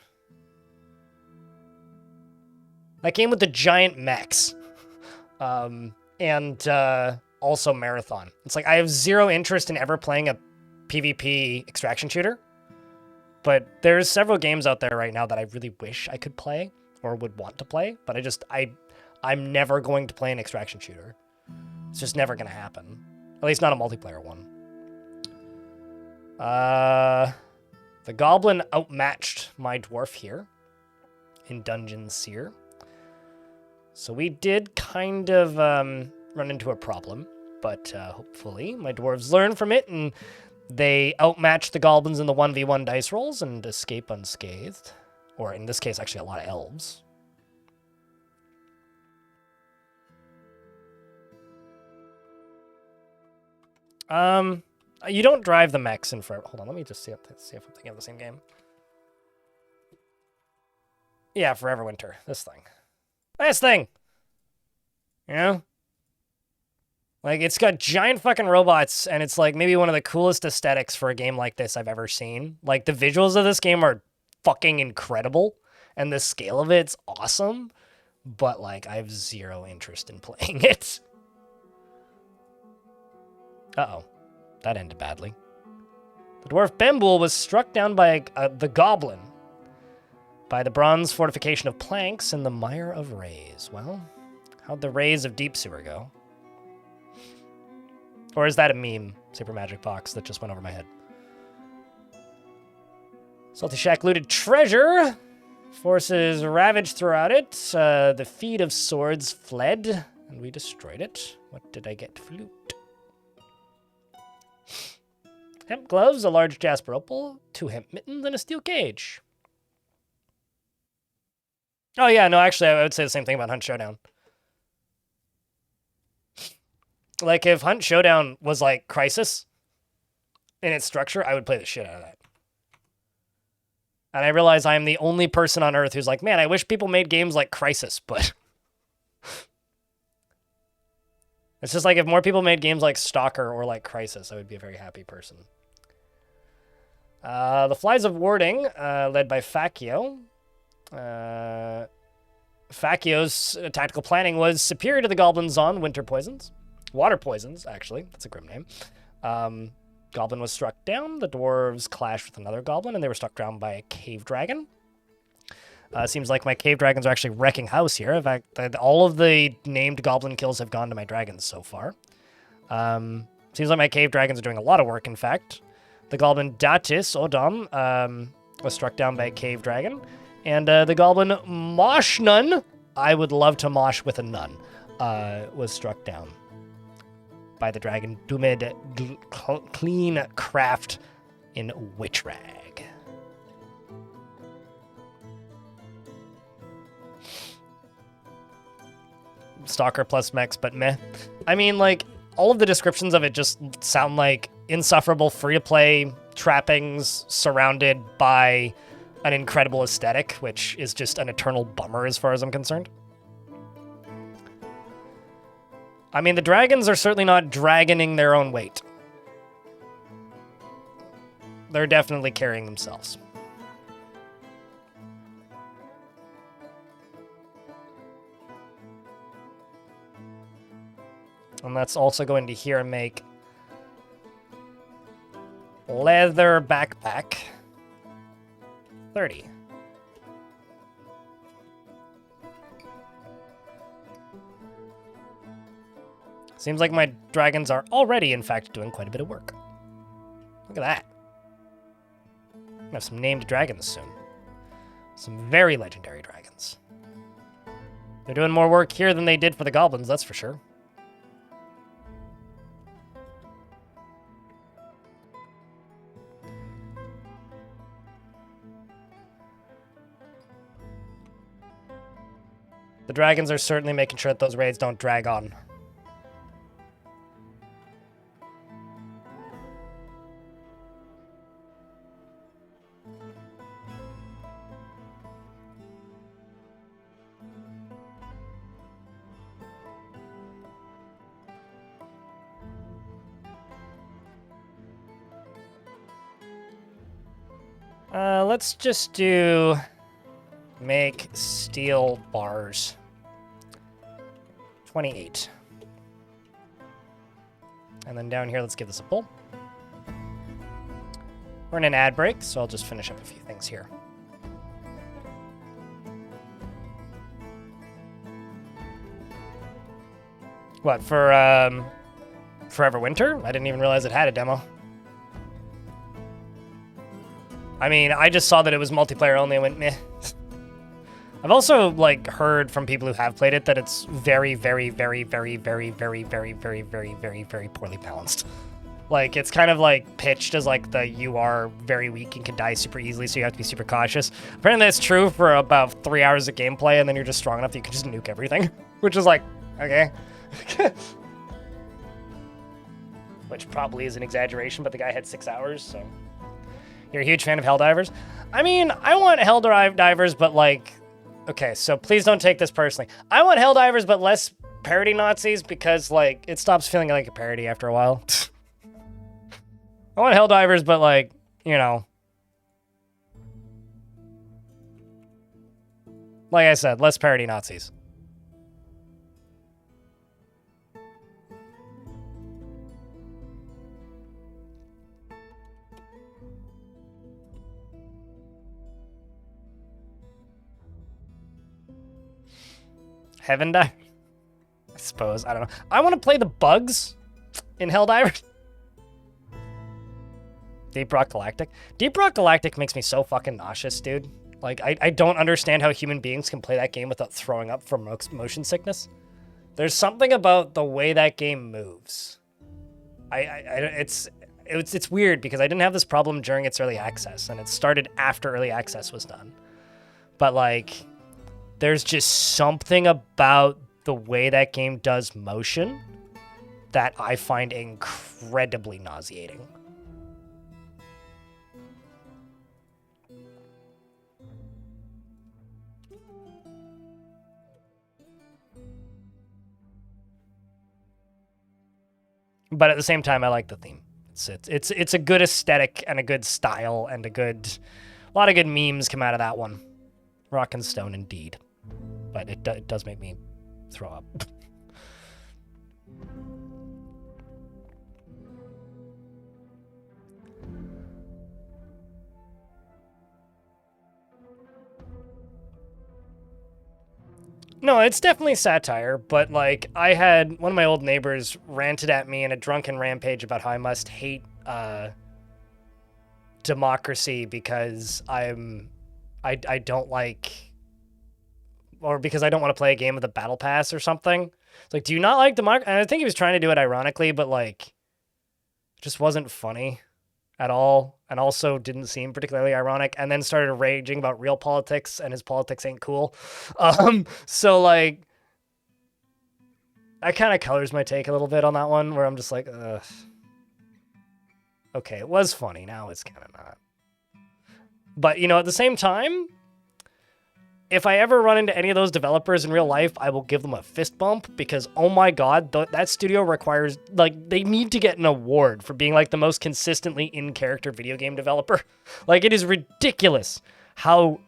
That game with the giant mechs, and also Marathon. It's like I have zero interest in ever playing a PvP extraction shooter. But there's several games out there right now that I really wish I could play or would want to play, but I'm never going to play an extraction shooter. It's just never going to happen. At least not a multiplayer one. The Goblin outmatched my Dwarf here in Dungeon Seer. So we did kind of run into a problem, but hopefully my Dwarves learn from it and they outmatch the Goblins in the 1v1 dice rolls and escape unscathed. Or in this case, actually a lot of elves. You don't drive the mechs in Forever. Hold on, let me just see if I'm thinking of the same game. Yeah, Forever Winter. This thing. This thing! You know? Like, it's got giant fucking robots, and it's, like, maybe one of the coolest aesthetics for a game like this I've ever seen. Like, the visuals of this game are fucking incredible, and the scale of it's awesome, but, like, I have zero interest in playing it. Uh-oh. That ended badly. The Dwarf Bembul was struck down by the Goblin by the bronze fortification of planks in the Mire of Rays. Well, how'd the Rays of Deep Sewer go? Or is that a meme, Super Magic Box, that just went over my head? Salty Shack looted treasure. Forces ravaged throughout it. The feet of swords fled, and we destroyed it. What did I get? Flute. Hemp gloves, a large jasper opal, 2 hemp mittens, and a steel cage. Oh yeah, no, actually, I would say the same thing about Hunt Showdown. Like, if Hunt Showdown was like Crisis in its structure, I would play the shit out of that. And I realize I am the only person on Earth who's like, man, I wish people made games like Crisis, but... It's just like, if more people made games like Stalker or like Crisis, I would be a very happy person. The Flies of Warding, led by Facchio. Facchio's tactical planning was superior to the Goblins on Winter Poisons. Water Poisons, actually. That's a grim name. Goblin was struck down. The dwarves clashed with another goblin, and they were struck down by a cave dragon. Seems like my cave dragons are actually wrecking house here. In fact, all of the named goblin kills have gone to my dragons so far. Seems like my cave dragons are doing a lot of work, in fact. The goblin Datis Odom was struck down by a cave dragon. And the goblin Moshnun, I would love to mosh with a nun, was struck down by the dragon Dumed Clean Craft in Witch Rag. Stalker plus mechs, but meh. I mean, like, all of the descriptions of it just sound like insufferable free-to-play trappings surrounded by an incredible aesthetic, which is just an eternal bummer as far as I'm concerned. I mean, the dragons are certainly not dragoning their own weight. They're definitely carrying themselves. And let's also go into here and make leather backpack 30. Seems like my dragons are already, in fact, doing quite a bit of work. Look at that. I'm gonna have some named dragons soon. Some very legendary dragons. They're doing more work here than they did for the goblins, that's for sure. The dragons are certainly making sure that those raids don't drag on. Let's just do make steel bars. 28. And then down here, let's give this a pull. We're in an ad break, so I'll just finish up a few things here. What, for Forever Winter? I didn't even realize it had a demo. I mean, I just saw that it was multiplayer only and went meh. I've also, like, heard from people who have played it that it's very, very, very, very, very, very, very, very, very, very, very poorly balanced. Like, it's kind of, like, pitched as, like, you are very weak and can die super easily, so you have to be super cautious. Apparently that's true for about 3 hours of gameplay, and then you're just strong enough that you can just nuke everything. Which is like, okay. Which probably is an exaggeration, but the guy had 6 hours, so... You're a huge fan of Helldivers? I mean, I want Helldivers, but, like... Okay, so please don't take this personally. I want Helldivers, but less parody Nazis, because, like, it stops feeling like a parody after a while. I want Helldivers, but, like, you know. Like I said, less parody Nazis. Heaven Dive? I suppose. I don't know. I want to play the bugs in Helldivers. Deep Rock Galactic. Deep Rock Galactic makes me so fucking nauseous, dude. Like, I don't understand how human beings can play that game without throwing up from motion sickness. There's something about the way that game moves. It's weird because I didn't have this problem during its early access, and it started after early access was done. But, like... There's just something about the way that game does motion that I find incredibly nauseating. But at the same time, I like the theme. It's a good aesthetic and a good style and a lot of good memes come out of that one. Rock and stone indeed. But it does make me throw up. No, it's definitely satire, but, like, I had one of my old neighbors ranted at me in a drunken rampage about how I must hate democracy because I don't like... Or because I don't want to play a game with a battle pass or something. It's like, do you not like democracy? And I think he was trying to do it ironically, but, like, it just wasn't funny at all. And also didn't seem particularly ironic. And then started raging about real politics, and his politics ain't cool. So, like, that kind of colors my take a little bit on that one, where I'm just like, ugh. Okay, it was funny. Now it's kind of not. But, you know, at the same time... If I ever run into any of those developers in real life, I will give them a fist bump because, oh my god, that studio requires, like, they need to get an award for being, like, the most consistently in-character video game developer. Like, it is ridiculous how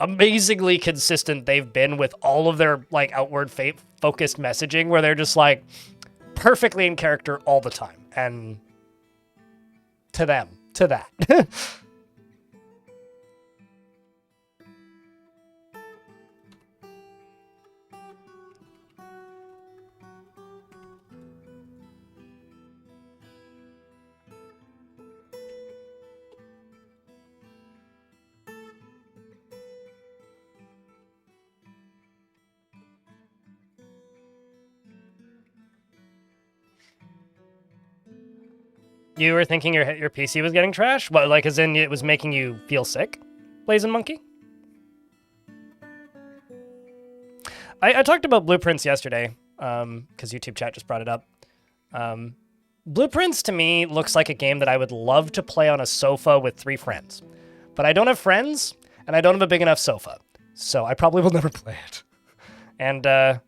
amazingly consistent they've been with all of their, like, outward focused messaging where they're just, like, perfectly in character all the time. And to them, to that. You were thinking your PC was getting trash? What, like, as in it was making you feel sick? Blazing Monkey? I talked about Blueprints yesterday, because YouTube chat just brought it up. Blueprints, to me, looks like a game that I would love to play on a sofa with 3 friends. But I don't have friends, and I don't have a big enough sofa. So I probably will never play it. And I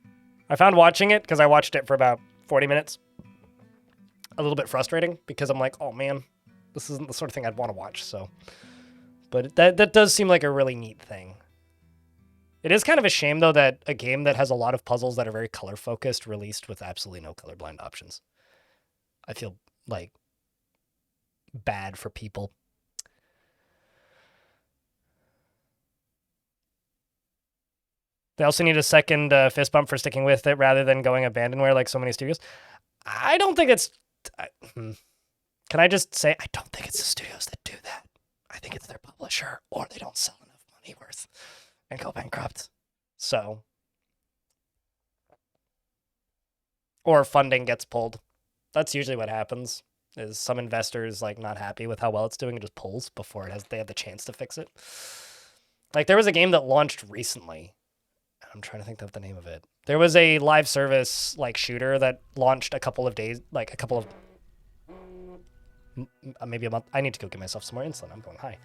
found watching it, because I watched it for about 40 minutes, a little bit frustrating because I'm like, oh man, this isn't the sort of thing I'd want to watch. So But that does seem like a really neat thing. It is kind of a shame, though, that a game that has a lot of puzzles that are very color-focused released with absolutely no colorblind options. I feel, like, bad for people. They also need a second fist bump for sticking with it rather than going abandonware like so many studios. I don't think it's... Can I just say, I don't think it's the studios that do that. I think it's their publisher, or they don't sell enough money worth and go bankrupt. So... Or funding gets pulled. That's usually what happens, is some investors, like, not happy with how well it's doing and just pulls before they have the chance to fix it. Like, there was a game that launched recently. I'm trying to think of the name of it. There was a live service, like, shooter that launched a couple of days, like, a couple of... maybe a month. I need to go get myself some more insulin. I'm going high.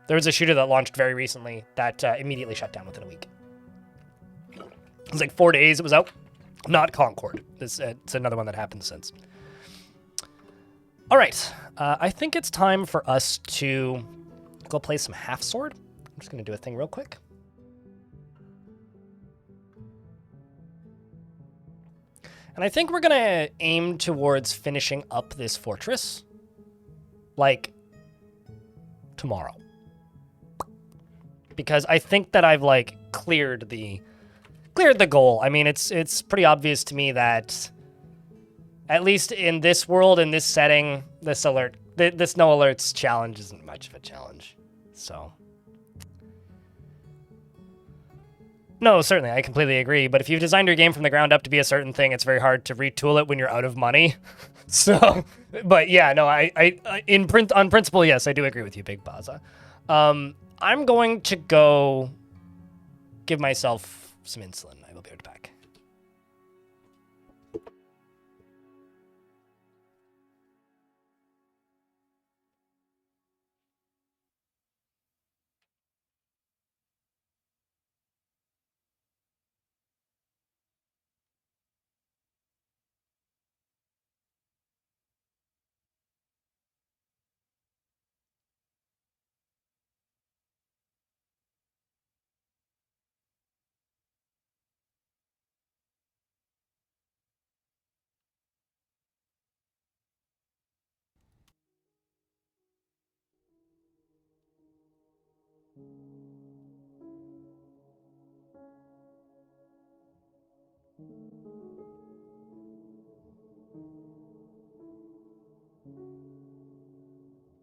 There was a shooter that launched very recently that immediately shut down within a week. It was like 4 days it was out. Not Concord. It's another one that happened since. All right. I think it's time for us to go play some Half Sword. I'm just going to do a thing real quick. And I think we're going to aim towards finishing up this fortress, like, tomorrow. Because I think that I've, like, cleared the goal. I mean, it's pretty obvious to me that, at least in this world, in this setting, this no alerts challenge isn't much of a challenge. So... No, certainly, I completely agree. But if you've designed your game from the ground up to be a certain thing, it's very hard to retool it when you're out of money. So, but yeah, no, on principle, yes, I do agree with you, Big Baza. I'm going to go give myself some insulin. I will be right back.